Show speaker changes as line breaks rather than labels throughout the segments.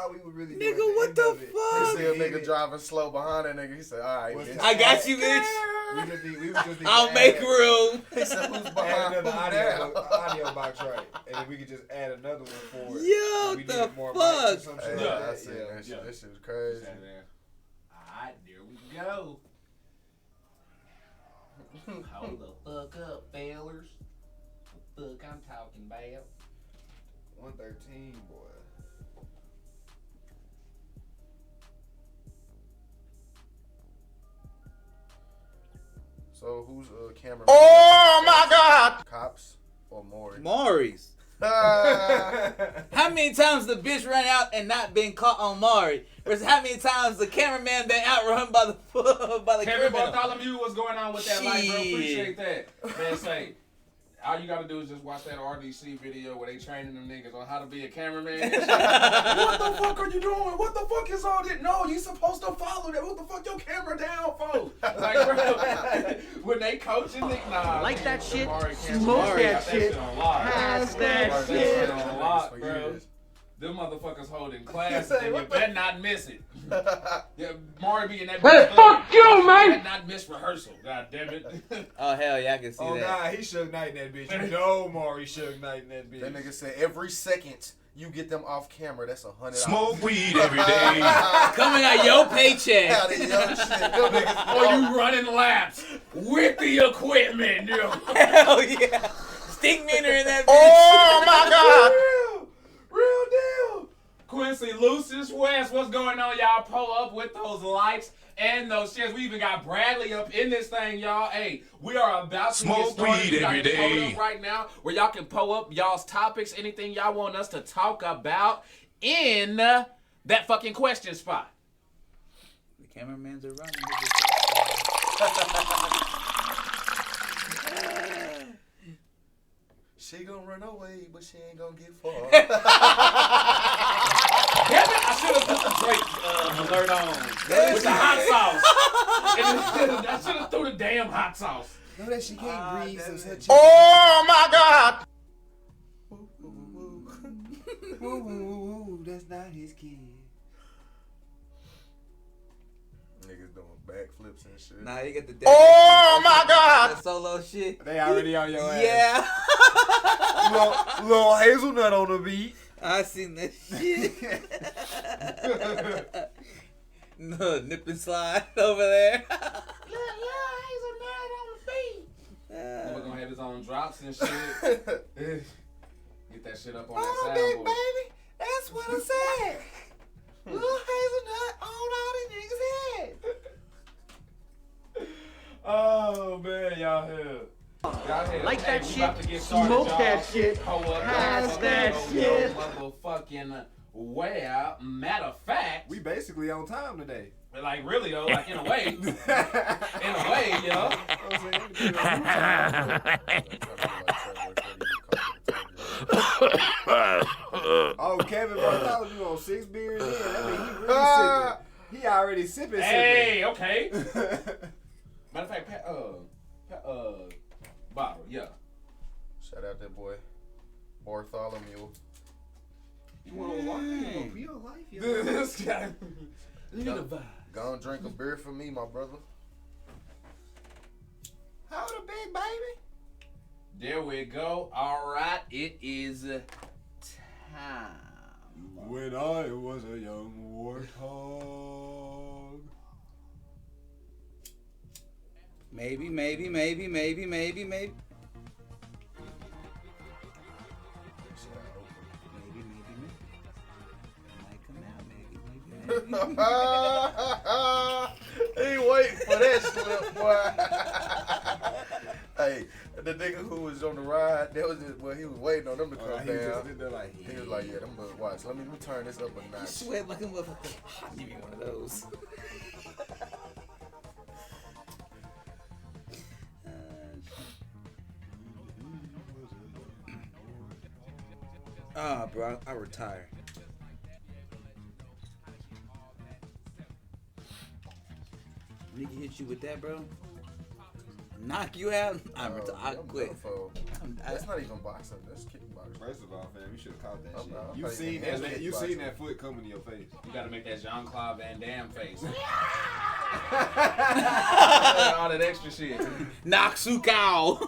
thought we would really do
Nigga, what the fuck?
He see a nigga driving slow behind that nigga. He said, all right, bitch.
I got you, bitch.
We would just need
I'll
to
make
add,
room.
He said, who's
add
behind?
another audio box, right? And then we could just add another one for it.
Yo,
We
the
needed more mics or
fuck?
some
Hey,
shit
yeah,
like
I
that.
seen
Yeah.
that shit. That shit was crazy.
Alright, there we go. Hold the fuck up, fellers. The fuck I'm talking about.
113, boy.
So who's cameraman?
Oh my God!
Cops or Maury?
Maurice. How many times the bitch ran out and not been caught on Maury? Versus how many times the cameraman been outrun by the
Kevin
criminal?
Bartholomew, what's going on with that light, bro?
Shit.
Appreciate that. Man, say, all you gotta do is just watch that RDC video where they training them niggas on how to be a cameraman. And shit. What the fuck are you doing? What the fuck is all this? No, you supposed to follow that. What the fuck your camera down for? Like, bro, when they coaching, nah.
Like that shit,
Smoke
that shit,
on lock.
has that
That
shit.
shit on lock, bro. Them motherfuckers holding classes and you better not miss it. Yeah, Maury be in that
Hey, fuck you, man!
better not miss rehearsal, god damn it.
Oh hell yeah, I can see
Oh,
that.
God, he Suge Knight in that bitch. You know Maury Suge Knight in that bitch.
That nigga said every second you get them off camera, that's $100.
Smoke weed every day.
Coming out your paycheck.
Out of your shit. Them niggas
Or you running laps with the equipment, yo.
Hell yeah. Stick meter in that bitch.
Oh my God!
Real deal. Quincy Lucius West, what's going on, y'all? Pull up with those likes and those shares. We even got Bradley up in this thing, y'all. Hey, we are about to
Smoke
get started.
weed
We got
every
it pulled
day.
up right now where y'all can pull up y'all's topics, anything y'all want us to talk about in that fucking question spot.
The cameraman's are running.
She gonna run away, but she ain't gonna get far.
Damn it, I should have put the Drake alert on with the hot sauce. I should have threw the damn hot sauce.
Know that she can't breathe since her chest.
Oh my God!
Ooh, that's not his kid.
Niggas doing backflips and shit.
Nah, you got the
Oh my God!
that solo shit.
They already on your ass.
Yeah.
Little hazelnut on the beat.
I seen that shit. No, nip and slide over there.
We're gonna have his own drops and shit. Get that shit up on that
Oh, big
soundboard.
baby. That's what I said. Little hazelnut on all these niggas' head. Oh, man, y'all here.
Y'all here.
Like
Hey,
that
we
shit,
about to get started,
smoke
y'all.
that shit,
Pull up,
has
y'all.
that
Yo,
shit.
Motherfucking well, matter of fact,
We basically on time today.
like really though, like in a way, you know.
Oh, Kevin Bartholomew on 6 beers in. That mean he really sipping. He already sipping.
Hey, okay. Matter of fact, bottle, yeah.
Shout out that boy Bartholomew.
You want to walk in? Be your life, yo.
This guy. Look at the vibe.
Go and drink a beer for me, my brother.
How the big baby?
There we go. All right, it is time.
When I was a young warthog.
Maybe. Might come out,
He waiting for that slip, boy. Hey, the nigga who was on the ride, that was just, well, he was waiting on them to come
He was
down.
just in there like,
He was like, yeah, them boys, watch. Let me turn this up a
You
notch.
sweat like a motherfucker. Give me one of those. Bro, I retire. Nigga hit you with that, bro. Knock you out. I quit.
That's not even boxing. That's kickboxing.
First of all, fam, you should have caught that shit.
I'm
You
not
seen
even
that?
kickboxing.
You seen that foot coming in your face?
You gotta make that Jean-Claude Van Damme face. All that extra shit.
Noxukow.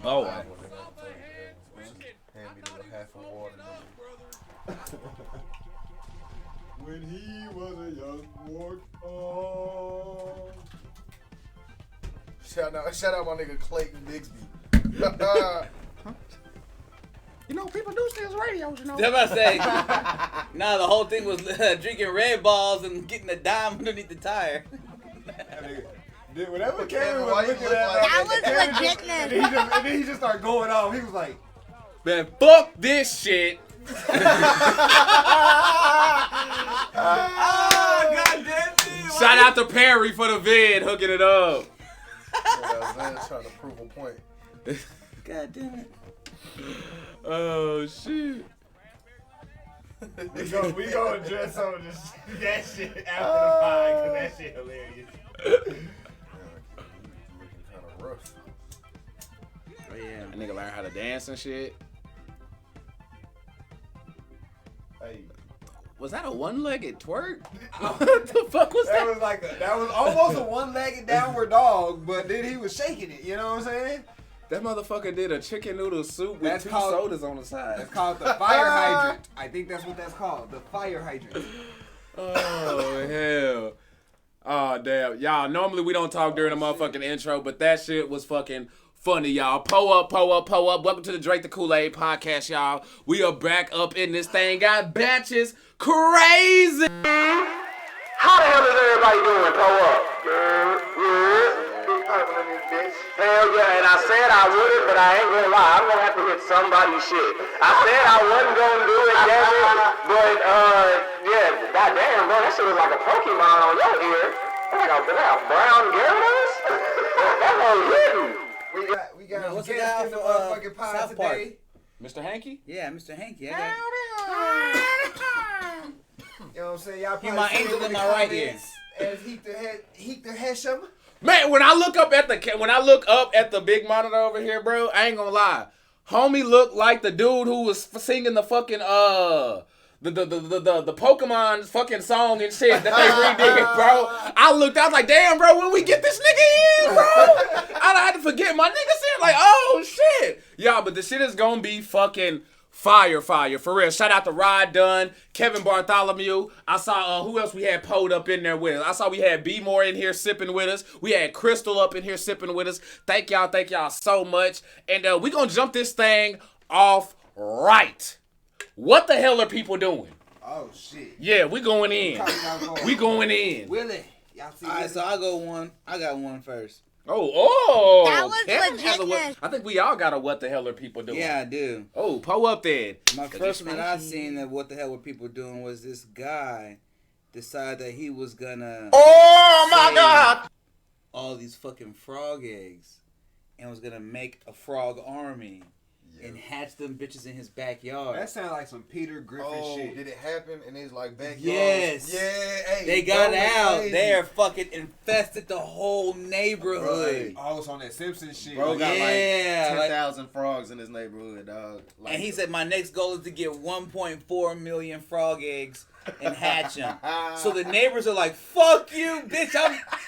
Oh.
Oh.
Hand me the half of water.
When he was a young boy. Oh.
Shout out my nigga Clayton Bigsby.
You know, people do things radios, you know.
I'm about to say, nah, the whole thing was drinking Red Balls and getting a dime underneath the tire.
That nigga. Dude, whenever
Kevin,
Kevin
why
was
you
looking
look
at
like
that,
that?
Kevin
Was
just-
legitness.
and then he just started going off. He was like,
Man, fuck this shit.
oh, God damn it.
Shout out to Perry for the vid, hooking it up.
Trying to prove a point.
God damn it. Oh, shit.
We go address some of this that shit after the pod, cause that shit hilarious.
Looking kind of rough.
Oh, yeah. That nigga learn how to dance and shit.
Hey,
Was that a one-legged twerk? What the fuck was
that
that?
that was almost a one-legged downward dog, but then he was shaking it. You know what I'm saying?
That motherfucker did a chicken noodle soup with
That's
two
called-
sodas on the side.
That's called the fire hydrant. I think that's what that's called, the fire hydrant.
Oh, hell. Oh, damn. Y'all, normally we don't talk during the motherfucking intro, but that shit was fucking funny, y'all. Po up, po up, po up. Welcome to the Drake the Kool-Aid podcast, y'all. We are back up in this thing. Got batches crazy.
How the hell is everybody doing? Pull up. Hell yeah, and I said I would, but I ain't gonna lie. I'm gonna have to hit somebody's shit. I said I wasn't gonna do it, damn it. But, yeah, goddamn, bro, that shit was like a Pokemon on your ear. Like a brown Gyarados? That was hidden.
We got
What's
a
the
guest
guy
in the
for,
motherfucking pod
South Park?
today.
Mr. Hanky? Yeah, Mr. Hanky.
You know what I'm saying? Y'all
He
probably
my
see
angel
it
in
the
my right ear.
comments As Heek the Hesham.
Man, when I look up at the big monitor over here, bro, I ain't gonna lie. Homie looked like the dude who was singing the fucking the Pokemon fucking song and shit that they redid, bro. I was like, damn, bro, when we get this nigga in, bro? I had to forget my nigga said like, oh shit. Y'all, but the shit is gonna be fucking fire, for real. Shout out to Rod Dunn, Kevin Bartholomew. I saw who else we had pulled up in there with us. I saw we had B More in here sipping with us. We had Crystal up in here sipping with us. Thank y'all so much. And we gonna jump this thing off right. What the hell are people doing?
Oh shit.
Yeah, we going in. We going in.
Willie. Y'all see
Alright,
Willie?
so I go one. I got one first. Oh.
That was
Kevin has a what-
legitness.
I think we all got a what the hell are people doing?
Yeah, I do.
Oh, pull up then.
My first one I seen that what the hell were people doing was this guy decided that he was gonna
Oh my
save
God!
all these fucking frog eggs and was gonna make a frog army and hatch them bitches in his backyard.
That sounds like some Peter Griffin
Oh,
shit.
did it happen? And it's like backyard.
Yes.
Yeah. Hey,
They got
bro, it's
out.
crazy.
They're fucking infested the whole neighborhood.
Oh, it's on that Simpsons shit.
Bro got
Yeah,
like
like-
10,000 frogs in his neighborhood, dog. Like,
And he said, my next goal is to get 1.4 million frog eggs and hatch them. So the neighbors are like, fuck you, bitch.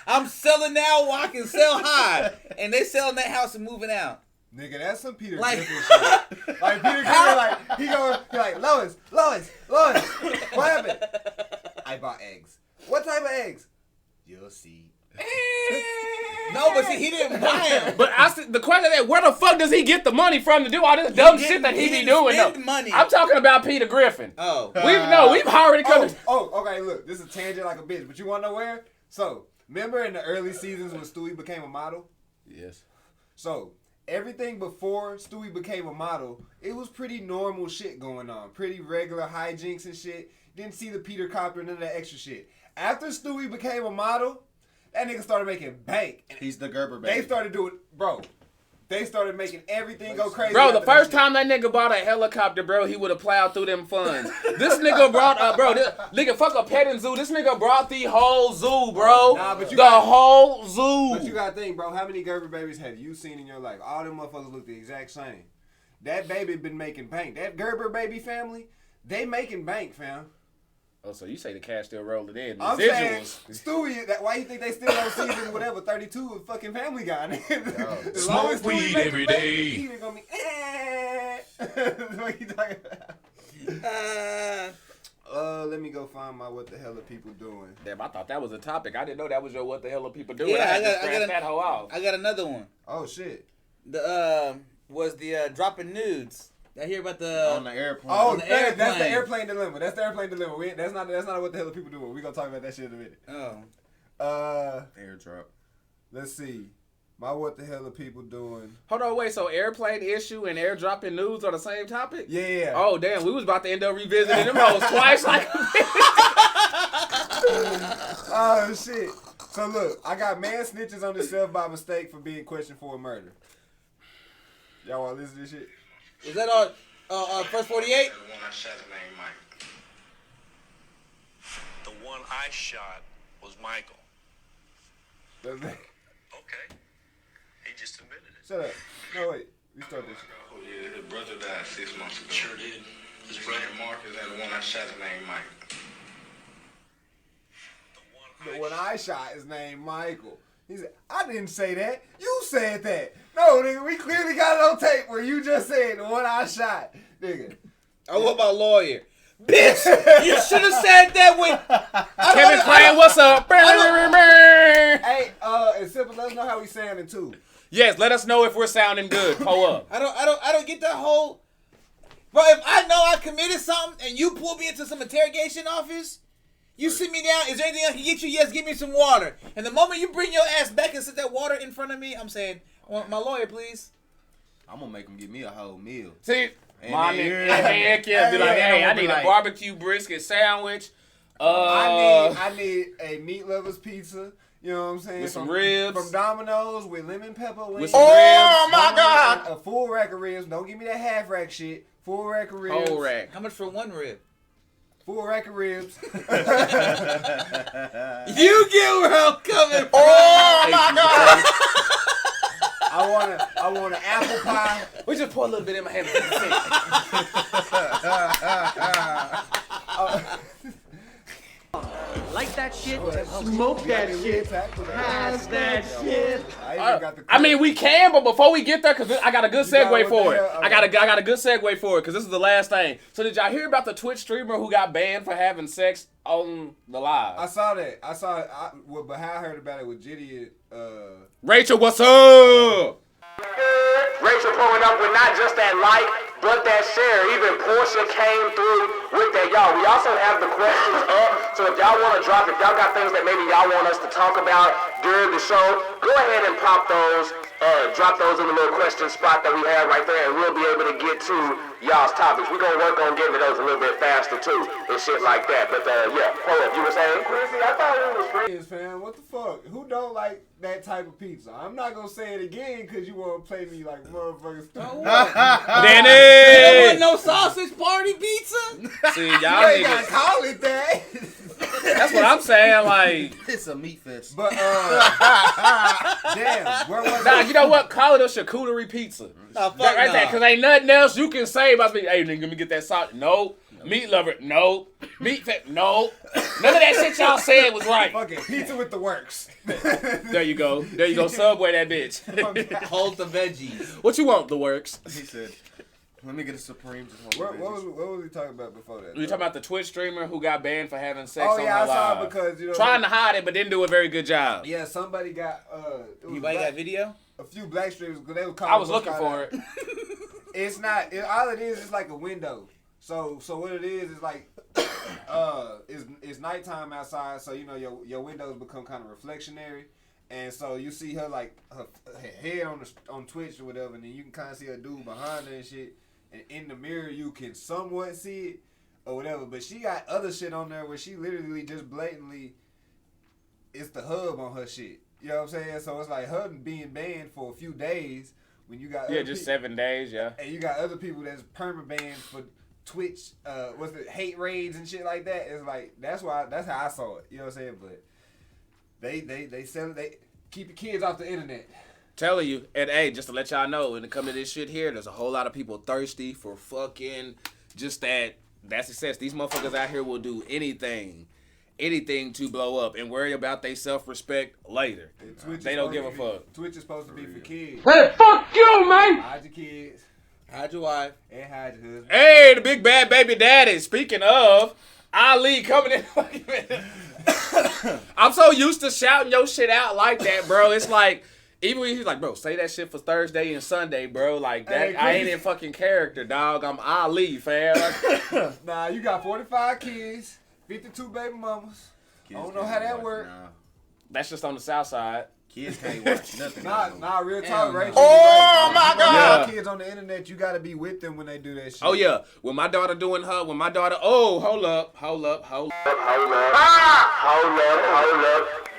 I'm selling now while I can sell high. And they selling that house and moving out.
Nigga, that's some Peter
Like-
Griffin shit. Like Peter Griffin, he like Lois, what happened? I bought eggs. What type of eggs? You'll see.
No, but see, he didn't buy them.
But the question is, where the fuck does he get the money from to do all this dumb shit that he be doing?
Spend
though?
money.
I'm talking about Peter Griffin.
Oh.
We've already covered.
Okay, look, this is a tangent like a bitch, but you wanna know where? So, remember in the early seasons when Stewie became a model?
Yes.
So, everything before Stewie became a model, it was pretty normal shit going on. Pretty regular hijinks and shit. Didn't see the Peter Copper, none of that extra shit. After Stewie became a model, that nigga started making bank. And
he's the Gerber baby.
they started doing, bro, They started making everything go crazy.
Bro, the
after
first
that
time that nigga bought a helicopter, bro, he would have plowed through them funds. This nigga brought, nigga, fuck a petting zoo. This nigga brought the whole zoo, bro.
Nah, but you
the whole zoo.
But you gotta think, bro, how many Gerber babies have you seen in your life? All them motherfuckers look the exact same. That baby been making bank. That Gerber baby family, they making bank, fam.
Oh, so you say the cash still rolling in.
I'm saying,
Residuals.
Stewie, why you think they still on season whatever 32 with fucking Family Guy? As long
Smoke
as Stewie
weed
making
every
bank,
day.
he gonna be what you talking about? Let me go find my what the hell are people doing.
Damn, I thought that was a topic. I didn't know that was your what the hell are people doing.
Yeah,
I had to
I
scratch
got
that hoe off.
I got another one.
Oh shit.
The was the dropping nudes. I hear about the
On the airplane.
Oh,
on the
that's the
airplane.
airplane dilemma. That's the airplane dilemma. That's not what the hell are people doing. We gonna talk about that shit in a minute.
Oh.
Airdrop.
Let's see. My what the hell are people doing?
Hold on, wait. So airplane issue and airdropping news are the same topic?
Yeah.
Oh damn, we was about to end up revisiting them hoes twice. Like,
Oh shit. So look, I got man snitches on himself by mistake for being questioned for a murder. Y'all wanna listen to this shit?
Is that on first 48?
The one I shot his name Mike. The one I shot was Michael.
That's it.
Okay. He just admitted it.
Shut up. No wait. We start this shit.
Oh yeah, his brother died 6 months ago. Sure did. His brother Marcus and the one I shot his name Mike.
The one I shot is named Michael. He said, I didn't say that. You said that. No, nigga, we clearly got it on tape where you just said the one I shot. Nigga.
I want my lawyer. Bitch, you should have said that when
Kevin Crane, what's up?
Hey, and Simple, let us know how we sounding too.
Yes, let us know if we're sounding good. Pull up.
I don't get that whole. Bro, if I know I committed something and you pull me into some interrogation office, you sit me down. Is there anything I can get you? Yes, give me some water. And the moment you bring your ass back and sit that water in front of me, I'm saying, I want my lawyer, please.
I'm gonna make him give me a whole meal.
See,
And
my
then-
nigga, heck yeah, be like, hey, I need a barbecue brisket sandwich.
I need a meat lovers pizza. You know what I'm saying?
With some ribs.
From Domino's with lemon pepper wings.
With some
Oh
ribs.
my God!
A full rack of ribs. Don't give me that half rack shit. Full rack of ribs.
Whole rack.
How much for one rib?
Full rack of ribs.
You get where I'm coming from.
Oh my God!
I want an apple pie.
We just pour a little bit in my hand.
Like that shit, smoke that shit, has that shit.
I mean, we can, but before we get there, because I got a good
You got
segue
what
for
the
it.
hell?
I got a good segue for it, because this is the last thing. So did y'all hear about the Twitch streamer who got banned for having sex on the live?
I saw that. But how I heard about it with Jitty.
Rachel, what's up?
Rachel pulling up with not just that like, but that share. Even Portia came through with that, y'all. We also have the questions up, so if y'all want to drop, if y'all got things that maybe y'all want us to talk about during the show, go ahead and pop those, drop those in the little question spot that we have right there, and we'll be able to get to y'all's topics. We're going to work on getting to those a little bit faster, too, and shit like that. But, yeah, hold up, you were saying, Quincy, I thought it was free.
Fam, what the fuck? Who don't like that type of pizza? I'm not gonna say it again because you want to play me like motherfuckers.
Danny!
No sausage party pizza?
See,
You
y'all
ain't gotta
niggas.
call it that.
That's what I'm saying. Like,
It's a meat fest.
But damn, where was
nah,
it?
you know what? Call it a charcuterie pizza.
Nah, fuck
Right
nah.
there, because ain't nothing else you can say about me. Hey, nigga, let me get that sauce. Nope. Meat lover. Nope. Meat fat. Nope. None of that shit y'all said was right.
Fucking pizza with the works.
There you go. There you go. Subway that bitch.
Hold the veggies.
What you want? The works.
He said, "Let me get a supreme." Just hold
What
the veggies."
was he talking about before that?
We talking about the Twitch streamer who got banned for having sex
Oh
on
yeah, I
her
saw
live.
it because you know
Trying to hide it, but didn't do a very good job.
Yeah, somebody got it was
Anybody
black-
got video?
a few black streamers because they were calling.
I was looking for it.
It's not. All it is like a window. So what it is like, it's nighttime outside. So you know your windows become kind of reflectionary, and so you see her like her head on Twitch or whatever, and then you can kind of see a dude behind her and shit. And in the mirror you can somewhat see it or whatever. But she got other shit on there where she literally just blatantly, it's the hub on her shit. You know what I'm saying? So it's like her being banned for a few days when you got
just 7 days, yeah.
and you got other people that's perma-banned for Twitch, what's it, hate raids and shit like that. It's like that's how I saw it. You know what I'm saying? But they sell they keep your kids off the internet.
Telling you, and hey, just to let y'all know, when it come to this shit here, there's a whole lot of people thirsty for fucking just that success. These motherfuckers out here will do anything to blow up and worry about their self-respect later. They don't give a fuck.
Twitch is supposed to be for kids.
Hey, fuck you, man!
Hide your kids
Hide your wife.
and hide your husband.
Hey, the big bad baby daddy. Speaking of, Ali coming in. I'm so used to shouting your shit out like that, bro. It's like, even when he's like, bro, say that shit for Thursday and Sunday, bro. Like, that,
Hey,
I ain't in fucking character, dog. I'm Ali, fam.
Nah, you got 45 kids, 52 baby mamas. I don't know how that work.
That's just on the south side.
Kids can't watch nothing.
Nah, real talk, right?
Oh, my
God.
Kids on the internet, you gotta be with them when they do that shit.
Oh, yeah. When my daughter, oh, hold up.
Hold up.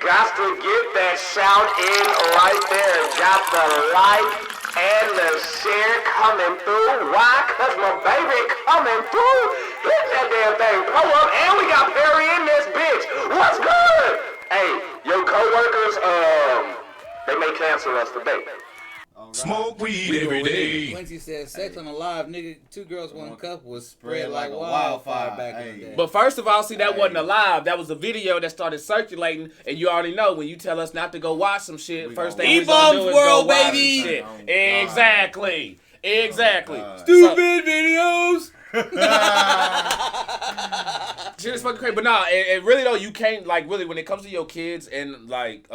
Got to get that shout in right there. Got the like and the share coming through. Why? Cause my baby coming through. Hit that damn thing. Pull up. And we got Perry in this bitch. What's good? Hey, your coworkers, they may cancel us today.
Smoke weed every day.
Quincy said, sex on a live, nigga, 2 girls, 1 cup was spread like wildfire back in the day.
But first of all, see, that wasn't a live. That was a video that started circulating, and you already know when you tell us not to go watch some shit, first thing we gonna do is
world,
go watch
baby.
some shit. Exactly.
Stupid videos.
Shit is fucking crazy. But nah, and really though, you can't, like, really, when it comes to your kids and, like,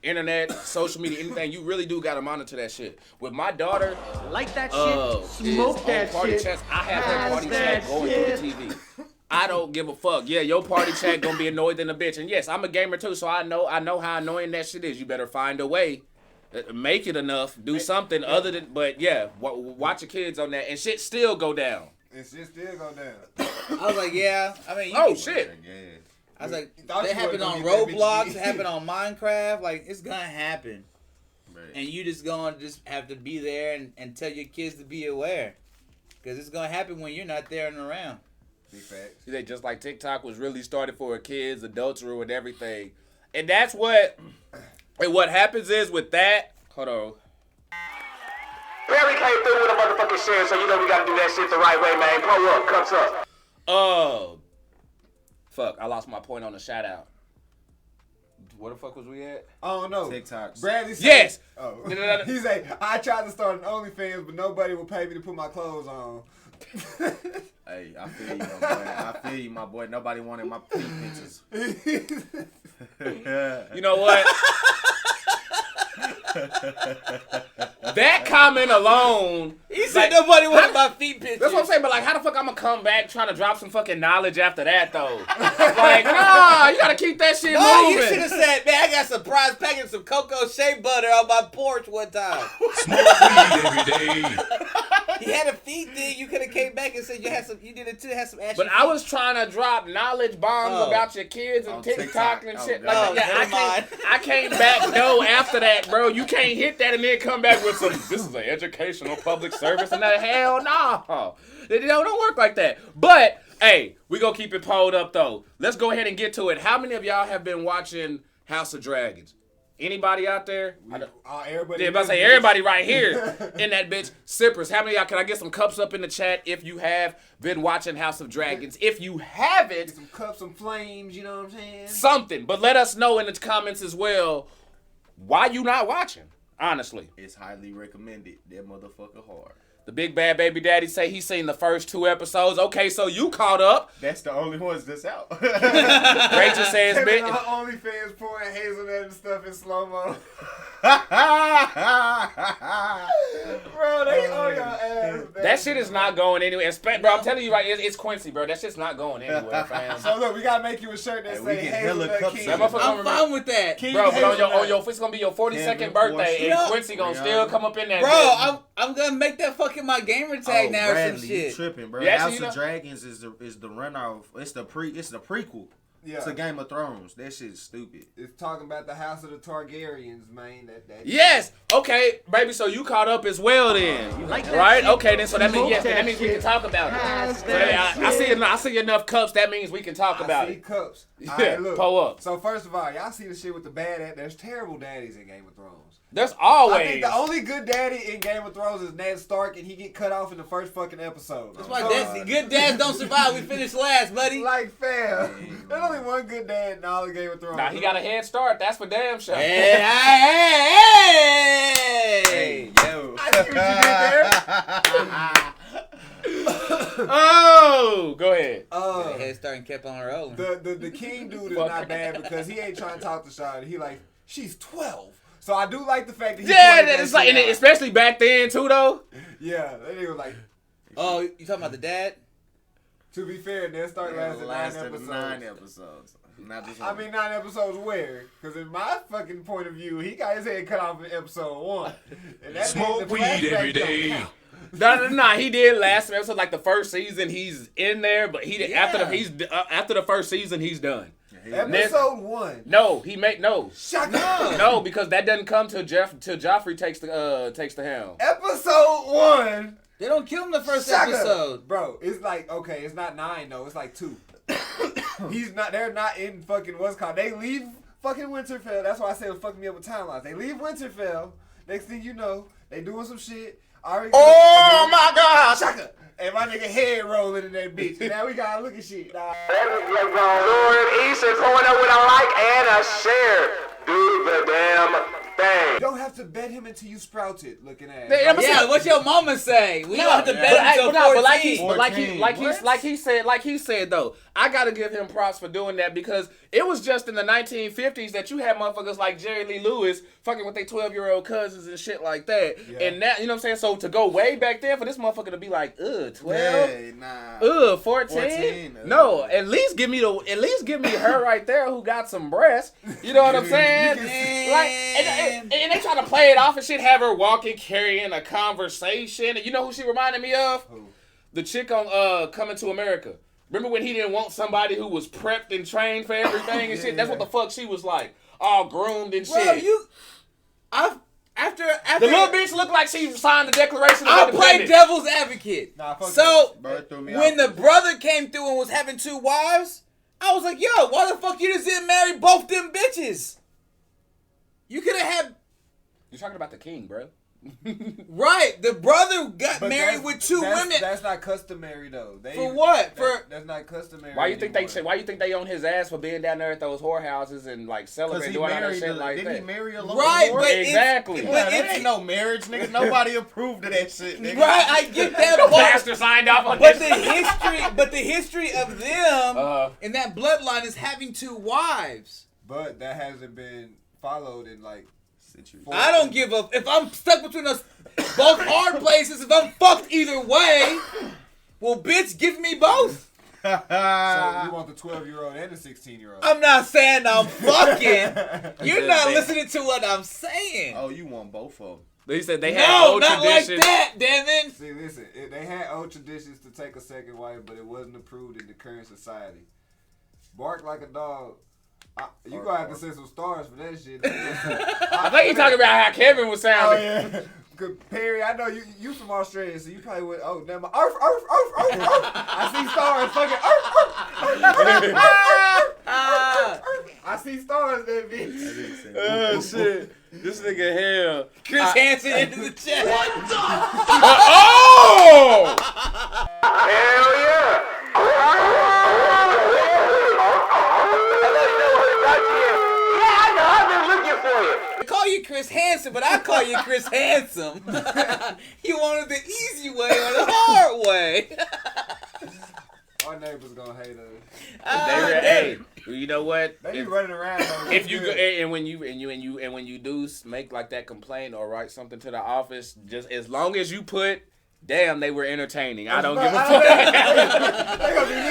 internet, social media, anything, you really do gotta monitor that shit. With my daughter,
Like that shit, smoke that
party
shit.
chats, I have her
has
party
that
chat going
shit.
through the TV. I don't give a fuck. Yeah, your party chat gonna be annoyed than a bitch. And yes, I'm a gamer too, so I know how annoying that shit is. You better find a way. Make it enough. Do something other than, but yeah, watch your kids on that. And shit still go down.
And shit still go down.
I was like, yeah. I mean,
Shit.
I was like,
Thought
they
you
happen
wasn't
on
gonna get that
Roblox,
bitch.
it happen on Minecraft. Like, it's gonna happen.
Right.
And you just gonna have to be there and tell your kids to be aware. Because it's gonna happen when you're not there and around.
Big facts.
See, they just like TikTok was really started for kids, adults ruined everything. And that's what happens is with that, hold on.
Perry came through with a motherfucking share, so you know we gotta do that shit the right way, man. Pull up, cups up.
Fuck, I lost my point on the shout out. Where the fuck was we at?
I don't know.
TikToks.
Bradley said,
Yes!
Oh.
No.
He said, I tried to start an OnlyFans, but nobody will pay me to put my clothes on.
Hey, I feel you, my boy. I feel you, my boy. Nobody wanted my feet pictures.
You know what? That comment alone.
He said nobody wanted my feet pictures.
That's what I'm saying, but like, how the fuck I'm gonna come back trying to drop some fucking knowledge after that, though? Like, nah, you gotta keep that shit
No,
moving.
you should have said, man, I got surprise package some cocoa shea butter on my porch one time.
Smoke weed every day.
He had a feet thing. You could have came back and said you did it too. Had some ashy
But I was trying to drop knowledge bombs about your kids and
On
TikTok and
TikTok.
shit.
Oh,
Like,
God.
yeah, I came back no after that, bro. You can't hit that and then come back with some, this is an educational public service and that. Hell no. They don't work like that. But, hey, we gonna keep it pulled up, though. Let's go ahead and get to it. How many of y'all have been watching House of Dragons? Anybody out there?
Everybody.
Yeah, about to say everybody right here in that bitch. Sippers, how many of y'all, can I get some cups up in the chat if you have been watching House of Dragons? If you haven't,
Some cups, some flames, you know what I'm saying?
something. But let us know in the comments as well why you not watching, honestly.
It's highly recommended. That motherfucker hard.
The big bad baby daddy say he's seen the first 2 episodes. Okay, so you caught up.
That's the only ones that's out.
Rachel says,
Him and
bitch.
her OnlyFans pouring hazelnut and stuff in slow-mo. Bro, they on your ass.
That shit is not going anywhere. Bro, I'm telling you right, it's Quincy, bro. That shit's not going anywhere, fam.
So look, we gotta make you a shirt that
Hey, we
say
get hella
hazelnut
cups
king.
in.
That motherfucker
I'm fine with that.
King
Bro, but on
hazelnut.
your it's gonna be your 42nd
Kevin
birthday, and
Portia.
Quincy gonna
Brianna.
still come up in that
Bro,
bitch.
I'm gonna make that fucking my gamer tag now or
Bradley,
some
you
shit.
tripping, bro.
Yeah,
House
actually,
of Dragons is the runoff. It's the prequel. to Game of Thrones. That shit's stupid.
It's talking about the House of the Targaryens, man. That
Yes. Okay, baby. So you caught up as well then, right? Okay, then. So that means that means we can talk about it. So I see enough cups. That means we can talk about
I see
it.
cups.
Yeah,
All right, look.
pull up.
So first of all, y'all see the shit with the bad. There's terrible daddies in Game of Thrones.
There's always.
I think the only good daddy in Game of Thrones is Ned Stark, and he get cut off in the first fucking episode.
That's why good dads don't survive. We finished last, buddy.
Like, fam. There's only one good dad in all of Game of Thrones.
Nah, he got a head start. That's for damn sure.
Hey,
Yo.
I see what you did there.
Oh, go ahead.
head start and kept on rolling.
The king dude is not bad because he ain't trying to talk to Shawty. He like, she's 12. So I do like the fact that he pointed that
it's like,
shit out.
especially back then too, though.
Yeah, that nigga was like.
Oh, you talking about the dad?
To be fair, Ned Stark lasted
9 episodes. Not just
9 episodes where? Because in my fucking point of view, he got his head cut off in episode 1. And that
Smoke weed every day.
Nah, he did last episode, like the first season. He's in there, but he did after the first season, he's done.
Episode 1.
No, he made no.
Shut up.
No, because that doesn't come till Joffrey takes the helm.
Episode 1.
They don't kill him the first
Shaka.
episode.
Bro, it's like, okay, it's not 9 though, it's like 2. They're not in fucking what's called. They leave fucking Winterfell. That's why I say it was fucking me up with timelines. They leave Winterfell. Next thing you know, they doing some shit.
Oh my God!
Shaka. And my nigga head rolling in that bitch. And now we gotta look at shit. Nah.
Thurs East is going up with a like and a share. Do the damn thing.
You don't have to bet him until you sprouted, looking at.
Yeah, what your mama say? We don't have to bet until 14.
Like he said though, I gotta give him props for doing that because it was just in the 1950s that you had motherfuckers like Jerry Lee Lewis fucking with their 12-year-old cousins and shit like that. Yeah. And now, you know what I'm saying? So to go way back there for this motherfucker to be like, 12?
Yeah, nah.
14? No, at least give me her right there who got some breasts. You know what I'm saying? And they try to play it off and shit, have her walking, carrying a conversation. And you know who she reminded me of? Who? The chick on Coming to America. Remember when he didn't want somebody who was prepped and trained for everything and shit? That's what the fuck she was like. All groomed and shit.
After
the little bitch looked like she signed the Declaration of Independence.
I play devil's advocate. So when the brother came through and was having 2 wives, I was like, yo, why the fuck you just didn't marry both them bitches? You could have had...
You're talking about the king, bro.
Right, the brother got married with 2 women.
That's not customary though.
For what?
That's not customary.
Why you think they on his ass for being down there at those whorehouses and like celebrating doing all that shit like that?
Didn't he marry a local
whore?
But
exactly.
But it ain't no marriage, nigga. Nobody approved of that shit, nigga.
Right, I get that.
No pastor signed off on
but
this.
the history of them and that bloodline is having 2 wives.
But that hasn't been followed in like.
I don't give a if I'm stuck between us both hard places. If I'm fucked either way, well, bitch, give me both.
So you want the 12-year-old and the 16-year-old?
I'm not saying I'm fucking. You're not listening to what I'm saying.
Oh, you want both of them?
They said they had old traditions.
Like that, damn it.
See, listen, they had old traditions to take a second wife, but it wasn't approved in the current society. Bark like a dog. You gonna have to send some stars for that shit.
I think you talking about how Kevin was sounding.
Oh yeah. Perry, I know you from Australia, so you probably would. Oh, never mind. Arf. I see stars. Fucking I see stars, that bitch.
Oh shit! This nigga hell.
Chris Hansen into the chat.
Oh!
Hell yeah!
I call you Chris Hansen, but I call you Chris Handsome. You wanted the easy way or the hard way.
Our neighbors gonna hate us.
Hey, you know what?
They be running around.
If you go, and when you do make like that complaint or write something to the office, just as long as you put, damn, they were entertaining. I don't give a fuck.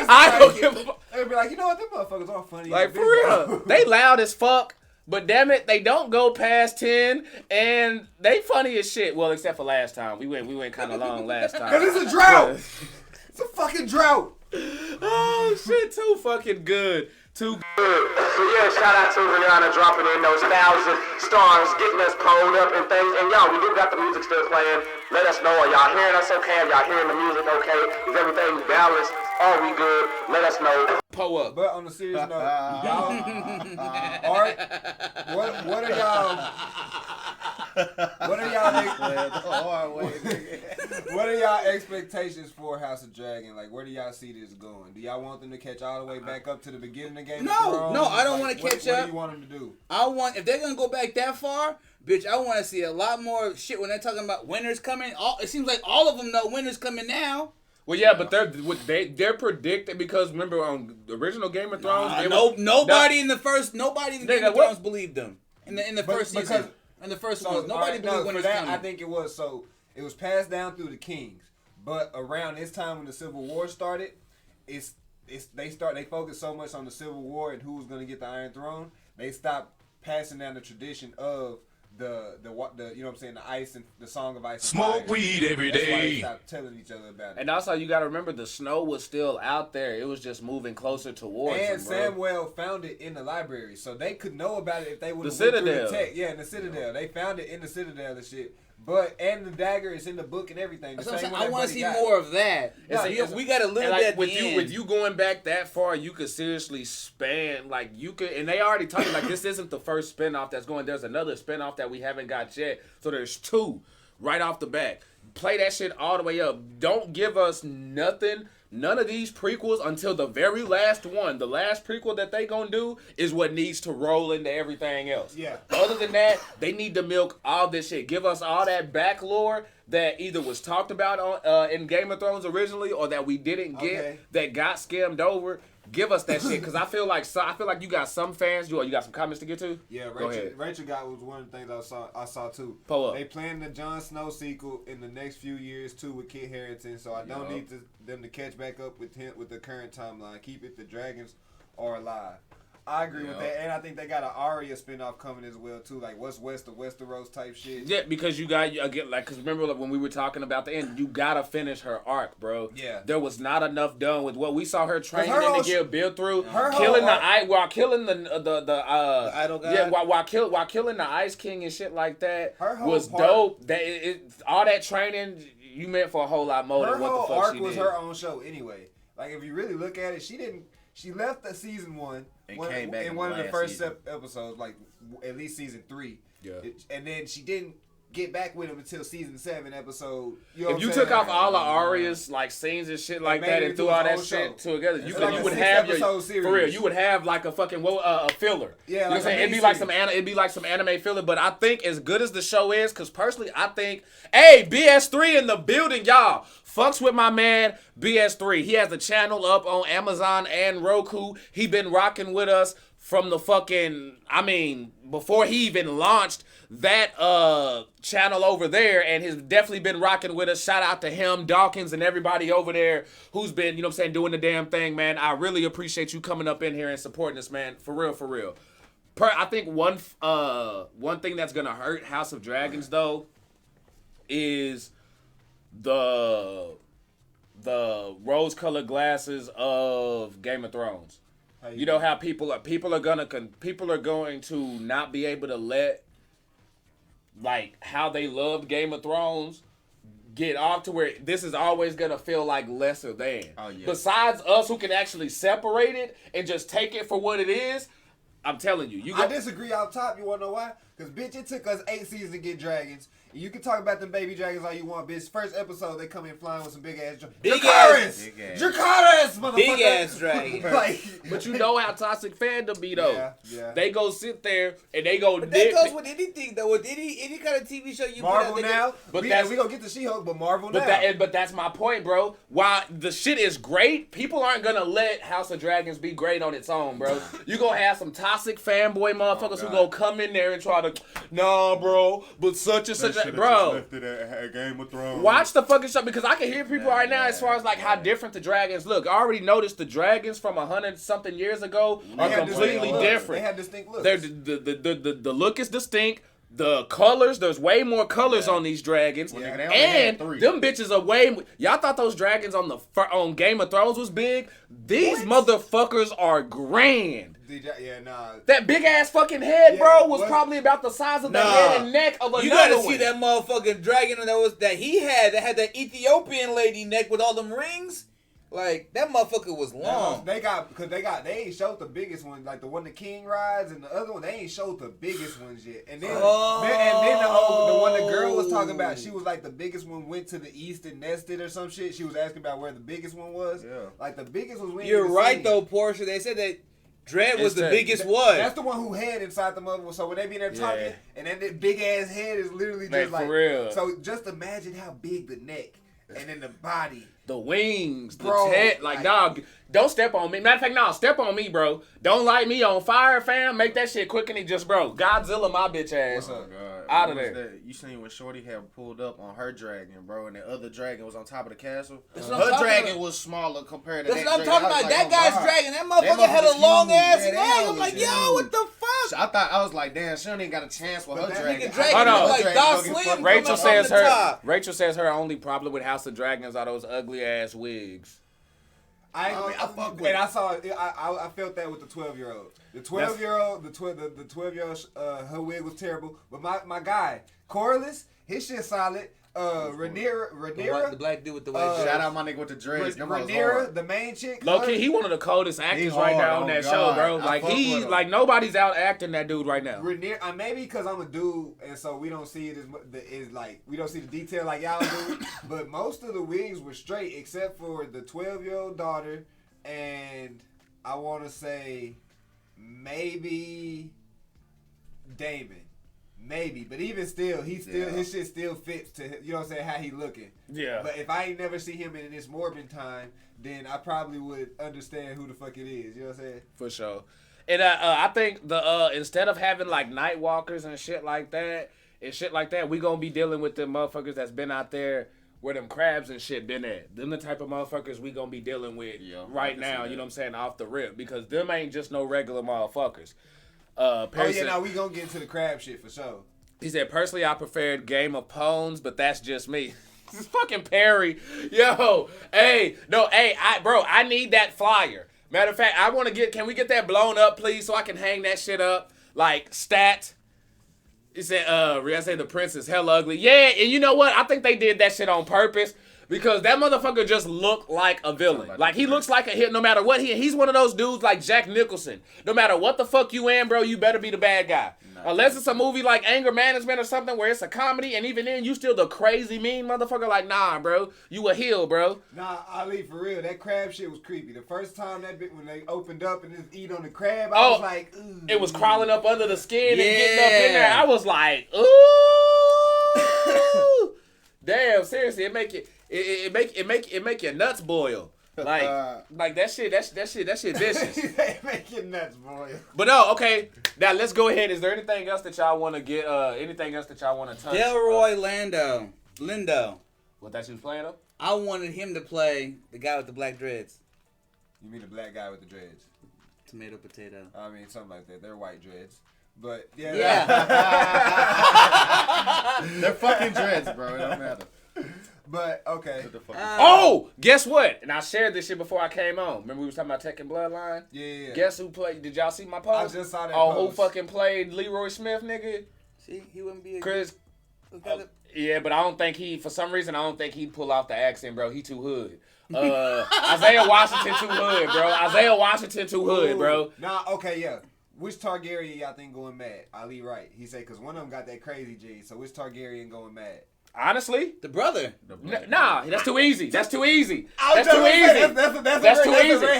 I don't give a fuck.
They'll be like, you know what? Them motherfuckers are funny.
Like for real, they loud as fuck. But damn it, they don't go past 10, and they funny as shit. Well, except for last time, we went kind of long last time.
Cause it's a drought. It's a fucking drought.
Oh shit, too fucking good. Too
So yeah, shout out to Rihanna dropping in those 1,000 stars, getting us pulled up and things. And y'all, we do got the music still playing. Let us know, are y'all hearing us okay? Are y'all hearing the music okay? Is everything balanced? Are we good? Let us know.
pull up.
But on a serious note, y'all, Art, what are y'all? What are y'all? What are y'all expectations for House of Dragon? Like, where do y'all see this going? Do y'all want them to catch all the way back up to the beginning of Game of Thrones?
No, I don't
Like,
want to catch up.
What do you want them to do?
If they're gonna go back that far, bitch, I want to see a lot more shit when they're talking about winter's coming. It seems like all of them know winter's coming now.
Well, yeah, but they're predicted because remember on the original Game of Thrones,
nobody in the Game of Thrones believed them in the first season. In the first one, nobody believed winter's coming.
I think it was it was passed down through the kings, but around this time when the Civil War started, they focused so much on the Civil War and who was going to get the Iron Throne, they stopped passing down the tradition of the you know what I'm saying, the ice and the Song of Ice.
Smoke weed every
That's why they
day.
stopped telling each other about it.
And also, you got to remember the snow was still out there. It was just moving closer towards
And
them, bro.
Samwell found it in the library, so they could know about it if they would have
The
went through the
Citadel.
text. Yeah, in the Citadel. They found it in the Citadel and shit. And the dagger is in the book and everything.
That's what I'm saying. I want to see more of that. We got a little bit at the end.
With you going back that far, you could seriously span, like, you could, and they already talking, like, this isn't the first spinoff that's going, there's another spinoff that we haven't got yet, so there's two right off the bat. Play that shit all the way up. Don't give us nothing, none of these prequels until the very last one. The last prequel that they gonna do is what needs to roll into everything else.
Yeah.
Other than that, they need to milk all this shit. Give us all that back lore that either was talked about on in Game of Thrones originally or that we didn't get, that got skimmed over. Give us that shit, because I feel like you got some fans. You got some comments to get to?
Yeah, Rachel got was one of the things I saw too.
Pull up.
They planned the Jon Snow sequel in the next few years too with Kit Harington, so I don't need them to catch back up with him with the current timeline. Keep it the dragons are alive. I agree with that, and I think they got an Arya spinoff coming as well too, like what's west of Westeros type shit.
Yeah, because you got because remember when we were talking about the end, you gotta finish her arc, bro.
Yeah,
there was not enough done with what we saw her training to get built through, killing while killing the idol guy. Yeah, while killing the Ice King and shit like that was dope. That all that training you meant for a whole lot more than what the fuck she did.
Her whole arc was her own show anyway. Like if you really look at it, she left the season one.
Came back
in one of the first episodes, like at least season 3. Yeah. And then she didn't get back with him until season 7 episode.
If you took off all the Arya's like scenes and shit like that and threw all that shit together, you would have for real. You would have like a fucking a filler. Yeah, you know what I'm saying? It'd be like some anime filler. But I think as good as the show is, because personally I think, hey, BS3 in the building, y'all. Fucks with my man BS3. He has a channel up on Amazon and Roku. He been rocking with us from the fucking, before he even launched that channel over there, and has definitely been rocking with us. Shout out to him, Dawkins, and everybody over there who's been, you know what I'm saying, doing the damn thing, man. I really appreciate you coming up in here and supporting us, man. For real, for real. I think one thing that's gonna hurt House of Dragons though is the rose-colored glasses of Game of Thrones. You know how people are going to not be able to let like how they loved Game of Thrones get off to where this is always gonna feel like lesser than. Oh, yeah. Besides us who can actually separate it and just take it for what it is, I'm telling you.
I disagree out top. You wanna know why? Because bitch, it took us 8 seasons to get dragons. You can talk about them baby dragons all you want, bitch. First episode, they come in flying with some big ass dragons. Dracarys, motherfucker.
Big ass dragon.
But you know how toxic fandom be though. Yeah. They go sit there and they go.
But that goes with anything though. With any kind of TV show you
Marvel
put out,
now. But we gonna get to She-Hulk, but Marvel now.
But that's my point, bro. While the shit is great, people aren't gonna let House of Dragons be great on its own, bro. You gonna have some toxic fanboy motherfuckers who gonna come in there and try to, nah, bro. But such and such. Bro,
Game of Thrones.
Watch the fucking show, because I can hear people right now as far as like how different the dragons look. I already noticed the dragons from 100-something years ago are completely different.
They have distinct looks.
The look is distinct. the colors, there's way more colors on these dragons.
Well, nigga, they only had
And
3.
them bitches are way y'all thought those dragons on Game of Thrones was big? These motherfuckers are grand.
Yeah, nah.
That big ass fucking head, bro, was
what?
probably about the size of the head and neck of another one.
You gotta see that motherfucking dragon that he had that had that Ethiopian lady neck with all them rings. Like, that motherfucker was long.
They ain't showed the biggest one, like the one the king rides, and the other one they ain't showed the biggest ones yet. And then the one the girl was talking about, she was like the biggest one went to the east and nested or some shit. She was asking about where the biggest one was. Yeah. Like the biggest was.
You're right though, Portia. They said that Dread was the biggest one.
That's the one who had inside the mother one. So when they be in there talking, and then that big ass head is literally just like
for real.
So just imagine how big the neck and then the body.
The wings, the
Bro,
head, like dog, don't step on me. Matter of fact, no, step on me, bro. Don't light me on fire, fam. Make that shit quick and it just, bro. Godzilla my bitch ass.
Oh, God.
Out of there.
You seen when Shorty had pulled up on her dragon, bro, and the other dragon was on top of the castle? Her dragon was smaller compared to
That's
that
what I'm talking about.
dragon.
That guy's dragon. That motherfucker had a long ass neck. I'm like, yo, what the fuck?
I was like, damn, she don't even got a chance with her dragon.
Rachel says her only problem with House of Dragons are those ugly ass wigs.
I felt that with the 12-year-old. The 12-year-old, her wig was terrible. But my guy, Corliss, his shit solid. Rhaenyra,
the black dude with the white
shout out my nigga with the dreads.
Rhaenyra, the main chick.
Low key, he one of the coldest actors right now on that show, bro. Like nobody's out acting that dude right now.
Rhaenyra, maybe because I'm a dude, and so we don't see it we don't see the detail like y'all do. But most of the wigs were straight, except for the 12-year-old daughter, and I want to say maybe Damon. Maybe, but even still, his shit still fits to, you know what I'm saying, how he looking. Yeah. But if I ain't never see him in this Morbin time, then I probably would understand who the fuck it is. You know what I'm saying?
For sure. And I think instead of having like night walkers and shit like that, we gonna be dealing with the motherfuckers that's been out there where them crabs and shit been at. Them the type of motherfuckers we gonna be dealing with right now, you know what I'm saying, off the rip. Because them ain't just no regular motherfuckers.
Now we gonna get into the crab shit for sure.
He said, personally, I preferred Game of Pawns, but that's just me. This is fucking Perry. Yo, I need that flyer. Matter of fact, can we get that blown up, please, so I can hang that shit up? Like, stat. He said, I say the prince is hell ugly. Yeah, and you know what? I think they did that shit on purpose. Because that motherfucker just looked like a villain. Like, he looks like a hit no matter what he's one of those dudes like Jack Nicholson. No matter what the fuck you in, bro, you better be the bad guy. Unless it's a movie like Anger Management or something where it's a comedy, and even then, you still the crazy mean motherfucker. Like, nah, bro, you a heel, bro.
Nah, Ali, for real, that crab shit was creepy. The first time when they opened up and just eat on the crab, I was like, ooh.
It was crawling up under the skin and getting up in there. I was like, ooh. Damn, seriously, it make your nuts boil. Like that shit vicious.
It make your nuts boil.
But no, okay. Now let's go ahead. Is there anything else that y'all want to get? Anything else that y'all want to touch?
Delroy Lindo.
What that you was playing though?
I wanted him to play the guy with the black dreads.
You mean the black guy with the dreads?
Tomato, potato.
I mean something like that. They're white dreads. But yeah.
They're fucking dreads, bro. It don't matter.
But okay.
Guess what? And I shared this shit before I came on. Remember we was talking about Tekken Bloodline?
Yeah.
Guess who played? Did y'all see my post?
I just saw that
post. Who fucking played Leroy Smith, nigga?
See, he wouldn't be a
Chris. Yeah, but I don't think for some reason I don't think he'd pull off the accent, bro. He too hood. Isaiah Washington too hood, bro.
Nah, okay, yeah. Which Targaryen y'all think going mad? Ali right. He said, because one of them got that crazy G. So which Targaryen going mad?
Honestly?
The brother.
Nah, that's too easy. That's too easy.
That's a red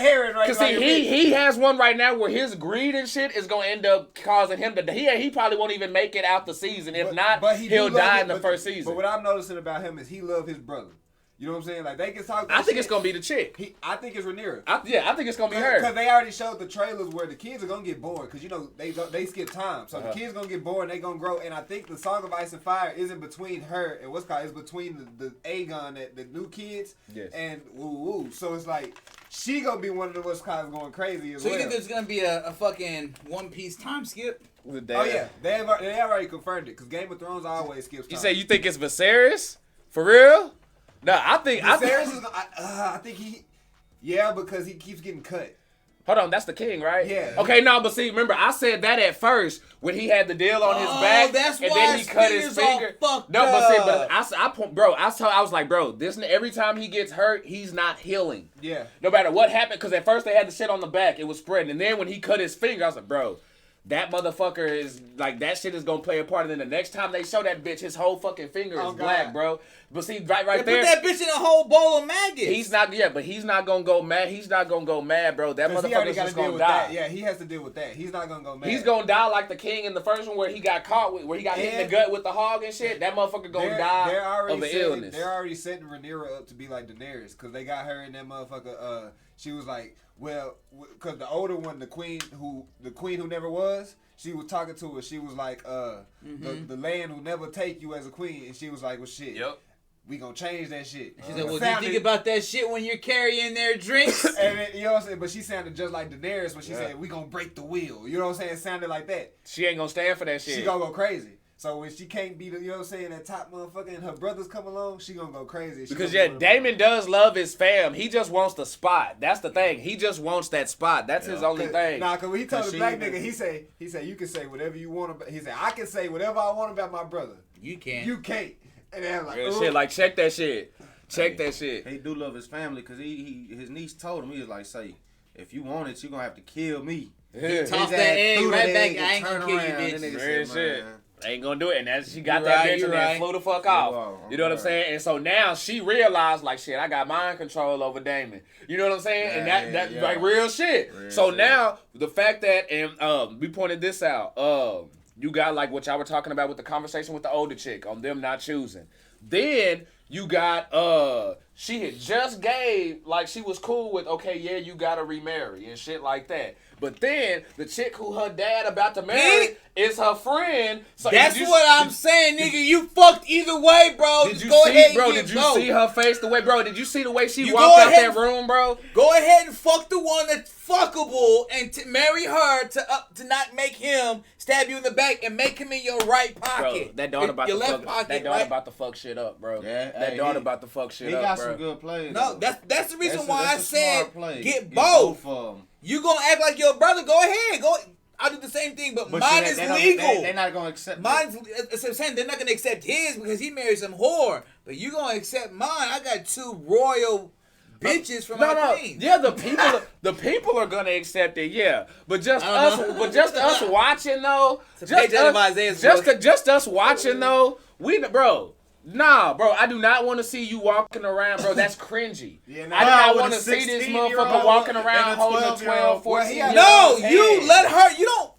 herring right
now. Because he has one right now where his greed and shit is going to end up causing him to... He probably won't even make it out the season. If not, he'll die in the first season.
But what I'm noticing about him is he love his brother. You know what I'm saying? Like they can talk.
I think it's gonna be the chick.
I think it's Rhaenyra.
I think it's gonna be her.
Because they already showed the trailers where the kids are gonna get bored. Because you know they skip time, so the kids gonna get bored and they gonna grow. And I think the Song of Ice and Fire isn't between her and it's between the Aegon, the new kids, and woo. So it's like she gonna be one of the going crazy as well.
So you think there's gonna be a fucking One Piece time skip?
Oh yeah, they have already confirmed it. Because Game of Thrones always skips time.
You say you think it's Viserys? For real? No, I think because he keeps getting cut. Hold on, that's the king, right?
Yeah.
Okay, no, but see, remember I said that at first when he had the deal on his back,
that's
and
why
then he
his
cut his finger.
all fucked
No, but see,
up.
I was like, bro, this every time he gets hurt, he's not healing.
Yeah.
No matter what happened, because at first they had the shit on the back, it was spreading, and then when he cut his finger, I was like, bro. That motherfucker is like that shit is gonna play a part, and then the next time they show that bitch, his whole fucking finger is black, bro. But see, right
They
there,
put that bitch in a whole bowl of maggots.
he's not gonna go mad. He's not gonna go mad, bro. That motherfucker's just gonna die.
That. Yeah, he has to deal with that. He's not gonna go mad.
He's gonna die like the king in the first one where he got caught with, where he got hit in the gut with the hog and shit. That motherfucker gonna die of an illness.
They're already setting Rhaenyra up to be like Daenerys because they got her in that motherfucker. She was like, well, because the older one, the queen who never was. She was talking to her. She was like, the land will never take you as a queen. And she was like, well, shit.
Yep.
We gonna change that shit.
She said, well, do you think about that shit when you're carrying their drinks?
And then, you know what I'm saying? But she sounded just like Daenerys when she said, we gonna break the wheel. You know what I'm saying? It sounded like that.
She ain't gonna stand for that shit.
She gonna go crazy. So when she can't be you know what I'm saying, that top motherfucker and her brothers come along, she gonna go crazy.
Because Damon does love his fam. He just wants the spot. That's the thing. He just wants that spot. That's his only thing.
Nah, cause when he told the black nigga, he said you can say whatever you want about. He said I can say whatever I want about my brother.
You can't.
You can't. And they're like,
real shit. Like check that shit. Check that shit.
He do love his family because his niece told him, he was like, say, if you want it, you gonna have to kill me.
Toss that egg right back. I ain't gonna kill you, bitch.
Real shit. Ain't gonna do it, and as she got that bitch and then flew the fuck off. You know what I'm saying? And so now she realized, like, shit, I got mind control over Damon. You know what I'm saying? And that like real shit. So now the fact that we pointed this out, you got like what y'all were talking about with the conversation with the older chick on them not choosing. Then you got she had just gave like she was cool with you gotta remarry and shit like that. But then the chick who her dad about to marry is her friend. So
that's what I'm saying, nigga. You fucked either way, bro.
Did you see her face the way, bro? Did you see the way she walked out that room, bro?
Go ahead and fuck the one that's fuckable and marry her to not make him stab you in the back and make him in your right pocket.
Bro, that daughter about to fuck shit up, bro.
Yeah,
that daughter about to fuck shit up, bro.
He got some good plays.
No, that's the reason why I said get
both
of them. You gonna act like your brother? Go ahead, go. I'll do the same thing, but mine is legal.
They're not gonna accept.
Mine's. I'm saying they're not gonna accept his because he married some whore. But you gonna accept mine? I got two royal bitches from my queen.
Yeah, the people are gonna accept it. Yeah, but just us watching though. Just us watching though. Nah, bro, I do not want to see you walking around, bro. That's cringy. I do not want to see this motherfucker walking around holding a 12, 14.
No, you let her. You don't.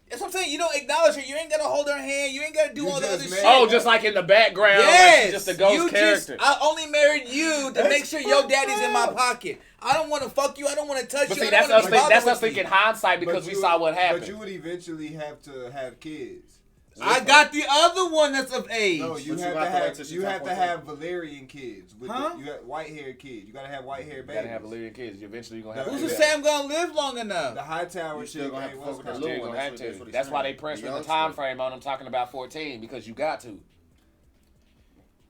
That's what I'm saying. You don't acknowledge her. You ain't gotta hold her hand. You ain't gotta do all the other shit.
Oh, just like in the background. Yes, like she's just a ghost character.
I only married you to make sure your daddy's in my pocket. I don't want to fuck you. I don't want to touch you.
See, that's us thinking hindsight because we saw what happened.
But you would eventually have to have kids.
I got the other one that's of age.
No, you have to have Valyrian kids. You got white-haired kids. You gotta have white-haired babies.
You gotta have Valyrian kids. Eventually, you're gonna have.
Who's to say I'm gonna live long enough?
The Hightower shit gonna have to.
That's why they press with the time frame on them talking about 14 because you got to.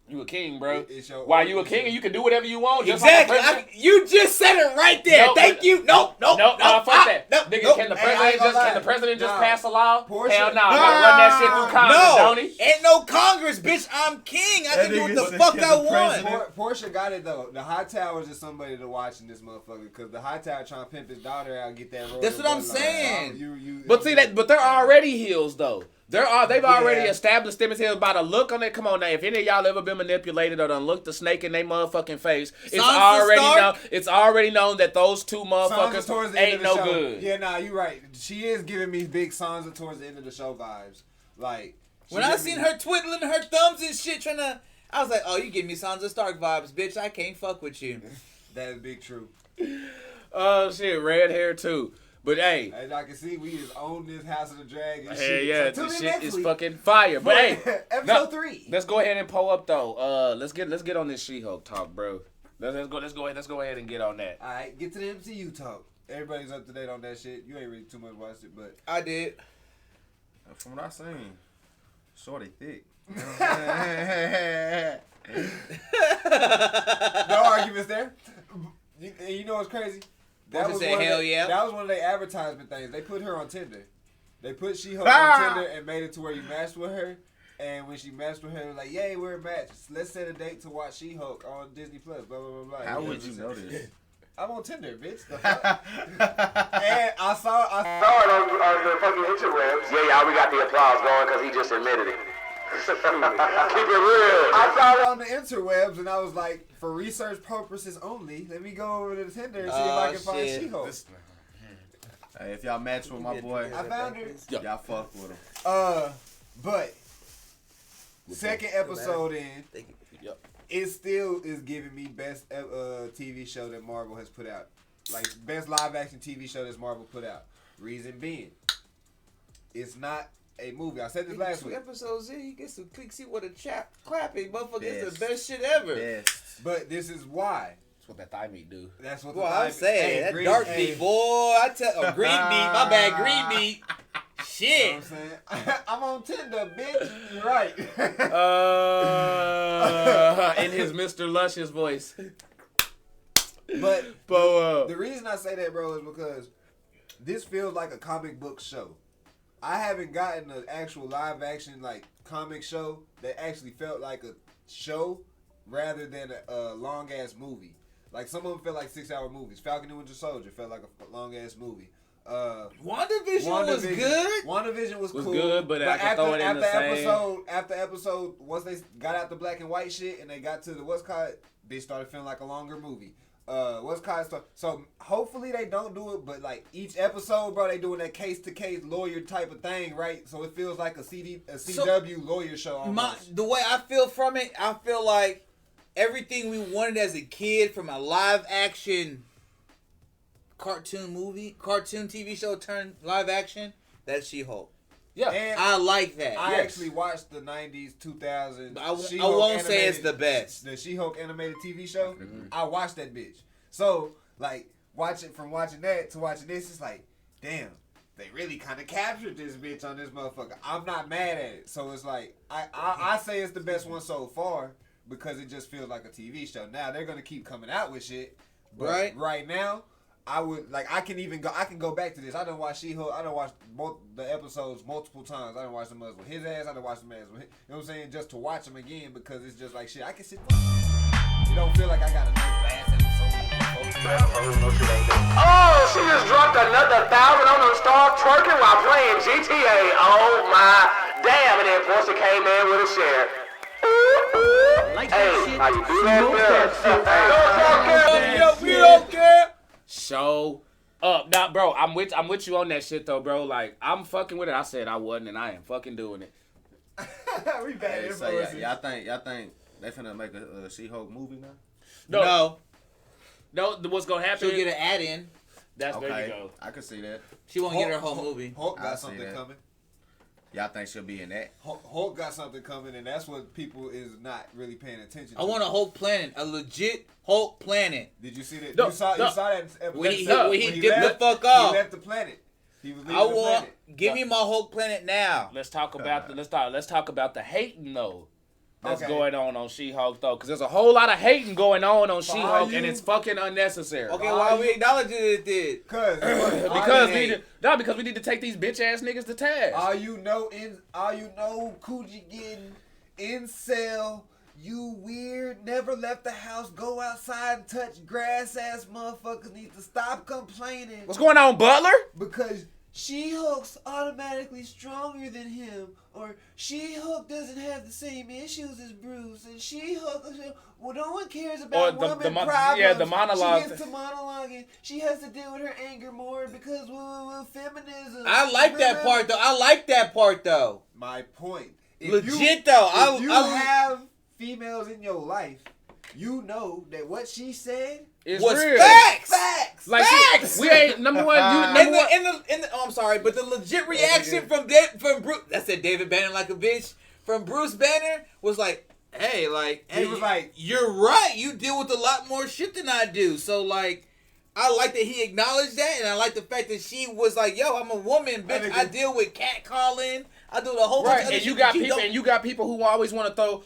You a king, bro. Why you a king and you can do whatever you want?
Exactly. You just said it right there. Thank you. Nope.
Fuck that. Nigga, can the president just pass a law? Hell no. I gotta run that shit through Congress, don't he?
Ain't no Congress, bitch. I'm king. I can do what the fuck I want.
Portia got it though. The Hightowers is somebody to watch in this motherfucker because the Hightower trying to pimp his daughter out, get that.
That's what I'm saying.
But see that. But they're already heels though. They've already established them as heels by the look on it. Come on now, if any of y'all ever been manipulated or done looked the snake in their motherfucking face, it's already known that those two motherfuckers ain't no good.
Yeah, nah, you right. She is giving me big Sansa towards the end of the show vibes. Like
when I seen her twiddling her thumbs and shit, trying to I was like, oh, you give me Sansa Stark vibes, bitch. I can't fuck with you.
That is big true.
Oh shit, red hair too. But hey,
as I can see, we is on this House of the Dragon.
hey,
shit.
yeah,
So
this
tune in
shit
next
is
week
fucking fire. But
for
hey,
episode 3.
let's go ahead and pull up though. Let's get on this She-Hulk talk, bro. Let's go ahead and get on that.
All right, get to the MCU talk. Everybody's up to date on that shit. You ain't really too much watched it, but
I did.
From what I seen, shorty thick.
no arguments there. You know what's crazy?
That was hell yeah.
That was one of their advertisement things. They put her on Tinder. They put She-Hulk on Tinder and made it to where you matched with her. And when she matched with her, it was like, yay, we're a match. Let's set a date to watch She-Hulk on Disney Plus. Blah blah blah blah.
How would you know this?
I'm on Tinder, bitch. The fuck? And I saw
it on the fucking interwebs. Yeah, y'all, we got the applause going because he just admitted it. Keep it real.
I saw it on the interwebs and I was like, for research purposes only, let me go over to Tinder and see if I can find She-Hulk.
Hey, if y'all match with my boy,
I found her.
Y'all fuck with him.
But second episode in, it still is giving me best TV show that Marvel has put out. Like, best live action TV show that Marvel put out. Reason being, it's not a movie. I said this last week.
Episodes in, you get some clicks. See what a chap clapping, motherfucker. It's the best shit ever.
Best.
But this is why.
That's what that thigh meat do.
That's what
boy, I'm saying. That dark meat, boy. I tell green meat. My bad, green meat. Shit.
You know what I'm saying? I'm on Tinder, bitch. You're right.
In his Mr. Luscious voice.
But the reason I say that, bro, is because this feels like a comic book show. I haven't gotten an actual live action like comic show that actually felt like a show rather than a long ass movie. Like some of them felt like 6-hour movies. Falcon and Winter Soldier felt like a long ass movie.
WandaVision was good.
WandaVision was cool.
Good, but I can throw it in the same.
After episode, once they got out the black and white shit and they got to the what's called, they started feeling like a longer movie. So hopefully they don't do it, but like each episode, bro, they doing that case to case lawyer type of thing, right? So it feels like a CW lawyer show. Almost.
The way I feel from it, I feel like everything we wanted as a kid from a live action cartoon TV show turned live action. That's She-Hulk.
Yeah,
and
I like that.
I actually watched the 90s, 2000s.
I won't say it's the best.
The She-Hulk animated TV show. Mm-hmm. I watched that bitch. So, like, watching that to watching this, it's like, damn, they really kind of captured this bitch on this motherfucker. I'm not mad at it. So it's like, I say it's the best one so far because it just feels like a TV show. Now they're gonna keep coming out with shit, but right now. I can go back to this. I done watch She-Hulk. I done watch both the episodes multiple times. I done watch them with his ass. I done watch them ass with his, you know what I'm saying? Just to watch them again because it's just like shit. I can sit there. It don't feel like I got a last episode.
Oh, she just dropped another 1,000 on the star twerking while playing GTA. Oh my damn! And then Portia came in with a share.
Like
hey, how you do that?
We don't care.
Show up. Nah, bro, I'm with you on that shit though, bro. Like, I'm fucking with it. I said I wasn't and I am fucking doing it.
We bad
hey, so y'all think they finna make a She-Hulk movie now?
No, what's gonna happen?
She'll get an add-in.
There you go.
I can see that.
She won't get her whole movie.
Hulk got something coming.
Y'all think she'll be in that?
Hulk got something coming, and that's what people is not really paying attention to.
I want a Hulk planet, a legit Hulk planet.
Did you see that?
No,
you saw that
when he get the fuck off.
He left the planet. He was leaving the planet.
Give me my Hulk planet now.
Let's talk about the hating though. That's going on She-Hulk though, because there's a whole lot of hating going on She-Hulk, and it's fucking unnecessary.
Okay, why are we acknowledging it then?
Because we need to take these bitch ass niggas to task.
All you know, Coogee getting incel. You weird, never left the house, go outside and touch grass ass motherfuckers need to stop complaining.
What's going on, Butler?
Because She-Hulk's automatically stronger than him, or She-Hulk doesn't have the same issues as Bruce, and She-Hulk, well, no one cares about women problems.
Yeah, the monologue.
She gets to monologuing. She has to deal with her anger more because feminism.
I like that part though. My point.
If you have females in your life, you know that what she said
It's
was
real.
facts.
Like
Facts.
we ain't number one.
Oh, I'm sorry, but the legit reaction from Bruce, that said David Banner like a bitch, from Bruce Banner was like, hey,
he was like,
you're right. You deal with a lot more shit than I do. So like, I like that he acknowledged that, and I like the fact that she was like, yo, I'm a woman, bitch. I deal with catcalling. I do the whole bunch of other
and
shit
you got people who always want to throw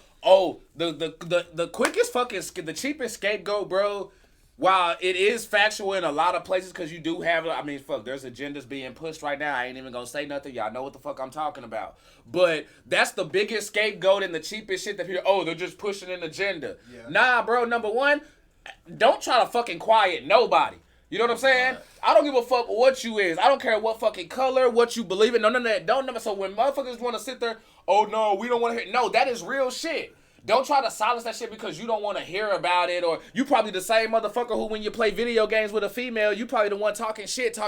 the quickest fucking the cheapest scapegoat, bro. While it is factual in a lot of places, because you do have, I mean, fuck, there's agendas being pushed right now. I ain't even gonna say nothing. Y'all know what the fuck I'm talking about. But that's the biggest scapegoat and the cheapest shit that people, they're just pushing an agenda. Yeah. Nah, bro, number one, don't try to fucking quiet nobody. You know what I'm saying? Right. I don't give a fuck what you is. I don't care what fucking color, what you believe in. None of that. So when motherfuckers want to sit there, oh no, we don't want to hear. No, that is real shit. Don't try to silence that shit because you don't want to hear about it, or you probably the same motherfucker who, when you play video games with a female, you probably the one talking shit,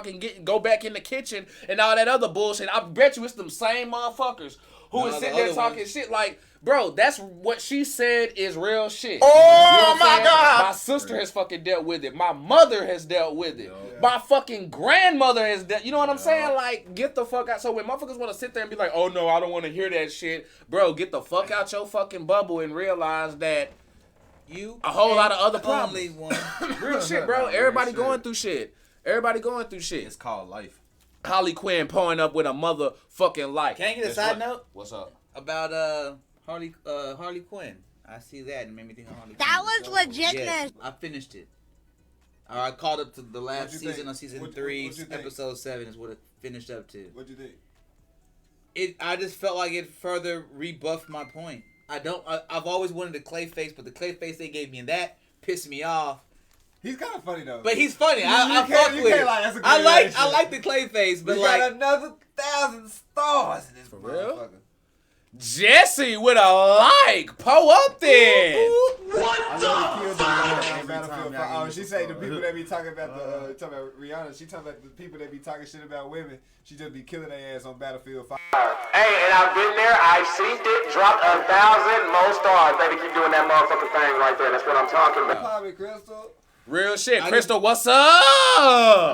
go back in the kitchen and all that other bullshit. I bet you it's them same motherfuckers who is sitting there talking shit like, bro, that's what she said is real shit.
Oh,
you know
my God.
My sister has fucking dealt with it. My mother has dealt with it. Yeah. My fucking grandmother has dealt. You know what I'm saying? Like, get the fuck out. So when motherfuckers want to sit there and be like, oh no, I don't want to hear that shit, bro, get the fuck out your fucking bubble and realize that you a whole lot of other problems. Real shit, bro. Everybody going through shit. Everybody going through shit.
It's called life.
Holly Quinn pulling up with a motherfucking life.
Can I get a side note?
What's up?
About Harley Quinn. I see that and it made me think of Harley Quinn.
That was legitness.
Yes, I finished it. I caught up to the last season of season 3. Episode 7 is what it finished up to.
What'd you think?
I just felt like it further rebuffed my point. I've always wanted a Clayface, but the Clayface they gave me and that pissed me off.
He's kind of funny though.
But he's funny. I fuck with it.
That's a good
I like the Clayface, but
we got another 1,000 stars in this
for
motherfucker.
Real? Jesse with a like. Pull up then.
What the fuck? She say the people that be talking about talking about Rihanna. She talking about the people that be talking shit about women. She just be killing their ass on Battlefield 5.
Hey, and I've been there. I've seen it. Dropped 1,000 more stars. They keep doing that motherfucking thing right there. That's what I'm talking about.
Probably Crystal.
Real shit. Crystal, what's up?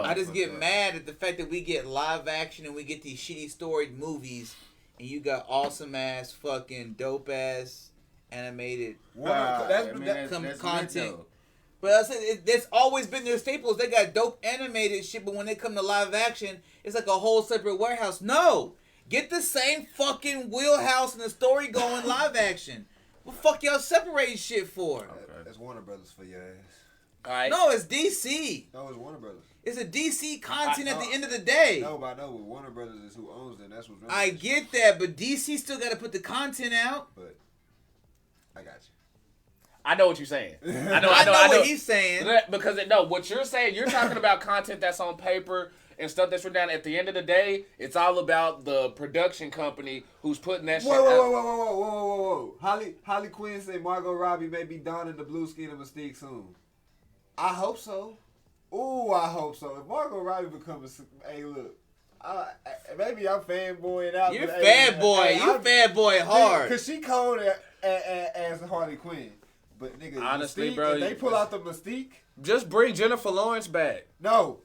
I just get mad at the fact that we get live action and we get these shitty storied movies, and you got awesome ass, fucking dope ass animated content. But I said that's always been their staples. They got dope animated shit, but when they come to live action, it's like a whole separate warehouse. No, get the same fucking wheelhouse and the story going live action. What the fuck y'all separating shit for?
That's Warner Brothers for your ass.
All right.
No, it's DC.
No, it's Warner Brothers.
It's a DC content at the end of the day.
No, but I know, but Warner Brothers is who owns them. That's what's wrong.
I get that, but DC still got to put the content out.
But I got you.
I know what you're saying. I know
what he's saying.
Because what you're saying, you're talking about content that's on paper and stuff that's written down. At the end of the day, it's all about the production company who's putting that shit out.
Whoa. Holly Quinn said Margot Robbie may be donning the blue skin of Mystique soon. I hope so. Ooh, I hope so. If Margot Robbie becomes hey, look, maybe I'm fanboying out.
You're fanboy. You fanboy hard.
Because she cold as Harley Quinn. But nigga,
honestly,
Mystique,
bro,
if they pull out the Mystique.
Just bring Jennifer Lawrence back.
No.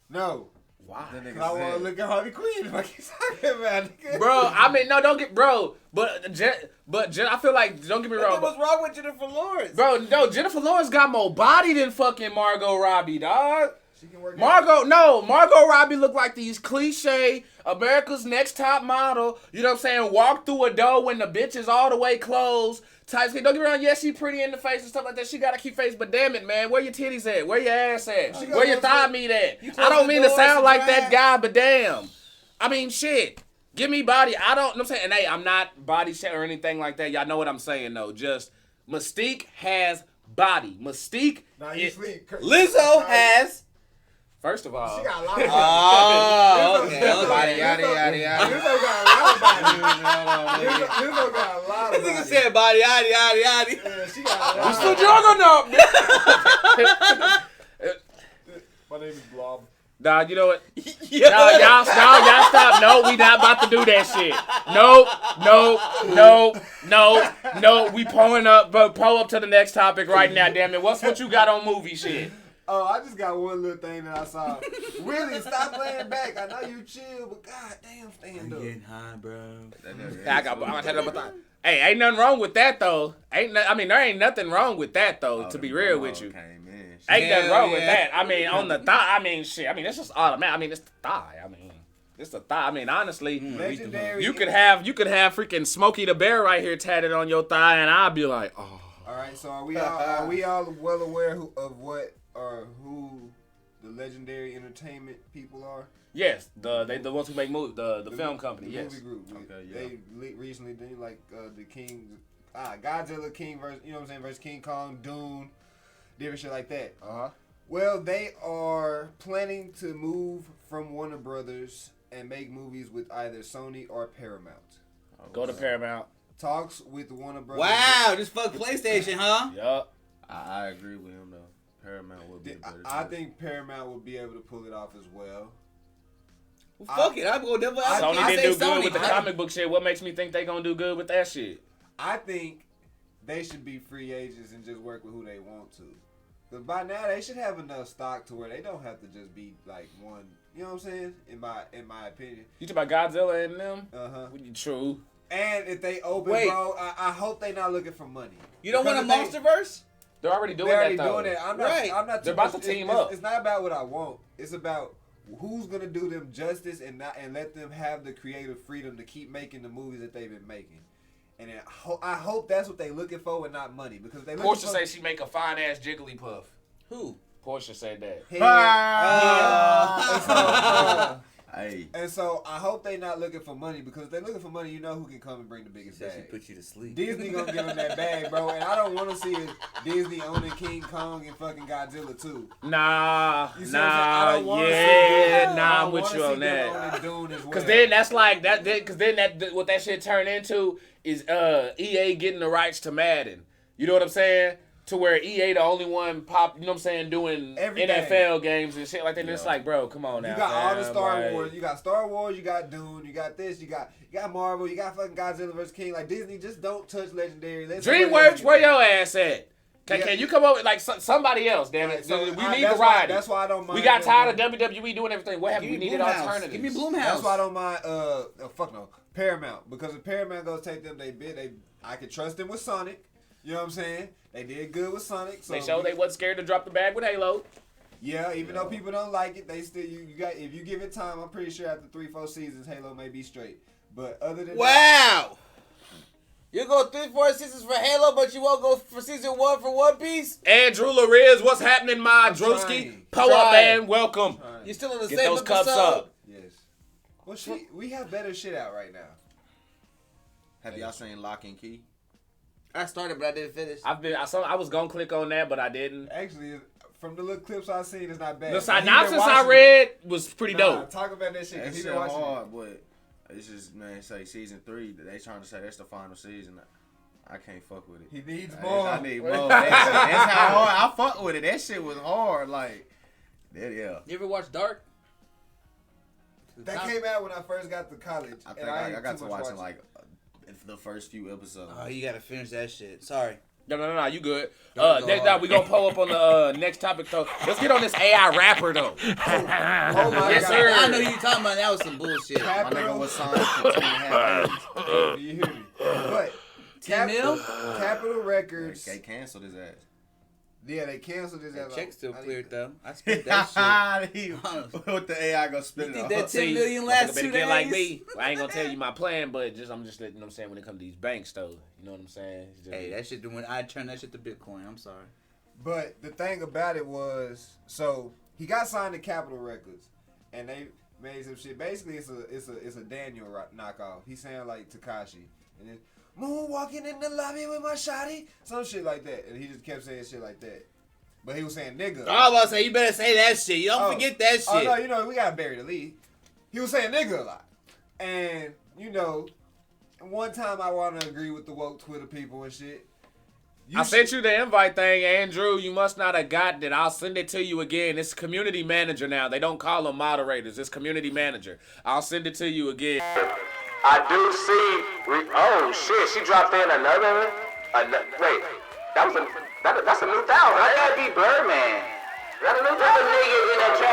Why?
I want to look at Harley Quinn. Like he's talking about, nigga.
Bro, I mean, no, don't get, bro. But I feel like, don't get me wrong.
What's wrong with Jennifer Lawrence?
Bro, no, Jennifer Lawrence got more body than fucking Margot Robbie, dog. She can work Margot Robbie look like these cliche America's Next Top Model. You know what I'm saying? Walk through a door when the bitch is all the way closed. Type shit. Don't get me wrong. Yes, she pretty in the face and stuff like that. She got a cute face, but damn it, man, where your titties at? Where your ass at? Where your thigh meat at? I don't mean to sound like that guy, but damn. I mean, shit. Give me body. I don't know what I'm saying. And hey, I'm not body shit or anything like that. Y'all know what I'm saying, though. Just Mystique has body. Mystique.
Lizzo has.
First of all,
she got a lot of body.
Oh, okay.
Yada.
Lizzo got a lot of body. Lizzo got a lot of body.
This nigga said body, yada.
Yeah, she got a lot
we still juggernaut,
My name is Blob.
Nah, you know what? Y'all stop. No, we not about to do that shit. No. We pulling up, bro. Pull up to the next topic right now, damn it. What you got on movie shit?
Oh, I just got one little thing that I saw. Really, stop playing back. I know you chill, but god damn, stand up.
Getting high, bro.
Hey, ain't nothing wrong with that though. There ain't nothing wrong with that though. To be real with you, ain't nothing wrong with that. I mean, on the thigh. I mean, shit. I mean, it's just automatic. I mean, it's the thigh. I mean, it's the thigh. I mean, honestly,
Legendary.
you could have freaking Smokey the Bear right here tatted on your thigh, and I'll be like, oh.
All right, so are we all well aware of who the Legendary Entertainment people are?
Yes, the ones who make movies, the film company. Yes,
movie group.
Okay, yeah.
They recently did like the King, Godzilla King versus versus King Kong, Dune, different shit like that. Well, they are planning to move from Warner Brothers and make movies with either Sony or Paramount.
Go to Paramount.
Talks with Warner Brothers.
Wow, just fuck PlayStation, huh?
Yup.
I agree with him though. Paramount would be a better
I
choice.
think Paramount would be able to pull it off as well.
Well, fuck it. I'm going to
Sony didn't do good with the comic book shit. What makes me think they gonna do good with that shit?
I think they should be free agents and just work with who they want to. Because by now they should have enough stock to where they don't have to just be like one. You know what I'm saying? In my opinion.
You talk about Godzilla and them? True.
And if they open, bro, I hope they not looking for money.
You don't want a MonsterVerse?
They're already doing that though.
I'm not.
They're about to team up.
It's not about what I want. It's about who's gonna do them justice and let them have the creative freedom to keep making the movies that they've been making. And then I hope that's what they looking for and not money, because they.
Portia say she make a fine ass Jigglypuff.
Who?
Portia said that.
And so I hope they not looking for money, because if they looking for money, you know who can come and bring the biggest bag.
She put you to sleep.
Disney gonna give them that bag, bro, and I don't want to see Disney owning King Kong and fucking Godzilla too.
Nah,
I'm
with you on that. Cause then that's like that. Cause then what that shit turn into is EA getting the rights to Madden. You know what I'm saying? To where EA the only one you know what I'm saying, doing NFL games and shit like that. And it's like, bro, come on now.
You got all the Star Wars. You got Star Wars. You got Dune. You got this. You got Marvel. You got fucking Godzilla vs. King. Like, Disney, just don't touch Legendary.
DreamWorks, where your ass at? Can you come up with like somebody else? Damn it, we need to ride.
That's why I don't mind.
We got tired of WWE doing everything. What happened? We needed alternatives.
Give me Blumhouse.
That's why I don't mind. Paramount, because if Paramount goes take them, I can trust them with Sonic. You know what I'm saying? They did good with Sonic. So
they showed they wasn't scared to drop the bag with Halo.
Yeah, even though people don't like it, they still if you give it time, I'm pretty sure after 3-4 seasons, Halo may be straight. But other than
that, you go 3-4 seasons for Halo, but you won't go for season 1 for One Piece.
Andrew Lariz, what's happening, my Drewski? Pull up and welcome.
You're still in the
Get
same
those cups
episode.
up.
Yes. Well, we have better shit out right now.
Have y'all seen Lock and Key?
I started, but I didn't finish.
I was gonna click on that, but I didn't.
Actually, from the little clips I've seen, it's not bad.
The synopsis I read was pretty dope.
Talk about that shit.
That
He
shit
been watching
hard, but it's just, man, say season 3. They trying to say that's the final season. I can't fuck with it.
He needs more.
I need more. That's how hard I fuck with it. That shit was hard. Like, yeah.
You ever watch Dark?
That came out when I first got to college.
I think I got to watch it like the first few episodes.
Oh, you gotta finish that shit. Sorry.
No, you good. Next, we gonna pull up on the next topic though. Let's get on this AI rapper though.
Oh my
yes,
God.
sir.
I know you talking about that was some bullshit.
My nigga was signed for 2.5
You hear me? But
10 mil?
Capitol Records.
They canceled his ass.
Yeah, they canceled his ass.
Check still cleared though. I spent that shit.
What the AI gonna spit
You
it
think
off?
that 10 million last 2 days?
Like me. Well, I ain't gonna tell you my plan, but I'm just letting them say when it comes to these banks though. You know what I'm saying?
Hey, that shit, when I turn that shit to Bitcoin, I'm sorry.
But the thing about it was, so he got signed to Capitol Records, and they made some shit. Basically, it's a Daniel knockoff. He sound like Tekashi, and then moonwalking in the lobby with my shawty, some shit like that, and he just kept saying shit like that. But he was saying nigga.
I was about to say, you better say that shit. You don't forget that shit.
Oh no, you know we gotta bury the lead. He was saying nigga a lot, and you know, one time I want to agree with the woke Twitter people and shit.
I sent you the invite thing, Andrew. You must not have gotten it. I'll send it to you again. It's community manager now. They don't call them moderators. It's community manager. I'll send it to you again.
I do see. Oh shit! She dropped in another. Wait, that's a new 1,000. I gotta be Birdman. That's a new 1,000.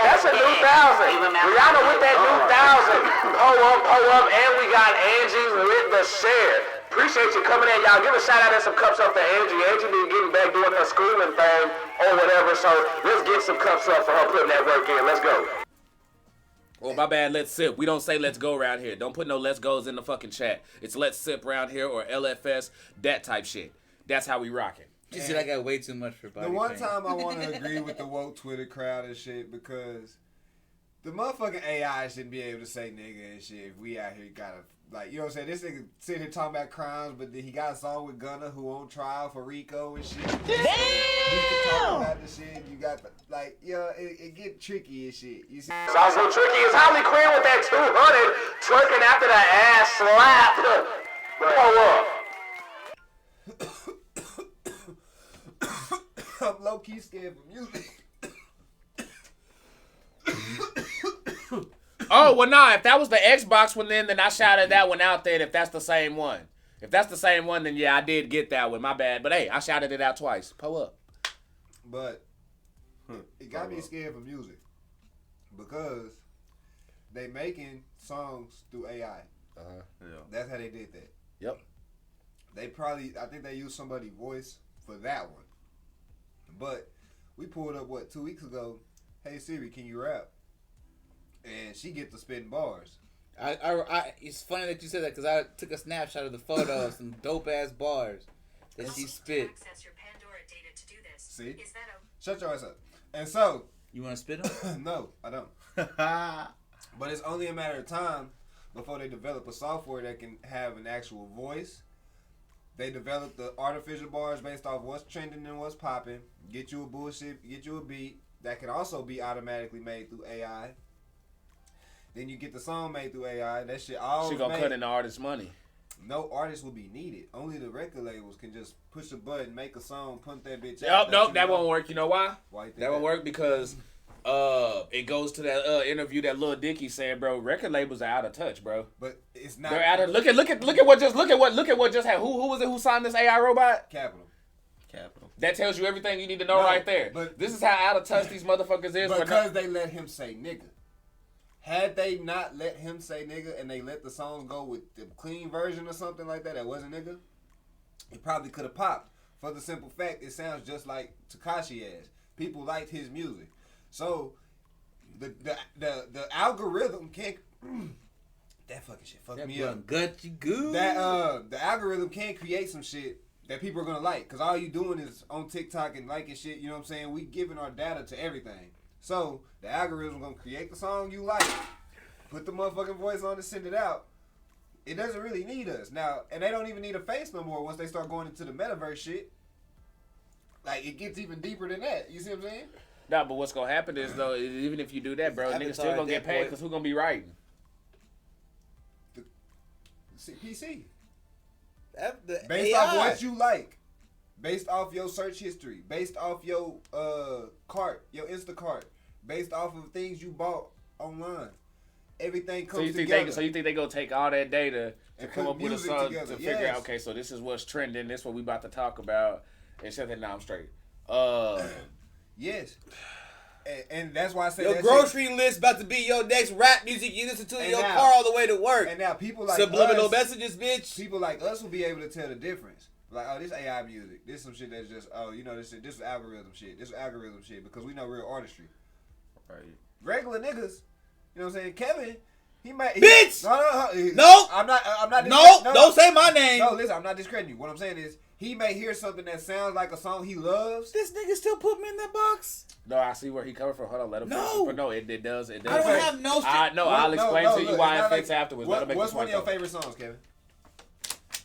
That's a new 1,000. Rihanna with that new 1,000. Pull up, and we got Angie with the share. Appreciate you coming in, y'all. Give a shout out and some cups up to Angie. Angie been getting back doing her screaming thing or whatever. So let's get some cups up for her putting that work in. Let's go.
Oh, my bad. Let's sip. We don't say let's go around here. Don't put no let's goes in the fucking chat. It's let's sip around here or LFS, that type shit. That's how we rocking.
You said I got way too much for body
The one
pain.
time I want to agree with the woke Twitter crowd and shit because the motherfucking AI shouldn't be able to say nigga and shit if we out here gotta, like, you know what I'm saying? This nigga sitting here talking about crimes, but then he got a song with Gunna who on trial for RICO and shit. Damn! You can talk about the shit. You got, like, it get tricky and shit. You see?
It's also tricky. It's Harley Quinn with that 200 twerking after the ass slap.
I'm low-key scared for music.
Oh, well, nah. If that was the Xbox one then I shouted that one out there if that's the same one. If that's the same one, then yeah, I did get that one. My bad. But hey, I shouted it out twice. Pull up.
But it got me scared for music because they making songs through AI.
Yeah.
That's how they did that.
Yep.
I think they used somebody's voice for that one. But we pulled up, 2 weeks ago, hey Siri, can you rap? And she get to spitting bars.
It's funny that you said that because I took a snapshot of the photo of some dope ass bars that she spit.
Access your Pandora data to do this.
See?
Is that
Shut your ass up. And so,
you want to spit them?
no, I don't. But it's only a matter of time before they develop a software that can have an actual voice. They develop the artificial bars based off what's trending and what's popping. Get you a beat that can also be automatically made through AI. Then you get the song made through AI. That shit all
She gonna cut in the artist's money.
No artist will be needed. Only the record labels can just push a button, make a song, pump that bitch out.
Nope, that won't work. You know why?
Why you think
that won't work? Because it goes to that interview that Lil Dicky saying, bro, record labels are out of touch, bro.
But it's not.
They're out of look at what just happened. Who was it who signed this AI robot?
Capital.
That tells you everything you need to know right there.
But
this is how out of touch these motherfuckers is.
Because they let him say nigga. Had they not let him say nigga and they let the songs go with the clean version or something like that wasn't nigga, it probably could have popped. For the simple fact, it sounds just like Tekashi ass. People liked his music. So the algorithm can't that fucking shit fucked me up.
Gucci goo.
That the algorithm can create some shit that people are gonna like. Cause all you doing is on TikTok and liking shit, you know what I'm saying? We giving our data to everything. So, the algorithm gonna create the song you like, put the motherfucking voice on and send it out. It doesn't really need us. Now, and they don't even need a face no more once they start going into the metaverse shit. Like, it gets even deeper than that. You see what I'm saying?
Nah, but what's gonna happen is, though, even if you do that, bro, niggas still gonna get paid because who gonna be writing?
The PC.
Based
off what you like. Based off your search history, based off your cart, your Instacart, based off of things you bought online. Everything comes together.
So you think they gonna take all that data to come up with a song
together.
to figure out, okay, so this is what's trending, this is what we about to talk about, and shit that now I'm straight.
Yes. And that's why I say
your grocery list about to be your next rap music you listen to in your car all the way to work.
And now people like
subliminal messages, bitch.
People like us will be able to tell the difference. Like, oh, this AI music. This some shit that's just, this is algorithm shit. This is algorithm shit because we know real artistry.
Right.
Regular niggas, you know what I'm saying? Kevin, he might.
Bitch!
No. I'm not.
No, don't say my name.
No, listen, I'm not discrediting you. What I'm saying is, he may hear something that sounds like a song he loves.
This nigga still put me in that box.
No, I see where he coming from. Hold on, let him finish. But no, it does.
I don't have no.
I'll explain to you why it fits afterwards.
What's one of your favorite songs, Kevin?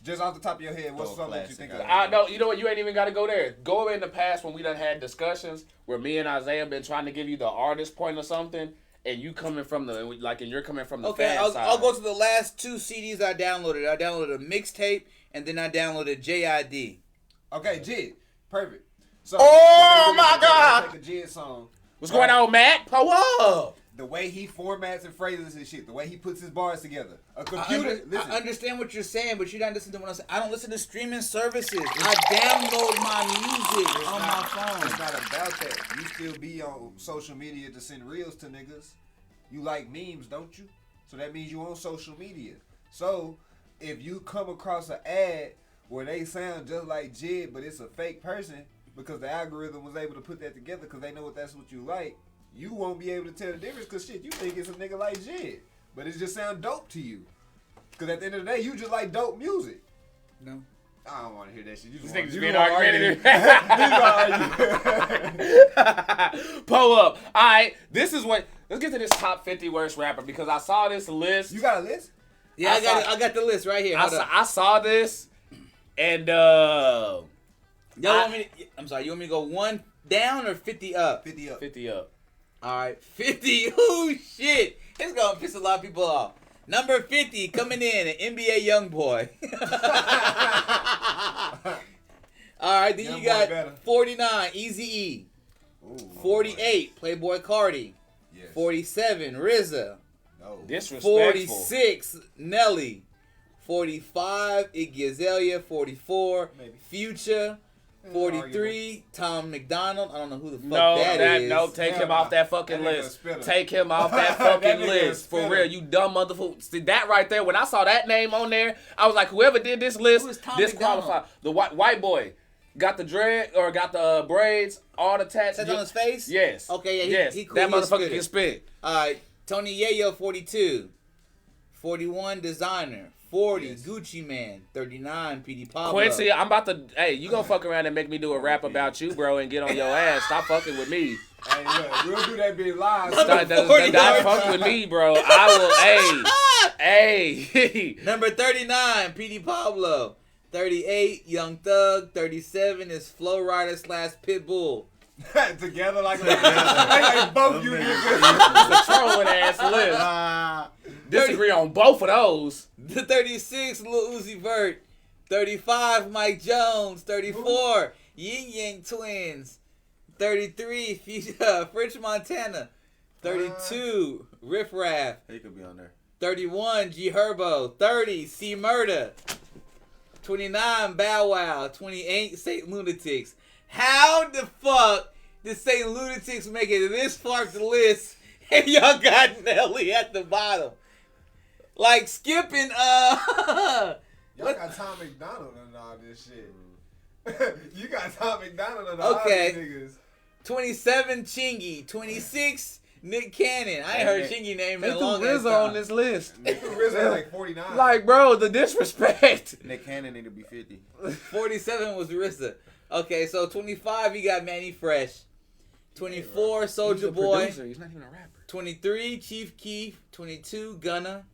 Just off the top of your head, what's something that you think of?
No, you know what? You ain't even got to go there. Go in the past when we done had discussions where me and Isaiah been trying to give you the artist point or something, and you coming from the and you're coming from the fan side.
I'll go to the last two CDs I downloaded. I downloaded a mixtape, and then I downloaded JID.
Okay, Jid. Perfect. So,
Oh, my God.
Take a Jid song.
What's going on, Matt? Pull up.
The way he formats and phrases his shit, the way he puts his bars together. A computer.
I understand what you're saying, but you're not listening to what I'm saying. I don't listen to streaming services. I download my music on my phone.
It's not about that. You still be on social media to send reels to niggas. You like memes, don't you? So that means you on social media. So if you come across an ad where they sound just like Jid, but it's a fake person because the algorithm was able to put that together because they know that's what you like, you won't be able to tell the difference because shit, you think it's a nigga like Jid, but it just sound dope to you. Because at the end of the day, you just like dope music.
No.
I don't want to hear that shit. You just
This nigga's
want
being
argumentative.
Pull up. All right, let's get to this top 50 worst rapper because I saw this list.
You got a list?
Yeah, I got the list right here.
I saw this, and
I'm sorry, you want me to go 1 down or 50 up?
50 up.
50 up.
All right, 50. Oh, shit. It's going to piss a lot of people off. Number 50 coming in, an NBA young boy. All right, then
Young
you got
boy better.
49, Eazy-E. 48, Playboy Cardi.
Yes.
47, RZA.
No.
Disrespectful.
46, Nelly. 45, Iggy Azalea. 44,
Maybe.
Future. 43, Tom McDonald. I don't know who the fuck
No, take him off that fucking list. Take him off that fucking list. For real, you dumb motherfucker. See, that right there, when I saw that name on there, I was like, whoever did this list,
Who is Tom
disqualified. The white boy. Got the dread, or got the braids, all the tats.
That's on his face?
Yes.
Okay, yeah,
yes.
he cool.
That
He a
motherfucker
spitter.
can spit.
All right, Tony Yayo, 42. 41, Designer. 40, Gucci Man. 39, PD Pablo.
Quincy, I'm about to. Hey, you gonna fuck around and make me do a rap about you, bro, and get on your ass. Stop fucking with me.
Hey, look, we'll do that bit live.
Stop fucking with me, bro. I will. Hey.
Number 39, PD Pablo. 38, Young Thug. 37 is Flow Rider / Pitbull.
Together like both you niggas.
It's a trolling ass list. Disagree on both of those.
The 36, Lil Uzi Vert. 35, Mike Jones. 34, Yin Yang Twins. 33, French Montana. 32, Riff Raff.
He could be on there.
31, G Herbo. 30, C Murder. 29, Bow Wow. 28, Saint Lunatics. How the fuck did Saint Lunatics make it this far to the list and y'all got Nelly at the bottom? Like skipping
Y'all got Tom McDonald and all this shit. You got Tom McDonald and all these niggas.
27, Chingy. 26, Nick Cannon. I ain't heard Chingy name in a long
RZA
time.
on this list.
RZA like 49.
Like, bro, the disrespect.
Nick Cannon need to be 50.
47 was RZA. Okay, so 25, you got Manny Fresh. 24, Soulja Boy.
He's not even a rapper.
23, Chief Keef. 22, Gunna.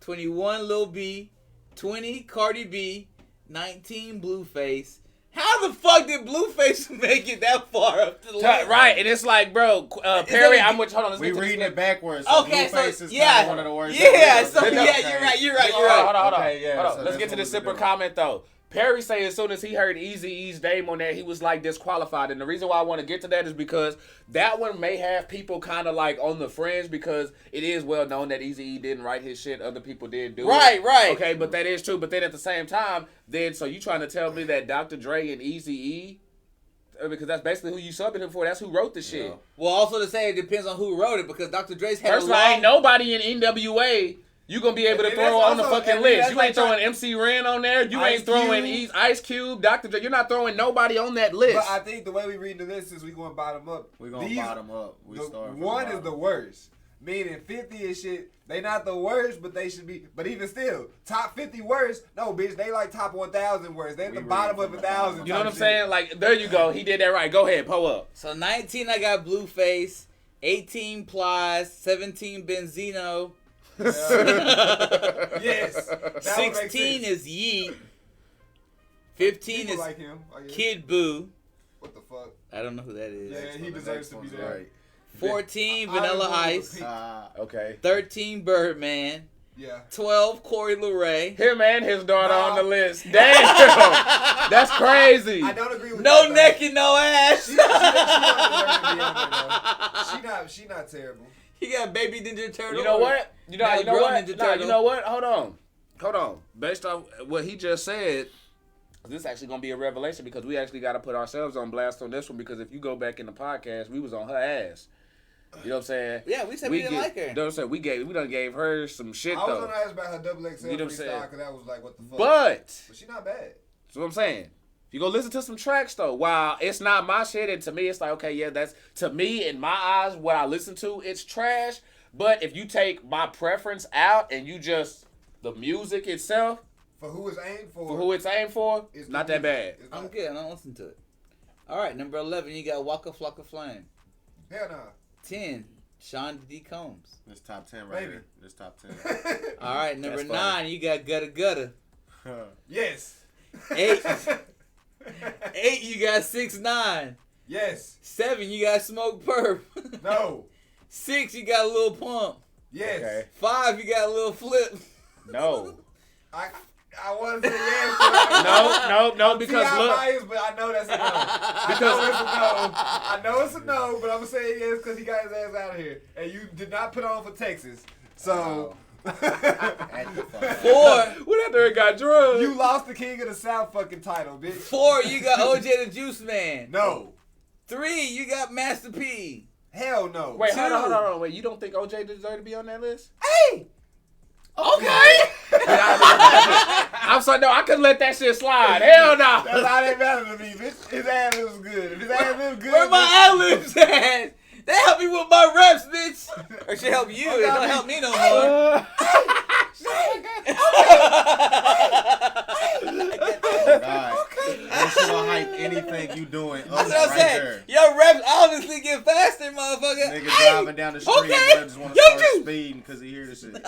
21, Lil B. 20, Cardi B. 19, Blueface. How the fuck did Blueface make it that far up to the list?
Right, and it's like, bro, Perry, I'm with you. Hold on, let's
We
get to
reading
this
it backwards.
Okay, so
Blueface is
yeah,
kinda one of the worst.
yeah, so
Okay.
yeah, you're right.
Hold on.
Okay, yeah,
Hold on.
so
Let's
that's
get to
what
the
we
simple
doing.
comment though. Perry say as soon as he heard Eazy-E's name on there, he was like disqualified. And the reason why I want to get to that is because that one may have people kind of like on the fringe because it is well known that Eazy-E didn't write his shit. Other people did do it.
Right.
Okay, but that is true. But then at the same time, so you trying to tell me that Dr. Dre and Eazy-E, because that's basically who you subbing him for. That's who wrote the shit.
Yeah.
Well, also to say it depends on who wrote it because Dr. Dre's had
First of all, ain't nobody in NWA you gonna be able to
And
throw
that's
on the
also-
fucking
and
list.
that's
You
like
ain't throwing MC Ren on there. You
Ice
ain't throwing
Cube.
Ice Cube, Dr. Dre. You're not throwing nobody on that list.
But I think the way we read the list is we going bottom up.
We're going to bottom up. We
The
start from
one
the
is the
bottom.
worst. Meaning 50 and shit, they not the worst, but they should be. But even still, top 50 worst. No, bitch, they like top 1,000 worst. They at the
We
bottom
read
of
from
1,000.
you know what I'm
type
saying? Like, there you go. He did that right. Go ahead, pull up.
So 19, I got Blueface. 18, Plies. 17, Benzino.
shit. Yes. That would make
16
sense.
is Yeet. 15
People
is
like him. I guess.
Kid Boo.
What the fuck?
I don't know who that is.
Yeah, he
The
deserves
next
to be
one's
there.
right.
14,
I
Vanilla
don't know
Ice.
the
Okay.
13, Birdman.
Yeah.
12, Corey LeRae.
Him and his daughter
No.
on the list. Damn, that's crazy.
I don't agree with
No
that,
neck and no ass.
She don't deserve to be on there, though. She not terrible.
He got Baby Ninja Turtle.
You know what? You know
Now
what?
grown Ninja
Nah, you
Turtle.
know what? Hold on. Based off what he just said, this is actually gonna be a revelation because we actually got to put ourselves on blast on this one because if you go back in the podcast, we was on her ass. You know what I'm saying?
Yeah, we said we didn't like her.
You know what I'm saying? We done gave her some shit
I was
though.
gonna ask about her double XL
You know what I'm saying?
freestyle because that was like, what the fuck.
But
she not bad.
that's what I'm saying. If you go listen to some tracks though, while it's not my shit, and to me it's like, okay, yeah, that's to me in my eyes what I listen to, it's trash. But if you take my preference out and you just the music itself,
For who it's aimed for.
it's not that bad.
It's
I'm
not.
good. I don't listen to it. All right, number 11, you got Waka Flocka Flame.
Hell no.
10, Sean D. Combs.
This top 10 right
Baby.
here. This top 10.
All right, number
That's
9,
funny.
you got Gutta Gutta.
Yes.
8, 8, you got 6ix9ine.
Yes.
7, you got Smoke Perp.
No.
6, you got Lil Pump.
Yes.
Okay.
5, you got Lil Flip.
No.
I want to say yes.
No, because
I'm
look.
biased, but I know that's a no. I know it's a no, but I'm gonna say yes because he got his ass out of here, and you did not put on for Texas, so.
Four.
What after it got drugs?
You lost the King of the South fucking title, bitch.
4, you got OJ the Juice Man.
No.
3, you got Master P.
Hell no.
Wait,
2.
hold on. Wait, you don't think OJ deserved to be on that list?
Hey.
Okay. I'm sorry, no, I couldn't let that shit slide. Hell no.
That's how they matter to me, bitch. His ass was good. If his ass was good.
Where my ad-libs at? They help me with my reps, bitch. Or should help you. It don't help me no more.
Oh, God. That shit don't hype anything you doing.
That's what I'm saying. Your reps obviously get faster, motherfucker.
Nigga driving down the street,
okay.
bro, just want to start speeding because he hear the shit.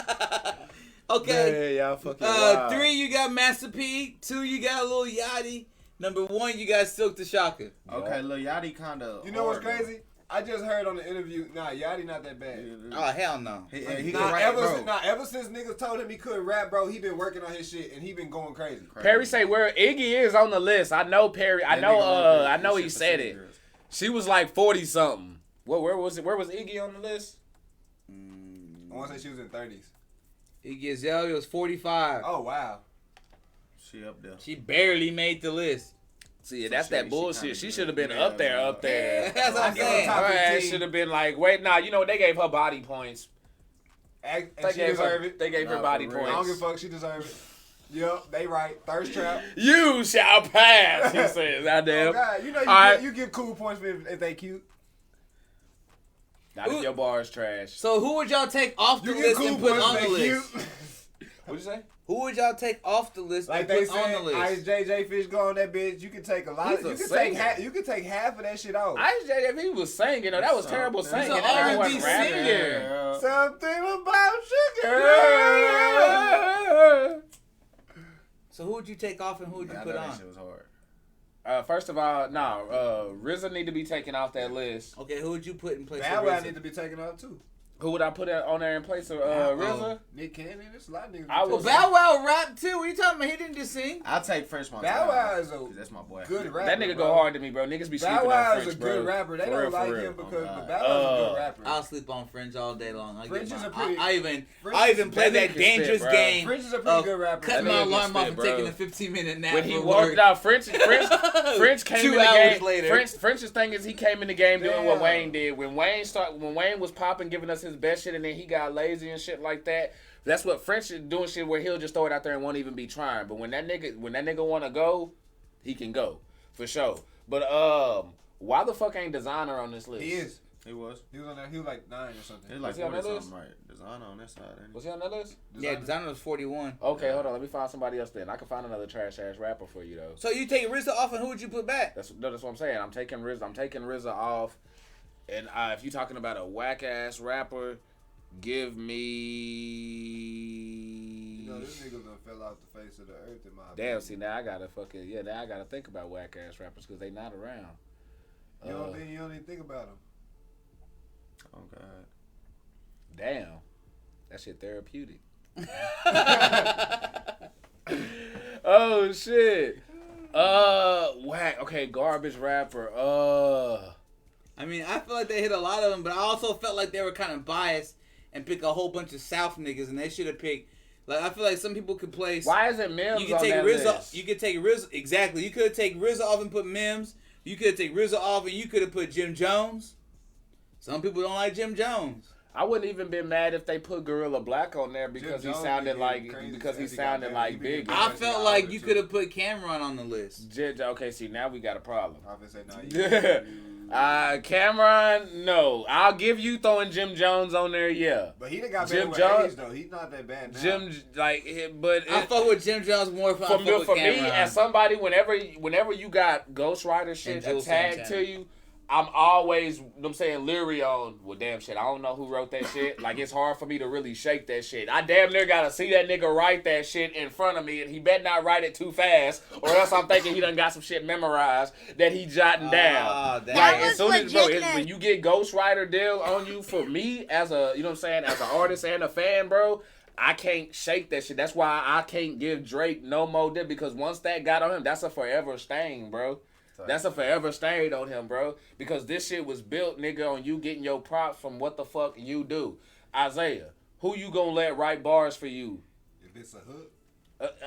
Okay.
Yeah, y'all fucking wild.
3, you got Master P. 2, you got Lil Yachty. Number 1, you got Silk the Shocker.
Okay, Lil Yachty kind of.
You know what's crazy? I just heard on the interview, Yachty not that bad.
Oh, hell no.
He
Nah,
can rap, bro.
ever since niggas told him he couldn't rap, bro, he been working on his shit and he been going crazy.
Perry say where Iggy is on the list. I know Perry. I know he said it. She was like 40 something. Where was it? Where was Iggy on the list?
I want to say she was in 30s.
Iggy Azalea was 45.
Oh, wow.
She up there.
She barely made the list.
See, that's that bullshit. She should have been
yeah,
up there.
That's what I'm saying.
top
Her ass
15.
should have been like, wait, nah, you know what? They gave her body points.
And
They
she
gave
deserve
her,
it.
they gave her
Nah,
body
for real.
I don't give a
points.
fuck. She deserve it. Yup, they right. Thirst trap.
You shall pass, he says.
Oh,
Goddamn.
God. You know
Alright.
you give cool points if they cute.
Not if your bar is trash.
So who would y'all take off the
You
list
get cool
and put
points
on
if
the
they
list?
cute.
What'd you say?
Who would y'all take off the list
Like
and
they
put on the
said,
list?
Ice JJ Fish go on that bitch. You can take a lot.
He's
Of,
a
you can
singer.
take half. You can take half of that shit off.
If he was singing, though, that was terrible
He's
singing.
an
That
R&B
wasn't rapping.
singer.
Something about sugar.
So who would you take off and who would you
I
put
know that
on?
shit was hard.
First of all, RZA need to be taken off that list.
Okay, who would you put in place
Bad
of
Boy
RZA?
need to be taken off too.
Who would I put on there in place of RZA?
Nick Cannon. There's a lot of niggas.
I
Well,
was-
Bow Wow rap too. What are you talking about? He didn't just sing.
I'll take French Montana.
Bow Wow is a
'cause that's my boy.
good rapper.
That nigga
bro.
go hard to me, bro. Niggas be sleeping
Bow
on
Wow
French,
is a
bro.
good rapper. They
For
don't
real,
like
for real.
him because
Oh,
but Bow Wow's a good rapper.
I'll sleep on Fringe all day long.
Fringe is a
I
pretty-
even
Fringe-
played
that
that
nigga
dangerous
spit, bro.
game.
Fringe is a pretty
of
good rapper.
Cutting
That
my
nigga
alarm
spit,
off and
bro.
taking a 15-minute nap.
When he
for
walked
work.
out, French came
2
in the
hours
game.
later.
French's thing is he came in the game doing what
Damn.
Wayne did. When Wayne was popping, giving us his best shit, and then he got lazy and shit like that. That's what French is doing, shit where he'll just throw it out there and won't even be trying. But when that nigga wanna go, he can go for sure. But why the fuck ain't Designer on this list?
He is.
He was.
He was on there. He was like 9 or something.
He was like
Was he on
40
that list?
something, right? Designer on that side, ain't he?
Was he on that list?
Yeah, Designer was 41.
Okay, hold on. Let me find somebody else then. I can find another trash ass rapper for you though.
So you take RZA off and who would you put back?
That's what I'm saying. I'm taking RZA off. And if you're talking about a whack ass rapper, give me.
You know, this nigga done fell off the face of the earth in my
Damn,
opinion.
see now I gotta think about whack ass rappers because they not around.
You don't even think about him.
Oh, God.
Damn, that shit therapeutic. Oh shit. Whack. Okay, garbage rapper.
I mean, I feel like they hit a lot of them, but I also felt like they were kind of biased and pick a whole bunch of South niggas, and they should have picked. Like, I feel like some people could place.
Why isn't Mims
You could
on
take
that
RZA.
list?
You could take RZA. Exactly. You could have taken RZA off and put Mims. You could have taken RZA off and you could have put Jim Jones. Some people don't like Jim Jones.
I wouldn't even been mad if they put Gorilla Black on there because
Jim
he
Jones
sounded
be
like
crazy
because he
as he got
sounded
married.
like
He be
Biggie.
getting
I
Because
felt
he
like
older,
you
too.
could have put Cameron on the list.
Okay, see now we got a problem.
I was say no.
Cameron, no. I'll give you throwing Jim Jones on there, yeah.
But he done got
Jim
better
Jones-
with age though. He's not that bad now.
But
I fuck with Jim Jones more for
for me,
Cameron.
as somebody, whenever you got Ghostwriter shit
Jules
tagged
Santana.
to you, I'm always, I'm saying, leery on, well, damn shit, I don't know who wrote that shit. Like, it's hard for me to really shake that shit. I damn near gotta see that nigga write that shit in front of me, and he better not write it too fast, or else I'm thinking he done got some shit memorized that he jotting down.
That
Like,
was
as soon as, bro,
legit.
when you get Ghostwriter deal on you, for me, as a, you know what I'm saying, as an artist and a fan, bro, I can't shake that shit. That's why I can't give Drake no more dip, because once that got on him, that's a forever stain, bro. That's a forever stain on him, bro. Because this shit was built, nigga, on you getting your props from what the fuck you do. Isaiah, who you gonna let write bars for you?
If it's a hook.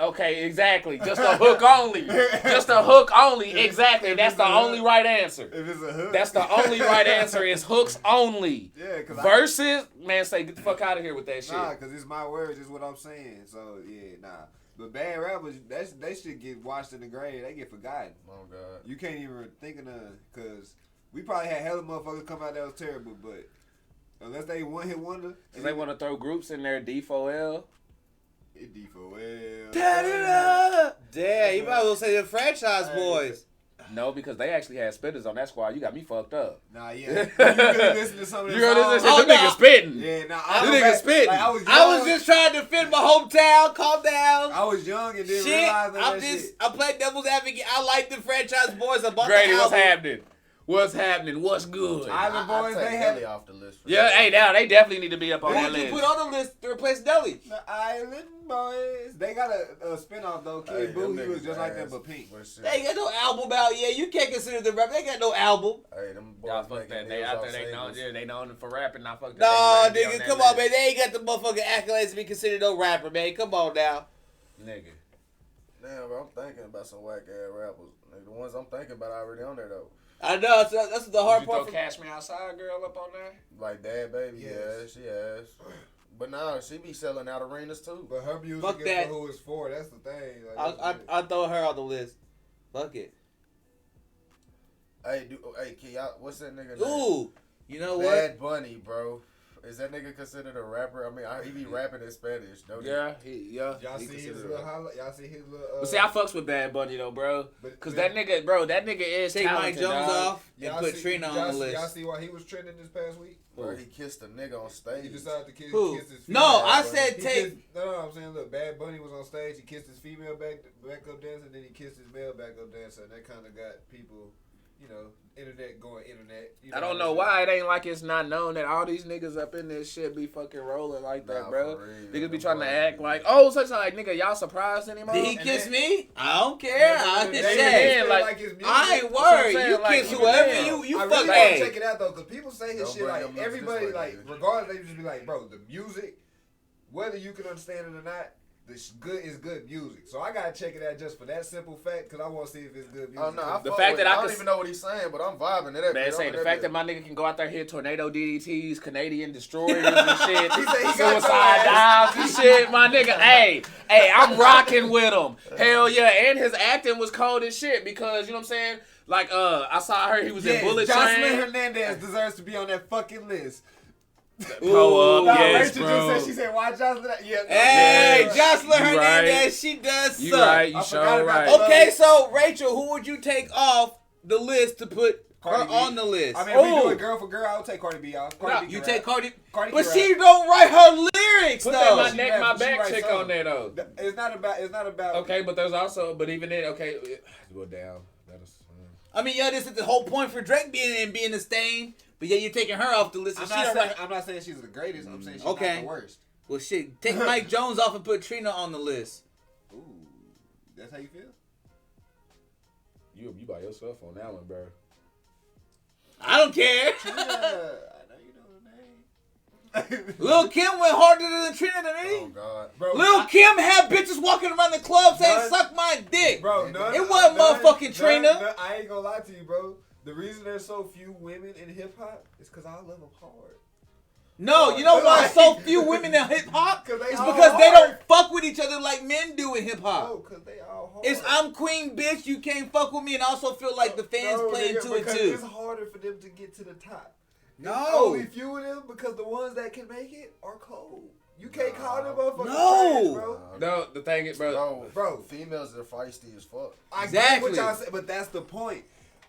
Okay, exactly. Just a hook only. Just a hook only. Exactly. That's the only right answer.
If it's a hook.
That's the only right answer is hooks only.
Yeah, cause
Versus, man, say get the fuck out of here with that shit.
Nah, cause it's my words. It's what I'm saying. So yeah, nah. But bad rappers, they should get washed in the grave. They get forgotten.
Oh God.
You can't even think of none. Cause we probably had hella motherfuckers come out that was terrible. But unless they one hit wonder,
Cause they want to throw groups in there. D4L.
it D4L.
Tat it up. Damn, you might as well say the franchise boys.
No, because they actually had spitters on that squad. You got me fucked up.
Nah, yeah. You really listen to some of
You
this
heard this?
Oh,
Them niggas spitting.
Yeah, nah.
Them niggas spitting.
Like, I was young.
I was just trying to defend my hometown. Calm down.
I was young and didn't
Shit,
realize that
I'm
shit.
just. I played devil's advocate. I like the franchise boys. I bought
Grady,
the
what's
album.
happening? What's happening? What's good?
Island Boys,
I
they
take
had
Nelly off the list. For
Yeah,
that.
hey, now they definitely need to be up on
Who
that
would you
list.
put on the list to replace Deli?
the Island Boys. They got a spinoff though.
Hey,
Kid Boo,
them
he was
niggas
just like that,
ass.
but pink.
But shit.
They ain't got no album out yet. You can't consider them rap. They ain't got no album.
Hey, them boys
Y'all fuck
making
that. They
deals
out
off
there. They know.
singles.
Yeah, they known for rapping. Not fuck that.
Nah,
They ready to
nigga,
be
come
that
on, man.
list.
They ain't got the motherfucking accolades to be considered no rapper, man. Come on now.
Nigga.
Damn, bro, I'm thinking about some whack ass rappers. Like, the ones I'm thinking about already on there though.
I know. That's the hard
Did you
part.
throw
For,
Cash Me Outside girl up on there?
Like Dad Baby,
Yes.
yeah, she has. But nah, she be selling out arenas too.
But her music
Fuck
is
that.
for who it's for. That's the thing. Like,
I throw her on the list. Fuck it.
Hey, can y'all, what's that nigga name?
Ooh, you know what?
Bad Bunny, bro. Is that nigga considered a rapper? I mean, he be rapping in Spanish, don't he?
Yeah,
y'all
he
see his
considered
little
it.
holla, y'all see his little.
But see, I fucks with Bad Bunny though, bro.
But-
Cause that nigga is
Take Mike
talented,
Jones
dog.
off and put Trina on the
Y'all
list.
see why he was trending this past week?
Where he kissed a nigga on stage.
He decided to kiss,
Who?
kiss his
No,
female.
I
bro.
said
He
take-
kissed- no, I'm saying, look, Bad Bunny was on stage. He kissed his female backup dancer, and then he kissed his male backup dancer, and that kind of got people, you know, internet going internet. You
I don't know why it ain't like it's not known that all these niggas up in this shit be fucking rolling like that,
Nah,
bro.
for real.
Niggas be
Them
trying to
boys
act
be-
like, oh, such like, nigga, y'all surprised anymore?
Did he
And
kiss
then-
me? I don't care. I
They
can
say-
say.
Yeah, like,
his music.
I ain't
That's what I'm
worried.
saying,
You
like,
kiss
even
whoever
then,
you
I
fuck.
really want
Hey,
to check it out though, cause people say his
Don't
shit
bring
like
them lips
everybody
this way,
like,
nigga.
regardless, they just be like, bro, the music, whether you can understand it or not, this good is good music. So I gotta check it out just for that simple fact, cause I want to see if it's good music.
Oh no,
The
fuck
fact
with
that
it.
I
don't
could-
even know what he's saying, but I'm vibing to that.
Man,
bitch.
say
I'm
the
in
fact that
bitch.
my nigga can go out there hit tornado DDTs, Canadian destroyers and shit,
He said he got
suicide
your
dives and shit, my nigga. Hey, I'm rocking with him. Hell yeah, and his acting was cold as shit because you know what I'm saying. Like I saw her, he was in Bullet
Jocelyn
Train.
Hernandez deserves to be on that fucking list.
Pull up,
Nah,
yes,
Rachel
bro.
just said, she said, why Jocelyn? Yeah.
Hey,
yeah.
Jocelyn
You
Hernandez,
right.
she does
You
suck.
right, you
I
sure
forgot about
right.
that.
Okay, so Rachel, who would you take off the list to put
Cardi
her
B.
on the list?
I mean, if we do
Ooh.
it girl for girl, I would take Cardi B off. Cardi B
you
can
take
rap.
Cardi,
Cardi
but
can
she
rap.
don't write her lyrics
Put
though.
that my
She
neck,
rap-
my
she
back
write
chick
songs.
on there though.
It's not about.
Okay, but there's also, but even then, okay, go down. That is.
I mean, yeah, this is the whole point for Drake being a stain. But yeah, you're taking her off the list. And
I'm
she
not,
don't
saying,
write.
I'm not saying she's the greatest. I'm saying she's
Okay.
not the worst.
Well, shit, take Mike Jones off and put Trina on the list.
Ooh, that's how you feel?
You by yourself on that one, bro.
I don't care.
Trina, I know you know the name.
Lil Kim went harder than Trina to me.
Oh God,
Bro,
Lil Kim had bitches walking around the club saying,
None-
"Suck my dick."
Bro,
It wasn't motherfucking Trina.
I ain't gonna lie to you, bro. The reason there's so few women in hip hop is because I love them hard.
No, you know why so few women in hip hop?
'Cause they
It's
all
because they
hard.
don't fuck with each other like men do in hip hop.
No, because they all hard.
It's I'm queen, bitch. You can't fuck with me, and I also feel like the fans play into it
because
too.
it's harder for them to get to the top.
No.
It's only few of them because the ones that can make it are cold. You can't call them motherfuckers
No.
trash, bro.
No, the thing is, bro.
no,
Bro.
females are feisty as fuck.
I get
Exactly.
what y'all say, but that's the point.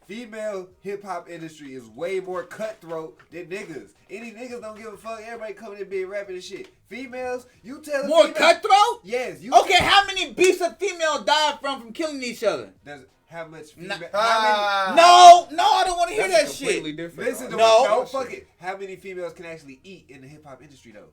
Female hip hop industry is way more cutthroat than niggas. Any niggas don't give a fuck. Everybody coming in being rapping and shit. Females, you tell
More
female,
cutthroat?
Yes. You
Okay, how many beefs a female died from killing each other?
Does how much
Nah.
female?
No, I don't want to hear
That's
that
completely
shit.
different.
Listen to
No.
no, fuck it. How many females can actually eat in the hip hop industry though?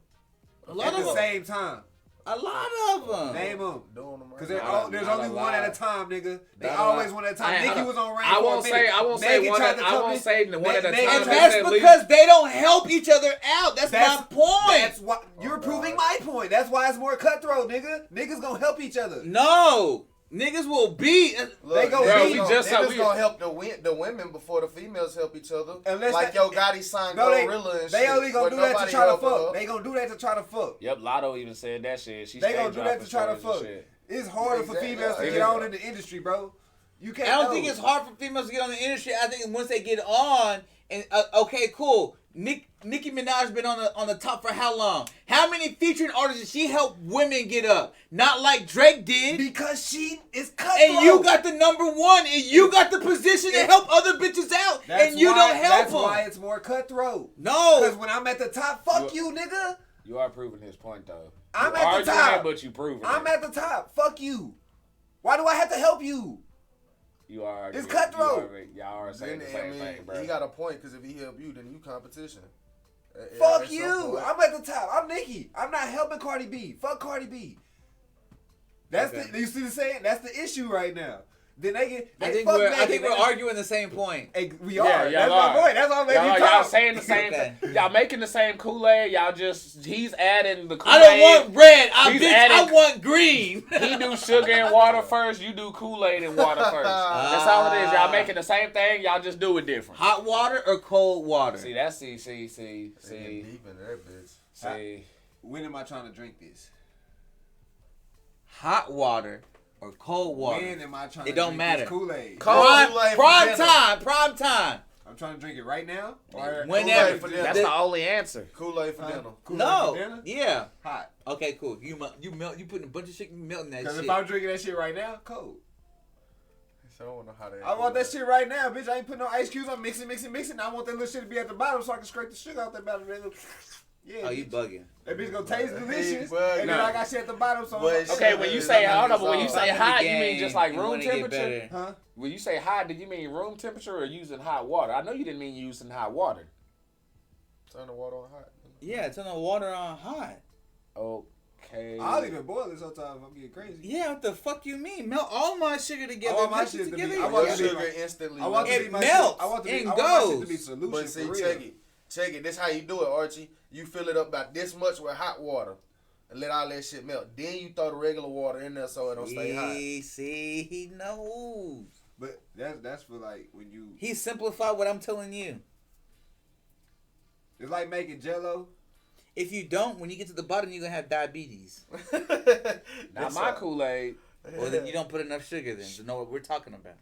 A lot
At
of
the
them.
same time.
A lot of them.
Name them.
Doing them
Because
right.
there's
Not
only
a
one
lot.
at a time, nigga. They
Not a
always
lot.
one at a time.
Hey,
Nikki
hold
was
on.
on Rain
I
for
won't
a
say-
minute.
I won't say
Megan
one
tried
at-
to
I
tell
won't
me-
say the one at a
Megan
time.
And
tried-
that's
At
because they don't help each other out. That's my point.
That's why you're proving my point. That's why it's more cutthroat, nigga. Niggas gonna help each other.
No. Niggas will beat.
Look,
They go
niggas
beat.
gonna-
just how
niggas
we-
gonna help the women before the females help each other.
Unless
like
that-
Yo Gotti signed
No,
Gorilla and shit.
they only gonna
but
do that to
nobody
try to
help her.
fuck. They gonna do that to try to fuck.
Yep, Lotto even said that shit. She
They
stayed
gonna do that
dropping
to try to
stories and
fuck.
shit.
It's harder for
Exactly.
females to
Yeah.
get on in the industry, bro. You can't.
I don't
know.
think it's hard for females to get on the industry. I think once they get on, and okay, cool. Nicki Minaj been on the top for how long? How many featuring artists did she help women get up? Not like Drake did.
Because she is cutthroat.
And you got the number one, and you got the position to help other bitches out, and you don't help
That's
them.
why it's more cutthroat.
No.
Because when I'm at the top, fuck you, nigga.
You are proving his point though.
I'm
You
at the
arguing
top.
it, but you proving
I'm
it.
at the top. Fuck you. Why do I have to help you?
You are.
It's
you
cutthroat.
Y'all are saying
Then,
the same thing, bro.
he got a point because if he help you, then you competition.
Fuck
At some
you.
point.
I'm at the top. I'm Nicki. I'm not helping Cardi B. Fuck Cardi B. That's the. You see the saying? That's the issue right now. Then they get.
I
They
think
fuck
we're
Megan.
arguing the same point.
Hey, we
Yeah,
are.
y'all
That's
are.
my point. That's why I'm making you
Y'all
talk.
saying the same
Okay.
thing. Y'all making the same Kool-Aid. Y'all just he's adding the Kool-Aid.
I don't want red.
He's
I
adding-
want green.
He do sugar and water first. You do Kool-Aid and water first. That's all it is. Y'all making the same thing. Y'all just do it different.
Hot water or cold water?
See, that's see.
They getting deep in that bitch.
See.
When am I trying to drink this?
Hot water or cold water?
When am I trying
It
to
don't
drink
matter.
this Kool-Aid?
Prime,
Kool-Aid for
prime
dinner.
time. Prime time.
I'm trying to drink it right now. Or
Whenever.
Kool-Aid for dinner.
That's the only answer.
Kool-Aid for dinner.
Kool-Aid
No.
for dinner?
Yeah.
Hot.
Okay, cool. You putting a bunch of shit, you melting that
Because
shit.
if I'm drinking that shit right now, cold.
So I don't know how that.
I want that shit right now, bitch. I ain't putting no ice cubes. I'm mixing. I want that little shit to be at the bottom so I can scrape the sugar out that bottom. Yeah.
Oh, you bugging.
That bitch gonna taste delicious.
But
And then
no.
I got shit at the bottom. So
But
Okay, when you say hold on, but when you say
Top of the
hot, you mean
game,
just like
you
room
wanna get
temperature?
better.
huh?
When you say hot, did you mean room temperature or using hot water? I know you didn't mean using hot water.
Turn the water on hot.
Yeah, turn the water on hot.
Okay.
I'll even boil it sometimes if I'm getting crazy.
Yeah, what the fuck you mean? Melt all my sugar together.
I want my
mix it
shit to be-
together.
I want
Your
it to be-
sugar instantly.
I want to
It
be my
melts
shit. I want to be.
and
I want my shit
goes.
to be solution
But see,
for real.
check it. This how you do it, Archie. You fill it up about this much with hot water, and let all that shit melt. Then you throw the regular water in there so it don't stay hot.
See, he knows.
But that's for like when you.
He simplified what I'm telling you.
It's like making Jello.
If you don't, when you get to the bottom, you're gonna have diabetes.
Not my Kool-Aid.
Or then you don't put enough sugar then to know what we're talking about.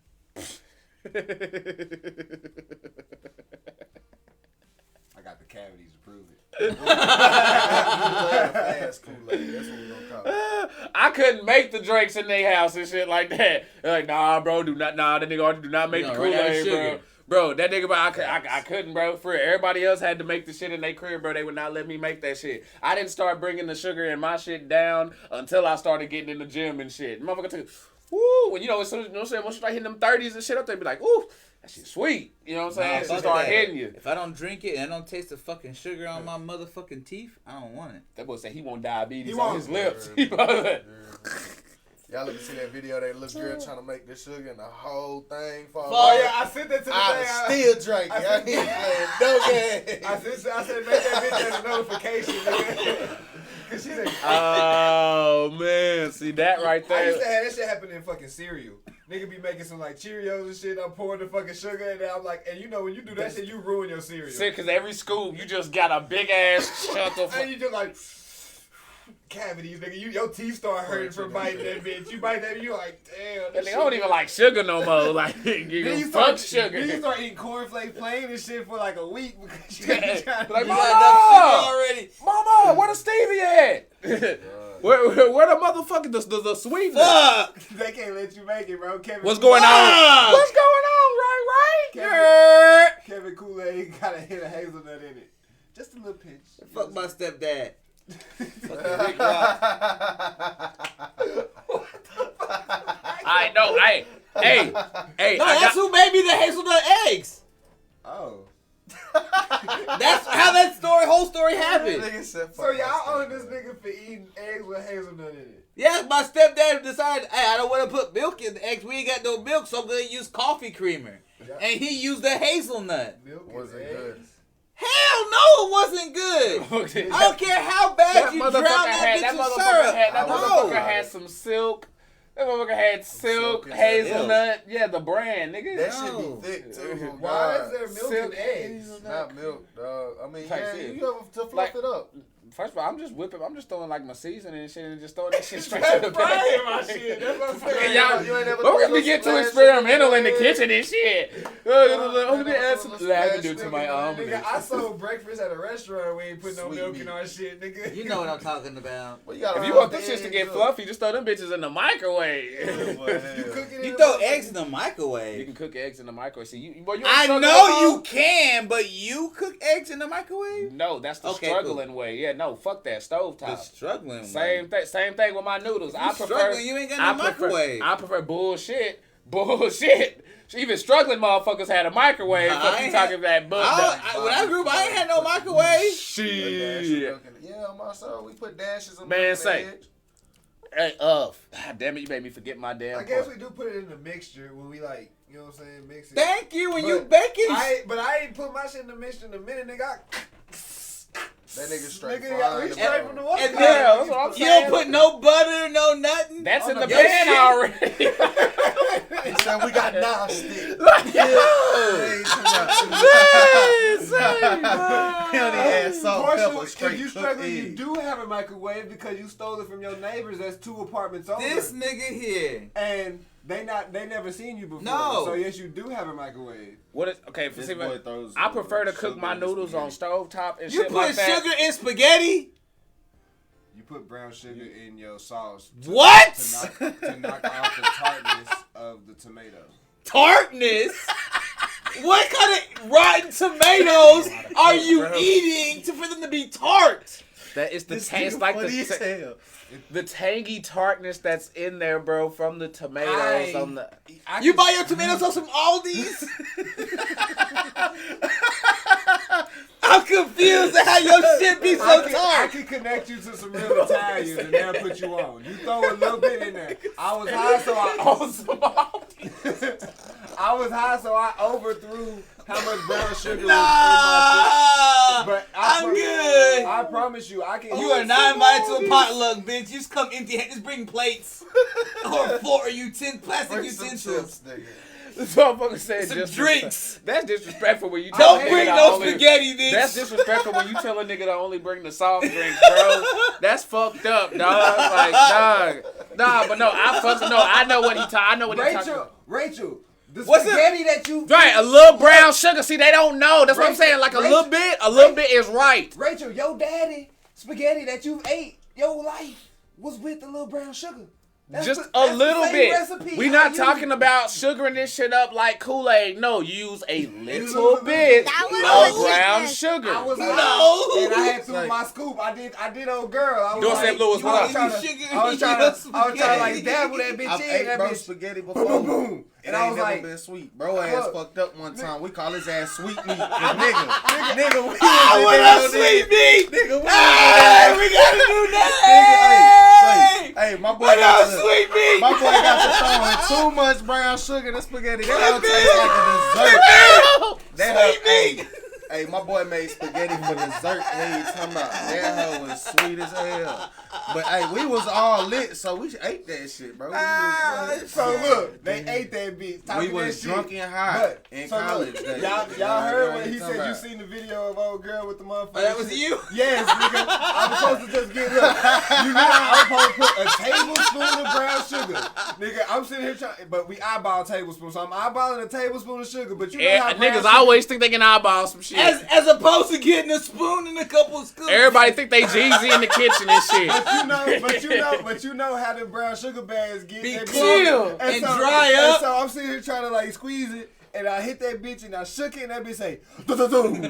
I got the cavities to prove it.
Fast Kool-Aid. That's what we gonna call it.
I couldn't make the drinks in their house and shit like that. They're like, nah, bro, that nigga Archie do not make
You
the
gonna run out of
Kool-Aid, bro.
sugar.
Bro, that nigga, bro, I couldn't, bro. For real. Everybody else had to make the shit in their crib, bro. They would not let me make that shit. I didn't start bringing the sugar in my shit down until I started getting in the gym and shit. Motherfucker took, woo, when you know, as soon as, you know what I'm saying, once you start hitting them 30s and shit up, they be like, ooh, That shit sweet. You know what I'm saying?
Nah,
It
fuck
start
that.
hitting you.
If I don't drink it and I don't taste the fucking sugar on my motherfucking teeth, I don't want it.
That boy said he want diabetes
He
on
want-
his lips.
Y'all ever see that video? That little girl trying to make the sugar and the whole thing fall.
Oh yeah, I sent that to the
I still drink. I ain't playing no game.
I said make that bitch as a notification, nigga. Cause she said,
Oh man, see that right
I
there.
used to have that shit happen in fucking cereal. Nigga be making some like Cheerios and shit. I'm pouring the fucking sugar and then I'm like, and you know when you do that shit, you ruin your cereal.
See, cause every scoop you just got a big ass chunk of.
And you just like cavities, nigga. Your teeth start hurting from biting that bitch. You bite that, you like, damn.
That nigga don't even like sugar no more. Like
Then
you
start
fuck sugar.
Then you start eating cornflakes plain and shit for like a week because you
Yeah.
trying to
Like,
You
Mama!
got enough sugar already.
Mama, where the Stevie at? where the motherfucking the sweetness?
Fuck.
They can't let you make it, bro. Kevin
What's going on? What's going on, right?
Kevin Kool-Aid got a hit of hazelnut in it. Just a little pinch.
Fuck my stepdad.
I know. Hey.
No, that's who made me the hazelnut eggs.
Oh.
That's how that whole story happened.
So y'all own this nigga for eating eggs with hazelnut in it.
Yeah, my stepdad decided, hey, I don't want to put milk in the eggs. We ain't got no milk, so I'm going to use coffee creamer.
Yeah.
And he used the hazelnut.
Milk
Was
and
it good?
eggs.
Hell no, it wasn't good. I don't care how bad you drown that bitch in syrup.
That motherfucker
No.
had some silk. That motherfucker had silk,
Silk and
hazelnut. Yeah, the brand, nigga.
That
No.
shit be thick too.
Why
God.
is there milk
Silk
and eggs?
Not milk, dog. I mean,
Type
yeah,
shit.
you have to fluff
Like-
it up.
First of all, I'm just throwing like my seasoning and shit and just throwing that shit straight to
That's
the
frying
pan.
my shit. That's what I'm
And
saying.
y'all,
You ain't never
but we're
put
gonna
a
get too
splash
experimental in the
of
kitchen and shit. Let me add some lavender to my omelet.
Nigga, I sold breakfast at a restaurant. We ain't put no
Sweet
milk
meat.
in our shit, nigga.
You know what I'm talking about.
Well, you gotta
If you
roll
want them
the
shits to
eggs
get
up.
fluffy, just throw them bitches in the microwave.
You cook it in
You
the
throw
motherfucking-
eggs in the
You
microwave.
can cook eggs in the microwave. See, you
I know you can, but you cook eggs in the microwave?
No, that's the
Okay,
struggling way. Yeah, no, fuck that
The
stovetop.
struggling
Same thing with my noodles. I prefer.
struggling, you ain't got no
I prefer-
microwave.
I prefer bullshit. Even struggling motherfuckers had a microwave.
Nah,
Fuck
I
you
ain't
talking that bull.
When I grew up, I ain't had no microwave.
Shit.
Yeah, my son, we put dashes of
Man,
milk in
say.
the eggs.
Hey, God damn it, you made me forget my damn
I guess
point.
we do put it in the mixture when we like, you know what I'm saying, mix it.
Thank you. When
But
you baking,
I ain't put my shit in the mixture in a minute, nigga.
That nigga straight
Nigga,
frying
we
the
straight
bottom.
from the water.
And
Yeah, that's what I'm
you
saying.
don't put no butter, no nothing.
That's
on
in the
your
pan
shit?
already.
He said we got non-stick. He only had salt, pepper,
Partial,
straight
if you
cooked
struggling, you
eggs.
do have a microwave because you stole it from your neighbors that's 2 apartments over.
This nigga here.
And they never seen you before.
No.
So yes, you do have a microwave.
What is okay?
This
See,
boy throws,
I prefer to cook
sugar
my
in the
noodles on stovetop and
You
shit
put
like that.
sugar in spaghetti?
You put brown sugar in your sauce
What?
to knock off the tartness of the tomato.
Tartness? What kind of rotten tomatoes are you eating for them to be tart?
That is the taste, like the tangy tartness that's in there, bro, from the tomatoes.
You buy your tomatoes off some Aldi's? I'm confused at how your shit be so
I
tart.
can connect you to some real Italians and they'll put you on. You throw a little bit in there. I was high, so I was high, so I overthrew how much brown sugar was in my shit. But
I'm good.
I promise you, I can.
You are not invited to a potluck, bitch. You just come empty-handed. Just bring plates or plastic
Bring some
utensils.
chips, nigga.
This motherfucker said
Some
just
drinks.
That's disrespectful when you tell
Don't
a nigga
bring
to
no
only-
spaghetti, bitch.
That's disrespectful when you tell a nigga to only bring the soft drinks, bro. That's fucked up, dog. Like, dog. Nah, but no, I know what he talking.
Rachel, the
What's
spaghetti that you
Right, a little brown sugar. See, they don't know. That's what I'm saying. Like a little bit is right.
Rachel, your daddy spaghetti that you ate your life was with the little brown sugar.
Just
that's
a
the
little
same
bit.
recipe.
We're
I
not
use
talking
it.
about sugaring this shit up like Kool-Aid. No, you use a little bit
That was
of
a
brown
weakness.
sugar.
I was
No.
and I had to my scoop. I did old girl. I was
Dorset
like,
Lewis,
I
what
was
up?
trying to like dabble that bitch
I've
in.
ate
That
bro
bitch,
spaghetti
boom,
before.
boom, boom.
And
And I was
never
like,
been sweet. Bro ass
look.
fucked up one time. We call his ass sweet meat. Nigga, we
I
was
want
down
a
there.
sweet meat.
Nigga, we
Hey,
was
we gotta do
that.
that.
Hey, my boy
What
got
up,
to,
sweet meat?
my boy got to throwing too much brown sugar in the spaghetti. That don't taste like a dessert. That
Sweet meat.
Hey, my boy made spaghetti for dessert. Hey, talking about that hoe was sweet as hell. But hey, we was all lit, so we ate that shit, bro.
so look, they ate that bitch.
We
talking
was
that
drunk
shit.
and high
But,
in
so
college.
look,
days.
y'all heard when he
talking
said you
about.
seen the video of old girl with the motherfucker.
Oh, that was you?
Yes, nigga. I was supposed to just get look. You know I was supposed to put a tablespoon of brown sugar. Nigga, I'm sitting here trying, but we eyeball tablespoon, so I'm eyeballing a tablespoon of sugar. But you know how brown
Niggas
sugar,
always think they can eyeball some shit.
As opposed to getting a spoon and a couple of scoops.
Everybody think they Jeezy in the kitchen and shit.
but you know how them brown sugar bags get
Be
that
cool
bitch.
and dry up.
And so I'm sitting here trying to like squeeze it, and I hit that bitch and I shook it, and that bitch say, "Dum-dum-dum." And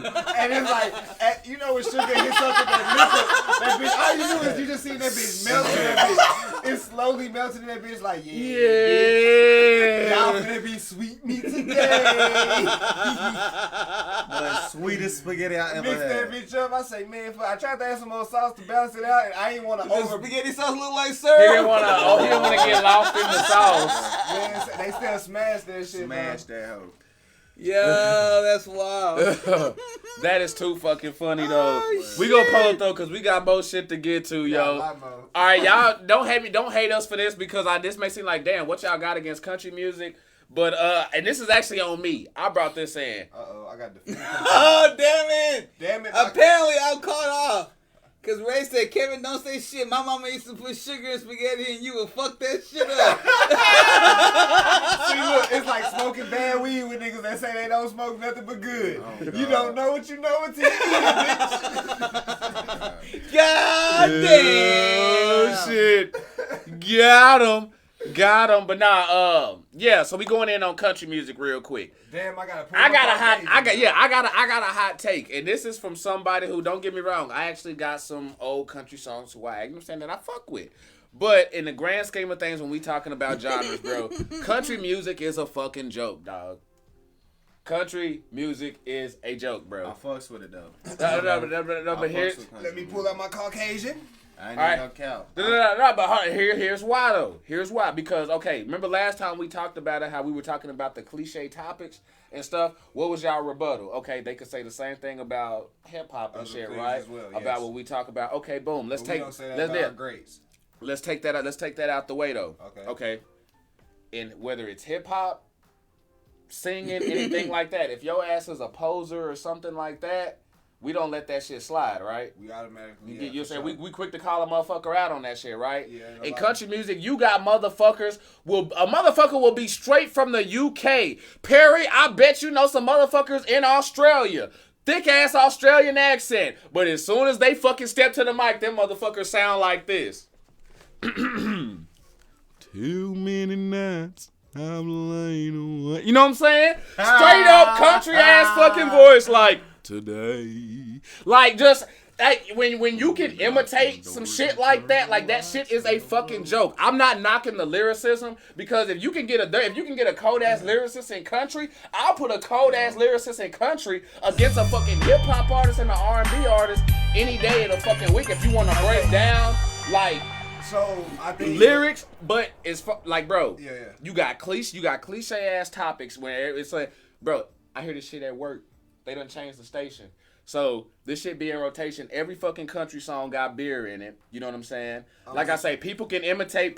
it's like, you know when sugar hits something that bitch, all you do is you just see that bitch melt in that bitch. It's slowly melting in that bitch like, bitch. Y'all finna be sweet meat today.
The sweetest spaghetti I ever
Mix that
had.
bitch up. I say, man, I tried to add some more sauce to balance it out, and I ain't want to
Does
over.
spaghetti sauce look like
He
syrup?
didn't wanna get lost in the sauce.
Man, they still smash that shit,
Smash
bro.
that hoe.
Yo, that's wild.
That is too fucking funny though. We gonna pull it though, cause we got more shit to get to, yo. All right, y'all don't hate us for this because this may seem like, damn, what y'all got against country music? But and this is actually on me. I brought this in.
Uh-oh, I got the
Oh, damn it.
Damn it.
Apparently, I'm caught off. Because Ray said, Kevin, don't say shit. My mama used to put sugar in spaghetti and you would fuck that shit up.
See, look, it's like smoking bad weed with niggas that say they don't smoke nothing but good. You don't know what you know until you eat it, bitch.
God damn.
Oh shit. Got him. But nah, yeah, so we going in on country music real quick.
Damn, I got
a hot take, and this is from somebody who, don't get me wrong, I actually got some old country songs who I understand that I fuck with. But in the grand scheme of things, when we talking about genres, bro, country music is a fucking joke, dog. Country music is a joke, bro.
I fucks with it though.
But here's,
Let me pull out my Caucasian.
I ain't
All
even
right.
gonna count.
But here's why though. Here's why. Because okay, remember last time we talked about it, how we were talking about the cliche topics and stuff. What was y'all rebuttal? Okay, they could say the same thing about hip hop and
Other
shit,
things
right?
as well,
About
yes.
what we talk about. Okay, boom. Let's
But we
take
don't say that
let's
about our
do-
grades.
let's take that out. Let's take that out the way though.
Okay.
Okay. And whether it's hip hop, singing, anything like that, if your ass is a poser or something like that, we don't let that shit slide, right?
We automatically.
You get you saying we quick to call a motherfucker out on that shit, right?
Yeah,
In
like-
country music, you got motherfuckers a motherfucker will be straight from the UK. Perry, I bet you know some motherfuckers in Australia. Thick ass Australian accent. But as soon as they fucking step to the mic, them motherfuckers sound like this. Too many nights I'm laying away. You know what I'm saying? Straight up country ass fucking voice like today. Like just like when you can imitate some shit like that shit is a fucking joke. I'm not knocking the lyricism because if you can get a cold ass lyricist in country, I'll put a cold ass lyricist in country against a fucking hip hop artist and an R&B artist any day of the fucking week if you want to break down like
So I think
lyrics, but it's like, bro,
Yeah.
you got cliche ass topics where it's like, bro, I hear this shit at work. They done changed the station. So this shit be in rotation. Every fucking country song got beer in it. You know what I'm saying? Like I say, people can imitate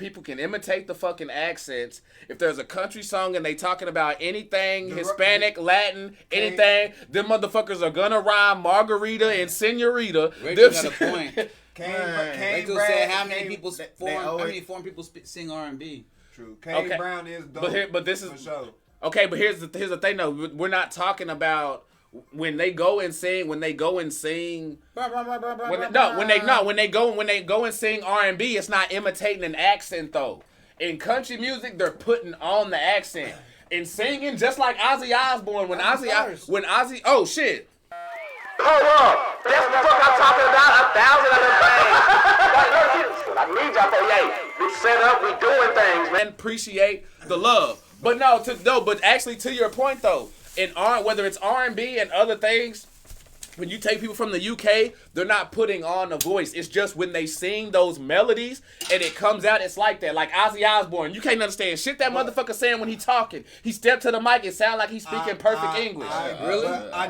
the fucking accents. If there's a country song and they talking about anything Hispanic, Latin, anything, them motherfuckers are gonna rhyme margarita and senorita.
Rachel got a point.
Kane
Rachel
Brown,
said how many
Kane-
people
they
how
always-
many foreign people sing R&B?
True. Kane
Okay.
Brown is dope.
But this is
for sure.
okay. But here's the thing though. We're not talking about when they go and sing. When they go and sing. When they go and sing R&B, it's not imitating an accent though. In country music, they're putting on the accent. In singing, just like Ozzy Osbourne, when Ozzy, oh shit.
Hold up. That's the fuck I'm talking about. 1,000 of them things. Like, I need y'all for, yay. We set up, we doing things, man.
And appreciate the love. But but actually to your point though, whether it's R&B and other things, when you take people from the UK, they're not putting on a voice. It's just when they sing those melodies and it comes out, it's like that. Like Ozzy Osbourne, you can't understand shit that motherfucker saying when he talking. He stepped to the mic, it sound like he's speaking perfect English.
I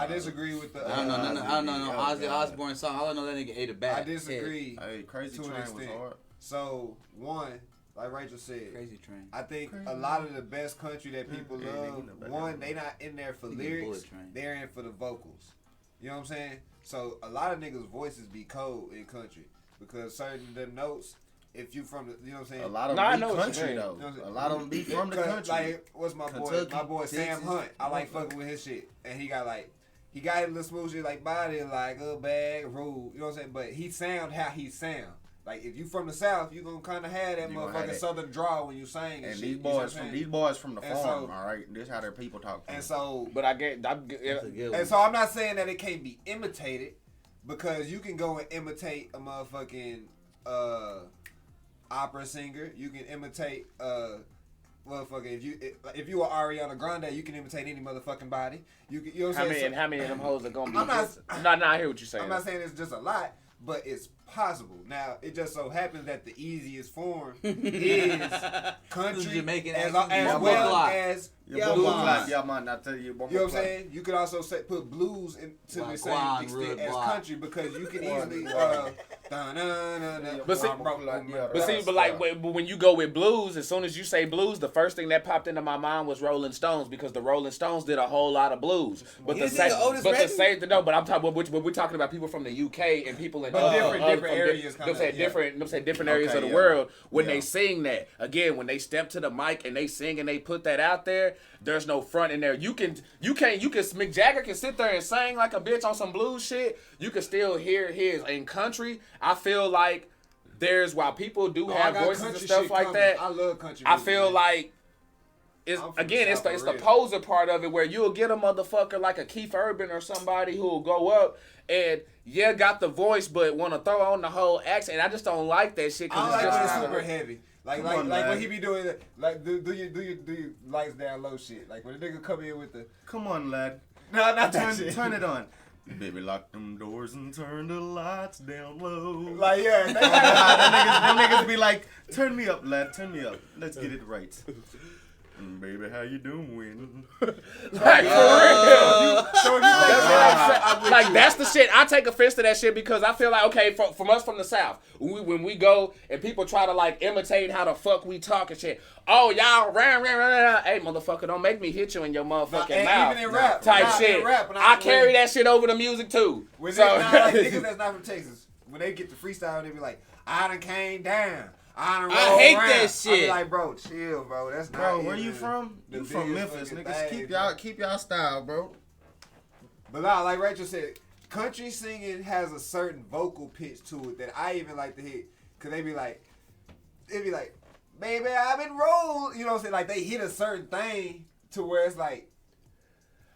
disagree with the.
I don't know. Ozzy Osbourne song. All I know that nigga ate a bat.
I disagree.
Hey, Crazy
to an
Train was
extent.
hard.
So one, like Rachel said,
Crazy Train.
I think a lot of the best country that people love, one, they not in there for lyrics, they're in for the vocals. You know what I'm saying? So a lot of niggas' voices be cold in country because certain the notes. If you from the, you know what I'm saying?
A lot of them be country though. A lot of them be from the country.
Like, what's my boy? My boy Sam Hunt. I like fucking with his shit, and he got his little smooth shit like body like a bag rude. You know what I'm saying? But he sound how he sound. Like if you from the South, you gonna kind of have that motherfucking Southern drawl when you sing.
And
shit,
these boys from the farm, all right. This how their people talk.
And so,
but
and so I'm not saying that it can't be imitated because you can go and imitate a motherfucking opera singer. You can imitate motherfucking if you are Ariana Grande, you can imitate any motherfucking body. You know what I'm saying?
How many of them hoes are gonna be? I hear what you're saying.
I'm not saying it's just a lot, but it's possible. Now, it just so happens that the easiest form is country
Jamaican
as well as
Yeah, man, I tell you.
You know what I'm saying? You could also put blues to the same extent as country because you can easily
but when you go with blues, as soon as you say blues, the first thing that popped into my mind was Rolling Stones because the Rolling Stones did a whole lot of blues. But we're talking about people from the UK and people in different areas. Different areas of the world. When they sing that, again, when they step to the mic and they sing and they put that out there, there's no front in there. Mick Jagger can sit there and sing like a bitch on some blues shit. You can still hear his. In country, I feel like while people do have voices and stuff like that,
I love country music,
I feel like it's the poser part of it where you'll get a motherfucker like a Keith Urban or somebody who will go up and got the voice but want to throw on the whole accent. I just don't like that shit because
it's just super heavy. Like when he be doing it, like do you lights down low shit. Like when a nigga come in with the
come on lad,
no, not that shit.
Turn it on. Baby, lock them doors and turn the lights down low.
Like them
niggas be like, turn me up, lad, turn me up. Let's get it right. Baby, how you doing?
Like for real. Like that's the shit. I take offense to that shit because I feel like from us from the South, when we go and people try to like imitate how the fuck we talk and shit. Oh y'all, hey motherfucker, don't make me hit you in your motherfucking mouth.
Even in rap,
shit. I carry that shit over to music too.
Niggas that's not from Texas, when they get the freestyle, they be like, I done came down. I
hate that shit.
I be like, bro, chill, bro. That's not.
Bro, where you from? You from Memphis, niggas. Keep y'all style, bro.
But nah, like Rachel said, country singing has a certain vocal pitch to it that I even like to hit. Cause they be like, baby, I've been rolled. You know what I'm saying? Like they hit a certain thing to where it's like,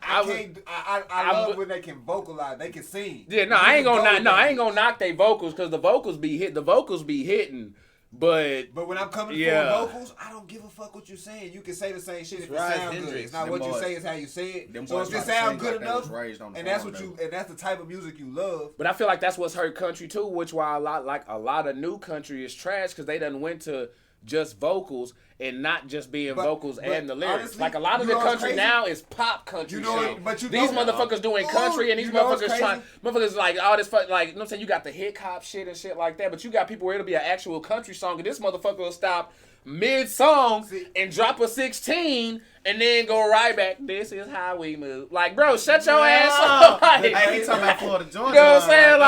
I love when they can vocalize, they can sing.
Yeah, I ain't gonna knock their vocals because the vocals be hitting. But
when I'm coming for vocals, I don't give a fuck what you're saying. You can say the same shit if it sounds good. It's not what you say, it's how you say it. So if it sounds good enough, and that's that's the type of music you love.
But I feel like that's what's hurt country too, which why a lot of new country is trash because they done went to just vocals and not just being vocals and the lyrics. Honestly, like a lot of the country now is pop country shit. These motherfuckers doing country and these motherfuckers like all this like, you know what I'm saying? You got the hip hop shit and shit like that, but you got people where it'll be an actual country song and this motherfucker will stop mid-song and drop a 16 and then go right back. This is how we move. Like, bro, shut your ass up. Like,
hey, he talking about Florida, Georgia.
You know what I'm saying?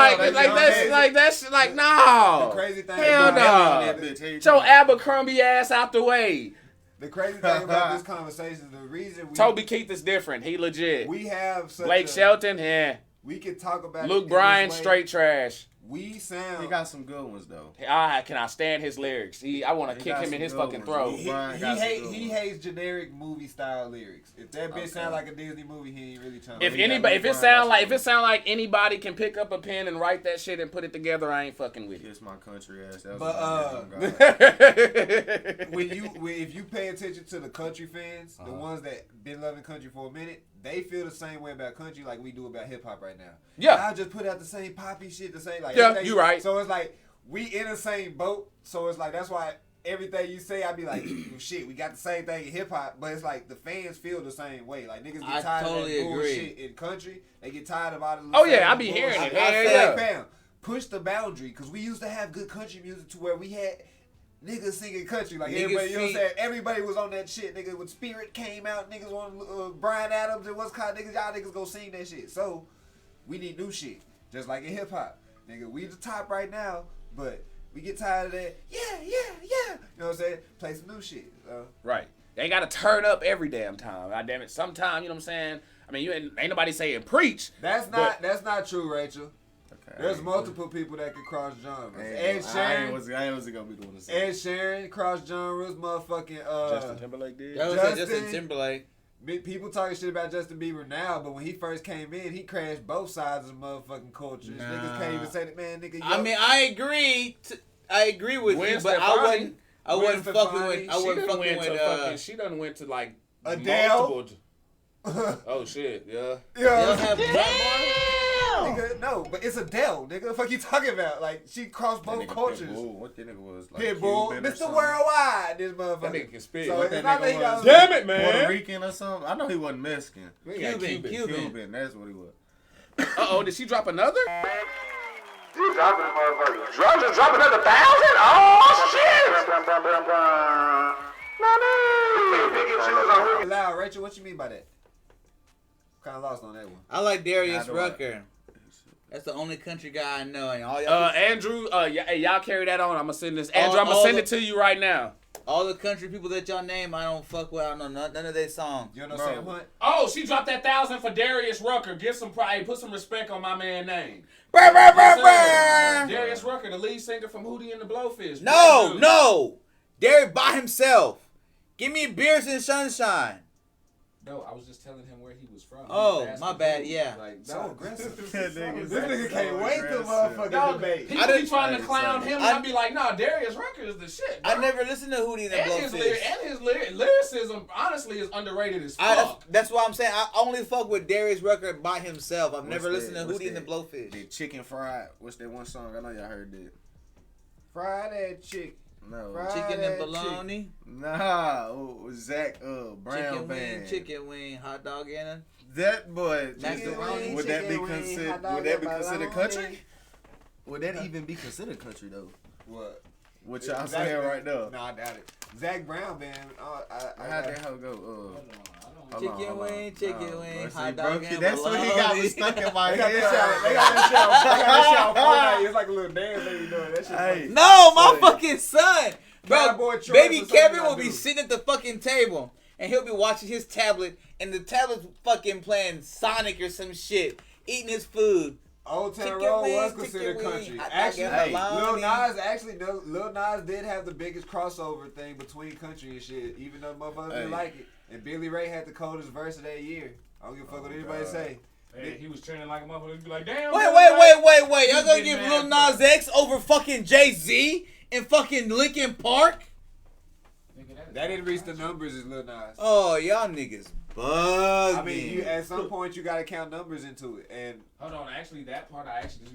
Like, no.
The crazy thing
hell no. Get your Abercrombie ass out the way.
The crazy thing about this conversation, the reason
Toby Keith is different. He legit.
We have such
Blake Shelton,
we could talk about
Luke Bryan, straight trash.
we sound.
He got some good ones though.
Can I stand his lyrics? I want to
He
kick
got
him in
some
his
good
fucking
ones.
throat.
He hates generic movie style lyrics. If that bitch sound like a Disney movie, he ain't really trying.
If it sound like anybody can pick up a pen and write that shit and put it together, I ain't fucking with it.
Kiss my country ass.
If you pay attention to the country fans, the ones that been loving country for a minute, they feel the same way about country like we do about hip hop right now.
Yeah,
I just put out the same poppy shit, the same like.
Yeah, you right.
So it's like we in the same boat. So it's like that's why everything you say, I be like, shit, we got the same thing in hip hop, but it's like the fans feel the same way. Like niggas get tired of that bullshit in country. They get tired of all the.
Oh yeah, I be hearing it.
I say, fam, push the boundary because we used to have good country music to where we had. Niggas singing country like everybody, you know what I'm saying? Everybody was on that shit, nigga. When Spirit came out, niggas on Bryan Adams and what's called niggas, y'all niggas go sing that shit. So we need new shit, just like in hip hop, nigga. We the top right now, but we get tired of that. Yeah. You know what I'm saying? Play some new shit.
Right. They gotta turn up every damn time. God damn it. Sometime, you know what I'm saying? I mean, you ain't nobody saying preach.
That's not true, Rachel. There's multiple people that can cross genres. Ed Sheeran. I ain't gonna be doing the same. Ed Sheeran cross genres. Motherfucking
Justin Timberlake did.
Justin Timberlake.
People talking shit about Justin Bieber now, but when he first came in, he crashed both sides of the motherfucking culture. Niggas can't even say that, man, nigga.
I mean, I agree with you, but I wasn't fucking with.
She done went to like
Adele.
Multiple. Oh shit, yeah.
Nigga, no, but it's Adele, nigga. The fuck you talking about? Like, she crossed both cultures.
What that nigga was? Like
Pitbull, Mr. Worldwide, this motherfucker.
That nigga can spit.
So
what
it's
that
not
nigga
that
was?
Damn it, man.
Puerto Rican or something? I know he wasn't Mexican.
Cuban.
That's what he was.
Uh-oh, did she drop another?
You dropping a motherfucker. Drugs are dropping another 1,000? Oh, shit!
Loud, Rachel, what you mean by that? Kind of lost on that one.
I like Darius Rucker. That's the only country guy I know. And all y'all
Andrew, y'all carry that on. I'm gonna send this. Andrew, I'm gonna send it to you right now.
All the country people that y'all name, I don't fuck with. I don't know none of their songs.
You know Sam Hunt?
Oh, she dropped that 1,000 for Darius Rucker. Give some pride. Put some respect on my man name. Darius Rucker, the lead singer from Hootie and the Blowfish.
No. Darius by himself. Give me Beers and Sunshine.
No, I was just telling him where he was from.
Oh, my bad. Yeah.
Like,
So aggressive.
This
nigga can't wait till motherfucking debate.
People be trying to clown him, and I be like, nah, Darius Rucker is the shit, bro.
I never listened to Hootie and the Blowfish.
His lyricism, honestly, is underrated as fuck.
That's why I'm saying I only fuck with Darius Rucker by himself. I've never listened to Hootie and the Blowfish.
The Chicken Fried. What's that one song? I know y'all heard that.
Fry that chick.
No.
Chicken and bologna.
Nah. Zach Brown Band.
Chicken wing, hot dog in it.
That boy.
Macaroni.
Would that be considered country? Would that even be considered country though? What y'all saying right now?
Nah, I doubt it. Zach Brown Band.
How'd that hoe go?
Chicken wing, hot dog and
that's what he got me stuck in my head.
They got that shit on Fortnite. It's like a little dance they be doing. That shit.
No, my fucking son. Bro,
Troy
baby Kevin will
I
be
do.
sitting at the fucking table and he'll be watching his tablet and the tablet's fucking playing Sonic or some shit, eating his food.
Old Town
Chicken
Road
wings,
was considered
chicken
country.
wings,
Actually,
bologna.
Lil Nas did have the biggest crossover thing between country and shit, even though motherfuckers didn't like it. And Billy Ray had the coldest verse of that year. I don't give a fuck what anybody say.
Hey, he was trending like a motherfucker. He'd be like, damn.
Wait. Y'all gonna give Lil Nas X over fucking Jay-Z and fucking Linkin Park?
That didn't reach the numbers as Lil Nas.
Oh, y'all niggas bugging.
I mean, at some point you gotta count numbers into it. And
hold on, actually, that part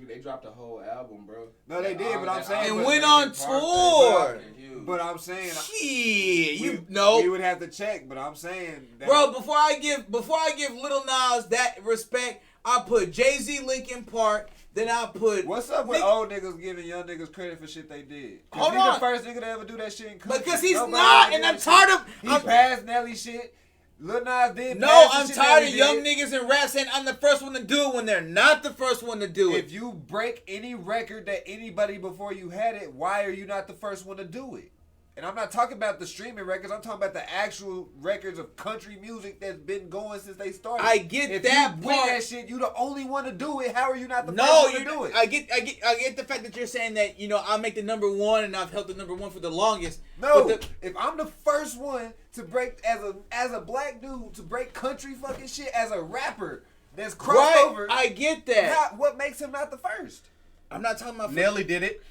they dropped a whole album, bro.
no, they did, but I'm saying
and went on tour.
But I'm saying,
shit,
we would have to check. But I'm saying, that
bro, before I give Lil Nas that respect, I put Jay-Z, Linkin Park. Then I put.
What's up with old niggas giving young niggas credit for shit they did?
Hold
on.
on.
The first nigga to ever do that shit in country.
Because he's not, and I'm tired of.
He passed Nelly shit. Lil Nas did.
No, I'm tired of young niggas in rap saying I'm the first one to do it when they're not the first one to do it.
If you break any record that anybody before you had it, why are you not the first one to do it? And I'm not talking about the streaming records. I'm talking about the actual records of country music that's been going since they started.
I get
if
that
you
part.
win that shit, you the only one to do it. How are you not the
No,
first one to do it?
I get the fact that you're saying that I'll make the number one and I've held the number one for the longest.
No,
but
if I'm the first one to break as a black dude to break country fucking shit as a rapper that's crossover,
I get that.
What makes him not the first?
I'm not talking about
Nelly did it.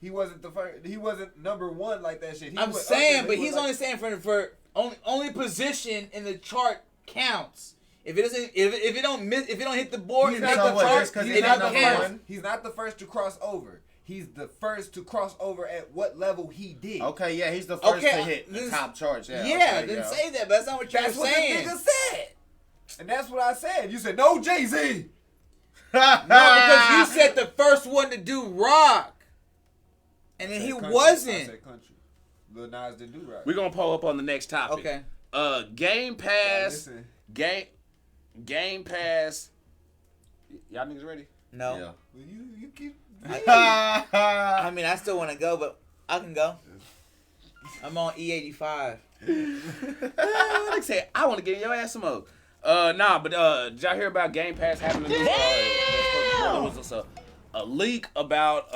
He wasn't the first. He wasn't number one like that shit.
I'm saying, but he's only saying for only position in the chart counts. If it doesn't, if it don't hit the board,
He's
make
not
the
the
chart.
first because
It
he's not the
don't count.
first. He's not the first to cross over. He's the first to cross over at what level he did.
Okay, yeah, he's the first to hit the
this-
top charts. Yeah,
Yeah,
okay,
then say that, but that's not what you're
That's what
saying.
the nigga said. And that's what I said. You said no Jay-Z.
No, because you said the first one to do rock. And then he wasn't.
I said country. Lil Nas didn't do rock.
We're gonna pull up on the next topic.
Okay.
Game Pass.
Listen.
Game Pass. Y'all niggas ready?
No.
Yeah.
Well, you keep.
I mean, I still want to go, but I can go. I'm on E85.
Like say, I want to get in your ass some more. Nah, but did y'all hear about Game Pass having there was a leak about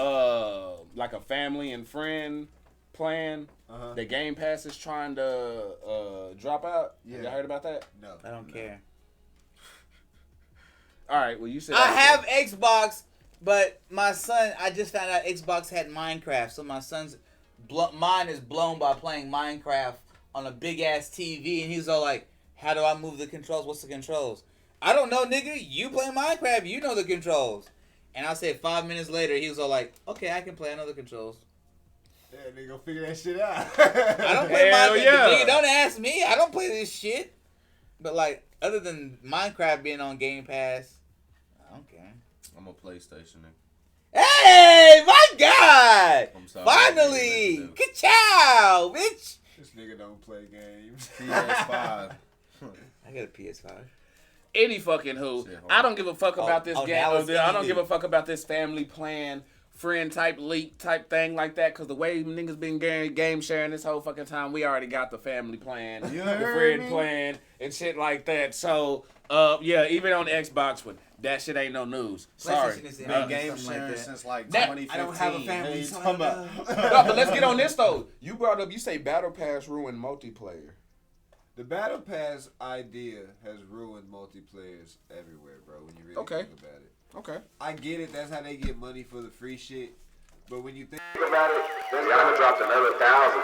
like a family and friend plan that Game Pass is trying to drop out.
Yeah.
Y'all heard about that?
No.
I don't care.
All right. Well, you said
I have Xbox, but my son, I just found out Xbox had Minecraft, so my son's mind is blown by playing Minecraft on a big ass TV, and he's all like, "How do I move the controls? What's the controls?" I don't know, nigga. You play Minecraft, you know the controls. And I said 5 minutes later, he was all like, "Okay, I can play. I know the controls."
Yeah, they gonna figure that shit out.
I don't play
Hell
Minecraft.
yeah.
Nigga, don't ask me. I don't play this shit. But like, other than Minecraft being on Game Pass, I don't care.
I'm a PlayStation nigga.
Hey, my God!
I'm sorry.
Finally! Ka-chow, bitch!
This nigga don't play games.
PS5.
I got a PS5.
Any fucking who.
Shit, hold
I
on.
don't give a fuck about this game.
now it's
I don't
easy.
give a fuck about this family plan, friend type leak type thing like that. Cause the way niggas been game sharing this whole fucking time, we already got the family plan,
You
the
heard
friend
me?
plan, and shit like that. So, yeah, even on the Xbox one, that shit ain't no news. Sorry.
PlayStation is in
Been
it,
game
something like
sharing
that.
since like
That-
2015.
I don't have a family,
Hey,
so I
talking
know.
about-
No, but let's get on this though. You brought up, you say Battle Pass ruined multiplayer.
The Battle Pass idea has ruined multiplayers everywhere, bro, when you really
Okay.
think about it.
Okay.
I get it, that's how they get money for the free shit. But when you think
about it, they gotta dropped another 1,000.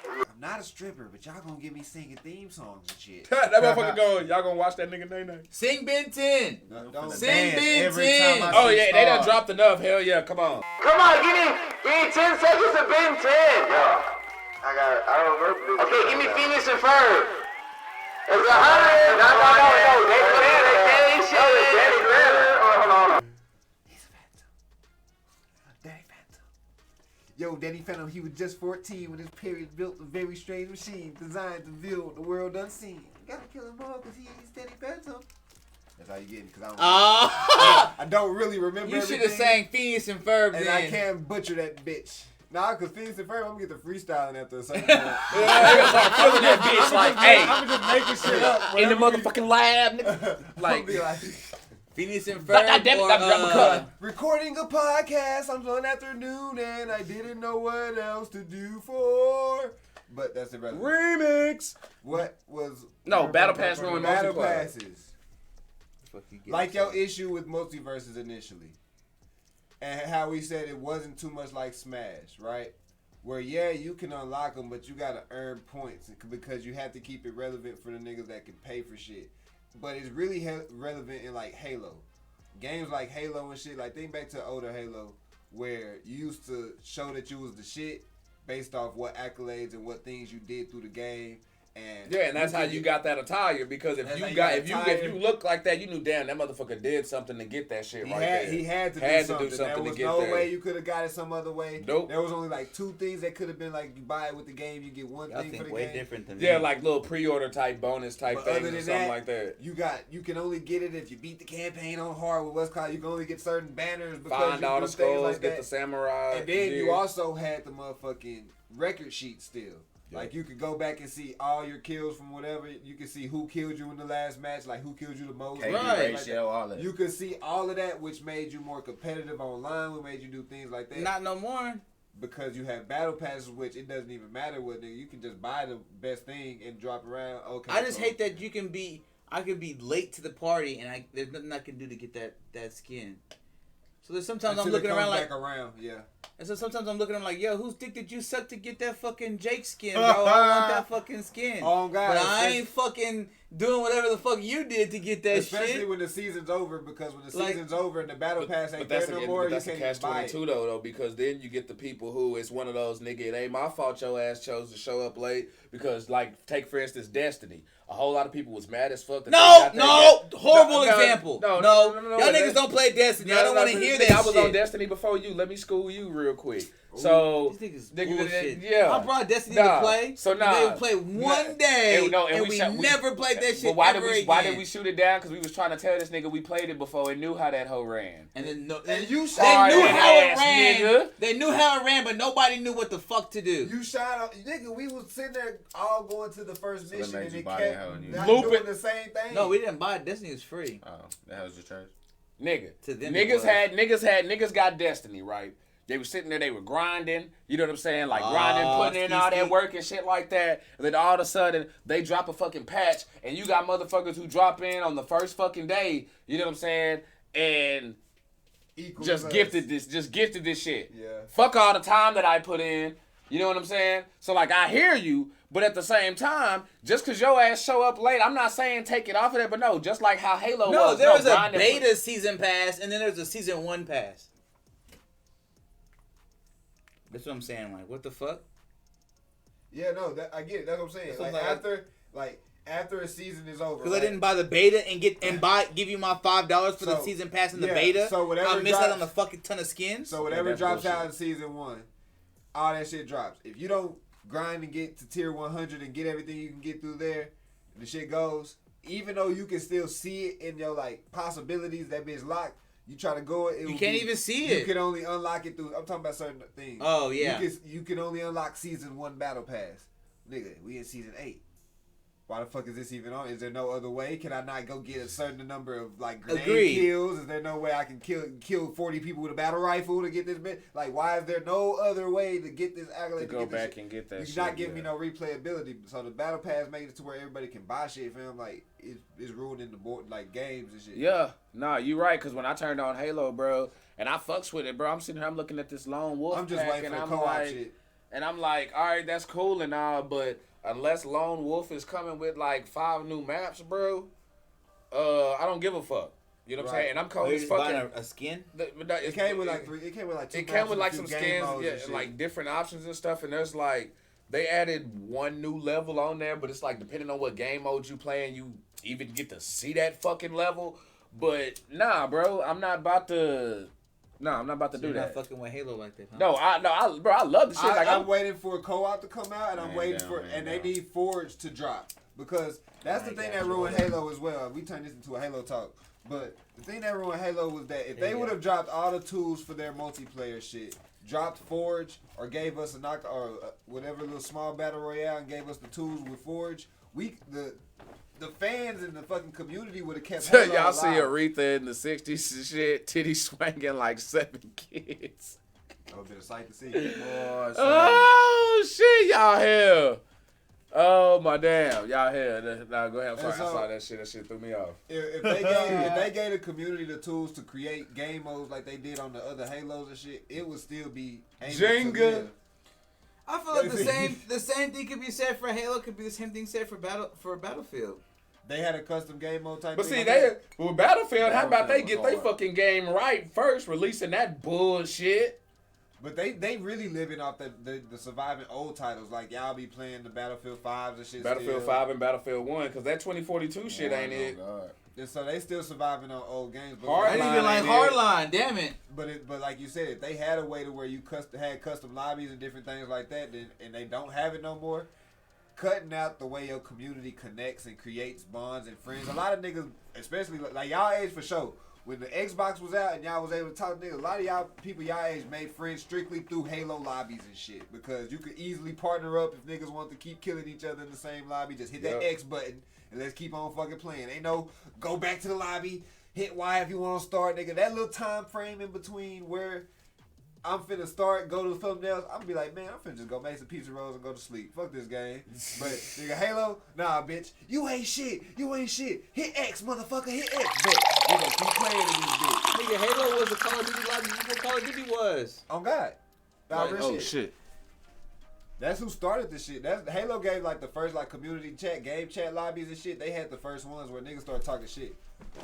I'm not a stripper, but y'all gonna get me singing theme songs and shit.
That motherfucker going, y'all gonna watch that nigga Nay?
Sing Ben 10!
No, don't.
Sing
Dance
Ben
every
10!
time I
Oh
see
yeah, they done
stars.
dropped enough. Hell yeah, come on.
Come on, give me 10 seconds of Ben 10. Yo, I don't remember. Okay, give me Phoenix and Ferb. It's 100. No. They shit. Hold on.
He's a phantom. Danny Phantom. Yo, Danny Phantom, he was just 14 when his parents built a very strange machine designed to build the world unseen. You gotta kill him all because he's Danny Phantom. That's how you get it, because I don't I don't really remember
You should have
everything,
sang Phineas and Ferb
and
then.
I can't butcher that bitch. Nah, because Phoenix and Ferb, I'm going to get the freestyling after a certain point.
Niggas start killing that bitch like, hey,
I'm just making shit up.
in the
Whatever we-
motherfucking lab, nigga.
I'm
Like,
be like,
Phineas and
God
Ferb
damn it,
or,
stop dropping cut.
recording a podcast on one afternoon, and I didn't know what else to do for. But that's irrelevant.
remix.
What was
No, Battle Pass ruined
Battle
multiplayer.
Passes? Like your issue with multiverses initially, and how we said it wasn't too much like Smash, right? Where yeah, you can unlock them, but you gotta earn points because you have to keep it relevant for the niggas that can pay for shit. But it's really relevant in like Halo, games like Halo and shit. Like think back to older Halo, where you used to show that you was the shit based off what accolades and what things you did through the game.
And that's how you got that attire, because if you look like that, you knew damn that motherfucker did something to get that shit there.
He had to do something. There was no way you could have got it some other way.
Nope.
There was only like 2 things that could have been like you buy it with the game, you get one thing for the
way
game.
Different than me.
Yeah, like little pre-order type bonus type things or something like that.
You can only get it if you beat the campaign on hard with what's called. You can only get certain banners because
find all the skulls,
like
get the samurai.
And then you also had the motherfucking record sheet still. Like, you could go back and see all your kills from whatever. You could see who killed you in the last match, like who killed you the most.
Right. Ratio, all that.
You could see all of that, which made you more competitive online, which made you do things like that.
Not no more.
Because you have battle passes, which it doesn't even matter what, nigga. You can just buy the best thing and drop around. Okay.
I just hate that I could be late to the party and there's nothing I can do to get that skin. So there's sometimes I'm looking around like, and so sometimes I'm looking around like, yo, whose dick did you suck to get that fucking Jake skin, bro? I want that fucking skin.
Oh God!
But I ain't fucking doing whatever the fuck you did to get that shit.
Especially when the season's over, because when the season's over and the battle pass ain't there no more,
that's
you
a
can't buy it.
catch-22 though, because then you get the people who it's one of those, nigga, it ain't my fault your ass chose to show up late, because like take for instance Destiny. A whole lot of people was mad as fuck.
Horrible example. No, y'all niggas don't play Destiny. I don't want to hear that shit.
I was on Destiny before you. Let me school you real quick. So,
these niggas bullshit.
Yeah.
I brought Destiny to play.
So
they would play one day, and we never played that shit.
But why did we shoot it down? Because we was trying to tell this nigga we played it before and knew how that hoe ran.
And then
you
shot. They knew how it ran. Nigga. They knew how it ran, but nobody knew what the fuck to do.
You shot, nigga. We was sitting there all going to the first mission, and it kept not
looping
doing the same thing.
No, we didn't buy it. Destiny was free.
Oh, that was your church.
Nigga,
to them
niggas got Destiny, right? They were sitting there, they were grinding, you know what I'm saying? Like grinding, putting in all that work and shit like that. And then all of a sudden, they drop a fucking patch, and you got motherfuckers who drop in on the first fucking day, you know what I'm saying? And just gifted this shit.
Yeah.
Fuck all the time that I put in, you know what I'm saying? So like, I hear you, but at the same time, just because your ass show up late, I'm not saying take it off of there, but no, just like how Halo was.
No, there was a beta season pass, and then there's a season 1 pass. That's what I'm saying. Like, what the fuck?
Yeah, no, I get it. That's what I'm saying. After a season is over.
Because I didn't buy the beta and give you my $5 for the season pass in the beta.
So whatever
I missed out on a fucking ton of skins.
So whatever drops out in season 1, all that shit drops. If you don't grind and get to tier 100 and get everything you can get through there, the shit goes. Even though you can still see it in your like possibilities, that bitch locked. You try to go it.
You can't even see it.
You can only unlock it through. I'm talking about certain things.
Oh yeah.
You can only unlock season 1 battle pass. Nigga, we in season 8. Why the fuck is this even on? Is there no other way? Can I not go get a certain number of like grenade kills? Is there no way I can kill 40 people with a battle rifle to get this bit? Like, why is there no other way to get this accolade?
To go back and get that shit.
You're not giving me no replayability. So the battle pass made it to where everybody can buy shit, fam. Like, it's ruining the board, like games and shit.
Yeah, nah, you right. Cause when I turned on Halo, bro, and I fucks with it, bro. I'm sitting here, I'm looking at this lone wolf.
I'm just waiting for the co-op shit.
And I'm like, all right, that's cool and all, but unless Lone Wolf is coming with like 5 new maps, bro, I don't give a fuck. You know what I'm saying? And I'm cold as fucking
a skin.
It came with like 3. It came with like 2.
It came with like some skins, yeah, like different options and stuff. And there's like they added 1 new level on there, but it's like depending on what game mode you playing, you even get to see that fucking level. But nah, bro, I'm not about to. No, I'm not about to do that.
You're not fucking with Halo like that, huh?
No, bro, I love the shit.
I'm waiting for a co-op to come out, and I'm waiting they need Forge to drop. Because that's the thing that ruined Halo as well. We turned this into a Halo talk. But the thing that ruined Halo was that if they would have dropped all the tools for their multiplayer shit, dropped Forge, or gave us whatever little small battle royale and gave us the tools with Forge, the fans in the fucking community would have kept Halo
y'all
alive.
see Aretha in the 60s and shit, titty swinging like 7 kids.
That would have been a sight to see.
Oh, shit, y'all here. Oh, my damn. Y'all here. Nah, go ahead. I'm sorry. I saw that shit. That shit threw me off.
If they gave the community the tools to create game modes like they did on the other Halos and shit, it would still be
Jenga.
I feel like the same thing could be said for Halo. Could be the same thing said for Battlefield.
They had a custom game mode type.
But
thing.
see, with Battlefield, how about they get their fucking game right first, releasing that bullshit?
But they really living off the surviving old titles. Like, y'all be playing the Battlefield 5s and shit.
Battlefield
still.
5 and Battlefield 1, because that 2042 shit ain't it.
God.
And so they still surviving on old games. But
I didn't even like Hardline. Damn it.
But like you said, if they had a way to where you had custom lobbies and different things like that, then, and they don't have it no more, cutting out the way your community connects and creates bonds and friends. A lot of niggas, especially like y'all age for sure, when the Xbox was out and y'all was able to talk to niggas, a lot of y'all people y'all age made friends strictly through Halo lobbies and shit, because you could easily partner up if niggas want to keep killing each other in the same lobby. Just hit that X button and let's keep on fucking playing. Ain't no go back to the lobby, hit Y if you want to start, nigga. That little time frame in between where I'm finna start, go to the thumbnails, I'm gonna be like, man, I'm finna just go make some pizza rolls and go to sleep. Fuck this game. But nigga, Halo, nah, bitch. You ain't shit. Hit X, motherfucker. Hit X. Bet. We gonna keep playing in this bitch.
Nigga, Halo was a Call of Duty lobby before Call of Duty was.
On God. Nah,
Like,
real
oh shit.
That's who started this shit. That's Halo gave like the first like community chat, game chat lobbies and shit. They had the first ones where niggas started talking shit.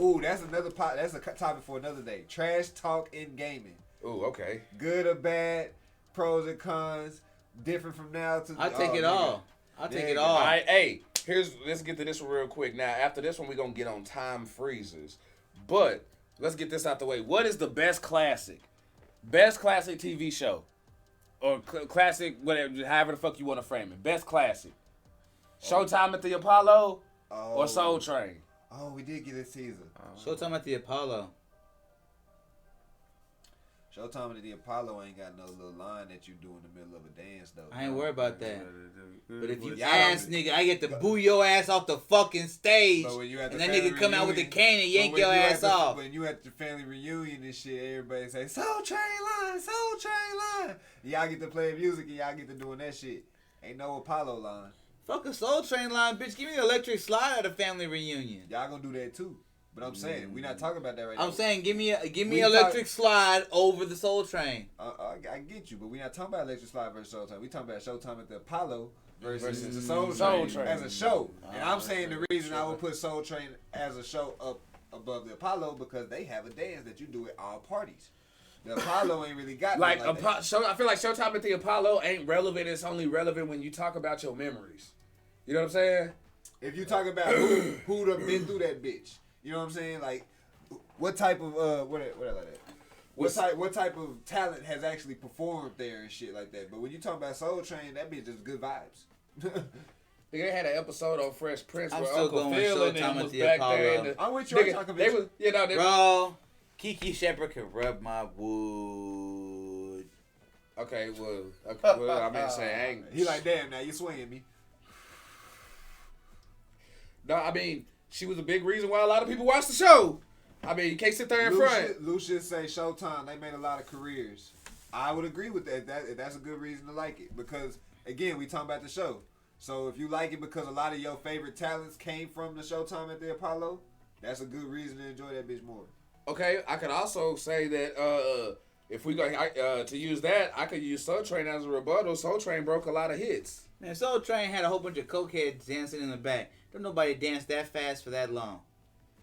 Ooh, that's another that's a topic for another day. Trash talk in gaming.
Ooh, okay.
Good or bad, pros and cons, different from now to.
I'll take it all. I'll take it all.
All right, hey, let's get to this one real quick. Now, after this one, we're going to get on time freezers. But let's get this out the way. What is the best classic TV show? Or classic, whatever, however the fuck you want to frame it. Best classic. Showtime at the Apollo or Soul Train?
Oh, we did get a teaser.
Showtime at the Apollo.
Showtime at the Apollo ain't got no little line that you do in the middle of a dance, though.
I ain't worried about that. But if you
Y'all
ass
don't-
nigga, I get to boo your ass off the fucking stage.
But when you at
And
the
that
family
nigga come out with the
reunion-
cane and yank
but when
your
you at
ass
the-
off.
When you at the family reunion and shit, everybody say, Soul Train line, Soul Train line. Y'all get to play music and y'all get to doing that shit. Ain't no Apollo line.
Fuck a Soul Train line, bitch. Give me an electric slide at a family reunion.
Y'all gonna do that too. But I'm saying, we not talking about that right now.
I'm saying, give me
We
electric slide over the Soul Train.
I get you, but we not talking about Electric Slide versus Showtime. We talking about Showtime at the Apollo versus the
Soul
Train
Train
as a show. And I'm saying the reason I would put Soul Train as a show up above the Apollo because they have a dance that you do at all parties. The Apollo ain't really got
Like,
nothing that.
I feel like Showtime at the Apollo ain't relevant. It's only relevant when you talk about your memories. You know what I'm saying?
If you talk about who done been through that bitch, you know what I'm saying? Like, what type of what type of talent has actually performed there and shit like that. But when you talk about Soul Train, that bitch just good vibes.
They had an episode on Fresh Prince
I'm
where
still
Uncle
going
Phil and
Showtime
them
at
was
the
back
Apollo.
there. In the,
I'm with you on
nigga,
talking
they
bitch.
was, you know, they
Bro, Kiki Shepard can rub my wood.
Okay, well, I mean, say, I ain't.
He like, damn, now you swinging me.
No, I mean, she was a big reason why a lot of people watch the show. I mean, you can't sit there in front.
Lucius say Showtime, they made a lot of careers. I would agree with that. That's a good reason to like it. Because, again, we talking about the show. So if you like it because a lot of your favorite talents came from the Showtime at the Apollo, that's a good reason to enjoy that bitch more.
Okay, I could also say that if we go to use that, I could use Soul Train as a rebuttal. Soul Train broke a lot of hits.
Man, Soul Train had a whole bunch of cokeheads dancing in the back. Don't nobody dance that fast for that long.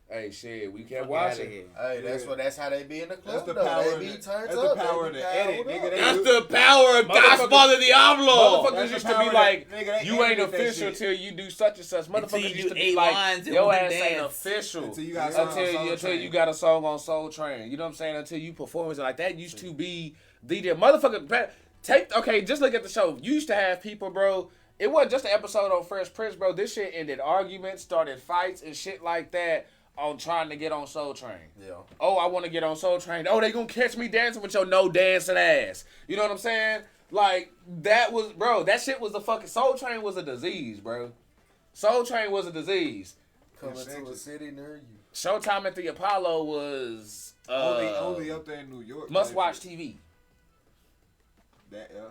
Hey, shit, we kept
Fuck
watching.
outta here.
Hey, that's how they be in the
That's
club.
the
though.
power.
They
Of
be
the,
turned
that's
up.
the power of
They
the
be
edit,
powered
nigga.
up.
They
That's
do-
the power of Godfather Diablo.
Motherfuckers
That's
used
the
to be
power
like,
that- nigga, they
you ain't
edited that
official
shit.
till you do such and such.
Until
Motherfuckers
you
used
do
to be
8
like,
lines and
your
one
ass ain't
dance.
official
Until you got a song on Soul
until
Train.
you got a song on Soul Train. You know what I'm saying? Until you perform it like that used to be the motherfucker. Just look at the show. You used to have people, bro. It wasn't just an episode on Fresh Prince, bro. This shit ended arguments, started fights and shit like that on trying to get on Soul Train.
Yeah.
Oh, I want to get on Soul Train. Oh, they gonna catch me dancing with your no dancing ass. You know what I'm saying? Like, that was, bro, that shit was a fucking, Soul Train was a disease, bro. Soul Train was a disease.
Coming to a city near you.
Showtime at the Apollo was
only up there in New York.
must
type
watch
shit.
TV.
That, yeah.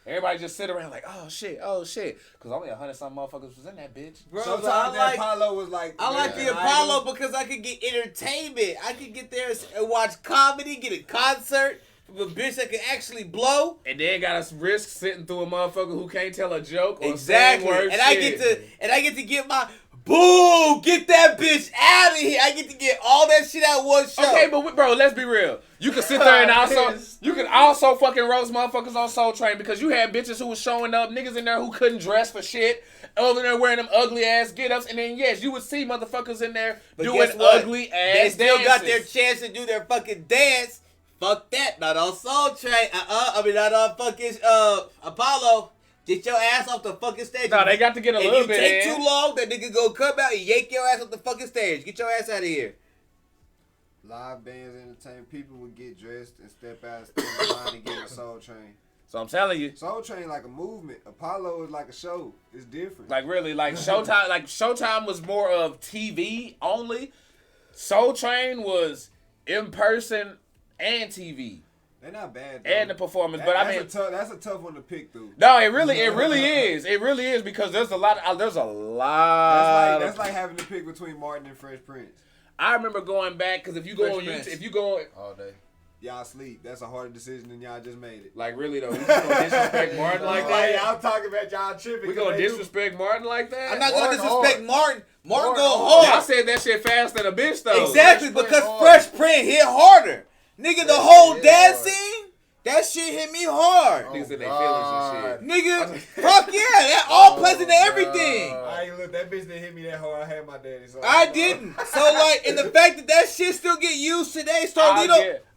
Everybody just sit around like, oh shit. Because only 100-something motherfuckers was in that bitch.
Bro,
Sometimes
I
the
like
Apollo was like.
I like the Apollo because I could get entertainment. I could get there and watch comedy, get a concert from a bitch that can actually blow.
And then got us risk sitting through a motherfucker who can't tell a joke or
Exactly.
saying worse
And I
shit.
get to get my Boo! Get that bitch out of here. I get to get all that shit out one show.
Okay, but bro, let's be real. You can sit there and also fucking roast motherfuckers on Soul Train because you had bitches who was showing up, niggas in there who couldn't dress for shit, over there wearing them ugly ass get-ups, and then yes, you would see motherfuckers in there doing ugly ass
They still
dances.
got their chance to do their fucking dance. Fuck that. Not on Soul Train. Not on fucking Apollo. Get your ass off the fucking stage.
No, they got to get a little bit
If you take
in.
too long, that nigga go come out and yank your ass off the fucking stage. Get your ass out of here.
Live bands, entertainment, people would get dressed and step out, step in line and get a Soul Train.
So I'm telling you.
Soul Train like a movement. Apollo is like a show. It's different.
Like really, like Showtime. Like Showtime was more of TV only. Soul Train was in person and TV.
They're not bad though.
And the performance, but I mean,
that's a tough one to pick through.
No, it really is. It really is because there's a lot.
That's like having to pick between Martin and Fresh Prince.
I remember going back because if you go on YouTube, if you go
all day.
Y'all sleep. That's a harder decision than y'all just made it.
Like really though, we gonna disrespect Martin like that.
Y'all talking about y'all tripping.
We gonna disrespect Martin like that?
I'm not gonna disrespect Martin. Martin go hard.
Y'all said that shit fast than a bitch though.
Exactly, because Fresh Prince hit harder. Nigga, the whole dance scene, that shit hit me hard.
Niggas in their feelings and shit.
Nigga, fuck yeah, that all pleasant to everything.
I ain't look, that bitch didn't hit me that hard. I had my daddy. So
I didn't. So like, and the fact that shit still get used today,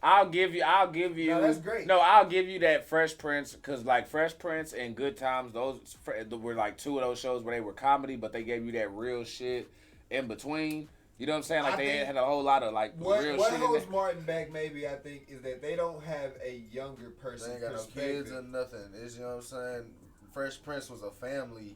I'll give you.
No, that's great.
No, I'll give you that Fresh Prince because like Fresh Prince and Good Times, those were like two of those shows where they were comedy, but they gave you that real shit in between. You know what I'm saying? Like they had a whole lot of like real shit.
What holds Martin back, maybe I think, is that they don't have a younger person.
They ain't got no kids or nothing. It's, you know what I'm saying? Fresh Prince was a family.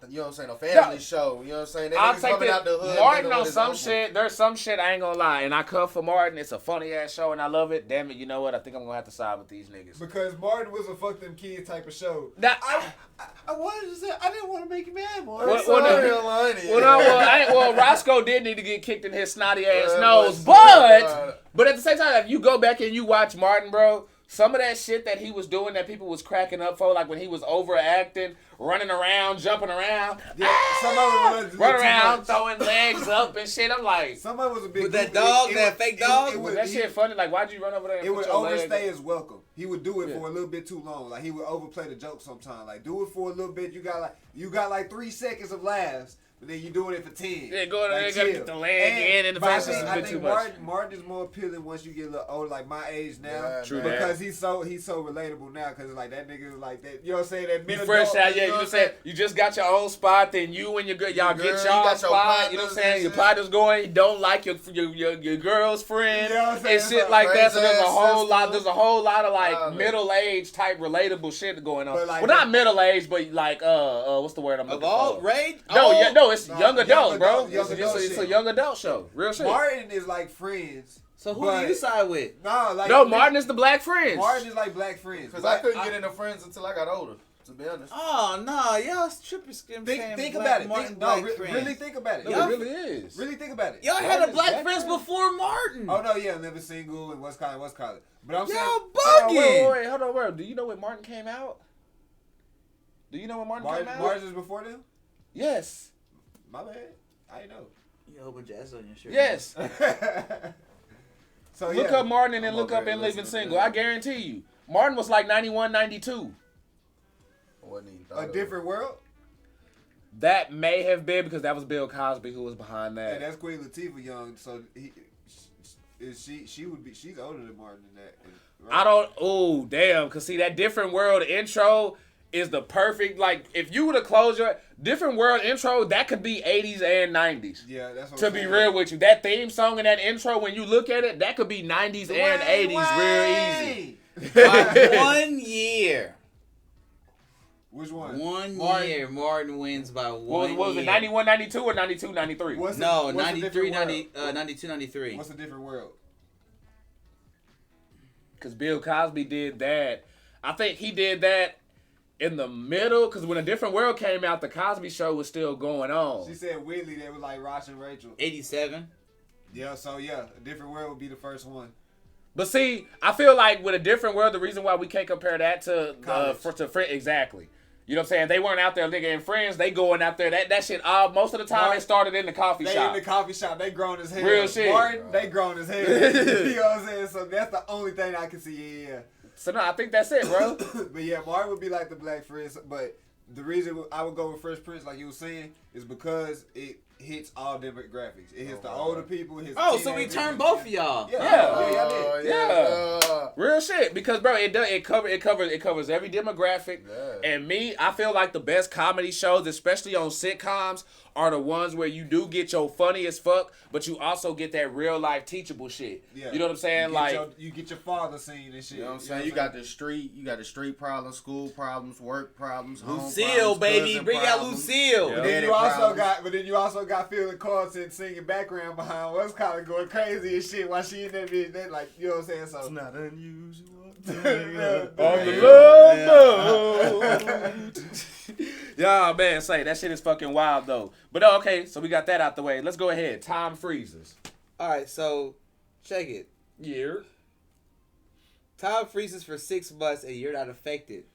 You know what I'm saying? A family show. You know what I'm saying?
I'll take that. Martin on some shit. There's some shit I ain't gonna lie, and I come for Martin. It's a funny ass show, and I love it. Damn it, you know what? I think I'm gonna have to side with these niggas
because Martin was a fuck them kids type of show. I wanted to say I didn't want to make you mad, Martin.
Well, Roscoe did need to get kicked in his snotty ass nose, but at the same time, if you go back and you watch Martin, bro. Some of that shit that he was doing that people was cracking up for, like when he was overacting, running around, jumping around,
some of it was
running around, throwing legs up and shit. I'm like,
some of it was a big.
With that dog, that fake dog,
that shit funny. Like, why'd you run over there? And
it would
your
overstay his welcome. He would do it for a little bit too long. Like he would overplay the joke sometimes. Like do it for a little bit. You got like 3 seconds of laughs. But then you doing it for 10.
Yeah, go in there, gotta get the leg in the face.
I think Martin is more appealing once you get a little older, like my age now.
Yeah, true
because he's so relatable now. Because like that nigga is like that. You know what I'm saying? That
middle fresh out, yeah. You know what I'm saying? You just got your own spot. Then you and your girl, y'all get y'all spot. You know what I'm saying? Your partner's going. You don't like your girl's friend and shit like that. So there's a whole lot. There's a whole lot of like middle age type relatable shit going on. Well, not middle age, but like what's the word I'm looking for?
Rage?
No, it's young adult, bro. It's a young adult show. Real shit.
Martin is like Friends.
So who do you side with?
No, Martin is the Black Friends.
Martin is like Black Friends.
Because I couldn't get into Friends until I got older, to be honest.
Oh, no. Y'all tripping.
Think about it. Really think about it.
No, it really is.
Really think about it.
Y'all had a Black Friends before Martin.
Oh, no, yeah. Never Single and what's called. But I'm saying.
Y'all bugging.
Wait, hold on. Do you know when Martin came out? Do you know when Martin came out?
Martin is before them?
Yes.
My bad. I know.
You got a whole bunch of ass on your shirt.
Yes.
So
look up Martin and then look up In Living Single. I guarantee you. Martin was like 91, 92.
A Different World?
That may have been because that was Bill Cosby who was behind that.
And that's Queen Latifah young, so she's older than Martin than that. Right?
Because see that Different World intro is the perfect, like, if you were to close your Different World intro, that could be 80s and 90s.
Yeah, that's what
to be real with you. That theme song and that intro, when you look at it, that could be 90s and 80s real easy.
By 1 year.
Which one?
1 year. Martin wins by 1 year.
What was it, 91, 92 or 92, 93?
92, 93.
What's a Different World?
Because Bill Cosby did that. I think he did that in the middle, because when A Different World came out, the Cosby Show was still going on.
She said weirdly they was like Ross and Rachel.
87.
Yeah, so yeah, A Different World would be the first one.
But see, I feel like with A Different World, the reason why we can't compare that to Friend, exactly. You know what I'm saying? They weren't out there, nigga, and friends. They going out there. That shit, most of the time, they started in the coffee
They
shop.
in the coffee shop. They grown as hell.
Real shit.
Martin, they grown as hell. You know what I'm saying? So that's the only thing I can see. Yeah.
So no, I think that's it, bro.
But yeah, Martin would be like the Black Prince. But the reason I would go with Fresh Prince, like you were saying, is because it hits all demographics. It hits the older people. It hits
so we turned both of y'all.
Yeah. Real shit. Because bro, it covers every demographic.
Yeah.
And me, I feel like the best comedy shows, especially on sitcoms, are the ones where you do get your funny as fuck, but you also get that real life teachable shit.
Yeah.
You know what I'm saying?
You get your father scene and shit.
You know what I'm saying? You got the street problems, school problems, work problems, home
Lucille,
problems,
baby,
cousin
bring out
problems.
Lucille.
Yeah.
But then you also got Phil Carlson singing background behind what's kind of going crazy and shit while she in that bitch. They like, you know what I'm saying? So
It's not unusual.
Yeah, man, say that shit is fucking wild though. But okay, so we got that out the way. Let's go ahead. Time freezes.
All right, so check it.
Year.
Time freezes for 6 months and you're not affected.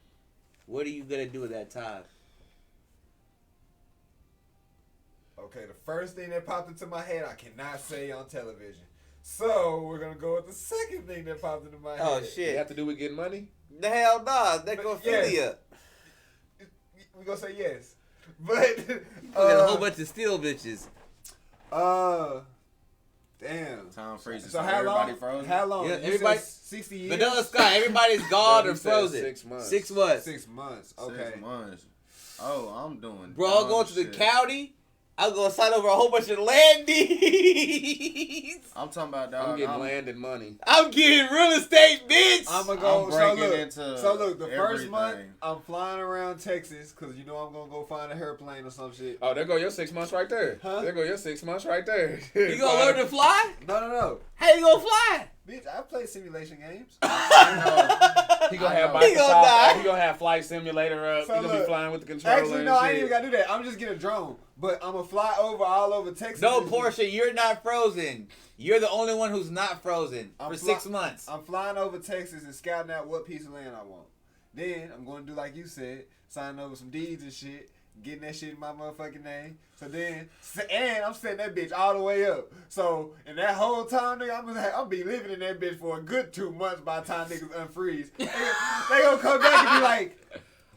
What are you gonna do at that time?
okay, the first thing that popped into my head, I cannot say on television. So we're gonna go with the second thing that popped into my head.
Oh
It
shit!
have to do with getting money?
The hell nah, they gonna fill you up.
We gonna say yes, but
You got a whole bunch of steel bitches.
damn.
Time freezes.
So
So
how
everybody
long?
frozen?
How long?
Yeah,
You
everybody-
said 60 years.
Vanilla Sky, everybody's gone
No,
or
he said
frozen.
6 months.
6 months.
6 months.
6
Okay.
months. Oh, I'm doing.
Bro, I'll
dumb
go to the
shit.
county. I'll go sign over a whole bunch of land deeds.
I'm talking about dog.
I'm getting land and money.
I'm getting real estate, bitch.
I'm gonna go.
I'm
So
breaking
look,
into
the first month
everything.
I'm flying around Texas because you know I'm gonna go find a airplane or some shit.
Oh, there go your 6 months right there.
Huh?
There go your 6 months right there.
You gonna learn to fly?
No.
How you gonna fly?
Bitch, I play simulation games.
He gonna have
He gonna die.
Microsoft. He gonna have Flight Simulator up.
So
He gonna be
look,
flying with the controller.
Actually,
and
no, I ain't
shit.
even gotta do that. I'm just get a drone, but I'm gonna fly all over Texas.
No,
and shit.
Portia, you're not frozen. You're the only one who's not frozen for 6 months.
I'm flying over Texas and scouting out what piece of land I want. Then I'm gonna do like you said, signing over some deeds and shit, getting that shit in my motherfucking name. So then, and I'm setting that bitch all the way up. So in that whole time, nigga, I'm be living in that bitch for a good 2 months by the time niggas unfreeze. They gonna come back and be like,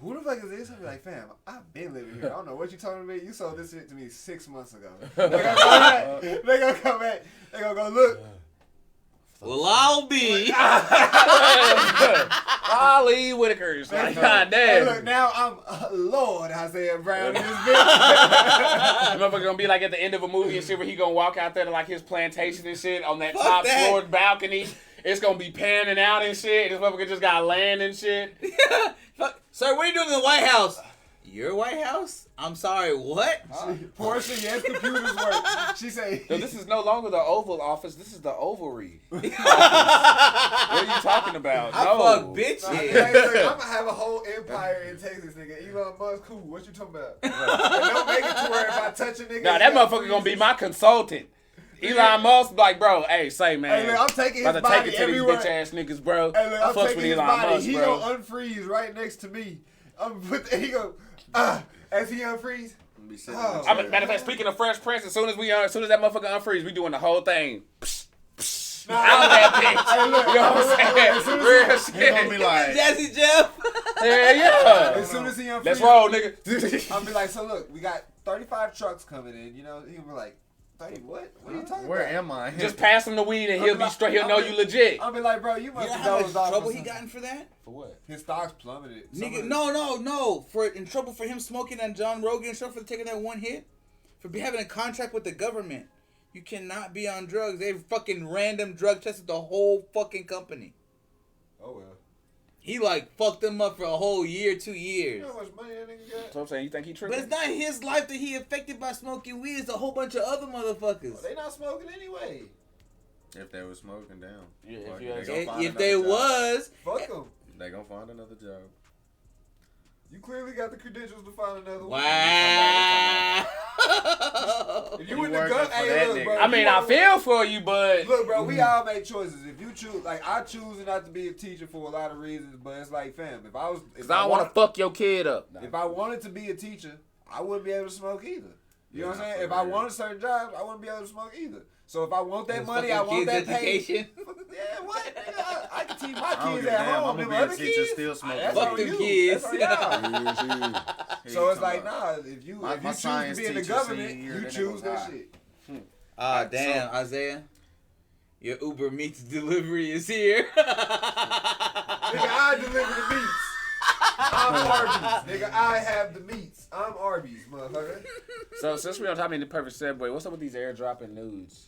who the fuck is this? I'll be like, fam, I've been living here. I don't know what you talking about. You sold this shit to me 6 months ago. They gonna come back. They gonna go, look.
Well, I'll be.
Ali Whitaker's. Like, god
Hey,
damn.
look, now I'm Lord Isaiah Brown in this bitch.
Motherfucker gonna be like at the end of a movie and shit where he gonna walk out there to like his plantation and shit on that
Fuck
top
that.
floor balcony. It's gonna be panning out and shit. This motherfucker just got land and shit.
Fuck. Sir, what are you doing in the White House? Your White House? I'm sorry, what?
Portia, yes, computers work. She say,
No, this is no longer the Oval Office. This is the Ovary. What are you talking about?
I
No.
fuck
hey,
bitches.
look, I'm gonna have a whole empire in Texas, nigga. Elon Musk, cool. What you talking about? And don't make it to where if I touch a nigga.
Nah, that motherfucker gonna be my consultant. Elon Musk, like, bro, hey, say, man.
Hey, look, I'm taking his
about to
body
take it to
everywhere.
these bitch ass niggas, bro.
Hey, look,
I
I'm
fucks
taking
with
his
Elon
body.
Musk,
He
bro.
gonna unfreeze right next to me. He go, as he unfreeze. Oh.
Matter of fact, speaking of Fresh Prince, as soon as that motherfucker unfreeze, we doing the whole thing.
Nah,
Out that bitch.
Hey, look,
You know what I'm
as soon
saying?
as
Real
He gonna
shit.
be like,
Jazzy Jeff.
Yeah.
As soon as he unfreeze,
Let's roll, nigga.
I'll be like, so look, we got 35 trucks coming in. You know, he'll be like, 30 what? What are you talking
where
about?
am I?
Just pass him the weed and he'll be straight. He'll know you legit.
I'll be like, bro, you
You
must
know
have
how much
dozed off.
trouble
or
he
something.
gotten for that?
For what?
His stocks plummeted.
Nigga, no. For in trouble for him smoking on John Rogan and stuff for taking that one hit. For having a contract with the government. You cannot be on drugs. They fucking random drug tested the whole fucking company.
Oh, well.
He like fucked them up for a whole year, 2
You
years.
know how much money that nigga got?
So I'm saying, you think he
But
tripping?
it's not his life that he affected by smoking weed. It's a whole bunch of other motherfuckers.
They not smoking anyway.
If they was smoking down,
Yeah,
fuck
if
it,
you
they
had-
gonna find
If
another
they
job.
was,
Fuck them.
They gonna find another job.
You clearly got the credentials to find another one.
wow.
If you in the
working
gun,
for
hey,
that
look,
nigga.
bro.
I mean, I feel for you, but
Look, bro, we all make choices. If you choose, like, I choose not to be a teacher for a lot of reasons, but it's like, fam, if I was,
because I don't want to fuck your kid up.
if I wanted to be a teacher, I wouldn't be able to smoke either. You know what I'm saying? If I wanted certain jobs, I wouldn't be able to smoke either. So if I want that money, I want that pay.
education.
Yeah, what? Nigga, I can teach my
I don't
kids
give a
at
damn.
home.
I'm
Them
gonna be a
other
teacher,
kids,
still smoking.
that's
Fuck
on
them
you.
kids.
That's on y'all. So it's like, nah, if you
My
choose to
science
be in the
teacher
government,
senior year,
you
that nigga
choose
was
that
high.
shit.
Damn, Isaiah. Your Uber Meats delivery is here.
Nigga, I deliver the meats. I'm Arby's. Nigga, I have the meats. I'm Arby's, motherfucker.
So since we on top of the perfect segue, what's up with these airdropping nudes?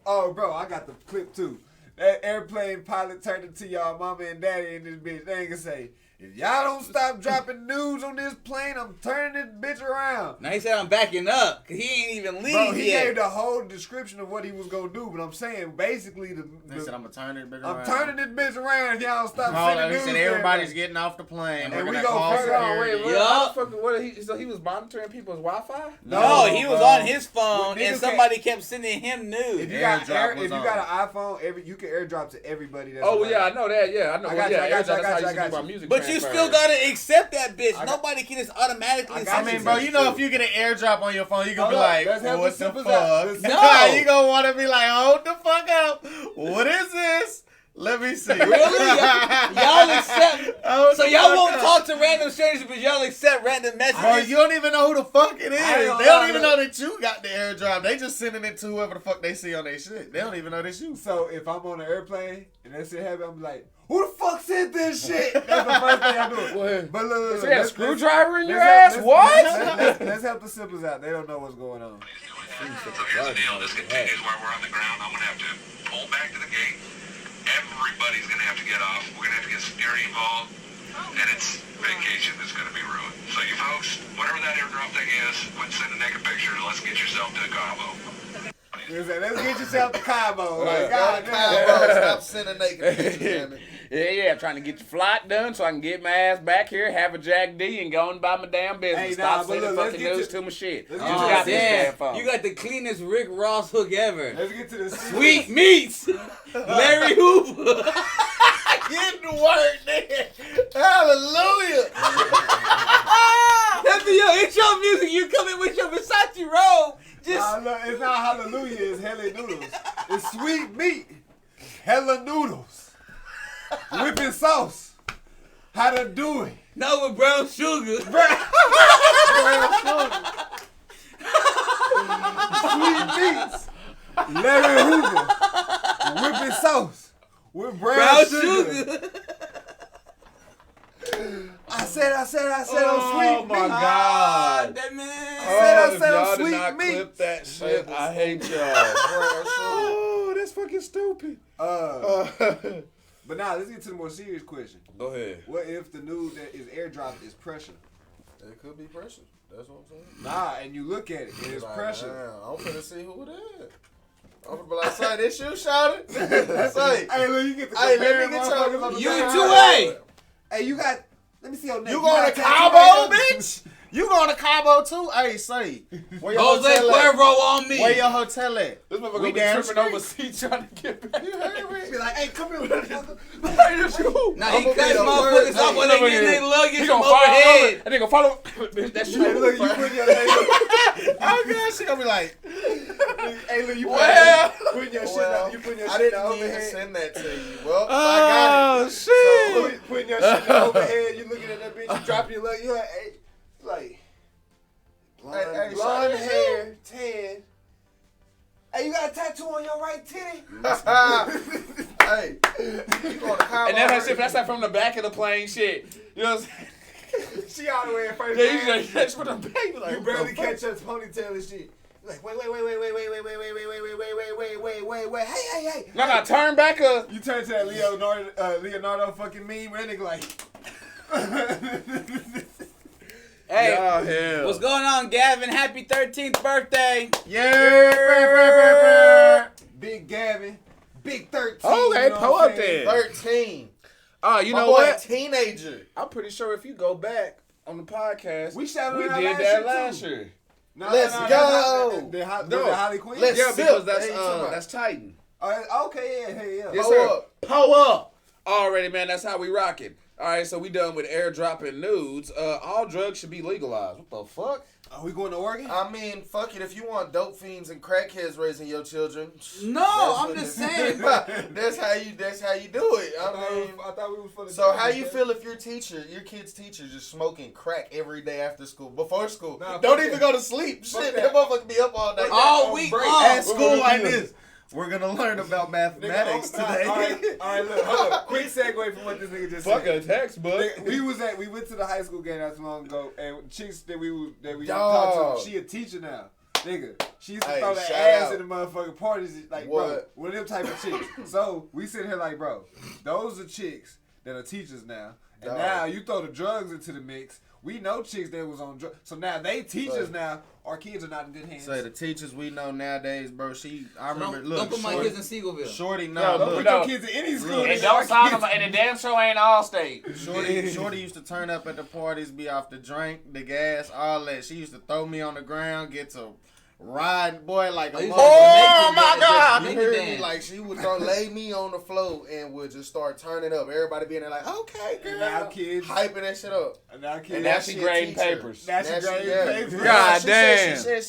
Oh, bro, I got the clip too. That airplane pilot turned it to y'all mama and daddy in this bitch. They ain't gonna say, if y'all don't stop dropping news on this plane, I'm turning this bitch around.
Now he said I'm backing up. Cause he ain't even leave
Bro, he
yet.
gave the whole description of what he was gonna do, but I'm saying basically
They said I'm gonna turn it back around.
I'm turning this bitch around if y'all don't stop
Oh,
sending
he
news.
said
to
everybody's
everybody.
getting off the plane.
And
We're
we
gonna
gonna
call
figure out,
security.
wait,
Yup.
how the fuck, so he was monitoring people's Wi-Fi?
No, he was
bro.
on his phone
Niggas
and somebody kept sending him news.
If you got
Airdrop was
if you
on.
got an iPhone, you can airdrop to everybody. That's
Oh
around.
yeah, I know that. Yeah, I know.
I got you,
yeah,
I got you, I
airdrop,
got
that's
you,
how
I
you
got
do my
you.
music
But you
transfer.
still gotta accept that bitch.
I got-
Nobody can just automatically
I got
I
accept
mean,
it.
bro, you know if you get an airdrop on your phone, you gonna be
Hold up,
like,
let's help
what
the
the
simples out.
fuck?
No.
You gonna want to be like, hold the fuck up. What is this? Let me see.
Really? Y'all accept.
Hold
So
the
y'all
fuck
won't
up.
talk to random strangers, but y'all accept random
Bro,
messages.
you don't even know who the fuck it is.
I
They
don't
don't
know.
even know that you got the airdrop. They just sending it to whoever the fuck they see on their shit. They don't even know that's you.
So if I'm on an airplane and that shit happen, I'm like, who the fuck sent this shit? That's the first thing I do.
What?
But look,
Is there a
let's-
screwdriver in your
let's-
ass?
let's-
What?
Let's help the simples out. They don't know what's going on.
So here's the deal. This continues while we're on the ground. I'm going to have to pull back to the gate. Everybody's going to have to get off. We're going to have to get security involved. And it's vacation that's going to be ruined. So you folks, whatever that airdrop thing is, quit sending naked pictures. Let's get yourself to Cabo.
Let's get yourself to Cabo. Like,
God,
God,
stop sending naked pictures, damn it.
Yeah, I'm trying to get your flight done so I can get my ass back here, have a Jack D, and go and buy my damn business.
Hey, nah,
Stop
but
sending
look, let's
fucking
get
news
to-
to my shit.
let's
You
get
just
to-
got this
damn,
damn phone.
you got the cleanest Rick Ross hook ever.
Let's get to the
Sweet meats, Larry Hoover.
Get to work, nigga. Hallelujah.
That's your intro music. You come in with your Versace robe. Just
Look, it's not hallelujah, it's hella noodles. It's sweet meat, hella noodles, whipping sauce. How to do it?
no with brown sugar.
Sweet meats, Larry Hoover, whipping sauce with brown sugar. I said on sweet
Oh my
meat.
God.
That man.
I said on
y'all
sweet
did not
meat.
clip that shit, I hate y'all. Oh, that's fucking stupid.
But now let's get to the more serious question.
Go ahead.
What if the news that is airdropped is pressure?
It could be pressure. That's what I'm saying.
Nah, and you look at it, and it's
Like,
pressure.
damn, I'm finna see who it is. I'm gonna be like, say, this you, shouted? Say,
Hey, look, you get the
hey, let
comparing
me get
motherfuckers on
your...
the
You
ground.
2A.
Hey, you got. Let me see your neck.
You going to
got a tattoo
Cabo,
right here?
bitch? You going to Cabo too? Hey, say, where your
Jose
hotel at?
Cuervo on me.
Where your hotel at?
This motherfucker
We
be
down
tripping over
street.
seats trying to get back.
You heard me? Be like, hey, come here, motherfucker.
Hey, this you.
Now he
I'ma be
cuts
the
motherfuckers
first.
off when
Hey,
they getting their luggage
He
from
gonna follow
overhead.
And they gonna follow. Bitch, that's
Hey,
you.
look, you put your hey,
Oh, God, she gonna be like,
hey, look, you
Well.
putting your shit
well,
out. You putting your
I
shit
didn't
out
even
overhead.
send that to you. Well, I got
Oh
it.
shit.
Putting your shit out overhead. You looking at that bitch. You dropping your leg. You like, hey, like.
Hey,
Blonde
shout out to
hair, tan. Hey, you got a tattoo on your right titty?
Hey, you going to Cabo?
And that's like from the back of the plane shit. You know what I'm saying?
She all the way in first.
Yeah,
grade.
you just that's what the baby like.
You barely catch her ponytail and shit. You like, wait, hey.
No, turn back up.
You turn to that Leonardo fucking meme where that nigga like.
Hey,
Oh, hell.
what's going on, Gavin? Happy 13th birthday.
Yeah.
Big Gavin, Big 13.
Okay,
you know
pull
what I'm
up
saying?
there.
13.
Oh, you
My
know
boy,
what?
teenager.
I'm pretty sure if you go back on the podcast,
We shouted
we
it out
did
last
that
year,
last
too.
year.
Let's go.
The Holly Quinn?
Let's
Yeah, because
sip. Hey, you talking about-
that's Titan.
Okay, yeah.
Yes,
Pull
sir.
up.
Pull up. Already, man. That's how we rock it. All right, so we done with airdropping nudes. All drugs should be legalized. What the fuck?
Are we going to Oregon?
I mean, fuck it. If you want dope fiends and crackheads raising your children,
No, I'm just saying.
that's how you do it.
I thought we was for the
So how you feel if your kid's teacher, just smoking crack every day after school, before school?
Nah,
Don't
fuck
even
that.
go to sleep.
Fuck
Shit,
that.
that motherfucker be up all day.
All week long.
At school like this. We're gonna learn about mathematics today.
All right, look, hold up. Quick segue from what this nigga just
Fuck
said.
a textbook.
We went to the high school game not too long ago, and chicks that we
Dog.
talked to, she a teacher now. Nigga, she used to
Hey,
throw that
shout
ass
out.
in the motherfucking parties, like,
What?
bro, one of them type of chicks. So, we sitting here like, bro, those are chicks that are teachers now. And
Dog.
now you throw the drugs into the mix. We know chicks that was on drugs. So now they teachers now. Our kids are not in good hands.
Say the teachers we know nowadays, bro. I remember.
Don't
Look,
put my kids in Seagoville.
Shorty,
No,
Don't
look.
put
no.
your kids in any school.
And
nigga.
don't
Our
sign
kids-
them. And the damn show ain't all state.
Shorty used to turn up at the parties, be off the drink, the gas, all that. She used to throw me on the ground, get to ride, boy, like a
Oh,
motherfucker.
my God.
You
Make it
heard me?
dance.
Like, she would lay me on the floor and would just start turning up. Everybody being there like, okay, girl.
And now kids.
Hyping that shit up.
And now kids.
And
now
now
she
she a
grading
teacher.
papers.
Now she grading papers.
God
She
damn.
said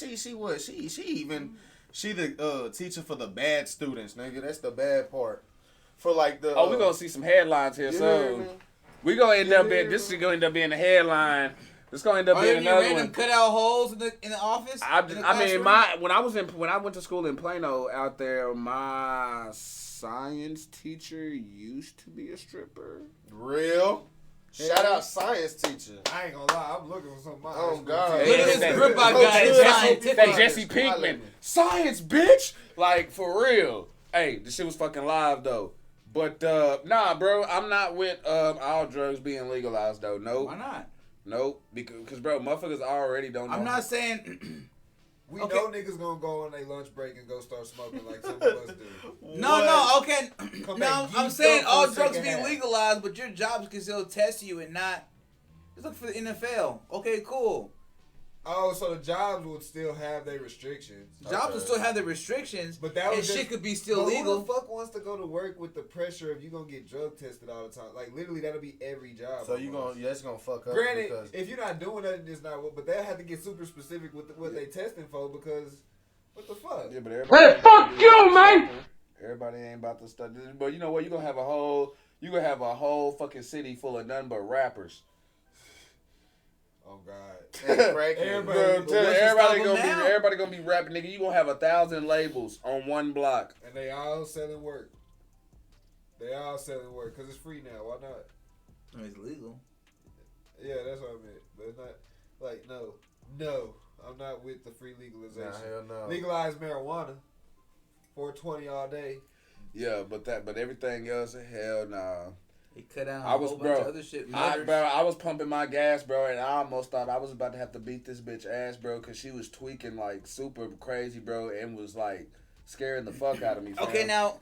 she the teacher for the bad students, nigga. That's the bad part. For like the
Oh, we gonna see some headlines here
you hear
soon.
me?
We gonna end up being. This is gonna end up being a headline. This gonna end up
Are
being
there any
another
random
one.
cutout holes in the office?
I
In the
mean,
classroom?
when I went to school in Plano out there, my science teacher used to be a stripper.
Real. Shout out science teacher.
I ain't gonna lie, I'm looking for something.
Oh, God.
Look at
Yeah,
this grip I
Coach
got. It's
Hood.
scientific.
That Jesse
Holler at
Pinkman,
me.
science bitch, like for real. Hey, this shit was fucking live though. But nah, bro, I'm not with all drugs being legalized though. Nope.
Why not?
Nope. Because bro, motherfuckers already don't know.
I'm not saying.
We
Okay.
know niggas gonna go on their lunch break and go start smoking like some of us do.
No, okay.
Come
No,
back
I'm
geeked
saying
up
all
for a
drugs
second
being
half.
legalized, but your jobs can still test you and not. Just look for the NFL. Okay, cool.
Oh, so the jobs would still have their restrictions.
Jobs will still have the restrictions,
But that
and
was
shit
just-
could be still
But
legal.
who the fuck wants to go to work with the pressure of you gonna get drug tested all the time? Like literally, that'll be every job.
So you
almost.
gonna that's gonna fuck up.
Granted,
because
if you're not doing nothing, it's not. But they'll have to get super specific with what they testing for because what the fuck?
Yeah, but everybody fuck you, man. Everybody ain't about to study. But you know what? You gonna have a whole fucking city full of nothing but rappers.
Oh God.
and crack
Everybody-
Bro,
but
tell
what's to
everybody
stop
gonna
them
be
now?
everybody gonna be rapping, nigga. You gonna have 1,000 labels on one block.
And they all selling work. They all selling work because it's free now. Why not?
It's legal.
Yeah, that's what I meant. But it's not like no. I'm not with the free legalization.
Nah, hell no.
Legalize marijuana. 420 all day.
Yeah, but everything else, hell nah.
He cut out a
I was
whole bunch of
bro.
other shit.
I was pumping my gas, bro, and I almost thought I was about to have to beat this bitch ass, bro, because she was tweaking like super crazy, bro, and was like scaring the fuck out of me. Fam.
Okay, now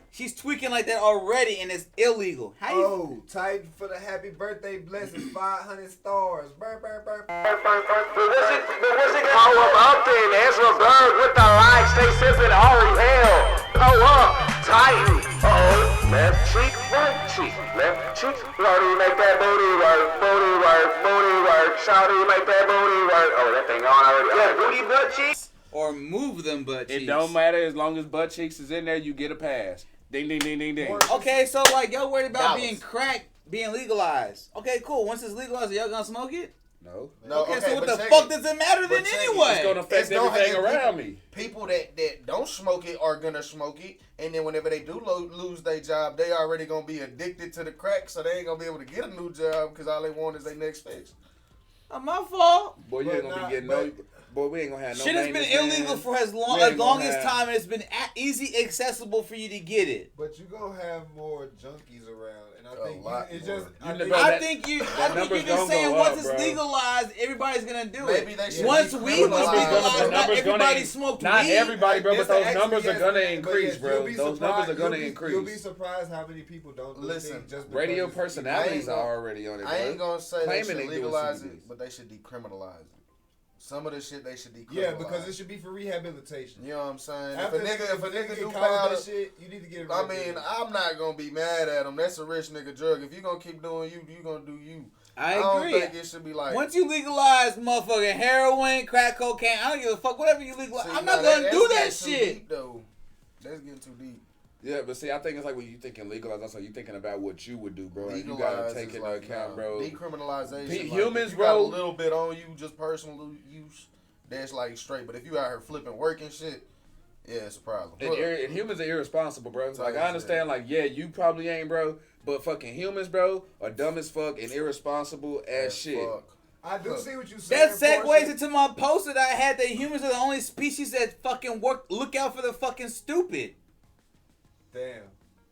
she's tweaking like that already, and it's illegal. How you?
Oh, Titan for the happy birthday blessings. 500 stars. Burr, burr, burr.
But what's it gonna up then? Ezra Berg with the likes. They sipping holy hell. Pull up. Titan. Uh-oh. Left cheek, right cheek. Left cheek. Shawty, make that booty work. Booty work. Booty work. Shawty, make that booty work. Oh, that thing on already. Yeah, booty butt cheeks.
Or move them butt cheeks.
It don't matter as long as butt cheeks is in there, you get a pass. Ding, ding, ding, ding, ding.
Okay, so like y'all worried about
Dollars.
being crack being legalized. Okay, cool. Once it's legalized, are y'all gonna smoke it?
No.
No,
Okay, so what
but
the
check
fuck
it.
does it matter then
But check it.
anyway?
It's gonna affect
It's gonna
everything
have
around me.
People that don't smoke it are gonna smoke it, and then whenever they do lose their job, they already gonna be addicted to the crack, so they ain't gonna be able to get a new job because all they want is their next fix.
Not my fault.
Boy, you ain't gonna be getting no. Boy, we ain't gonna have no.
Shit has been
maintenance,
illegal
man.
for as
We
long
ain't gonna
as
have-
time, and it's been easy accessible for you to get it.
But you gonna have more junkies around, and I
A
think
lot
it's
more.
just.
You
I
know,
think,
bro,
I
that-
think you're
number's
just
gonna
saying
go
once
up,
it's
bro.
legalized, everybody's gonna do
Maybe
it.
they should
Once
be
weed was
criminalized.
legalized,
The
not
numbers gonna
everybody
in-
smoked
Not
weed.
everybody, bro, but
That's
those
the
numbers are
actually-
gonna
but
increase,
yes,
bro.
you'll be
Those numbers
surprised-
are gonna
You'll be
increase.
surprised how many people don't do
Listen,
things just because
Radio
it's-
personalities
I ain't
are already on it, bro.
I ain't gonna say they
Claiming
should
they doing
legalize
CBDs.
it, but they should decriminalize it. Some of the shit they should decriminalize.
Yeah, because it should be for rehabilitation.
You know what I'm saying?
After
if a nigga do
get caught
powder,
with that shit, you need to get it.
I mean, I'm not gonna be mad at him. That's a rich nigga drug. If you gonna keep doing you gonna do you.
I
agree.
agree.
Don't think it should be like.
Once you legalize motherfucking heroin, crack cocaine, I don't give a fuck. Whatever you legalize,
See,
I'm
now
not gonna do that
that's getting too
shit.
deep, though. That's getting too deep.
Yeah, but see, I think it's like when you thinking legalize, also you thinking about what you would do, bro. And you
Legalize
gotta take
is
into
like,
account,
nah,
bro.
Decriminalization.
P-
like,
humans,
if you got
bro.
a little bit on you, just personal use. That's like straight. But if you out here flipping work and shit, yeah, it's a problem.
And humans are irresponsible, bro. Like, I
Type
understand,
shit.
like, yeah, you probably ain't, bro. But fucking humans, bro, are dumb as fuck and irresponsible as shit.
Fuck.
I do see what you saying.
That segues
Portia.
into my post that I had that humans are the only species that fucking look out for the fucking stupid.
Damn.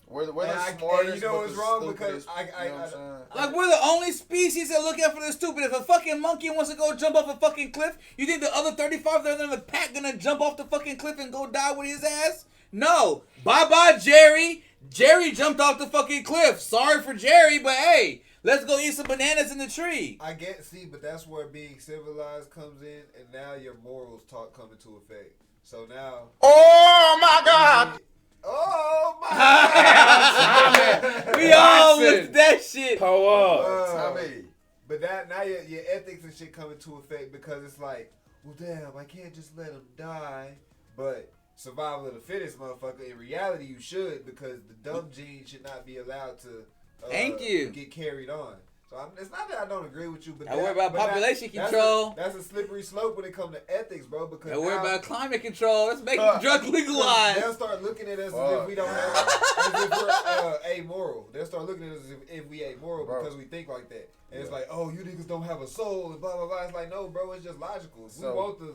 We're the
And
smartest.
you know
but
what's
the
wrong?
stupidest,
Because I
you know what I'm saying?
Like, we're the only species that look out for the stupid. If a fucking monkey wants to go jump off a fucking cliff, you think the other 35 that are in the pack gonna jump off the fucking cliff and go die with his ass? No. Bye-bye, Jerry. Jerry jumped off the fucking cliff. Sorry for Jerry, but hey, let's go eat some bananas in the tree.
I get, but that's where being civilized comes in, and now your morals come into effect. So now.
Oh my God!
Oh my God!
We all with that shit.
Tommy.
But now your ethics and shit come into effect because it's like, well, damn, I can't just let him die. But survival of the fittest, motherfucker. In reality, you should, because the dumb gene should not be allowed to.
Thank you.
Get carried on. So it's not that I don't agree with you, but
I worry about population control.
That's a slippery slope when it comes to ethics, bro. Because
I worry about climate control. Let's make the drug legalized.
They'll start looking at us as if we don't have, as if we're amoral. They'll start looking at us as if we amoral because we think like that. And it's like, oh, you niggas don't have a soul and blah blah blah. It's like, no, bro, it's just logical. If we want the,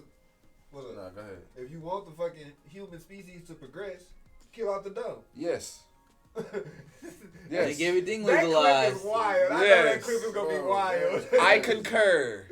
what's up?
Nah, go ahead.
If you want the fucking human species to progress, kill out the dumb.
Yes.
Yes. Make everything
That
legalized.
clip is wild. I know that clip is gonna be wild.
I concur.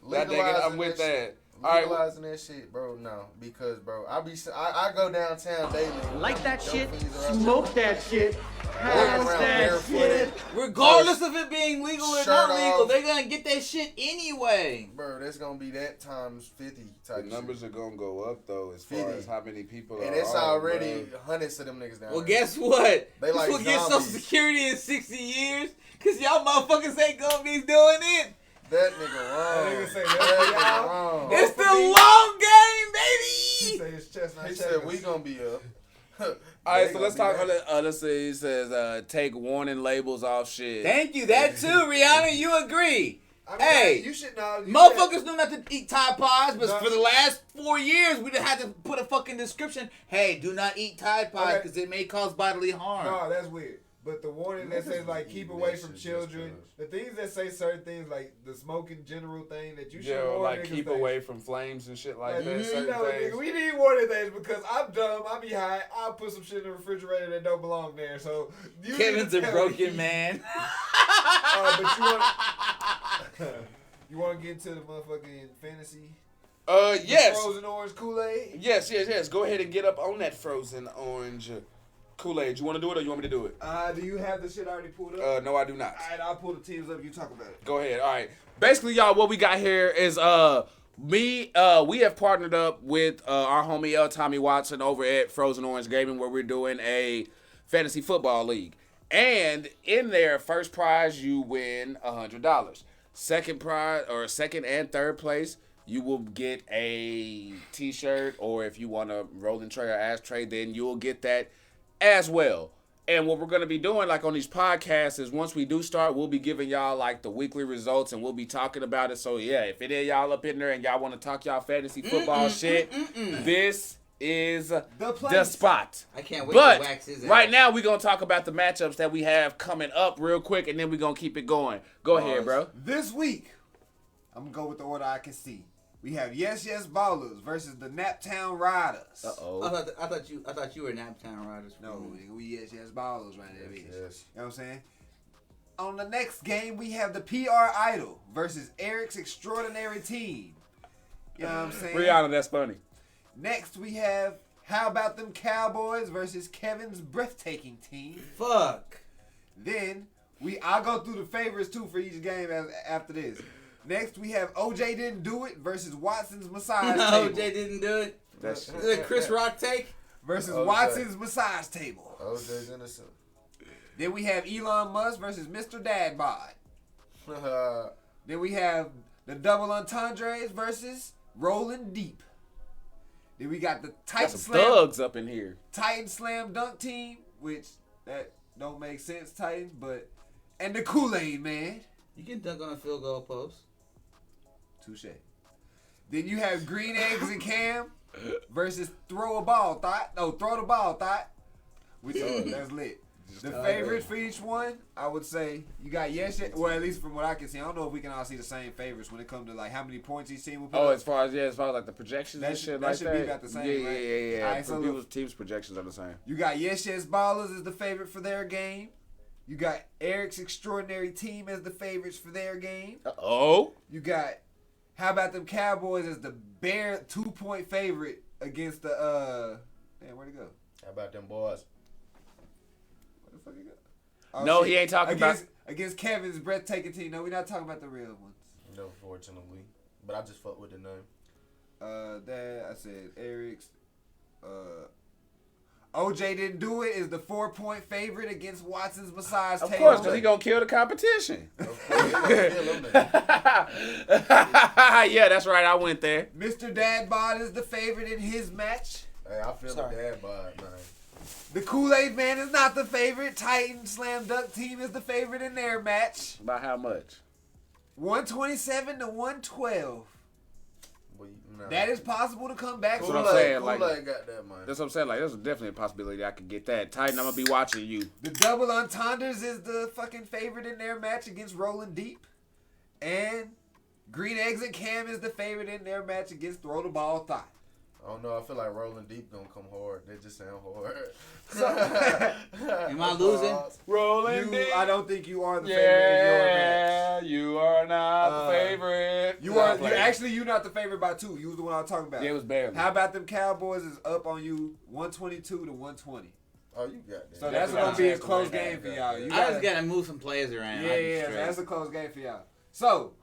I'm with that.
Legalizing that shit, bro. No, because bro, I go downtown daily.
Like that shit, smoke that shit, has that shit.
Regardless of it being legal or
Shirt
not legal,
off.
they're gonna get that shit anyway.
Bro, that's gonna be that times 50 type.
The numbers
shit.
are gonna go up though, as far
50.
as how many people
And
are
it's
on,
already
bro.
hundreds of them niggas down
Well,
there.
guess what?
They
This
like
will get Social
zombies.
Security in 60 years, cause y'all motherfuckers ain't gonna be doing it.
That nigga wrong.
That nigga say
that
that
nigga wrong.
It's the long game,
He
baby.
say his chest not
He said
checkers.
we gonna be up.
All right,
They
so let's
gonna
talk.
be that.
Let's see. He says, take warning labels off shit.
Thank you. That too, Rihanna. You agree?
I mean,
Hey,
you should know.
Motherfuckers knew not to eat Tide Pods, but
No.
for the last 4 years, we done had to put a fucking description. Hey, do not eat Tide Pods
Okay.
because it may cause bodily harm.
No, that's weird. But the warning that says like keep
eating
away
that
from
shit just
children,
'cause.
the things that say certain things like the smoking general thing that you should
Yeah,
warn
like
niggas
keep
things.
away from flames and shit like
Like,
that.
you
Certain
know,
things.
nigga, we need warning things because I'm dumb. I be high. I'll put some shit in the refrigerator that don't belong there. So you
Kevin's
need
a
to tell
broken
me.
man.
But you want to get into the motherfucking fantasy?
Yes.
Frozen orange Kool-Aid.
Yes. Go ahead and get up on that frozen orange Kool-Aid. You want to do it or you want me to do it?
Do you have the shit already pulled up?
No, I do not.
All right, I'll pull the teams up. You talk about it.
Go ahead. All right. Basically, y'all, what we got here is we have partnered up with our homie L. Tommy Watson over at Frozen Orange Gaming, where we're doing a fantasy football league. And in there, first prize you win $100. Second prize or second and third place, you will get a T-shirt, or if you want a rolling tray or ashtray, then you'll get that as well. And what we're going to be doing, like on these podcasts, is once we do start, we'll be giving y'all like the weekly results and we'll be talking about it. So yeah, if any of y'all up in there and y'all want to talk y'all fantasy football shit, this is the spot.
I can't wait
But
to wax his ass.
right now, we're going to talk about the matchups that we have coming up real quick, and then we're going to keep it going. Go ahead, bro.
This week, I'm going to go with the order I can see. We have Yes Ballers versus the Naptown Riders.
Uh-oh.
I thought you were Naptown Riders.
No, nigga, we Yes Ballers right there, bitch.
Yes.
You know what I'm saying? On the next game, we have the PR Idol versus Eric's Extraordinary Team. You know what I'm saying?
Rihanna, that's funny.
Next, we have How About Them Cowboys versus Kevin's Breathtaking Team.
Fuck.
Then, I'll go through the favorites, too, for each game after this. Next, we have OJ Didn't Do It versus Watson's Massage
OJ
Table.
didn't do it.
That's
The Chris Rock take.
Versus
OJ.
Watson's Massage Table.
OJ's innocent.
Then we have Elon Musk versus Mr. Dad Bod. Then we have the Double Entendres versus Rolling Deep. Then we got the
got
Titan
some
Slam
thugs up in here.
Titan Slam Dunk Team, which that don't make sense, Titans, but and the Kool-Aid Man.
You can dunk on a field goal post.
Touche. Then you have Green Eggs and Cam versus Throw the Ball Thought. Which that's lit. The favorites for each one, I would say you got Yes. Well, at least from what I can see, I don't know if we can all see the same favorites when it comes to like how many points each team will put.
Oh,
up.
as far as like the projections
That
and
should-
shit
that
like
should
that.
be about the same,
Yeah,
right?
yeah.
Alright, so
People's teams' projections are the same.
You got Yes Ballers as the favorite for their game. You got Eric's Extraordinary Team as the favorites for their game.
Oh.
You got How About Them Cowboys as the bare 2-point favorite against the damn, where'd he go?
How about them boys?
Where the fuck he go? Oh,
No,
shit.
he ain't talking
against Kevin's breathtaking team. No, we're not talking about the real ones.
No, fortunately. But I just fuck with the name.
That I said Eric's. OJ Didn't Do It is the 4-point favorite against Watson's Massage
Of
Table.
course, because he gonna kill the competition.
Of course, he gonna kill him then.
Yeah, that's right. I went there.
Mr. Dad Bod is the favorite in his match.
Hey, I feel the dad bod, man.
The Kool-Aid Man is not the favorite. Titan Slam Dunk Team is the favorite in their match.
By how much?
127 to 112.
Well, nah.
That is possible to come back.
That's what I'm saying.
Kool-Aid
Like,
got that, man.
that's what I'm saying. Like, there's definitely a possibility I could get that. Titan, I'm gonna be watching you.
The Double Entendres is the fucking favorite in their match against Rolling Deep. And Green Eggs and Cam is the favorite in their match against Throw the Ball Thought.
I don't know. I feel like Rolling Deep gonna come hard. They just sound hard.
Am I losing?
Rolling
I don't think you are the favorite in your match.
Yeah, you are not the favorite.
You're not the favorite by 2. You was the one I was talking about.
Yeah, it was barely.
How About Them Cowboys is up on you 122 to 120.
Oh, you got that.
So that's gonna be a close game for y'all. You
I just gotta move some players around.
Yeah, that's a close game for y'all. So,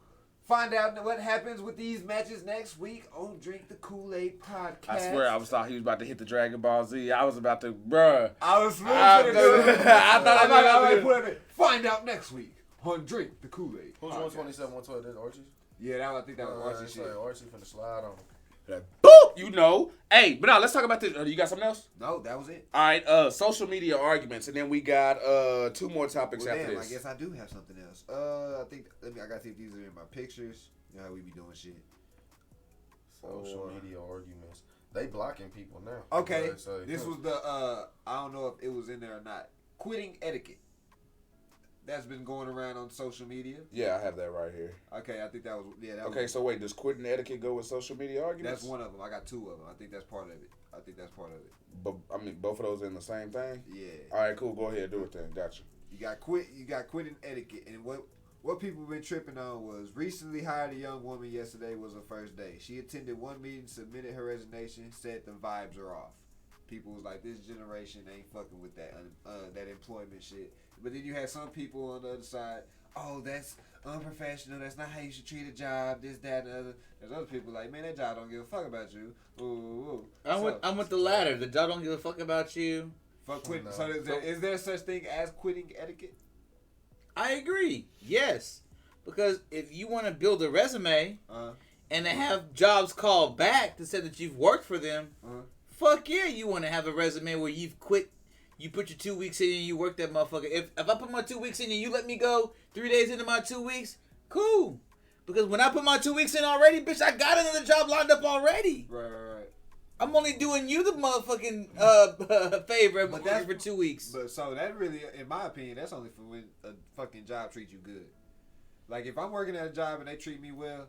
find out what happens with these matches next week on Drink the Kool-Aid podcast.
I swear, I thought he was about to hit the Dragon Ball Z. I was about to, bruh.
I was smooth
I
to
thought I
I
was
put it. Find out next week on Drink the Kool-Aid.
Who's 127, 112? That's Archie?
Yeah, I think that was Archie shit.
Archie finna slide on him.
Boop! You know. Hey, but now let's talk about this. You got something else?
No, that was it.
All right, social media arguments, and then we got 2 more topics
Well,
after
damn,
this.
I guess I do have something else. I think I gotta see if these are in my pictures. You know how we be doing shit.
Social media arguments. They blocking people now.
Okay,
So,
this was the I don't know if it was in there or not. Quitting etiquette. That's been going around on social media.
Yeah, I have that right here.
Okay, I think that was that
Okay,
was,
so wait, does quitting etiquette go with social media arguments?
that's one of them. I got 2 of them. I think that's part of it.
But I mean, both of those in the same thing.
Yeah.
All right, cool. Go ahead, do it then. Gotcha.
You got quitting etiquette, and what people been tripping on was recently hired a young woman. Yesterday was her first day. She attended one meeting, submitted her resignation, said the vibes are off. People was like, this generation ain't fucking with that employment shit. But then you had some people on the other side, oh, that's unprofessional. That's not how you should treat a job. This, that, and the other. There's other people like, man, that job don't give a fuck about you. Ooh.
I'm with the latter. The job don't give a fuck about you.
Fuck quitting.
No.
So is there such thing as quitting etiquette?
I agree. Yes, because if you want to build a resume and to have jobs called back to say that you've worked for them, fuck yeah, you want to have a resume where you've quit. You put your 2 weeks in and you work that motherfucker. If I put my 2 weeks in and you let me go 3 days into my 2 weeks, cool. Because when I put my 2 weeks in already, bitch, I got another job lined up already.
Right.
I'm only doing you the motherfucking favor
But
that's for 2 weeks.
But so that really, in my opinion, that's only for when a fucking job treats you good. Like if I'm working at a job and they treat me well,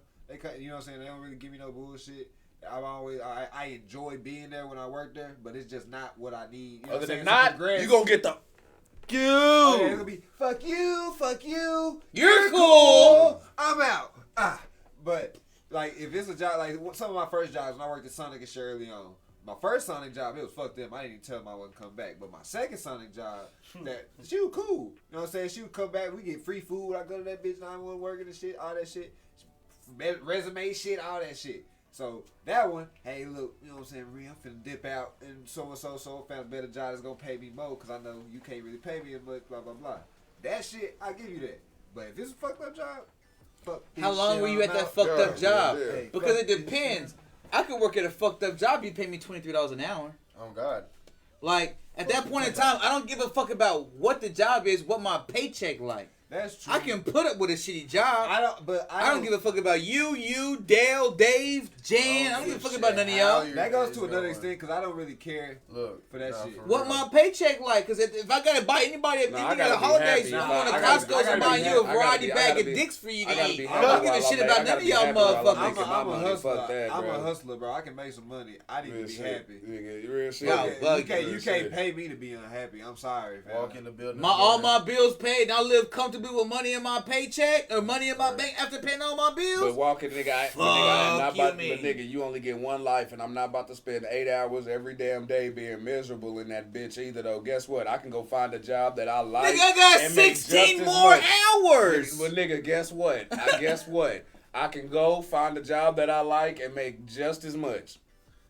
you know what I'm saying? They don't really give me no bullshit. I enjoy being there when I work there, but it's just not what I need. You know
Other than
what
not,
I'm saying?
you gonna get the you.
Oh, yeah, it's gonna be fuck you.
You're cool.
I'm out. But like if it's a job like some of my first jobs when I worked at Sonic and Shirley on. My first Sonic job, it was fuck them. I didn't even tell them I wasn't coming back. But my second Sonic job, that she was cool. You know what I'm saying? She would come back. We get free food. I go to that bitch 911 working and shit, all that shit. resume shit, all that shit. So that one, hey, look, you know what I'm saying, Ree, I'm finna dip out and so found a better job that's gonna pay me more because I know you can't really pay me as much, blah, blah, blah. That shit, I give you that. But if it's a fucked up job, fuck this
How long
shit
were you
on
at that
out.
fucked up job?
Hey,
Because
fuck
it
this
depends.
shit.
I could work at a fucked up job. You pay me $23 an hour.
Oh God.
Like at that point in time, I don't give a fuck about what the job is, what my paycheck like.
That's true.
I can put up with a shitty job.
I
don't give a fuck about you, Dale, Dave, Jan. I don't give a fuck about none of y'all.
That goes to another extent because I don't really care for that shit.
What my paycheck like? Because if I gotta buy anybody anything at the holidays, you going to Costco and buying you a variety bag of dicks for you to eat. I don't give a shit about none of y'all motherfuckers.
I'm a hustler. I'm a hustler, bro. I can make some money. I need to be happy.
Real shit.
You can't pay me to be unhappy. I'm sorry.
Walk in the building.
All my bills paid, and I live comfortably with money in my paycheck or money in my bank after paying all my bills.
But walking, nigga, nigga, you only get one life, and I'm not about to spend 8 hours every damn day being miserable in that bitch either. Though, guess what? I can go find a job that I like.
Nigga, I got
and make
16
just as
more
much.
hours.
But nigga, guess what? Guess what? I can go find a job that I like and make just as much.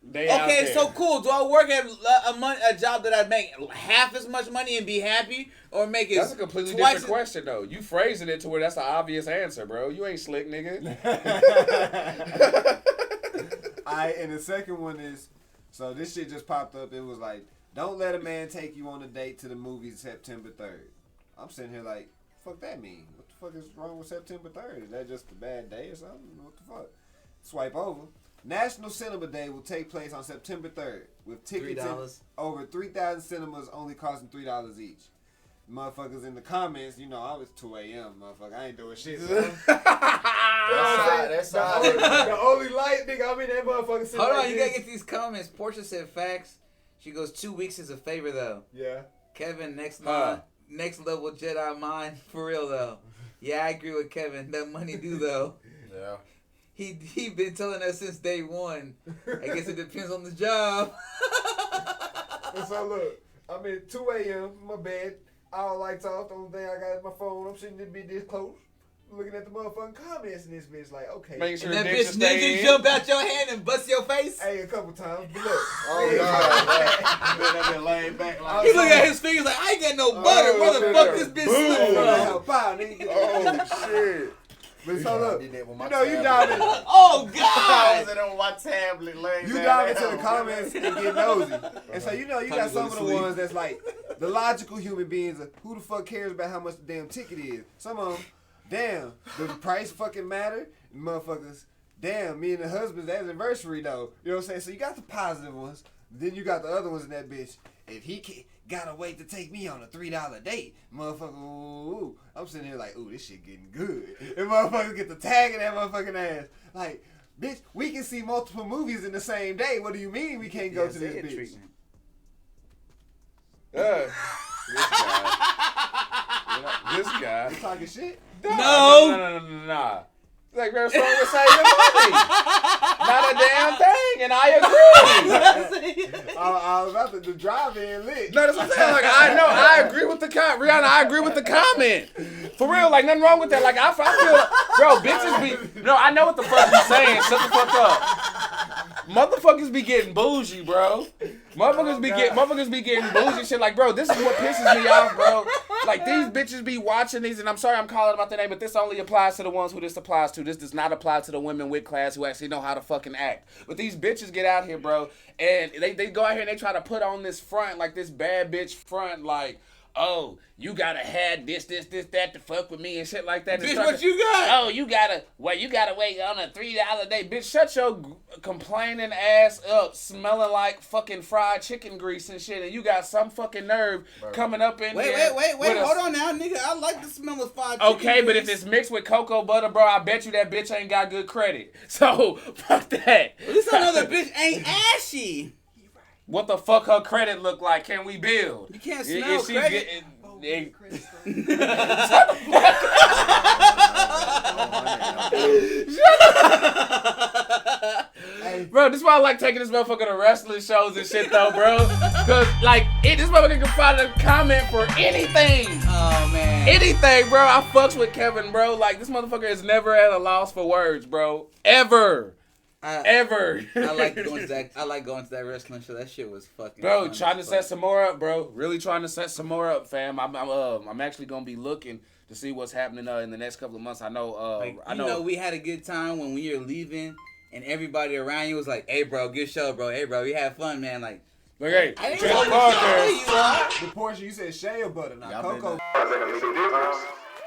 Okay, so cool. Do I work at a job that I make half as much money and be happy, or make it?
That's a completely different question, though. You phrasing it to where that's an obvious answer, bro. You ain't slick, nigga.
And the second one is, so this shit just popped up. It was like, don't let a man take you on a date to the movies September 3rd. I'm sitting here like, fuck that mean? What the fuck is wrong with September 3rd? Is that just a bad day or something? What the fuck? Swipe over. National Cinema Day will take place on September 3rd with tickets in over 3,000 cinemas only costing $3 each. Motherfuckers in the comments, you know, I was 2 a.m. motherfucker. I ain't doing shit. That's the only light nigga. I'm in that motherfucker.
Hold on, you gotta get these comments. Portia said facts. She goes 2 weeks is a favor though.
Yeah.
Kevin, next level Jedi mind for real though. Yeah, I agree with Kevin. That money do though.
Yeah.
He been telling us since day one. I guess it depends on the job.
And so look, I'm at 2 a.m. my bed, all lights off. The only thing I got is my phone. I'm sitting this close, looking at the motherfucking comments in this bitch. Like, okay.
Make sure and that bitch ninja jump out your hand and bust your face.
Hey, a couple times. But look.
Oh God. I've been laying back like.
He look at his fingers like, I ain't got no butter. Where the fuck this bitch slip from?
Oh shit.
But so look, you know, you dive in.
Oh God!
I was on my tablet laying
You
down.
dive into the comments and get nosy. And so, you know, you got some of the ones that's like, the logical human beings are, who the fuck cares about how much the damn ticket is? Some of them, damn, does the price fucking matter? Motherfuckers, damn, me and the husband's anniversary though. You know what I'm saying? So you got the positive ones, then you got the other ones in that bitch. If he gotta wait to take me on a $3 date, motherfucker, ooh, I'm sitting here like, ooh, this shit getting good. And motherfuckers get the tag in that motherfucking ass. Like, bitch, we can see multiple movies in the same day. What do you mean we can't go to this bitch?
Treatment. This guy.
You talking shit?
No. Like, bro, so we're saving money. Not a damn thing, and I agree.
I was about to drive in lit.
No, that's what I'm saying. Like, I agree with the comment. Rihanna, I agree with the comment. For real, like, nothing wrong with that. Like, I feel, bro, bitches be, no, I know what the fuck you saying. Shut the fuck up. Motherfuckers be getting bougie, bro. Motherfuckers be getting bougie shit. Like, bro, this is what pisses me off, bro. Like, these bitches be watching these, and I'm sorry I'm calling them out the name, but this only applies to the ones who this applies to. This does not apply to the women with class who actually know how to fucking act. But these bitches get out here, bro, and they go out here and they try to put on this front, like this bad bitch front, like, oh, you gotta have this, that to fuck with me and shit like that.
Bitch, what you got?
Oh, you gotta wait on a $3 day. Bitch, shut your complaining ass up, smelling like fucking fried chicken grease and shit, and you got some fucking nerve coming up in here.
Wait, hold on now, nigga. I like the smell of fried chicken
Okay, but
grease.
if it's mixed with cocoa butter, bro, I bet you that bitch ain't got good credit. So, fuck that.
At least I know the bitch ain't ashy.
What the fuck her credit look like? Can we build?
You can't smell credit.
Bro, this is why I like taking this motherfucker to wrestling shows and shit though, bro. Cause like this motherfucker can find a comment for anything.
Oh man.
anything, bro. I fucks with Kevin, bro. Like, this motherfucker is never at a loss for words, bro. Ever. Ever.
I like going to that wrestling show. That shit was fucking.
Bro,
fun
trying to
as
set
fuck.
some more up, bro. Really trying to set some more up, fam. I'm actually gonna be looking to see what's happening in the next couple of months. I know.
You know, we had a good time when we were leaving, and everybody around you was like, "Hey, bro, good show, bro. Hey, bro, we had fun, man." Like,
hey,
I didn't
check
know
the
what
podcast.
you are.
The portion you said shea butter, not cocoa.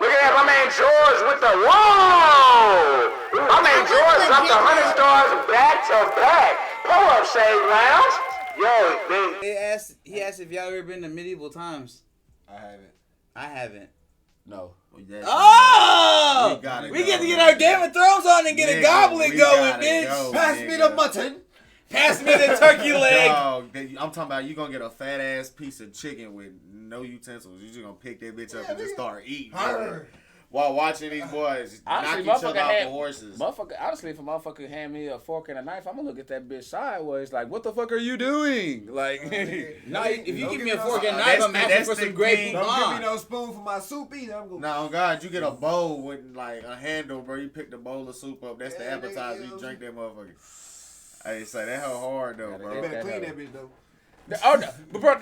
Look at that, my man George with the whoa! My man George dropped 100 stars back to back. Pull up, Shade Lounge. Yo,
He asked if y'all ever been to medieval times.
I haven't.
No.
Oh!
We
get to get our Game of Thrones on and get a goblet going, bitch.
Go,
Pass me the mutton.
Pass me the turkey leg.
Dog, I'm talking about you gonna get a fat ass piece of chicken with no utensils. You just gonna pick that bitch up and just start eating. While watching these boys knock each other off the horses.
Honestly, if a motherfucker hand me a fork and a knife, I'm gonna look at that bitch sideways like, what the fuck are you doing? Like,
no, if you give me a fork and a knife, I'm asking for some great
Don't give me no spoon for my soup either. I'm gonna...
Nah, God, you get a bowl with like a handle, bro. You pick the bowl of soup up. That's the appetizer. You drink that motherfucker. Hey, say that hell hard though, bro.
You better clean that bitch though.
Oh, no, but bro,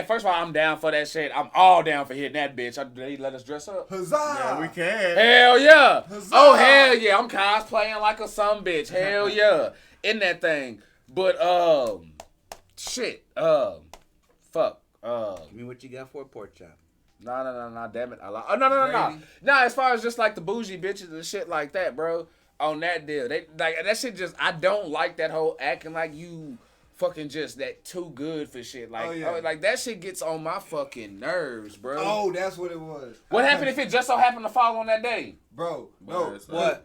first of all, I'm down for that shit. I'm all down for hitting that bitch. They let us dress up.
Huzzah!
Yeah, we can.
Hell yeah!
Huzzah!
Oh hell yeah! I'm cosplaying like a bitch. Hell yeah! In that thing. But shit. Fuck.
Give me what you got for a pork chop.
No, damn it. No. Nah, as far as just like the bougie bitches and shit like that, bro. On that deal, they like that shit. Just I don't like that whole acting like you fucking just that too good for shit. Like, like that shit gets on my fucking nerves, bro.
Oh, that's what it was.
What happened if it just so happened to fall on that day,
bro? No,
what?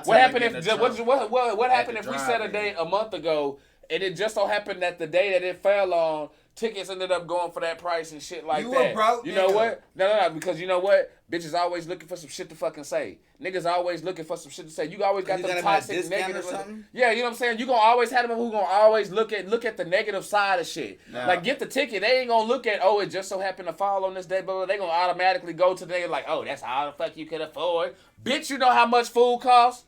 What happened if what happened if we set a date a month ago and it just so happened that the day that it fell on, tickets ended up going for that price and shit like that.
Broke,
you know what? No, because you know what? Bitches always looking for some shit to fucking say. Niggas always looking for some shit to say. You always got them toxic negative. Yeah, you know what I'm saying? You gonna always have them who gonna always look at the negative side of shit. Nah. Like get the ticket, they ain't gonna look at it just so happened to fall on this day, but they gonna automatically go to the nigga like, that's how the fuck you could afford. Bitch, you know how much food costs?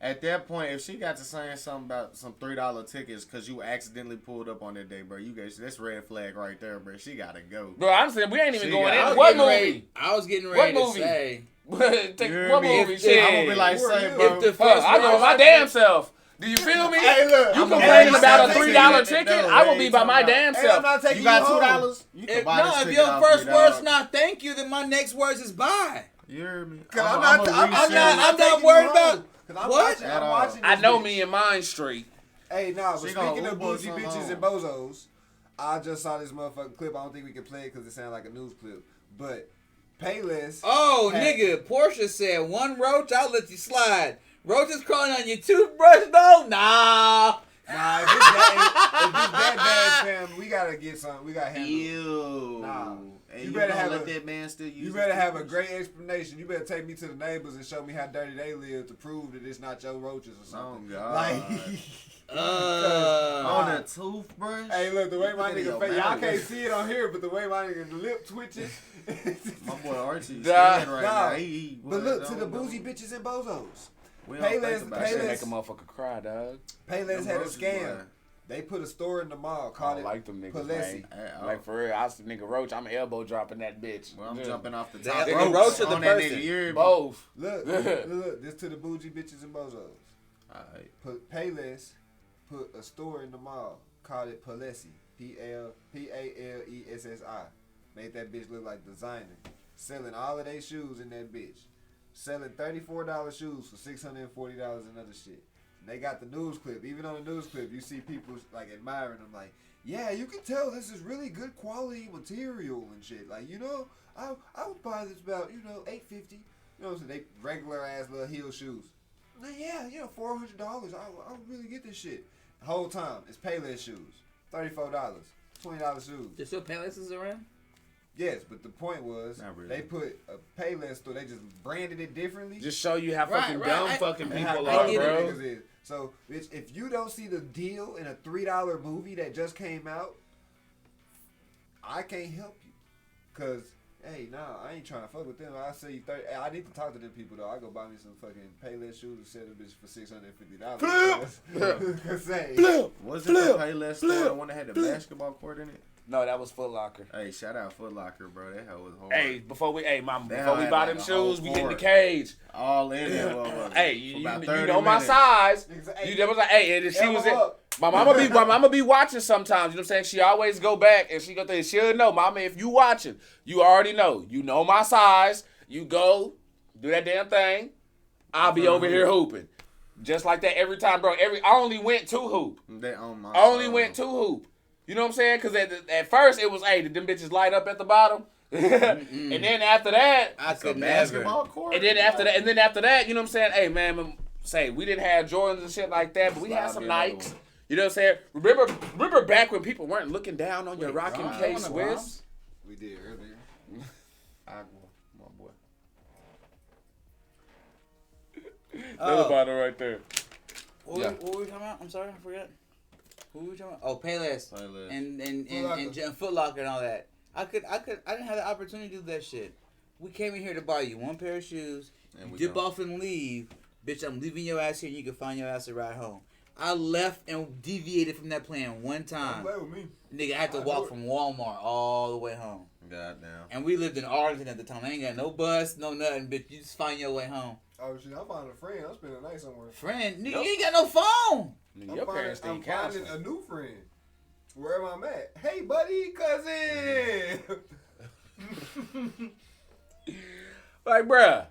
At that point, if she got to saying something about some $3 tickets because you accidentally pulled up on that day, bro, you guys, that's red flag right there, bro. She gotta go.
Bro, honestly, we ain't even going in.
What movie? I was getting ready to say.
What movie? Shit.
I'm gonna be like, say, bro.
I know my damn self. Do you feel me?
Hey, look,
you complaining about a $3 ticket? I will be by my damn self.
I'm not taking
you got
$2.
If your first word's not thank you, then my next words is bye.
You hear me?
I'm
not worried about. What?
I'm watching
I know me and mine straight.
Hey, but speaking of bougie bitches and bozos, I just saw this motherfucking clip. I don't think we can play it because it sounds like a news clip. But Payless.
Oh, nigga, Portia said one roach, I'll let you slide. Roaches crawling on your toothbrush, though? Nah.
Nah, if it's that bad, fam, we gotta get something. We gotta handle it.
Ew.
Nah.
And you better let that man still use.
You better have a great explanation. You better take me to the neighbors and show me how dirty they live to prove that it's not your roaches or something.
Oh God.
Like,
on a toothbrush.
Hey, look, the way my nigga face, y'all can't see it on here, but the way my nigga lip twitching.
My boy Archie's scared right now.
But look, to the bougie bitches and bozos.
Payless
make a motherfucker cry, dog.
Payless had a scam. They put a store in the mall called it
like them niggas,
Palessi.
Like for real, I was the nigga Roach. I'm elbow dropping that bitch.
Well, I'm jumping off the
top.
The
Roach or the person?
Both.
Look, this to the bougie bitches and bozos.
Alright.
Payless put a store in the mall, called it Palessi. Palessi. Made that bitch look like designer. Selling all of their shoes in that bitch. Selling $34 shoes for $640 and other shit. They got the news clip. Even on the news clip, you see people like admiring them. Like, yeah, you can tell this is really good quality material and shit. Like, you know, I would buy this about, $850. You know what I'm saying? They regular ass little heel shoes. Like, yeah, $400. I would really get this shit. The whole time, it's Payless shoes. $34. $20 shoes.
There's still Paylesses around?
Yes, but the point was they put a Payless store. They just branded it differently.
Just show you how fucking dumb fucking people
are,
bro.
So, bitch, if you don't see the deal in a $3 movie that just came out, I can't help you. Because Hey, nah, I ain't trying to fuck with them. I say you 30. I need to talk to them people though. I go buy me some fucking Payless shoes and sell them bitches for $650. Say,
Was it the Payless store, the one that had the basketball court in it?
No, that was Foot Locker.
Hey, shout out Foot Locker, bro. That hell was hard.
Hey, before we buy
had
them
like a
shoes,
whole
we hit the
court.
cage.
All in there.
Hey, you
about
know
30
my
minutes.
size.
Exactly.
You was like, hey, and she was in.
up.
My mama be watching sometimes. You know what I'm saying? She always go back and she go there. She'll know, mama. If you watching, you already know. You know my size. You go do that damn thing. I'll be over here hooping, just like that every time, bro. I only went to hoop.
They on my
I only went to hoop. You know what I'm saying? Because at first it was, hey, did them bitches light up at the bottom? And then after that,
I could
basketball court.
and then after that, you know what I'm saying? Hey, man, say we didn't have Jordans and shit like that, but we had some Nikes. You know what I'm saying? Remember back when people weren't looking down on your rocking case, Wiz?
We did earlier.
Agua, my boy.
Another bottle right there.
What were we talking about? I'm sorry, I forgot. Who were we talking about? Oh, Payless. And Foot Locker and all that. I didn't have the opportunity to do that shit. We came in here to buy you one pair of shoes, dip off and leave. Bitch, I'm leaving your ass here and you can find your ass a ride home. I left and deviated from that plan one time.
Don't play with me.
Nigga, I had to walk from Walmart all the way home.
Goddamn.
And we lived in Arlington at the time. I ain't got no bus, no nothing, bitch. You just find your way home.
Oh shit, I'm finding a friend. I'm spending the night somewhere.
Friend? Nigga, you ain't got no phone.
Nigga, your parents
I'm
didn't count.
finding a new friend. Wherever I'm at. Hey, buddy, cousin.
Like, bruh.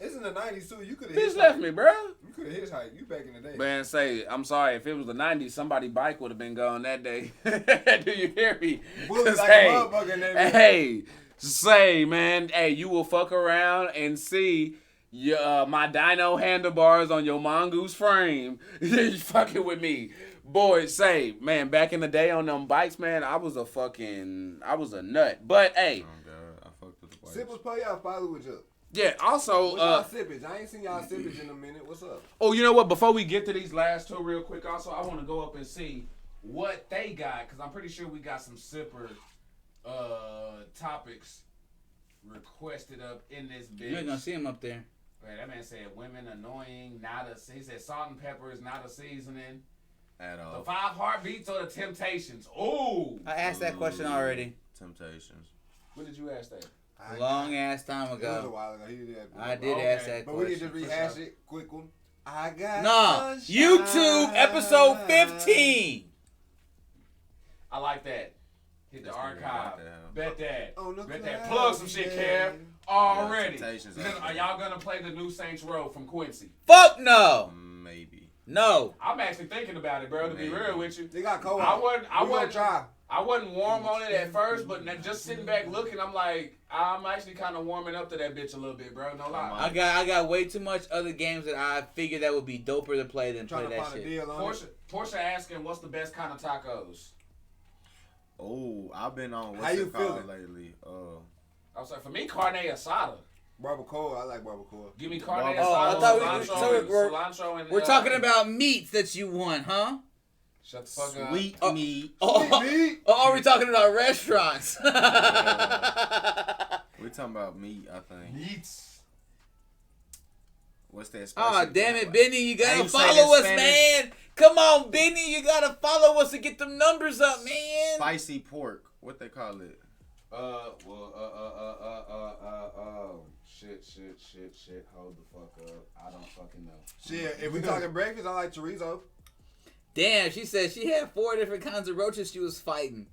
It's in the 90s too. You could have
Bitch left me, bruh.
You could have hitchhiked. You back in the day.
Man, say, I'm sorry. If it was the 90s, somebody's bike would have been gone that day. Do you hear me?
Bullet like
Hey,
a motherfucker in that
hey, say, man, hey, you will fuck around and see your my dyno handlebars on your mongoose frame. You fucking with me. Boy, say, man, back in the day on them bikes, man, I was a nut. But, hey.
Oh, God. I fucked with the bikes.
Sippers play y'all follow with you.
Yeah, also.
What's y'all sippage? I ain't seen y'all sippage in a minute. What's up?
Oh, you know what? Before we get to these last two real quick, also, I want to go up and see what they got, because I'm pretty sure we got some sipper topics requested up in this bitch.
You ain't gonna see him up there.
Man, that man said women annoying, he said salt and pepper is not a seasoning.
At all.
The 5 heartbeats or the Temptations? Ooh.
I asked that question already.
Temptations.
When did you ask that?
A long ass time
It was a
ago.
while ago. He did that.
I did ask that
But
question.
we can just rehash it. Quick one. I got
Nah,
sunshine.
YouTube episode 15.
I like that. Hit the
That's gonna be
archive.
right there.
Bet that.
On the
Bet that.
cloud,
Plug some shit,
yeah.
Kev. Already.
Temptations
Are y'all gonna play the new Saints Row from Quincy?
Fuck no.
Maybe.
No.
I'm actually thinking about it, bro. To be real with you,
They got co-op.
I wasn't
try.
I wasn't warm on it at first, but just sitting back looking, I'm like, I'm actually kind of warming up to that bitch a little bit, bro. No lie.
I got way too much other games that I figured that would be doper to play than
Trying
play
to
that
find a
shit.
deal on it.
Portia asking, what's the best kind of tacos?
Oh, I've been on
How
what's
you
it called
feeling?
lately?
I was like, for me, carne asada.
Barbacoa. I like barbacoa.
Give me carne
Oh, I
asada,
thought
cilantro, and
we're talking about meats that you want, huh?
Shut the fuck up.
Sweet meat.
Oh,
meat.
oh, are we talking about restaurants?
We're talking about meat, I think.
Meats.
What's that?
Oh, damn it, Benny, you
How
gotta
you say it in
follow us,
Spanish?
man. Come on, Benny, you gotta follow us to get them numbers up, man.
Spicy pork. What they call it?
Shit. Hold the fuck up. I don't fucking know.
Shit, if we talking breakfast, I like chorizo.
Damn, she said she had 4 different kinds of roaches she was fighting.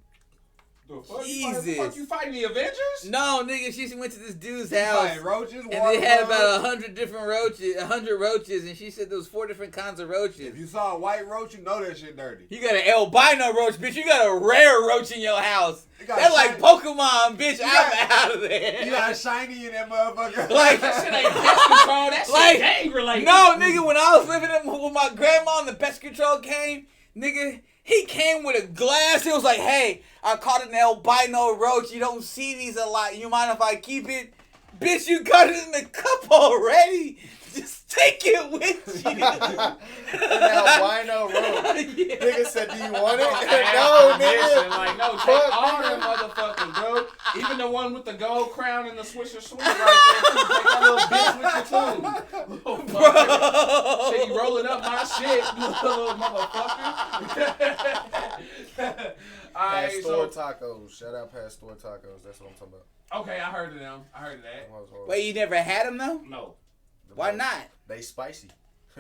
The fuck
Jesus.
you fighting the Avengers?
No, nigga, she went to this dude's
Like
house.
roaches,
And they had about 100 different roaches, 100 roaches, and she said there was 4 different kinds of roaches.
If you saw a white roach, you know that shit dirty.
You got an albino roach, bitch. You got a rare roach in your house.
got
That's like
shiny-
Pokemon, bitch.
got-
I'm out of there.
You got a shiny in that motherfucker.
Like,
That shit ain't pest control. That shit
Like,
gang related.
no, nigga, when I was living with my grandma and the pest control came, nigga, he came with a glass. He was like, hey, I caught an albino roach. You don't see these a lot. You mind if I keep it? Bitch, you got it in the cup already. Just take it with you.
An albino roach.
Yeah.
Nigga said, do you want it?
Hey,
No,
listen,
nigga.
like, no, take
Fuck,
all
nigga.
them motherfuckers, bro.
Even the one with the gold crown and the Swisher Sweet right there, too. Take that little bitch with you, too. Little fucker. Shit, you rolling up my shit, little motherfucker. Alright,
Pastor Tacos. Shout out Pastor Tacos. That's what I'm talking about.
Okay, I heard of them. I heard of that.
Wait, you never had them though?
No.
Why not?
They spicy.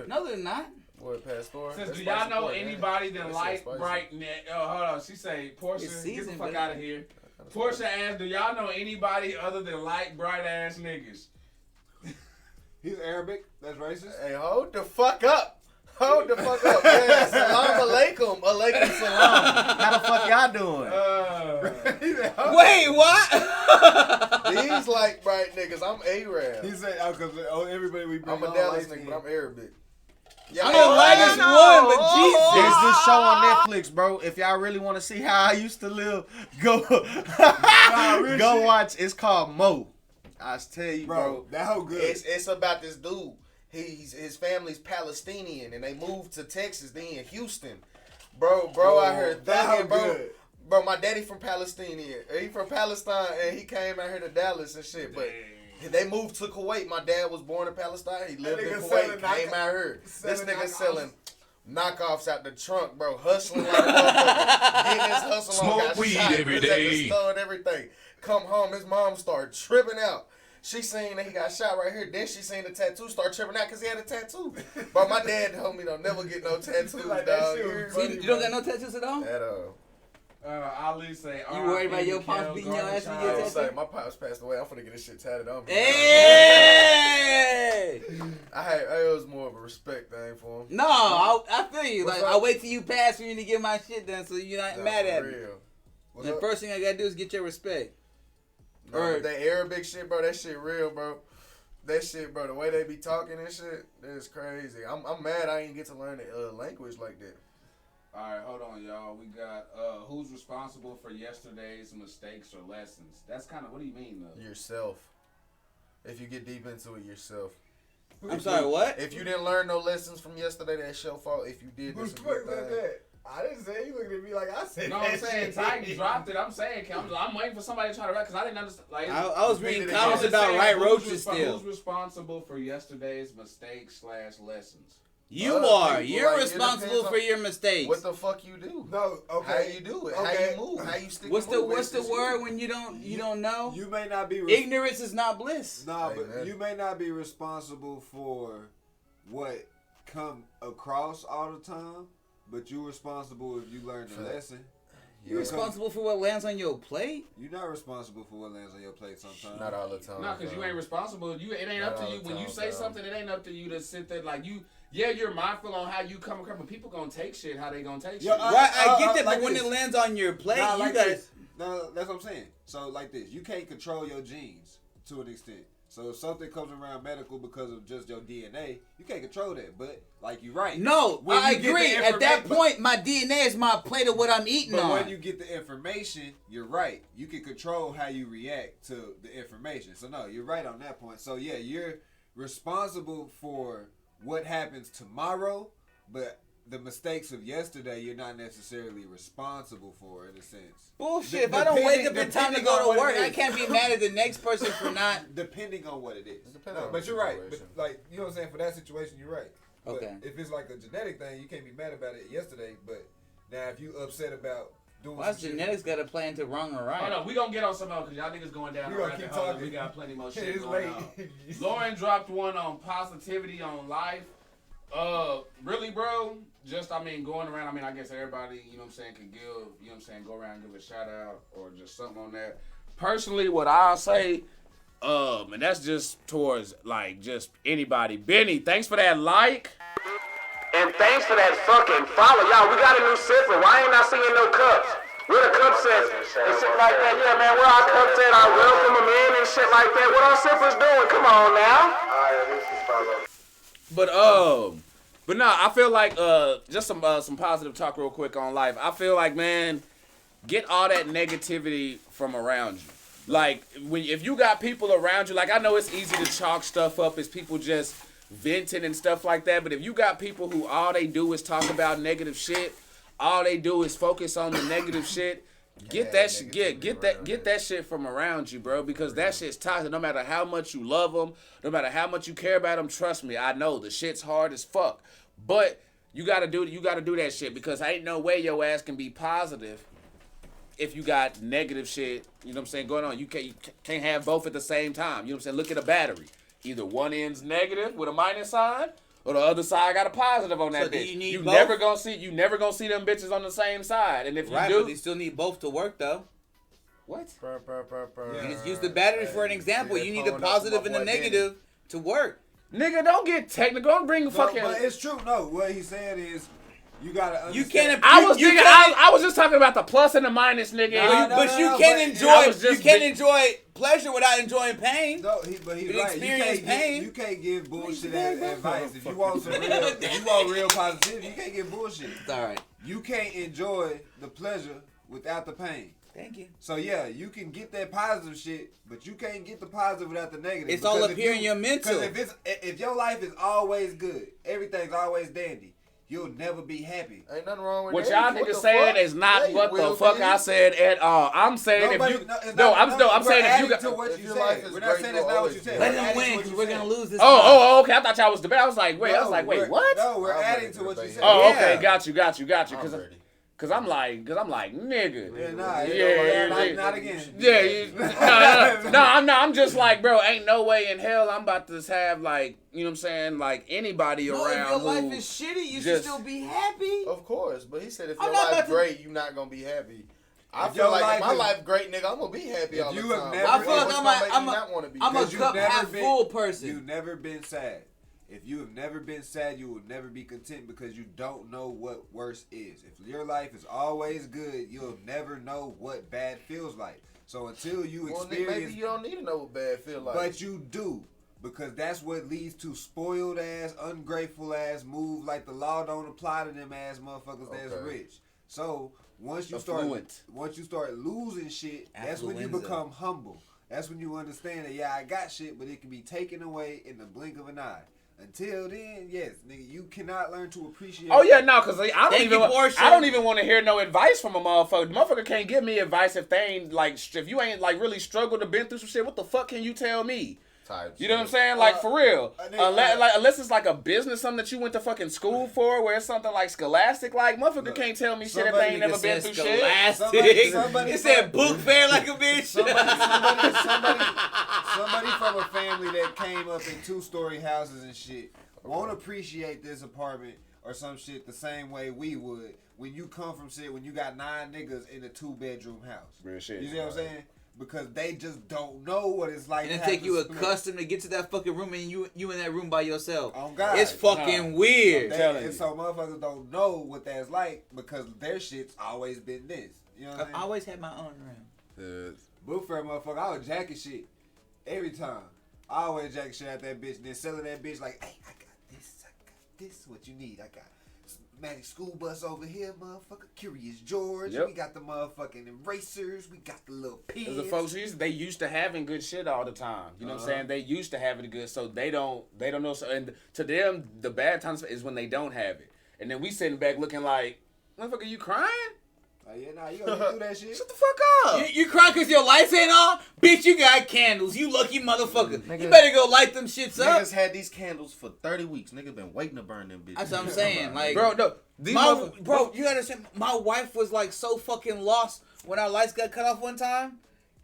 No, they're not.
What, Pastor?
Says, do y'all know anybody that like bright net? Oh, hold on. She say, Portia, get the fuck out of here. Portia asked, do y'all know anybody other than light, bright ass niggas?
He's Arabic. That's racist.
Hey, hold the fuck up. Hold the fuck up. Yeah, salam alaikum. Alaikum salam. How the fuck y'all doing?
Wait, what?
These like bright niggas. I'm Arab.
He said, because everybody we bring
I'm a
on
Dallas
light
nigga,
skin.
but I'm Arabic.
I'm the lightest one, but Jesus.
There's this show on Netflix, bro. If y'all really want to see how I used to live, go watch. It's called Mo. I tell you, bro.
That whole good.
It's about this dude. His family's Palestinian, and they moved to Texas, then in Houston. Bro, I heard that,
good.
Bro, my daddy from Palestine. He from Palestine, and he came out here to Dallas and shit. But they moved to Kuwait. My dad was born in Palestine. He lived in Kuwait, came out here. This nigga selling knockoffs out the trunk, bro. Hustling like a motherfucker. Getting his hustle on.
Smoke weed every day.
At the store and everything. Come home, his mom started tripping out. She seen that he got shot right here. Then she seen the tattoo start tripping out because he had a tattoo. But my dad told me don't never get no tattoos,
Like
dog.
You don't got no tattoos at all?
At all.
Ali say,
You worried about your pops beating your ass when you get
I
tattooed?
say, my pops passed away. I'm finna get this shit tatted on me.
Hey!
It was more of a respect thing for him.
No, I feel you.
What's
Like,
up?
I wait till you pass for me to get my shit done so you're not mad at me.
Real.
The first thing I gotta do is get your respect.
Bro, that Arabic shit, bro, that shit real, bro. That shit, bro, the way they be talking and shit, that's crazy. I'm mad I ain't get to learn the language like that.
Alright, hold on, y'all. We got, who's responsible for yesterday's mistakes or lessons? That's kind of, what do you mean, though?
Yourself. If you get deep into it, yourself.
I'm sorry, what?
If you didn't learn no lessons from yesterday, that's your fault. If you did,
Who's
that's a
quick
good
like
thing.
that? I didn't say you looking at me like I said.
No,
that
I'm saying
shit.
Titan dropped it. I'm saying, I'm waiting for somebody to try to write, because I didn't understand. Like,
I was reading
Repeat it
comments
again.
about right
who's
roaches still.
Who's responsible for yesterday's mistakes / lessons?
You
Other
are.
people,
You're
like, it
responsible
depends
for
on
your mistakes.
What the fuck you do?
No, okay.
How you do it?
Okay.
How you move? How you stick
What's
and
the
move?
what's the
It's
word when you don't know?
You may not be.
Ignorance is not bliss.
Nah, but
Amen.
you may not be responsible for what come across all the time, but you're responsible if you learn the lesson.
You're responsible for what lands on your plate.
You're not responsible for what lands on your plate sometimes.
Not all the time.
No, because you ain't responsible. It ain't
Not
up to
all
you.
the
When you
time,
say
dog.
something, it ain't up to you to sit there like you. Yeah, you're mindful on how you come across, but people gonna take shit how they gonna take shit.
Yeah,
Right, I get that,
like
but when
this.
it lands on your plate,
Nah,
you
like
gotta.
this. No, that's what I'm saying. So like this, you can't control your genes to an extent. So if something comes around medical because of just your DNA, you can't control that. But like you're right.
No,
When
I
you get the
agree. At that
informa-
point, my DNA is my plate of what I'm eating
But
on.
when you get the information, you're right. You can control how you react to the information. So no, you're right on that point. So yeah, you're responsible for what happens tomorrow, but the mistakes of yesterday, you're not necessarily responsible for in a sense.
Bullshit. If I don't wake up in time to
depending
go
on
to
what
work,
it
I
is.
can't be mad at the next person for not.
Depending on what it is.
depends
No,
on
but
the
you're right. But
situation.
like you know what I'm saying, for that situation, you're right. But
Okay.
if it's like a genetic thing, you can't be mad about it yesterday. But now if you upset about doing
Why
some shit-
genetics got to play into wrong or right?
Hold on, we gonna get on some more because y'all niggas going down
We
the
gonna
rabbit
keep
hole.
talking.
We got plenty more shit
It's
going
late.
on. Lauren dropped one on positivity on life. Really, bro? Just, I mean, going around, I guess everybody, you know what I'm saying, can give, you know what I'm saying, go around and give a shout out or just something on that. Personally, what I'll say, and that's just towards, like, just anybody. Benny, thanks for that like.
And thanks for that fucking follow. Y'all, we got a new sipper. Why ain't I seeing no cups? Where the cups at? And shit like that. Yeah, man, where our cups at? I welcome them in and shit like that. What our sippers doing? Come on now.
But no, I feel like just some positive talk real quick on life. I feel like, man, get all that negativity from around you. Like if you got people around you, like I know it's easy to chalk stuff up as people just venting and stuff like that, but if you got people who all they do is talk about negative shit, all they do is focus on the negative shit, Get that shit. Get that shit from around you, bro. Because that shit's toxic. No matter how much you love them, no matter how much you care about them, trust me, I know the shit's hard as fuck. But you gotta do that shit because ain't no way your ass can be positive if you got negative shit. You know what I'm saying going on. You can't have both at the same time. You know what I'm saying. Look at a battery. Either one end's negative with a minus sign, or the other side got a positive on that
So
bitch.
you need
You
both?
never gonna see them bitches on the same side. And if you do,
but you still need both to work though.
what?
You just use the battery for an example. You need the positive and the negative to work.
Nigga, don't get technical. Don't bring fucking.
But it's true. No, what he's saying is you gotta understand.
You can't.
I was just talking about the plus and the minus, nigga.
But you can't enjoy pleasure without enjoying pain.
No, but he's right. You can't give bullshit advice. If you want real positivity, you can't give bullshit.
It's all right.
You can't enjoy the pleasure without the pain.
Thank you.
So yeah, you can get that positive shit, but you can't get the positive without the negative.
It's all up here in your mental.
Because if your life is always good, everything's always dandy, you'll never be happy.
Ain't nothing wrong with
What
that.
y'all niggas saying is not what the fuck I said at all. I'm saying
Nobody,
if you
I'm
saying if you got
to what
if
you
your
said.
life is
We're not
great,
saying
you'll
that's not what
always
you
be
said.
Let
We're
him
adding to
win
what
because
you
we're
said.
gonna lose this.
okay. I thought y'all was debating. I was like, wait.
No,
what?
No, we're
I'm
adding
ready
to
to
what you
debate
said.
Oh, okay.
Yeah.
Got you.
I'm ready.
Cause I'm like, nigga.
Yeah, not again.
Yeah, I'm just like, bro, ain't no way in hell I'm about to have like, you know what I'm saying, like anybody
No,
around.
if your life
who
is shitty, you should
just-
still be happy.
Of course, but he said if
I'm
your
not
life
about to-
great, you're not gonna be happy. I
If
feel
your
like
life
if my
is-
life great, nigga, I'm gonna be happy all the
you have
time.
never-
I feel like
What's
I'm
gonna
a-
make
I'm
me
a-
not wanna be
I'm a
happy?
You've
cup
never
half
been-
full person.
You've never been sad. If you have never been sad, you will never be content because you don't know what worse is. If your life is always good, you'll never know what bad feels like. So until you
Well,
experience,
maybe you don't need to know what bad feel like.
but you do, because that's what leads to spoiled ass, ungrateful ass move. Like the law don't apply to them ass motherfuckers that's
Okay.
rich. So once you
Affluent.
start losing shit, that's when you
Affluenza.
become humble. That's when you understand that I got shit, but it can be taken away in the blink of an eye. Until then, yes, nigga, you cannot learn to appreciate.
Oh yeah, no, cause I
Thank you, Portia.
don't even want to hear no advice from a motherfucker. The motherfucker can't give me advice if they ain't like, if you ain't like really struggled or been through some shit. What the fuck can you tell me? You know what I'm saying? Like for real. Unless it's like a business, something that you went to fucking school for, where it's something like scholastic. Like motherfucker can't tell me shit if they ain't never been through shit.
Somebody
It said book fair like a bitch.
Somebody from a family that came up in 2-story houses and shit won't appreciate this apartment or some shit the same way we would when you come from shit when you got 9 niggas in a 2-bedroom house.
Real shit.
You see what I'm saying? Because they just don't know what it's like.
And
to
it take
have
you
to split.
accustomed to get to that fucking room and you in that room by yourself.
Oh God,
It's fucking weird.
And so motherfuckers don't know what that's like because their shit's always been this. You know what I'm
I
saying?
always had my own room.
Book fair motherfucker, I would jacket shit every time. I always jacket shit at that bitch and then selling that bitch like, hey, I got this, what you need. I got Magic School Bus over here, motherfucker. Curious George.
Yep.
We got the motherfucking erasers. We got the little pins.
Cause the folks they used to having good shit all the time. You know what I'm saying? They used to having it good, so they don't know. So, and to them, the bad times is when they don't have it. And then we sitting back looking like, motherfucker, you crying?
Oh yeah, nah, you gonna do that shit.
Shut the fuck up.
You crying cause your lights ain't on? Bitch, you got candles. You lucky motherfucker. You better go light them shits up.
Niggas had these candles for 30 weeks. Niggas been waiting to burn them bitches.
That's what I'm saying. Like,
Bro, no.
bro, you gotta understand, my wife was like so fucking lost when our lights got cut off one time.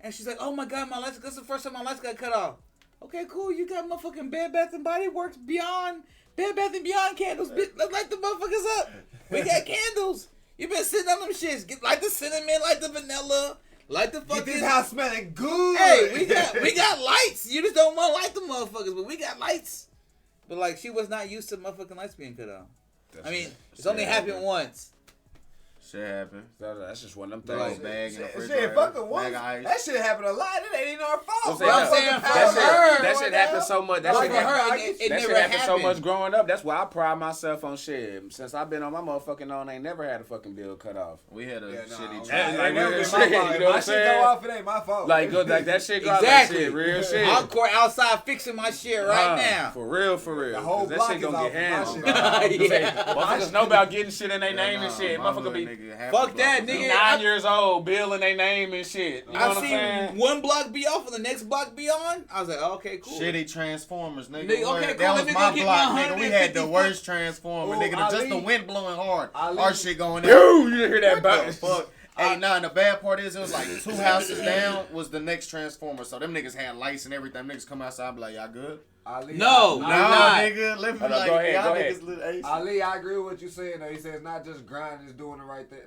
And she's like, oh my God, my lights, this is the first time my lights got cut off. Okay, cool. You got motherfucking Bed Bath & Body Works Beyond candles. Bitch, let's light the motherfuckers up. We got candles. You been sitting on them shits. Light the cinnamon, light the vanilla, light the fucking.
Get this house smelling good.
Hey, we got lights. You just don't want to light the motherfuckers, but we got lights. But like, she was not used to motherfucking lights being cut off. I mean, it's only happened once.
Shit happened.
That's just one of
Throw
them
a
things.
bag in the
Shit,
refrigerator.
fucking once.
Bag of ice.
That shit happened a lot. It ain't even our fault.
I'm saying,
I'm saying
that
shit happens so much. That
But
shit
for her,
happens.
it
That
never
shit happens so
happened.
much growing up. That's why I pride myself on shit. Since I've been on my motherfucking own, I ain't never had a fucking bill cut off.
We had a shitty
That's like
Never
real
been
shit.
my fault.
You know
If
what
my
I'm
shit go
saying?
off, it ain't my fault.
Like good, like that shit go off.
Exactly.
That shit, real shit.
I'm outside fixing my shit right now.
For real.
The whole
'Cause that
block
shit
is
gonna
off
get handled.
my shit.
Yeah.
Motherfuckers know about getting shit in their name and shit. Motherfucker be
Fuck that, nigga.
9 years old, bill in their name and shit. You know
I've
what I'm
seen
saying?
one block be off and the next block be on. I was like, okay, cool.
Shitty Transformers, nigga.
Nigga, okay, cool.
That
Let
was
me
my
go get
block,
my
nigga. We had the
150
worst Transformer,
Ooh,
nigga. Just the
Ali.
wind blowing hard.
Ali.
Our shit going
Dude,
out.
you didn't hear that
What the
bounce.
fuck? Hey, nah, and the bad part is it was like 2 houses down was the next Transformer. So them niggas had lights and everything. Niggas come outside and be like, y'all good?
Ali,
No.
No,
not.
nigga. Let me
Hold on,
like,
go ahead,
y'all
go ahead.
niggas little ace.
Ali, I agree with what you're saying though. He says not just grinding, it's doing the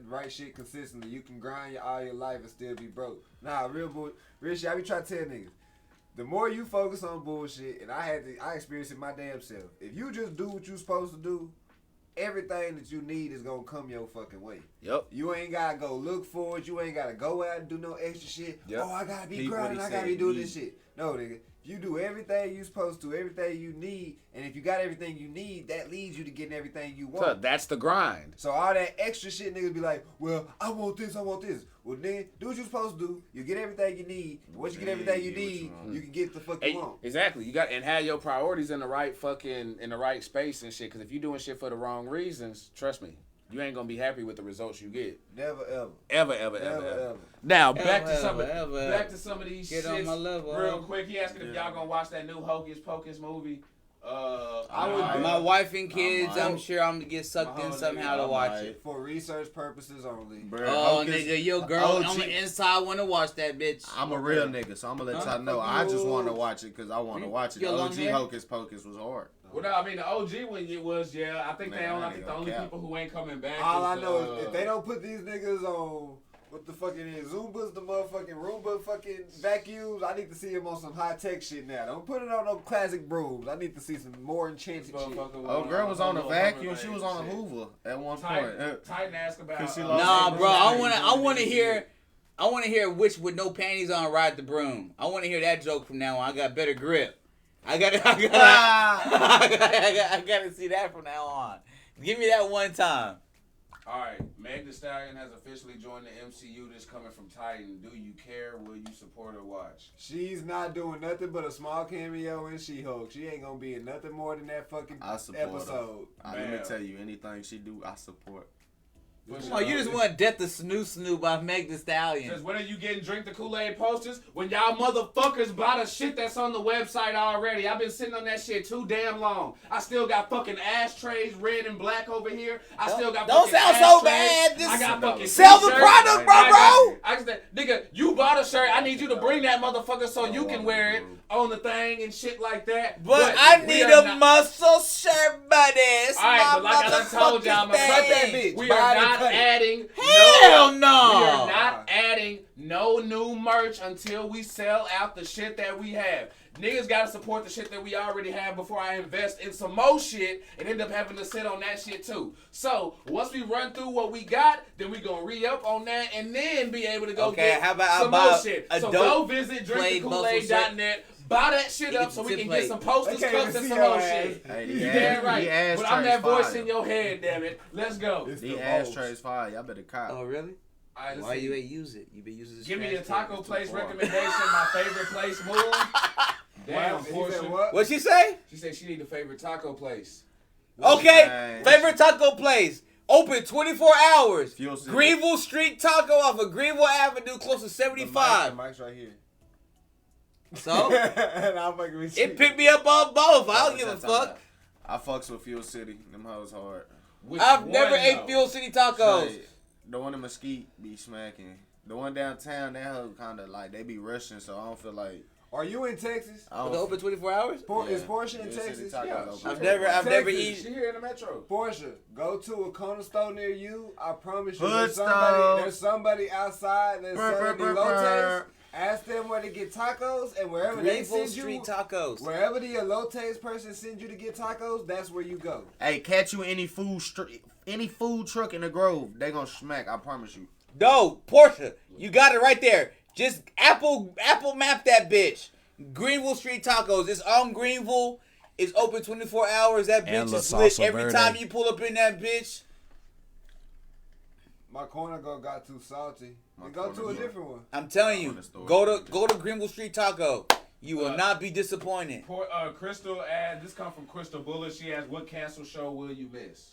right shit consistently. You can grind all your life and still be broke. Nah, real shit. I be trying to tell niggas. The more you focus on bullshit, and I experienced it my damn self. If you just do what you supposed to do, everything that you need is gonna come your fucking way.
Yep.
You ain't gotta go look for it. You ain't gotta go out and do no extra shit.
Yep.
Oh, I gotta be
Peep what
grinding.
he
I gotta
said,
be doing
need.
this shit. No, nigga. If you do everything you supposed to, everything you need, and if you got everything you need, that leads you to getting everything you want.
So that's the grind.
So all that extra shit, niggas be like, well, I want this, I want this. Well, then, do what you supposed to do. You get everything you need. Once you get everything you need, you can get the fuck you want.
Exactly. You got and have your priorities in the right space and shit. Because if you doing shit for the wrong reasons, trust me, you ain't gonna be happy with the results you get.
Never, ever.
Ever. Now back to some of these
Get
shits
on my level.
real quick. He asking if y'all gonna watch that new Hocus Pocus movie.
I would
My wife and kids,
I might.
I'm sure I'm gonna get sucked in somehow to watch it.
For research purposes only.
Bruh,
Oh,
Hocus-
nigga, your girl
OG.
on the inside want to watch that bitch.
I'm a real nigga, so I'm gonna let y'all know. I just want to watch it because I want to watch it.
Your long
OG
hair?
Hocus Pocus was hard.
Well, no, I mean the OG one it was I think
Man,
they only
I
I think
ain't
the
gonna
only
cap.
people who ain't coming back.
All I
is,
know is if they don't put these niggas on what the fucking is Zumbas, the motherfucking Roomba fucking vacuums, I need to see them on some high tech shit now. Don't put it on no classic brooms. I need to see some more enchanted shit.
Oh, girl was on a vacuum. She was on a Hoover at one point.
Titan asked about.
Cause she lost
Nah,
her
bro,
virginity.
I want to hear which with no panties on ride the broom. I want to hear that joke from now on. I got better grip. I got to see that from now on. Give me that one time.
All right, Meg Thee Stallion has officially joined the MCU. This coming from Titan. Do you care? Will you support or watch?
She's not doing nothing but a small cameo in She-Hulk. She ain't gonna be in nothing more than that fucking
I support
episode.
Let me tell you, anything she do, I support.
Come on, you just want Death to Snoo by Meg Thee Stallion.
Says, when are you getting Drink the Kool-Aid posters? When y'all motherfuckers buy the shit that's on the website already. I've been sitting on that shit too damn long. I still got fucking ashtrays, red and black over here. I still got
Don't
fucking
sound so
ashtrays.
bad.
I got fucking
Sell the
t-shirts.
product, bro.
I just, nigga, you bought a shirt. I need you to bring that motherfucker so you can wear it on the thing and shit like that.
But I
we
need
are
a
not-
muscle shirt, buddy. It's
All right,
my
but like I done told y'all,
motherfucking
man, cut that
thing.
We are not adding.
Hell
We
no.
are not adding no new merch until we sell out the shit that we have. Niggas gotta support the shit that we already have before I invest in some more shit and end up having to sit on that shit too. So once we run through what we got, then we gonna re-up on that and then be able to go get
how about
some
I
more
buy
shit.
a
So
dope
go visit drinkthekool-aid.net. Buy that shit up so we can get some posters,
They can't
cups,
even
and
see
some
your
more
ass.
shit.
Hey,
You damn right. But I'm that voice in your head, damn it. Let's go.
The ashtrays fire. Y'all better cop.
Oh, really?
All right, let's
Why
see.
you ain't use it? You been using this.
Give me a
trash can.
taco place recommendation. My favorite place move. Damn,
He said
Portia.
what?
What'd she say?
She said she need a favorite taco place.
Okay,
Nice.
favorite taco place. Open 24 hours.
Fuel City.
Greenville Street Taco off of Greenville Avenue, close to 75.
The mic's right here.
So,
And I'm fucking with you.
it picked me up on both. I don't give a fuck.
I fucks with Fuel City. Them hoes hard.
Which
I've
one,
never ate
though?
Fuel City tacos.
Like, the one in Mesquite be smacking. The one downtown, that hoe kind of like, they be rushing, so I don't feel like.
Are you in Texas?
I
But
don't
they open 24 hours?
Is Portia in
Fuel City
Texas?
Tacos
Yeah.
open.
I've never
Texas.
eaten.
She here in the metro.
Portia, go to a corner store near you. I promise you,
Hood stove.
there's somebody outside that's selling the elotes. Ask them where to get tacos, and wherever they
Greenville
send you,
Street Tacos.
wherever the elotes person sends you to get tacos, that's where you go.
Hey, catch you any food truck in the Grove, they gonna smack. I promise you.
No, Portia, you got it right there. Just Apple map that bitch. Greenville Street Tacos. It's on Greenville. It's open 24 hours. That
And
bitch
La
is lit
Salsa
every
Verde.
time you pull up in that bitch.
My corner got too salty. We go to a different one.
I'm telling you, go to Greenville Street Taco. You will not be disappointed.
Crystal this come from Crystal Bullet. She asked, what cancel show will you miss?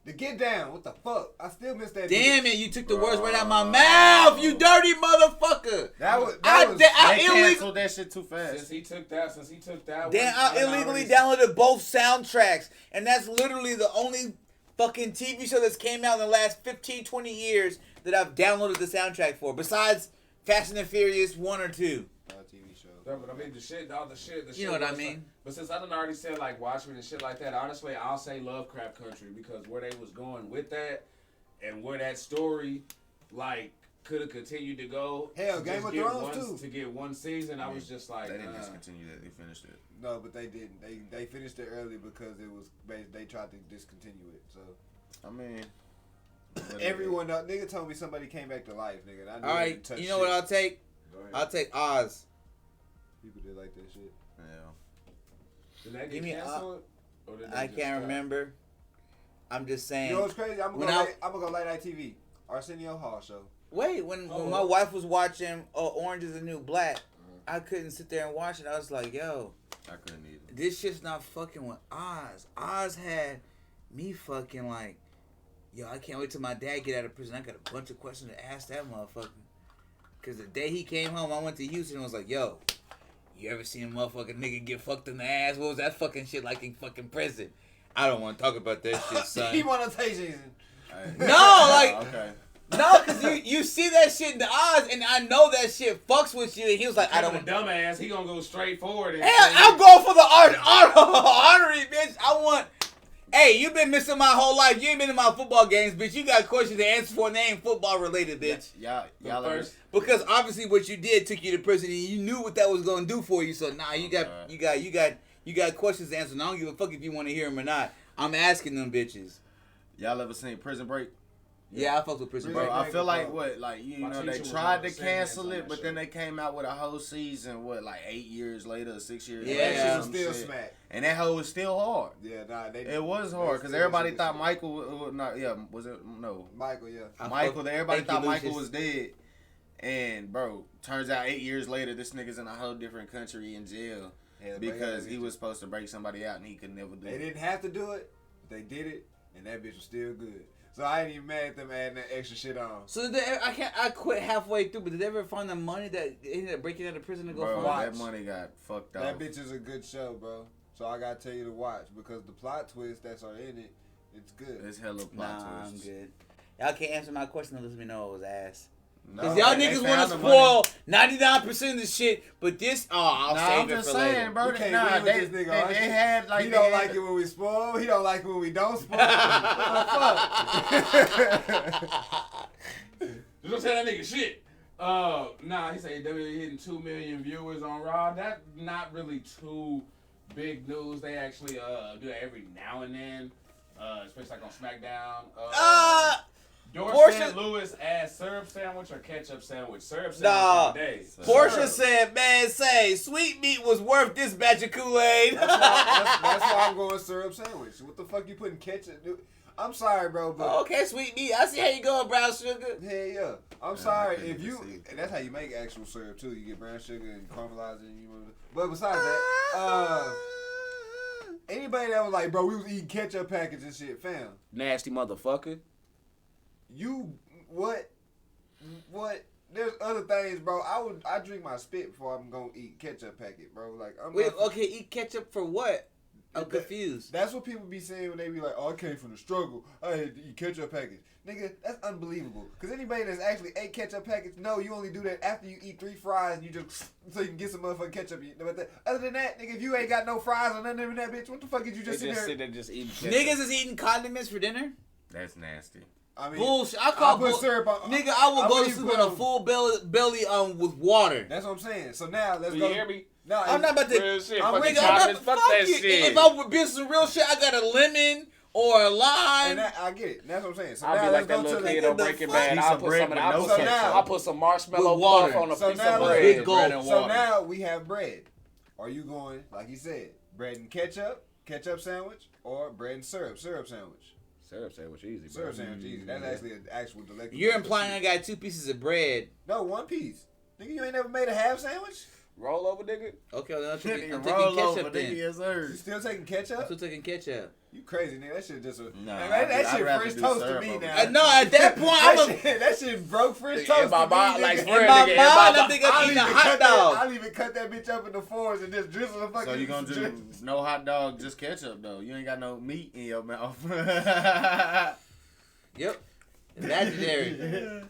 The Get Down. What the fuck? I still miss that.
Damn
bitch.
it, you took the words right out of my mouth, you dirty motherfucker.
That was
I
canceled that shit too fast.
Since he took that.
Damn, I illegally downloaded both soundtracks, and that's literally the only fucking TV show that's came out in the last 15, 20 years that I've downloaded the soundtrack for, besides Fast and the Furious 1 or 2.
TV show.
No, but I mean, the shit.
You know what I mean?
But since I done already said, like, Watchmen and shit like that, honestly, I'll say Lovecraft Country, because where they was going with that, and where that story, like, could have continued to go.
Hell, Game of Thrones, too.
To get one season, I was just like,
They didn't discontinue that. They finished it.
No, but they didn't. They finished it early because it was they tried to discontinue it. So
I mean,
everyone, nigga told me somebody came back to life, nigga. I knew
All right, you know what I'll take? I'll take Oz.
People did like that shit.
Yeah.
Did that
Give
get
me
canceled? Or did they
I
just
can't
stop?
remember. I'm just saying.
You know what's crazy? I'm
When
gonna go late night TV. Arsenio Hall show.
Wait, when my wife was watching Orange is the New Black, I couldn't sit there and watch it. I was like, yo,
I couldn't either.
this shit's not fucking with Oz. Oz had me fucking like, yo, I can't wait till my dad get out of prison. I got a bunch of questions to ask that motherfucker. Because the day he came home, I went to Houston and was like, yo, you ever seen a motherfucking nigga get fucked in the ass? What was that fucking shit like in fucking prison? I don't want to talk about that shit, son.
He want to take it.
No, like...
Okay.
No, because you see that shit in the odds, and I know that shit fucks with you. And he was like, I don't want.
Dumbass, he gonna go straight forward. And
Hell, I'm going for the artery, bitch. I want. Hey, you been missing my whole life. You ain't been in my football games, bitch. You got questions to answer for, and they ain't football related, bitch.
Y'all
first.
Because obviously what you did took you to prison, and you knew what that was gonna do for you. So now you got questions to answer. And I don't give a fuck if you want to hear them or not. I'm asking them bitches.
Y'all ever seen Prison Break?
Yeah, I fucked with Prison Break.
Bro, I feel like you
My
know,
teacher
they
was
tried
on
to
the
cancel
singing
it,
on
but
that
then
show.
they came out with a whole season, like 8 years later, or 6 years
Yeah.
later.
That shit
was
some
still
shit.
smack.
And that hoe was still hard.
Yeah, nah,
It was hard because everybody thought Michael was not. Yeah, was it? No,
Michael, yeah.
Michael. Everybody
Thank you,
thought Michael
Lucius.
was dead. And bro, turns out 8 years later, this nigga's in a whole different country in jail
Yeah,
because he was supposed to break somebody out and he could never do
They
it.
didn't have to do it. They did it, and that bitch was still good. So I ain't even mad at them adding that extra shit on.
So I quit halfway through, but did they ever find the money that they ended up breaking out of prison to go
Bro,
find?
that money got fucked
That
up.
bitch is a good show, bro. So I gotta tell you to watch because the plot twists that's are in it, it's good.
It's hella plot
Nah, I'm
twists.
good. Y'all can't answer my question unless me know it was ass.
No,
Cause y'all
they
niggas
found
want to
the money.
spoil 99% of the shit, but this, I'll
Nah,
save
I'm
it
just
for
saying,
later.
bro.
We can't
Nah,
win
they
with this nigga.
they had like
he
they
don't
had-
like it when we spoil. He don't like it when we don't spoil. What the fuck?
Just don't tell that nigga shit. Nah, he said WWE hitting 2 million viewers on Raw. That's not really too big news. They actually do that every now and then, especially like on SmackDown. Doris
Portia-
St. Louis asked syrup sandwich or ketchup sandwich. Syrup sandwich
Nah.
today.
Portia said, man, sweet meat was worth this batch of Kool-Aid.
That's why I'm going syrup sandwich. What the fuck you putting ketchup? Dude? I'm sorry, bro, but
Okay, sweet meat. I see how you going, brown sugar.
hell yeah. I'm sorry if you. And that's how you make actual syrup too. You get brown sugar and caramelize it. And but besides that, anybody that was like, bro, we was eating ketchup packets and shit, fam.
Nasty motherfucker.
You what? There's other things, bro. I drink my spit before I'm gonna eat ketchup packet, bro. Like I'm
Wait,
not,
okay, eat ketchup for what? I'm
That-
confused.
That's what people be saying when they be like, "Oh, I came from the struggle. I had to eat ketchup packets." Nigga, that's unbelievable. Cause anybody that's actually ate ketchup packets, no, you only do that after you eat 3 fries and you just so you can get some motherfucking ketchup. But other than that, nigga, if you ain't got no fries or nothing in that bitch, what the fuck did you just
They
sit
just
there?
sit there just eating ketchup.
Niggas is eating condiments for dinner?
That's nasty.
I mean,
Bullshit. I call
put syrup on.
Nigga, I will go to
wouldn't
sleep
put
with a
on-
full belly with water.
That's what I'm saying. So now let's
You
go.
hear me?
No,
I'm not about to.
Real shit.
I'm
Fucking
with you.
Nigga, I'm
condiments.
not,
Fuck
fuck
that
you.
shit.
If I would be some real shit, I got a lemon or a lime.
And that, I get it. That's what I'm saying. So
I'll
now
be
let's
like that
go
little
to
kid
the
on Breaking Bad.
Piece
I'll
of
put
bread
some.
with
I'll
no
put some.
ketchup.
I'll put some marshmallow
With water.
puff on a
So
piece
now
of
let's-
bread.
Big gold.
Bread and
So
water.
now we have bread. Are you going, like you said, bread and ketchup sandwich, or bread and syrup sandwich?
Syrup sandwich easy, bro.
Syrup sandwich easy. That's actually an actual delectable.
You're implying I got 2 pieces of bread.
No, 1 piece. Nigga, you ain't never made a half sandwich?
Roll over, nigga.
Okay, well, I'm taking
Roll
ketchup
over,
then.
nigga, yes, sir.
You still taking
I'm
ketchup?
still taking ketchup.
You crazy, nigga. That shit just a...
Nah,
that
I'd
shit
rather
French
do
toast to
syrup
me
over
now.
No, at that point, I'm a...
that shit broke French
In
toast
my
to me,
mind, like,
nigga.
for real,
In my
nigga,
mind, I'm thinking
I'll
I'm eating a
even
hot
cut that-
dog.
I'll even cut that bitch up into 4s and just drizzle the fucking...
So you gonna do no hot dog, just ketchup though? You ain't got no meat in your mouth.
Yep. Imaginary.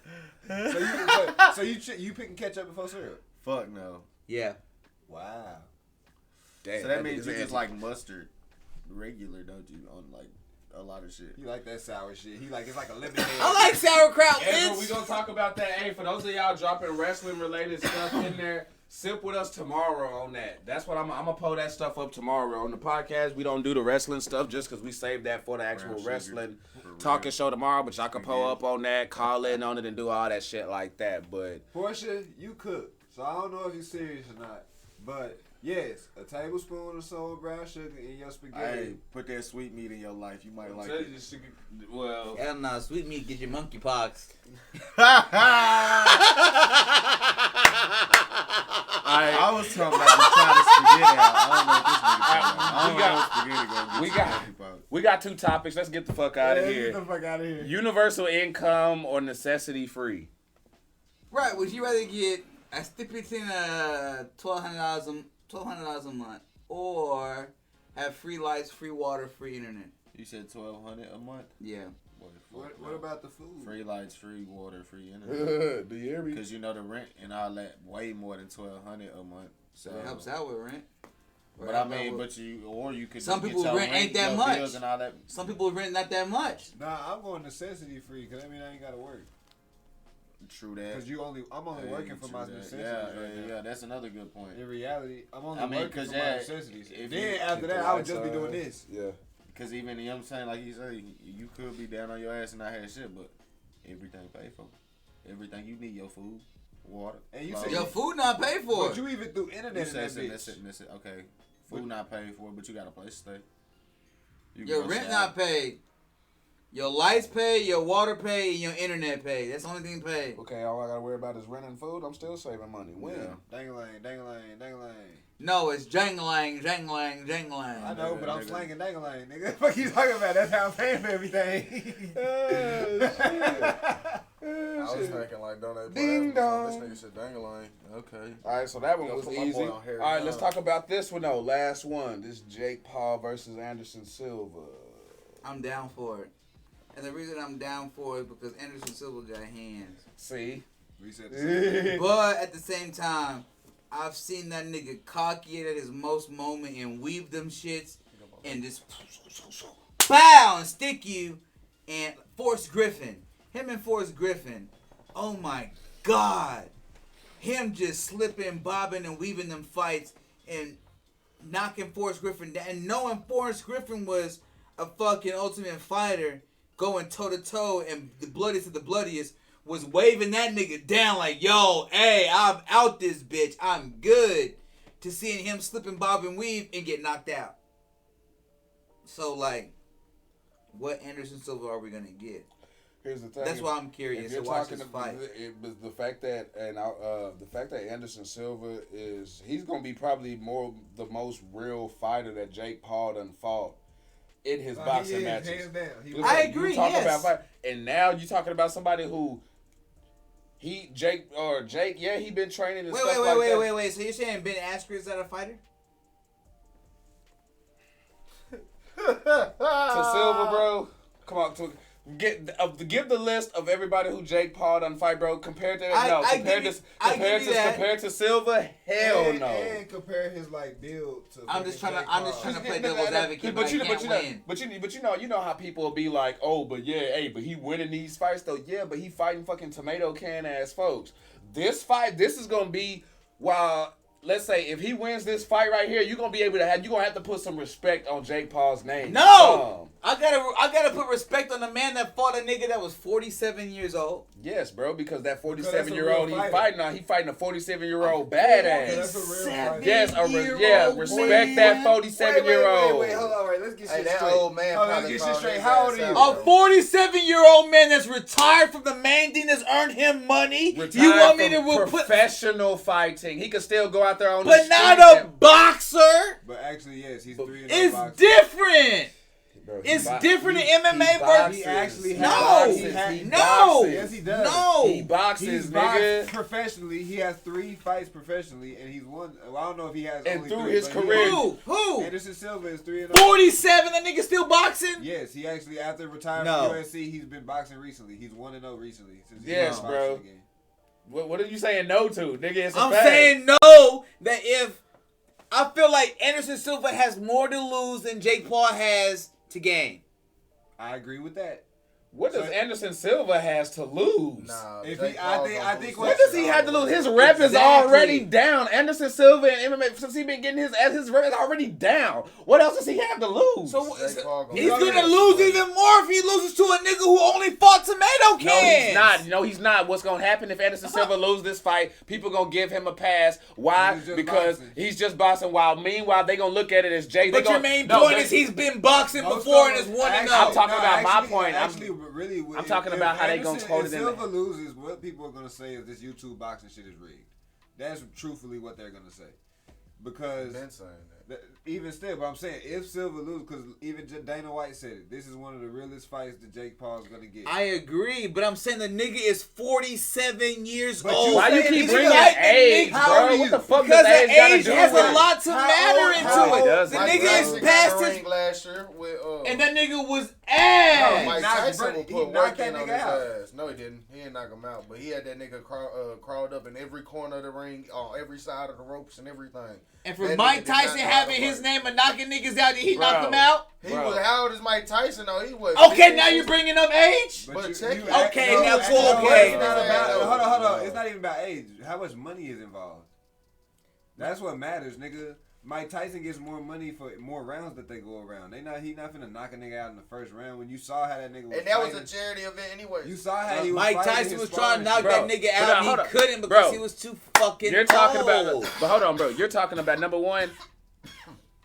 So you picking ketchup before syrup?
Fuck no.
Yeah.
Wow.
Damn,
So that means you
nigga's
just like mustard, regular, don't you? On like a lot of shit.
You like that sour shit. He like, it's like a lemonade.
I like sauerkraut,
Hey, bro, we
bitch.
gonna talk about that. Hey, for those of y'all dropping wrestling related stuff in there, sip with us tomorrow on that. That's what I'm gonna pull that stuff up tomorrow on the podcast.
We don't do the wrestling stuff just because we saved that for the actual
Brown sugar.
wrestling
For real.
talking show tomorrow. But y'all can pull
Yeah.
up on that, call in on it, and do all that shit like that. But
Portia, you cook. So I don't know if you're serious or not. But yes, a tablespoon or so of brown sugar in your spaghetti.
Hey, put that sweet meat in your life. You might like
Tell you
it.
this shit, well,
Hell no, sweet meat get you monkeypox.
I was talking about the side of spaghetti out. I don't know what this nigga talking about. I don't know if spaghetti gonna
we
get
got-
you monkeypox.
we got 2 topics. Let's get the fuck out of
Get
here.
the fuck out of here.
Universal income or necessity free?
Right, would you rather get a stipulating $1,200 a month, or have free lights, free water, free internet?
You said $1,200 a month.
Yeah.
Boy,
What about the food?
free lights, free water, free internet?
Do you hear me?
Because you know the rent and all that way more than $1,200 a month. So
It helps out with rent.
But I mean, but you could
Some
just get
people's
your
rent ain't that
your
much.
bills and all that.
Some people rent not that much.
Nah, I'm going necessity free because I mean I ain't gotta work.
True that.
Because I'm only
Hey,
working for
true
my
that.
necessities
Yeah,
right now.
that's another good point.
In reality, I'm only
I mean,
working
'cause
for my
yeah,
necessities.
if
Then
you
after
keep
that,
the
I would
lights
just be doing
on.
this.
Yeah.
Because even, you know what I'm saying, like you say, you could be down on your ass and not have shit, but everything paid for. Everything you need, your food, water.
And you
clothes.
said
Your food not paid for.
But you even through
You
internet in
said
that
that's
bitch.
it. Okay, food not paid for, but you got a place to stay. You
Your
go
rent
shower.
not paid. Your lights paid, your water paid, and your internet paid. That's the only thing paid.
Okay, all I gotta worry about is rent and food. I'm still saving money. When?
Yeah.
Dang-a-lang, dang-a-lang, dang-a-lang.
No, it's jangling, jangling, jangling.
I know, but I'm
Nigga.
slanging dang-a-lang, nigga. What you talking about? That's how I'm paying for everything.
I was thinking like, don't they
Ding dong.
This nigga said dangling. Okay.
All right, so that one
Yo,
was
put my
easy.
boy
All
on here
right,
now.
let's talk about this one though. Last one. This Jake Paul versus Anderson Silva.
I'm down for it. And the reason I'm down for it because Anderson Silva got hands.
See?
We said the same.
But at the same time, I've seen that nigga cocky it at his most moment and weave them shits and just bow and stick you. And Forrest Griffin, him and Forrest Griffin, oh my God. Him just slipping, bobbing, and weaving them fights and knocking Forrest Griffin down. And knowing Forrest Griffin was a fucking ultimate fighter going toe-to-toe and the bloodiest of the bloodiest, was waving that nigga down like, yo, hey, I'm out this bitch. I'm good. To seeing him slip and bob and weave and get knocked out. So, like, what Anderson Silva are we going to get?
Here's the thing.
That's why I'm
If
curious
you're
to watch
talking
this
about
fight.
the fact that the fact that Anderson Silva he's gonna be probably the most real fighter that Jake Paul done fought in his boxing matches.
Hands down. He
I
was-
agree,
You talking
yes.
about fight, and now you talking about somebody who Jake, yeah, he been training and
Wait,
stuff like that.
wait. So you're saying Ben Askren is not a fighter?
To Silva, bro. Come on, give the list of everybody who Jake Paul done fight, bro. Compared to compared to Silva, hell
and,
no.
And compare his like build to.
I'm just
fucking
trying
Jake
to
Paul.
play devil's advocate, but I can't win.
But you know how people will be like, oh, but he winning these fights though. Yeah, but he fighting fucking tomato can ass folks. This is gonna be while. Let's say if he wins this fight right here, you're gonna have to put some respect on Jake Paul's name.
No, I gotta put respect on the man that fought a nigga that was 47 years old.
Yes, bro, because that
Because
47-year-old
that's a real
he fighting a 47-year-old badass.
That's a real fighter.
Yes, respect
man.
that 47-year-old.
Wait, hold on, all right, let's get
Hey,
shit
that
straight.
old man
Hold on,
probably
let's get shit
called
straight.
his
How old
ass
are you?
out,
A 47-year-old man that's retired from the main thing that's earned him money. You want me to put,
professional fighting? He could still go out there on the
but
street
not a boxer?
But actually, yes, he's 3-0
It's
boxing.
different.
Bro,
It's different in MMA
boxes.
versus.
He actually
No.
has.
No.
Yes, he does.
No.
He boxes,
He's
nigga.
boxed professionally. He has 3 fights professionally, and he's won. Well, I don't know if he has.
And
only
through
3,
his
but he
career-
has-
Who?
Anderson Silva is 3-0.
47. That nigga still boxing?
Yes, he actually after retiring
No.
from USC, he's been boxing recently. He's 1-0 recently since he's
Yes,
been
bro.
boxing again.
What are you saying no to, nigga? It's a
I'm
fact.
saying no. That if I feel like Anderson Silva has more to lose than Jake Paul has to gain.
I agree with that.
What does Anderson Silva has to lose?
Nah,
If
Jake
he-
Paul's
I
gonna
think
lose
What
that
does he
shit
have to
all
lose? His
over.
rep is
Exactly.
already down. Anderson Silva and MMA, since he been getting his rep is already down. What else does he have to lose?
So
Jake Paul
he's
gonna
gonna lose even more if he loses to a nigga who only fought tomato cans.
No, he's not. No, he's not. What's gonna happen if Anderson Silva loses this fight? People gonna give him a pass. Why?
He's just
Because
boxing.
he's just boxing. While meanwhile they gonna look at it as Jay.
But
they
your
gonna,
main
no,
point
they-
is he's been boxing
Most
before
of
and is
them-
1-0.
I'm talking about my
actually-
point.
Actually, really,
I'm talking
if
about how they gonna
Anderson
quote
and
it in
Silva
there.
loses, what people are gonna say is this YouTube boxing shit is rigged. That's truthfully what they're gonna say, because
Been saying that.
even still, but I'm saying if Silva loses, because even Dana White said it, this is one of the realest fights that Jake Paul's gonna get.
I agree, but I'm saying the nigga is 47 years
But
old.
Why you
saying
keep
he's
bringing
like the
age,
How
bro?
old are
What
you?
the fuck
Because
does
the
age gotta
age
do
has
with
a
it?
lot to
How
matter
old-
into
how
it.
old-
does
The
it?
Mike
nigga
Tyson
is
got
past
the
his,
ring last year with
and that nigga was
No,
ass.
Mike
knocked
Tyson
Brett-
will
he
put
knocked
work in
that
on
nigga
his
out.
ass. No, he didn't. He didn't knock him out, but he had that nigga crawled up in every corner of the ring, on every side of the ropes and everything.
And for
That
Mike
nigga did not
Tyson
know how
having
to
his
fight.
name and knocking niggas out, did he
Bro.
knock him out?
He
Bro.
was, how old is Mike Tyson though? He was.
Okay, now you're bringing up age?
But
you-
check
you
it.
act-
Okay,
no,
now
it's
cool,
not-
okay.
It's not about,
No.
hold on. It's not even about age. How much money is involved? That's what matters, nigga. Mike Tyson gets more money for more rounds that they go around. He not finna knock a nigga out in the first round. When you saw how that nigga was
And that was
fighting,
a charity event anyway.
you saw how he was
Mike
fighting
Tyson
his
was trying to knock
sparring
that
shit.
nigga
Bro,
out and
hold
he
on.
couldn't because
Bro.
he was too fucking
You're talking
old.
about, but hold on, bro. You're talking about number one.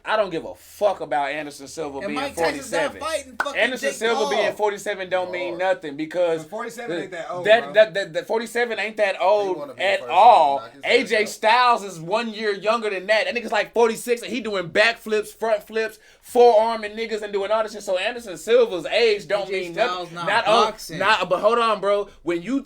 I don't give a fuck about Anderson Silva
And
being
Mike Tyson's not
47.
fighting fucking
Anderson
Jake
Silva
Paul.
being 47 don't mean nothing because
But 47 ain't that old,
that,
bro.
that 47 ain't that
He
old
wanna be the
at
first
all.
one to knock his ass
AJ
out.
Styles is 1 year younger than that. That nigga's like 46 and he doing backflips, front flips, forearming niggas and doing all this shit. So Anderson Silva's age don't
AJ
mean
Styles
nothing.
not
old-
boxing.
but hold on, bro. When you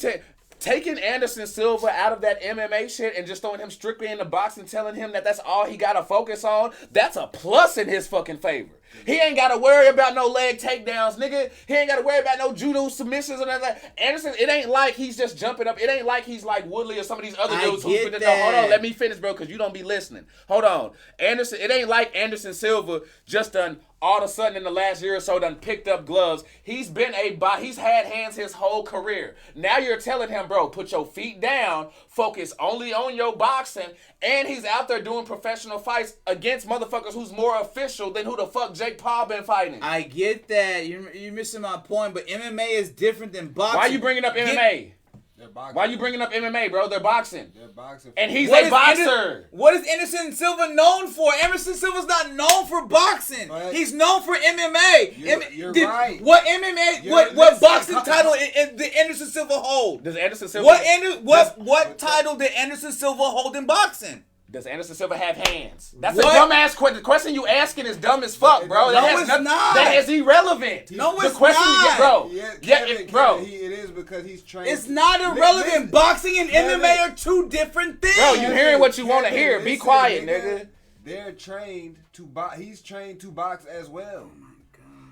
taking Anderson Silva out of that MMA shit and just throwing him strictly into boxing, telling him that that's all he got to focus on, that's a plus in his fucking favor. He ain't got to worry about no leg takedowns, nigga. He ain't got to worry about no judo submissions or nothing. Anderson, it ain't like he's just jumping up. It ain't like he's like Woodley or some of these other
I
dudes who's
get
been
that.
hold on, let me finish, bro, because you don't be listening. Hold on. Anderson, it ain't like Anderson Silva just done all of a sudden in the last year or so done picked up gloves. He's had hands his whole career. Now you're telling him, bro, put your feet down, focus only on your boxing, and he's out there doing professional fights against motherfuckers who's more official than who the fuck Jake Paul been fighting.
I get that. You're missing my point, but MMA is different than boxing.
Why you bringing up MMA?
They're boxing.
Why you bringing up MMA, bro? They're boxing.
They're boxing.
And he's
What
a
is
boxer.
What is Anderson Silva known for? Anderson Silva's not known for boxing.
But
He's known for MMA.
You're right.
What MMA?
You're-
What
listen,
boxing title did Anderson Silva hold?
Does Anderson Silva
What title did Anderson Silva hold in boxing?
Does Anderson Silva have hands? That's
What?
a dumbass question. The question you asking is dumb as fuck, bro.
No, it's not.
That is irrelevant.
No,
the
it's
question
not.
you get, bro.
Kevin,
bro.
it is because he's trained.
It's not irrelevant.
Listen,
Boxing and
Kevin.
MMA are two different things.
Bro, you hearing what you want to
Kevin,
hear. Be
listen,
quiet, nigga.
They're trained to box. He's trained to box as well.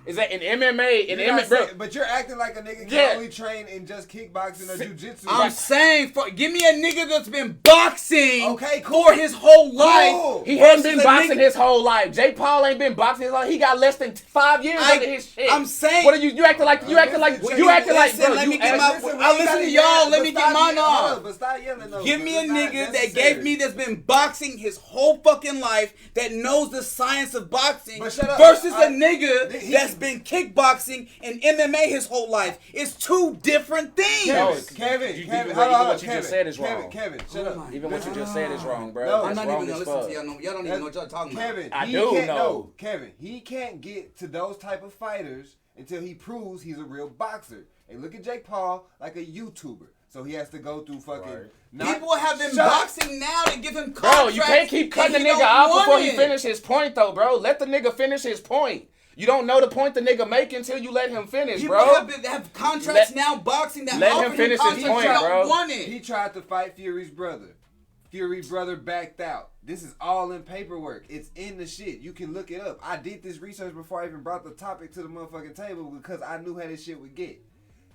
Is that in MMA? In
You're not
MMA, bro.
saying- but you're acting like a nigga can
Yeah.
only train in just kickboxing or jujitsu.
I'm saying, give me a nigga that's been boxing
Okay, cool.
for his whole life.
Cool.
He hadn't been
versus a
boxing
nigga-
his whole life. Jake Paul ain't been boxing his whole life. He got less than 5 years under his shit.
I'm saying-
What are you acting like? You acting like?
Listen,
You acting like?
listen,
Bro,
let
you
me get
act-
my- I listen to y'all, let me get mine off.
But stop yelling though.
Give me a
It's not
nigga that
necessary.
gave me that's been boxing his whole fucking life that knows the science of boxing
But shut up.
versus
I-
a nigga
he-
that's has been kickboxing and MMA his whole life. It's two different things.
Kevin,
Even
hold on,
what you just said is wrong.
Kevin, shut up.
Even what you just said is wrong, bro.
No,
I'm not
wrong
even gonna
as
listen
fuck.
to y'all. Y'all don't even know what y'all talking about.
Kevin,
I
he
do
can't-
know.
No, Kevin, he can't get to those type of fighters until he proves he's a real boxer. And look at Jake Paul like a YouTuber. So he has to go through fucking...
People have been boxing now to give him
Bro,
contracts.
you can't keep cutting the
and he
nigga
don't
off
want
before he
it.
finish his point, though, bro. Let the nigga finish his point. You don't know the point the nigga make until you let him finish,
People
bro.
have contracts now boxing that
let him
offer
finish his
contracts
point,
that
bro.
don't want it.
He tried to fight Fury's brother. Fury's brother backed out. This is all in paperwork. It's in the shit. You can look it up. I did this research before I even brought the topic to the motherfucking table because I knew how this shit would get.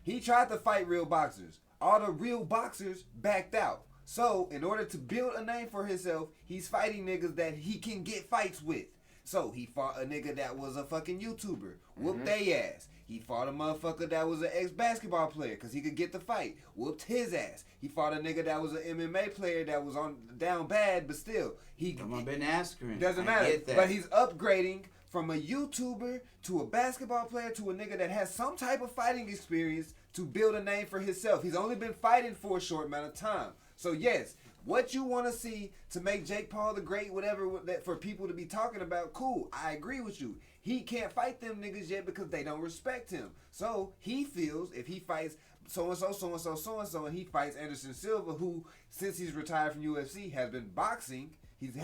He tried to fight real boxers. All the real boxers backed out. So, in order to build a name for himself, he's fighting niggas that he can get fights with. So, he fought a nigga that was a fucking YouTuber. Whooped they ass. He fought a motherfucker that was an ex-basketball player because he could get the fight. Whooped his ass. He fought a nigga that was an MMA player that was on down bad, but still.
I've been asking.
Doesn't matter. But he's upgrading from a YouTuber to a basketball player to a nigga that has some type of fighting experience to build a name for himself. He's only been fighting for a short amount of time. So yes, what you want to see to make Jake Paul the great, whatever, that for people to be talking about, cool. I agree with you. He can't fight them niggas yet because they don't respect him. So he feels if he fights so-and-so, so-and-so, so-and-so, and he fights Anderson Silva, who, since he's retired from UFC, has been boxing. He's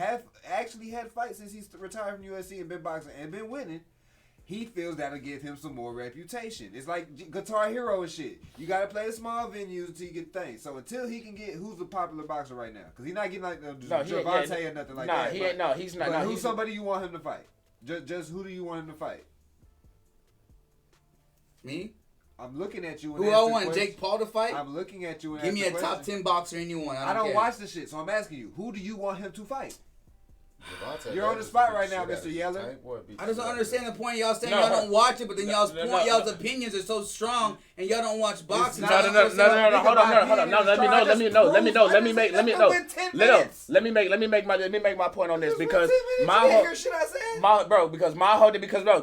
actually had fights since he's retired from UFC and been boxing and been winning. He feels that'll give him some more reputation. It's like Guitar Hero and shit. You gotta play the small venues until you get things. So until he can get, who's the popular boxer right now? Because he's not getting like Gervonta or nothing like that.
He's not.
But who's somebody you want him to fight? Just who do you want him to fight?
Me?
I'm looking at you.
Who I want? Jake Paul to fight?
I'm looking at you. And
give me a top 10 boxer anyone. I don't care.
watch the shit, so I'm asking you. Who do you want him to fight?
Gervonta
You're on the spot right now, Mr. Yeller.
I just don't understand the point y'all saying y'all don't watch it, but then y'all's opinions are so strong and y'all don't watch boxing.
No. Hold on. No, let me make my point on this because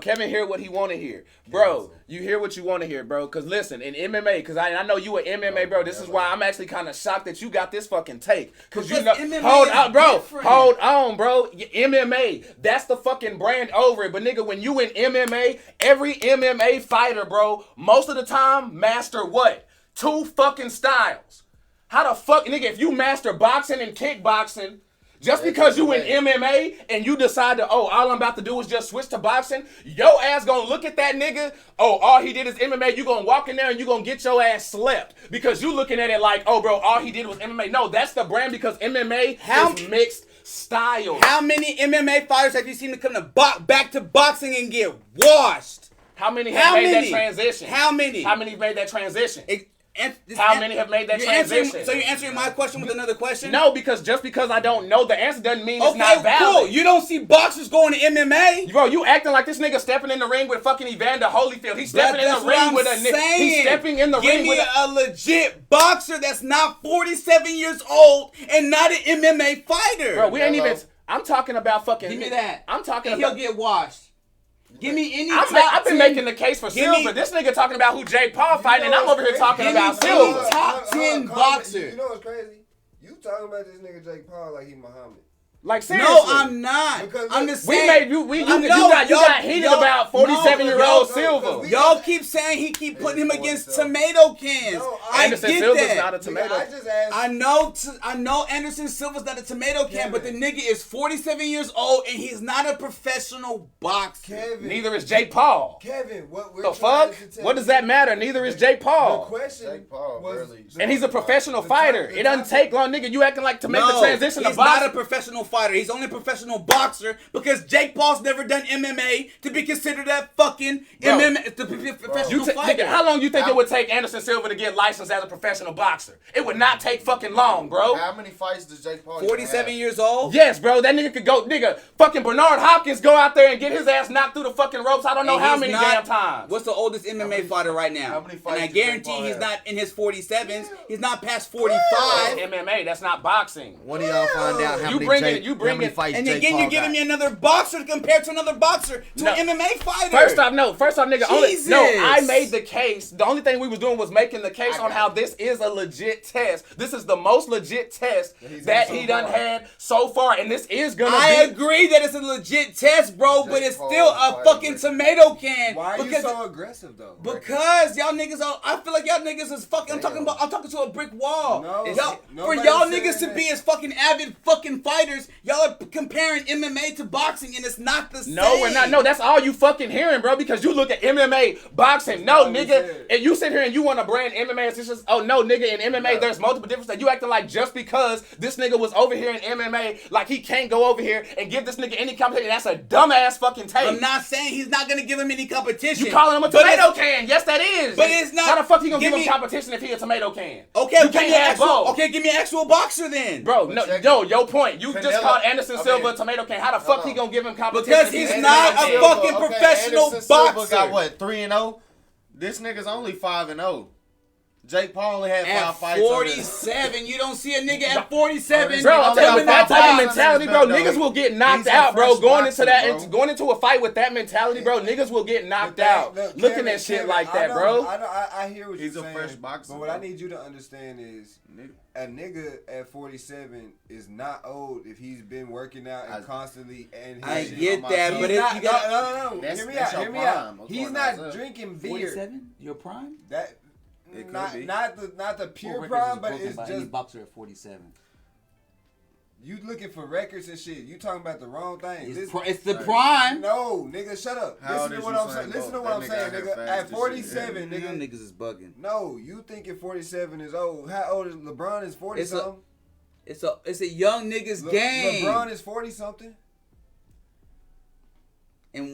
Kevin hear what he want to hear, bro. You hear what you want to hear, bro. Because listen, in MMA, because I know you an MMA, bro. This is why I'm actually kind of shocked that you got this fucking take. Because you know, hold on, bro. MMA, that's the fucking brand over it. But nigga, when you in MMA, every MMA fighter, bro, most of the time master what? 2 fucking styles. How the fuck, nigga, if you master boxing and kickboxing, just because you in MMA and you decide to, all I'm about to do is just switch to boxing, your ass gonna look at that nigga, all he did is MMA, you gonna walk in there and you gonna get your ass slept. Because you looking at it like, bro, all he did was MMA. No, that's the brand because MMA is mixed style.
How many MMA fighters have you seen to come back to boxing and get washed?
How many have made that transition?
How many?
How many made that transition?
How
many have made that transition?
So you're answering my question with another question?
No, because just because I don't know the answer doesn't mean it's not valid.
Cool. You don't see boxers going to MMA?
Bro, you acting like this nigga stepping in the ring with fucking Evander Holyfield. He's stepping in the ring with a nigga. He's stepping in the ring with
a legit boxer that's not 47 years old and not an MMA fighter.
Bro, we ain't even... I'm talking about fucking...
Give me that.
I'm talking
and
about...
he'll get washed. Give me any
I've been making the case for Silva. This nigga talking about who Jake Paul fighting, and I'm over here talking about Silva.
Top 10 boxer.
You know what's crazy? You talking about this nigga Jake Paul like he Muhammad.
Like seriously.
No, I'm not. I'm just saying.
You got heated about 47-year-old Silva.
Y'all keep saying he keep putting him against tomato cans. I get
Silva's
that.
not a tomato.
I know Anderson Silva's not a tomato can, but the nigga is 47 years old and he's not a professional boxer.
Neither is Jake Paul.
Kevin, what we're
the fuck? What does that matter? Neither is Jake Paul.
The question
Jake Paul
was,
and he's a professional fighter. It doesn't take long, nigga. You acting like to make the transition to boxing.
He's not a professional fighter. He's only a professional boxer because Jake Paul's never done MMA to be considered that fucking MMA to be a professional fighter.
Nigga, how long you think it would take Anderson Silva to get licensed as a professional boxer? It would not take fucking long, bro.
How many fights does Jake Paul
47 years old?
Yes, bro. That nigga could go, fucking Bernard Hopkins go out there and get his ass knocked through the fucking ropes. I don't know how many damn times.
What's the oldest MMA fighter right now?
How many fights
and I guarantee he's not in his 47s. He's not past 45.
That's MMA. That's not boxing.
When do y'all find out how many
bringing
fights
and
Jake
again,
Paul
you're giving
got?
me another boxer to compare to another boxer to
No.
an MMA fighter.
First off, nigga.
Jesus.
I made the case. The only thing we was doing was making the case
I
on
got
how
it.
this is a legit test. This is the most legit test
he's
that
had so
he done
far.
had so far, and this is gonna
I
be.
agree that it's a legit test, bro, but
Jake
it's
Paul
still a
fighting
fucking
with-
tomato can.
Why are you
because
so aggressive though?
Because y'all niggas are, I feel like y'all niggas is fucking. I'm talking to a brick wall.
No,
Y'all, for
nobody's
y'all
saying
niggas to
that.
be as fucking avid fucking fighters, y'all are comparing MMA to boxing, and it's not the same.
No, we're not. No, that's all you fucking hearing, bro. Because you look at MMA, boxing. No,
all we
nigga,
said.
and you sit here and you want to brand MMA as just, oh no, nigga, in MMA there's multiple differences. That you acting like just because this nigga was over here in MMA, like he can't go over here and give this nigga any competition. That's a dumbass fucking take.
I'm not saying he's not gonna give him any competition.
You calling him a
But
tomato
it's-
can? Yes, that is.
But it's not-
How the fuck he gonna
give
give him
me-
competition if he a tomato can?
Okay,
you
give
can't
me an
have
actual.
both.
Okay, give me an actual boxer then.
Bro,
But
no,
check
no,
it.
your point. You just
Canelo-
called Anderson
okay.
Silva a tomato can. How the fuck
Hold
he
on.
gonna give him competition?
Because
if
he's
a
not
tomato
a
can?
fucking professional
Anderson Silva
boxer.
got what, 3-0? This nigga's only 5-0. Jake Paul only had
At
5 fights.
47, you don't see a nigga at 47.
Bro, I'm telling you, with that type of
Five
mentality, bro,
times,
niggas
though.
will get knocked
He's a
out, bro.
fresh
Going into
boxer,
that,
bro.
going into a fight with that mentality, bro, niggas will get knocked out. Looking at shit like that, bro.
I hear what
He's
you're
a
saying.
fresh boxer,
But what
bro.
I need you to understand is a nigga at 47 is not old if he's been working out and constantly and
I
his-
get that,
He's
but if
not,
you got
no.
That's-
Hear me
that's
out.
your
Hear me
prime.
out.
Of
He's
course,
not
that's it.
drinking beer.
47, your prime.
That
It could
not
be.
not the pure prime, but it's just
boxer at 47.
you looking for records and shit. You talking about the wrong thing.
It's the prime.
No, nigga, shut up.
How old
Listen to
is
what
you
I'm
saying,
saying. Listen to
bro?
what I'm
That
saying,
nigga out here
nigga.
fast
At
as shit.
47,
Them
nigga.
niggas is bugging.
No, you thinking 47 is old. How old is LeBron? Is 40
It's a-
something?
It's a young niggas game.
LeBron is 40 something.
And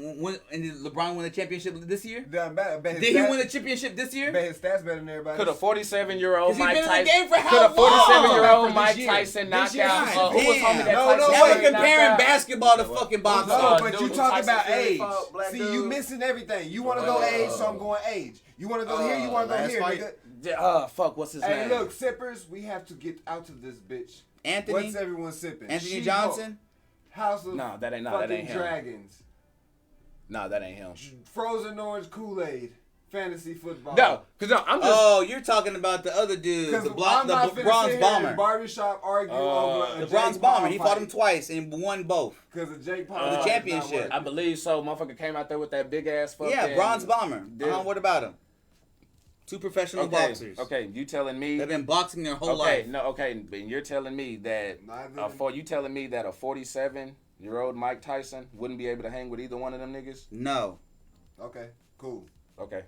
did LeBron win the championship this year?
Did
Did he win the championship this year?
Bet his stats better than everybody.
Could a 47-year-old
Has he
Mike
been in the
Tyson?
game for how
Could a 47-year-old
long?
Mike
This year.
Tyson knock
This year.
out?
God
Who was
damn.
homie that
No,
Tyson
no,
Now
wait.
knocked
we're comparing
out?
basketball to fucking boxing.
No, but
dude,
you talking
Tyson
about
Fury
age.
fought black
See,
dude.
you missing everything. You want to go age, so I'm going age. You want to go here, you want to go
last
here,
fight.
nigga.
Fuck, what's his
Hey,
name?
look, sippers, we have to get out of this bitch.
Anthony
What's everyone sipping?
Anthony
She-Hulk,
Johnson.
House of
No, that ain't
fucking
him.
Dragons.
Nah, that ain't him.
Frozen orange Kool-Aid. Fantasy football.
No, cause no, I'm just.
Oh, you're talking about the other dude,
Because
the bronze bomber.
Barbershop argue over
The
a
bronze
Jake
bomber.
Paul
He fought him
fight.
twice and won both.
Because of Jake Paul.
the
is not
championship.
working.
I believe so. Motherfucker came out there with that big ass fucking.
Yeah, bronze bomber.
Dude.
What about him? Two professional boxers.
Okay, you telling me?
They've been boxing their whole
okay,
life.
no, okay, but you're telling me that you telling me that a 47-year-old Mike Tyson wouldn't be able to hang with either one of them niggas?
No.
Okay, cool.
Okay.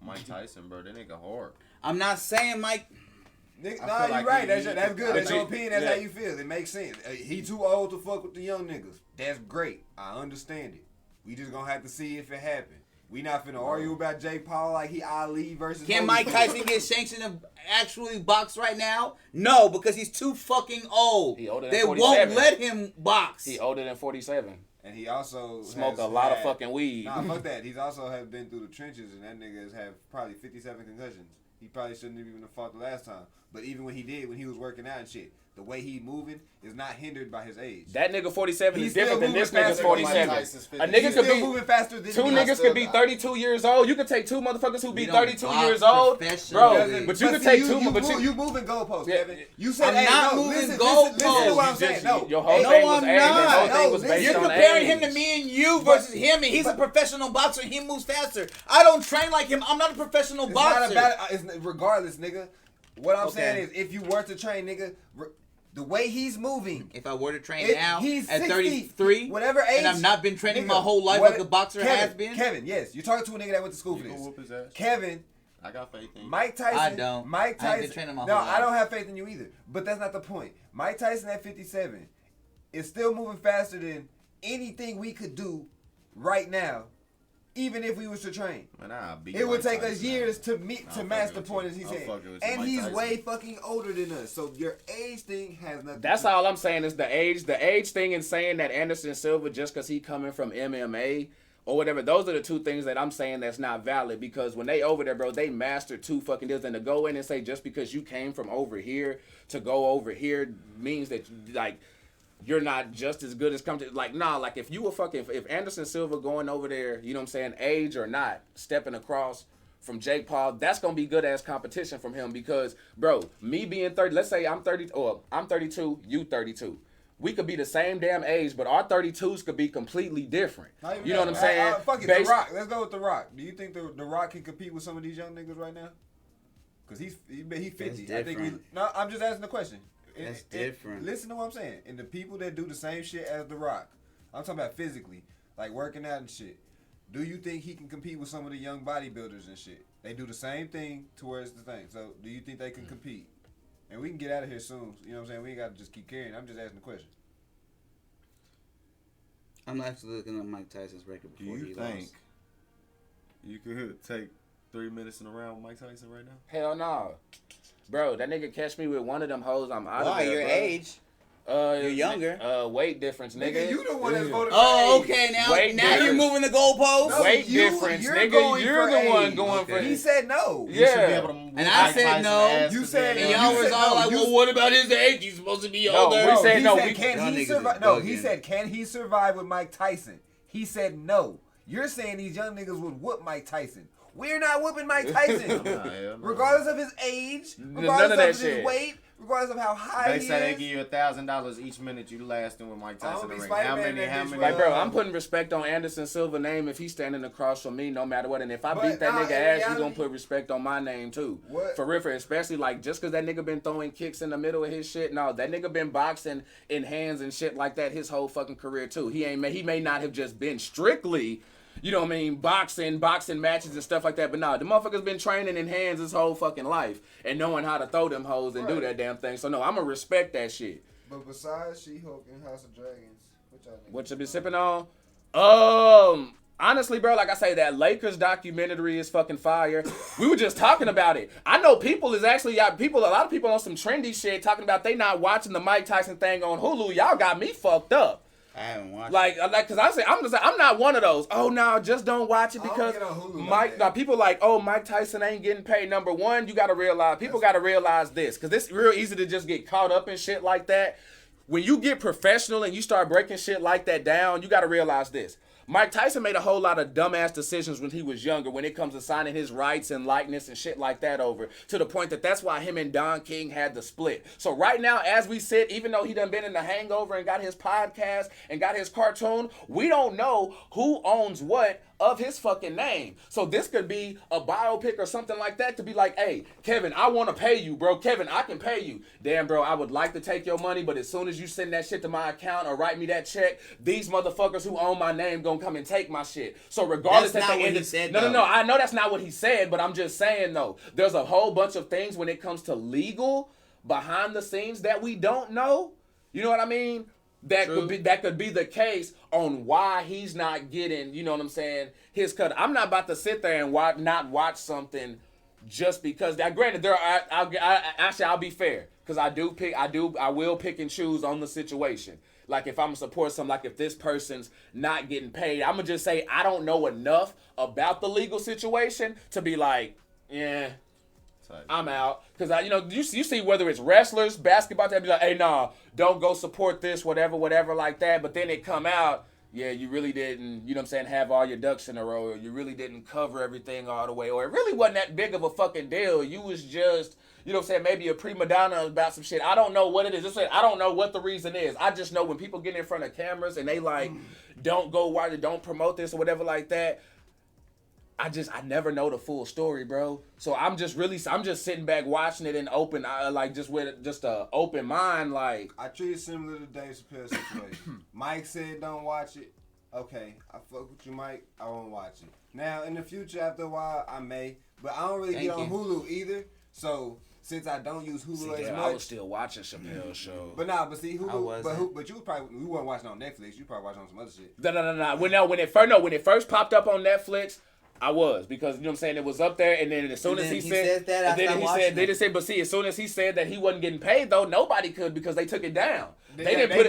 Mike Tyson, bro, that nigga hard.
I'm not saying Mike.
Nigga,
I
nah,
feel
you
like
right.
he-
That's
he-
good.
but
That's your
you-
opinion. That's
yeah.
how you feel. It makes sense. He too old to fuck with the young niggas. That's great. I understand it. We just gonna have to see if it happened. We not finna argue about Jake Paul like he Ali versus.
Can Mike Tyson get sanctioned to actually box right now? No, because he's too fucking old.
He older than
They
47.
won't let him box.
He older than 47.
And he also
Smoke
has
a lot of
had-
fucking weed.
Nah, fuck that. He's also have been through the trenches, and that nigga has have probably 57 concussions. He probably shouldn't have even have fought the last time. But even when he did, when he was working out and shit, the way he moving is not hindered by his age.
That nigga 47
He's
is different
still
than this
moving
nigga's
faster than Mike
47.
Tyson's 50.
A nigga
He's
could
still
be
moving faster than
two
me.
niggas
still
could be
not.
32 years old. You could take two motherfuckers who be
We don't
32
box
years old,
professionally.
bro. But you could take two. But
you moving goalposts,
Yeah.
Kevin. You said,
I'm
hey,
not
no,
moving
listen to what I'm
You
saying.
just-
No,
your whole
Hey,
thing
no,
was
I'm
age. Your
not.
whole thing
No,
was
listen.
based
You're
on
comparing
age.
him to me and you versus him, and he's a professional boxer. He moves faster. I don't train like him. I'm not a professional
It's
boxer.
not about it's regardless, nigga. What I'm
Okay.
saying is, if you were to train, nigga, the way he's moving.
If I were to train
It-
now
he's
at
60,
33,
whatever age,
and I've not been training
nigga,
my whole life
what-
like a boxer
Kevin,
has been.
Kevin, yes, you're talking to a nigga that went to school
You
for
gonna
this.
whoop his ass?
Kevin,
I got faith in you.
Mike Tyson.
I don't.
Mike
I haven't
Tyson.
been training my
no,
whole life.
I don't have faith in you either. But that's not the point. Mike Tyson at 57 is still moving faster than anything we could do right now, even if we was to train.
Man, I'll beat
It would
Mike
take us
Tyson,
years
man.
to meet
Nah,
to
I'm
match
fucking
the
with
point
you.
as he's
I'm
saying.
fucking with you,
And
Mike
he's
Tyson.
way fucking older than us. So your age thing has nothing.
That's
to
all I'm saying is the age thing and saying that Anderson Silva just because he coming from MMA or whatever, those are the two things that I'm saying that's not valid because when they over there, bro, they mastered two fucking deals. And to go in and say just because you came from over here to go over here means that, like,
you're not just as good as like, nah, like if you were if Anderson Silva going over there, you know what I'm saying, age or not, stepping across from Jake Paul, that's gonna be good ass competition from him because, bro, me being 30, let's say I'm 30 or I'm 32, you 32. We could be the same damn age, but our 32s could be completely different. You know what I'm saying?
Fuck it, The Rock. Let's go with The Rock. Do you think the Rock can compete with some of these young niggas right now? Because he's 50. I think I'm just asking the question.
That's different.
Listen to what I'm saying. And the people that do the same shit as The Rock, I'm talking about physically, like working out and shit. Do you think he can compete with some of the young bodybuilders and shit? They do the same thing towards the thing. So do you think they can compete? And we can get out of here soon. You know what I'm saying? We ain't got to just keep carrying. I'm just asking the question.
I'm actually looking at Mike Tyson's record before he lost. Do you think
you could take 3 minutes in a round with Mike Tyson right now?
Hell no. Bro, that nigga catch me with one of them hoes, I'm out of there,
your
bro.
age? You're younger.
Weight difference, nigga.
You the one that's voted for
Oh,
age.
okay. Now
Weight
you're moving the goalposts.
No,
weight difference,
you're
nigga. You're the one
age.
going for
He
it.
said no.
Yeah.
Should be able to
And I said no.
You said
And
no.
y'all
You
was
said
all
no.
like, well, what about his age? He's supposed to be
No,
older.
we said
he
no.
Said, can
Y'all
he
niggas
survive?
is
No, he
bugging.
said, can he survive with Mike Tyson? He said no. You're saying these young niggas would whoop Mike Tyson. We're not whooping Mike Tyson. Regardless of his age, regardless of his weight, regardless of how high
They
he
say they
is.
give you $1,000 each minute you lasting with Mike Tyson.
be
in the ring.
Spider-Man that bitch,
Like, bro, I'm putting respect on Anderson Silva's name if he's standing across from me, no matter what. And if I beat that nigga ass, you gonna put respect on my name too.
What?
For real, especially like just cause that nigga been throwing kicks in the middle of his shit. No, that nigga been boxing in hands and shit like that his whole fucking career too. He may not have just been strictly, you know what I mean, boxing matches and stuff like that. But nah, the motherfucker's been training in hands his whole fucking life and knowing how to throw them hoes and do that damn thing. So no, I'ma respect that shit.
But besides She-Hulk and House of Dragons,
What you been sipping on? Honestly, bro, like I say, that Lakers documentary is fucking fire. We were just talking about it. I know people is actually a lot of people on some trendy shit talking about they not watching the Mike Tyson thing on Hulu. Y'all got me fucked up.
I haven't watched
Cause I'm not one of those. Oh no, just don't watch it because people like, oh, Mike Tyson ain't getting paid. Number one, you gotta realize gotta realize this, cause it's real easy to just get caught up in shit like that. When you get professional and you start breaking shit like that down, you gotta realize this. Mike Tyson made a whole lot of dumbass decisions when he was younger when it comes to signing his rights and likeness and shit like that over, to the point that's why him and Don King had the split. So right now, as we sit, even though he done been in The Hangover and got his podcast and got his cartoon, we don't know who owns what of his fucking name. So this could be a biopic or something like that to be like, hey, Kevin, I want to pay you, bro. Kevin, I can pay you. Damn, bro, I would like to take your money, but as soon as you send that shit to my account or write me that check, these motherfuckers who own my name gonna come and take my shit. So regardless
that's
at
not
the
what
end
he said,
no, I know that's not what he said, but I'm just saying though, there's a whole bunch of things when it comes to legal behind the scenes that we don't know. You know what I mean? That could be the case on why he's not getting, you know what I'm saying, his cut. I'm not about to sit there and not watch something just because. Now, granted, I'll be fair, because I will pick and choose on the situation. Like if I'm gonna support something, like if this person's not getting paid, I'm gonna just say I don't know enough about the legal situation to be like, yeah, I'm out. Because, you see whether it's wrestlers, basketball, they'll be like, hey, nah, don't go support this, whatever, like that. But then it come out, yeah, you really didn't, you know what I'm saying, have all your ducks in a row. Or you really didn't cover everything all the way. Or it really wasn't that big of a fucking deal. You was just, you know what I'm saying, maybe a prima donna about some shit. I don't know what it is. I don't know what the reason is. I just know when people get in front of cameras and they like, don't go watch it, don't promote this or whatever like that. I never know the full story, bro. So I'm just sitting back watching it and open, with a open mind, like.
I treat it similar to Dave Chappelle's situation. Mike said don't watch it. Okay, I fuck with you, Mike. I won't watch it. Now, in the future, after a while, I may, but I don't really get on Hulu either. So since I don't use Hulu as much,
I was still watching Chappelle's show.
But Hulu, but you probably weren't watching on Netflix. You probably watching on some other shit.
No. When it first popped up on Netflix, I was, because you know what I'm saying, it was up there, and then as soon as he said that, but see, as soon as he said that he wasn't getting paid though, nobody could, because they took it down. They didn't put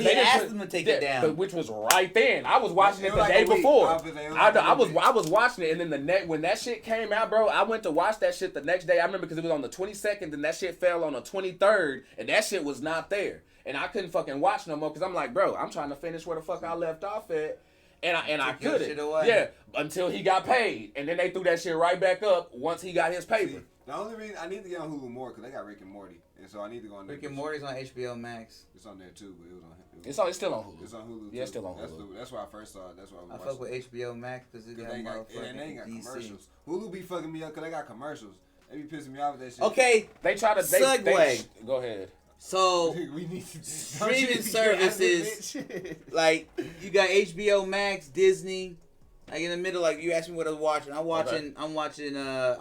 asked them to take it down,
but which was right then. I was watching it the day before. I was watching it, and then when that shit came out, bro, I went to watch that shit the next day. I remember because it was on the 22nd, and that shit fell on the 23rd, and that shit was not there. and I couldn't fucking watch no more because I'm like, bro, I'm trying to finish where the fuck I left off at. And I
Took your
couldn't.
shit away.
Yeah, until he got paid. And then they threw that shit right back up once he got his paper.
See, the only reason I need to get on Hulu more because they got Rick and Morty. And so I need to go on there.
Rick and Morty's on HBO Max.
It's on there too, but it was on.
It's still on Hulu.
It's on Hulu.
Yeah, it's
too.
still on Hulu.
That's where I first saw it. That's why
I fuck with HBO Max because it got
they ain't got
DC.
commercials. Hulu be fucking me up because they got commercials. They be pissing me off with that shit.
Okay,
They try to
segue.
Go ahead.
So
we need to
streaming services like you got HBO Max, Disney. Like in the middle, like you asked me what I was watching. I'm watching.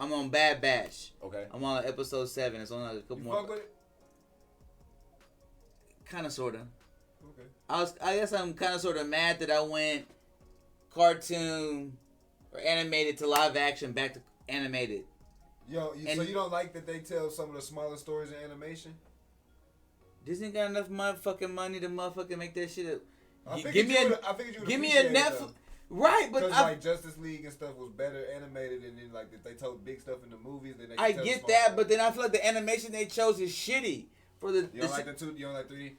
I'm on Bad Batch.
Okay.
I'm on episode 7. It's on a couple
You
more.
fuck with it?
Kind of, sorta.
Okay.
I guess I'm kind of sort of mad that I went cartoon or animated to live action back to animated.
So you don't like that they tell some of the smaller stories in animation?
Disney got enough motherfucking money to motherfucking make that shit up.
I
Give
figured
me
you
a
would
give me a
appreciate it,
Netflix.
though.
Right, but
Because like Justice League and stuff was better animated, and then like if they told big stuff in the movies, then they could
I
tell
get
small
that,
stuff.
but then I feel like the animation they chose is shitty for the.
You don't like you don't like 3D?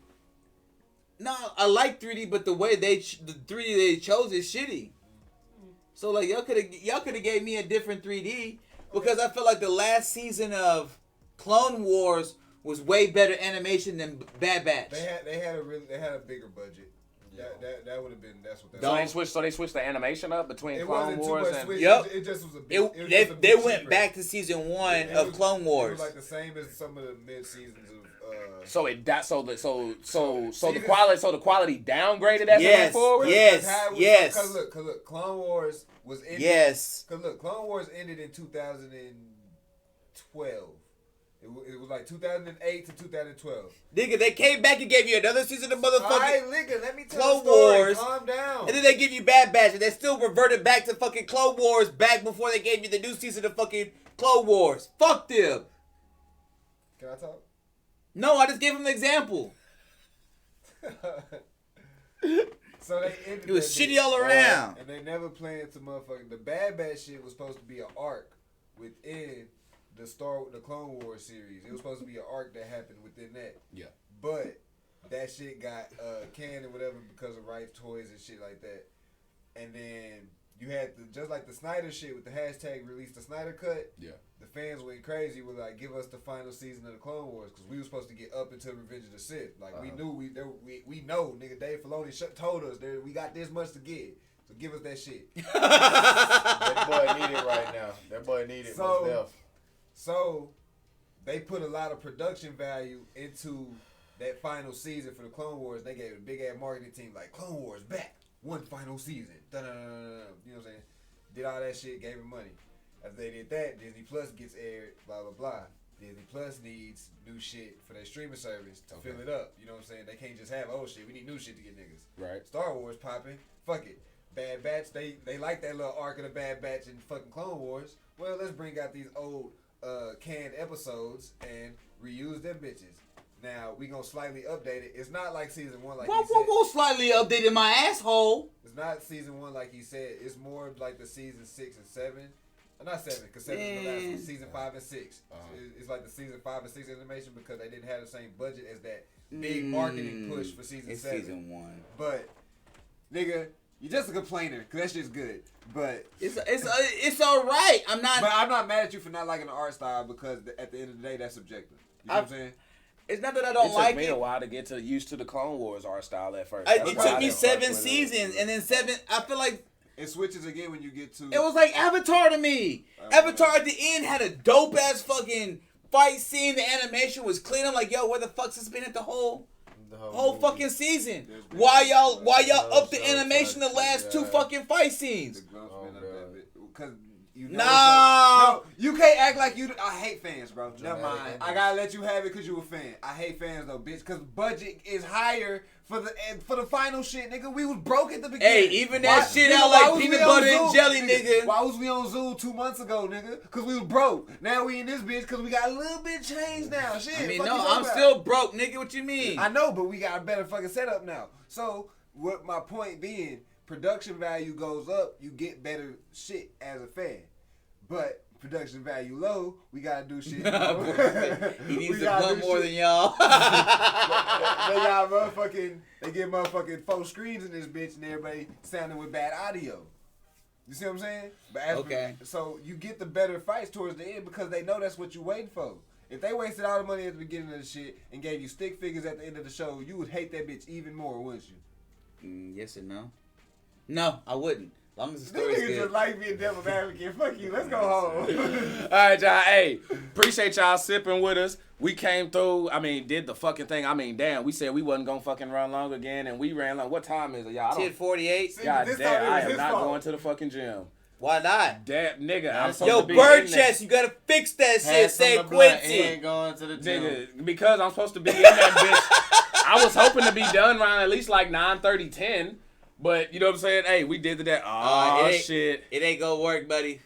No, I like 3D, but the way the 3D they chose is shitty. So like y'all could have gave me a different 3D because I feel like the last season of Clone Wars was way better animation than Bad Batch.
They had a bigger budget. That would have been that's what that.
So they switched the animation up between
It
Clone
wasn't too
Wars
much
and.
switch.
Yep.
It just was a bit. it was just a
They
bit
went
cheaper.
back to season 1 of Clone Wars.
It was like the same as some of the mid seasons of.
So the quality downgraded as it went
Yes.
forward.
Yes. Yes.
Cause look, Clone Wars was ended.
Yes.
Cause look, Clone Wars ended in 2012. It was like 2008 to 2012.
Nigga, they came back and gave you another season of motherfucking
Alright, nigga, let me tell
Clone
the story.
Wars.
Calm down.
And then they give you Bad Batch, and they still reverted back to fucking Clone Wars back before they gave you the new season of fucking Clone Wars. Fuck them.
Can I talk?
No, I just gave them an example.
So they ended.
It was
that
shitty
bitch,
all around.
and they never planned to motherfucking. The Bad Batch shit was supposed to be an arc within the Clone Wars series. It was supposed to be an arc that happened within that.
Yeah.
But that shit got canned or whatever because of rights, toys, and shit like that. And then you had just like the Snyder shit with the hashtag release the Snyder cut.
Yeah.
The fans went crazy with like give us the final season of the Clone Wars because we were supposed to get up until Revenge of the Sith. Like we knew we know nigga Dave Filoni told us there we got this much to get. So give us that shit.
That boy need it right now. That boy need it.
So they put a lot of production value into that final season for the Clone Wars. They gave a big ass marketing team like Clone Wars back, one final season. Da-da-da-da-da. You know what I'm saying? Did all that shit, gave him money. After they did that, Disney Plus gets aired, blah blah blah. Disney Plus needs new shit for their streaming service to fill it up. You know what I'm saying? They can't just have old shit. We need new shit to get niggas.
Right.
Star Wars popping. Fuck it. Bad Batch. They like that little arc of the Bad Batch in fucking Clone Wars. Well, let's bring out these old canned episodes and reuse them bitches. Now we gonna slightly update it. It's not like season 1 like he said.
Whoa, slightly updated my asshole.
It's not season 1 like he said. It's more like the season 6 and 7. Not 7, because 7 is the last one. Season 5 and 6. It's like the season 5 and 6 animation because they didn't have the same budget as that big marketing push for season 7.
Season 1.
But nigga, you're just a complainer because that shit's good. But
it's all right. I'm not
mad at you for not liking the art style because at the end of the day, that's subjective. You know what I'm saying?
It's not that I don't like it.
It took me a while to get used to the Clone Wars art style at first.
It took me 7 seasons, and then 7. I feel like
it switches again when you get to.
It was like Avatar to me. Avatar at the end had a dope ass fucking fight scene. The animation was clean. I'm like, yo, where the fuck's this been at the whole fucking season? Why y'all up the animation the last 2 fucking fight scenes?
Because
no,
you can't act like you. I hate fans, bro. Never mind. I gotta let you have it because you a fan. I hate fans though, bitch. Because budget is higher for the final shit, nigga. We was broke at the beginning.
Hey, even that shit out like peanut butter and jelly, nigga.
Why was we on Zoom 2 months ago, nigga? Because we was broke. Now we in this bitch because we got a little bit changed now. Shit.
I mean, no, I'm still broke, nigga. What you mean?
I know, but we got a better fucking setup now. So, what my point being, production value goes up, you get better shit as a fan. But production value low. We gotta do shit.
He needs to pump more than y'all.
They get motherfucking 4 screens in this bitch and everybody sounding with bad audio. You see what I'm saying? But so you get the better fights towards the end because they know that's what you're waiting for. If they wasted all the money at the beginning of the shit and gave you stick figures at the end of the show, you would hate that bitch even more, wouldn't you?
Yes and no. No, I wouldn't. As long as the
These
story's
niggas
good.
just like being devil's advocate. Fuck you. Let's go home.
All right, y'all. Hey, appreciate y'all sipping with us. We came through. I mean, did the fucking thing. I mean, damn. We said we wasn't gonna fucking run long again, and we ran long. What time is it, y'all?
10:48.
God damn, I am not going to the fucking gym.
Why not?
Damn, nigga, I'm supposed
Yo,
to be
bird
in
chest, you gotta fix that shit.
Pass
Say
on the blunt, he
Quincy.
ain't going to the gym.
Nigga, because I'm supposed to be in that bitch. I was hoping to be done around at least like 9:30, 10. But you know what I'm saying? Hey, we did that. Oh shit!
It ain't gonna work, buddy.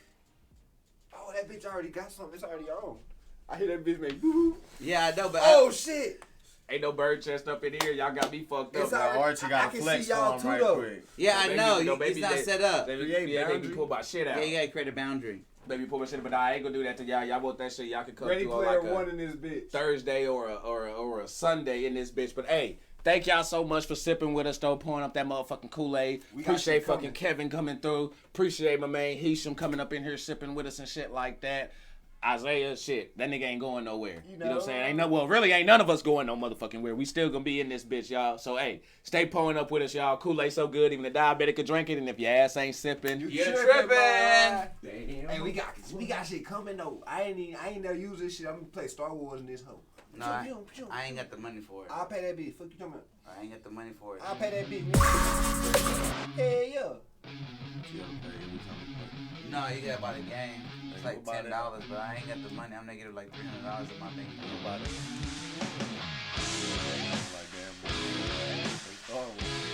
Oh, that bitch already got something. It's already on. I hear that bitch make boo.
Yeah, I know, but
oh shit!
Ain't no bird chest up in here. Y'all got me fucked up.
It's already,
Archie got a flex for him right quick.
Yeah, I know.
Baby,
It's not set up.
They pull my shit out.
Yeah, you gotta create a boundary.
Baby, pull my shit out. But I ain't gonna do that to y'all. Y'all want that shit? Y'all can come
Ready
through on
Player
like
One in this bitch.
Thursday or a Sunday in this bitch. But hey. Thank y'all so much for sipping with us, though, pouring up that motherfucking Kool-Aid. Appreciate fucking Kevin coming through. Appreciate my man Hisham coming up in here sipping with us and shit like that. Isaiah, shit, that nigga ain't going nowhere. You know what I'm saying? Really ain't none of us going no motherfucking where. We still gonna be in this bitch, y'all. So, hey, stay pouring up with us, y'all. Kool-Aid so good, even the diabetic could drink it. And if your ass ain't sipping,
you're tripping.
Damn. Hey, we got shit coming, though. I ain't never use this shit. I'm gonna play Star Wars in this hoe.
No, I ain't got the money for it.
I'll pay that bitch. Fuck you talking about?
I ain't got the money for it.
I'll pay that bitch. Hell yeah.
No, you gotta buy the game. It's like $10, but I ain't got the money. I'm negative like $300 in my bank.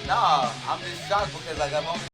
Nah, I'm just shocked because like I'm only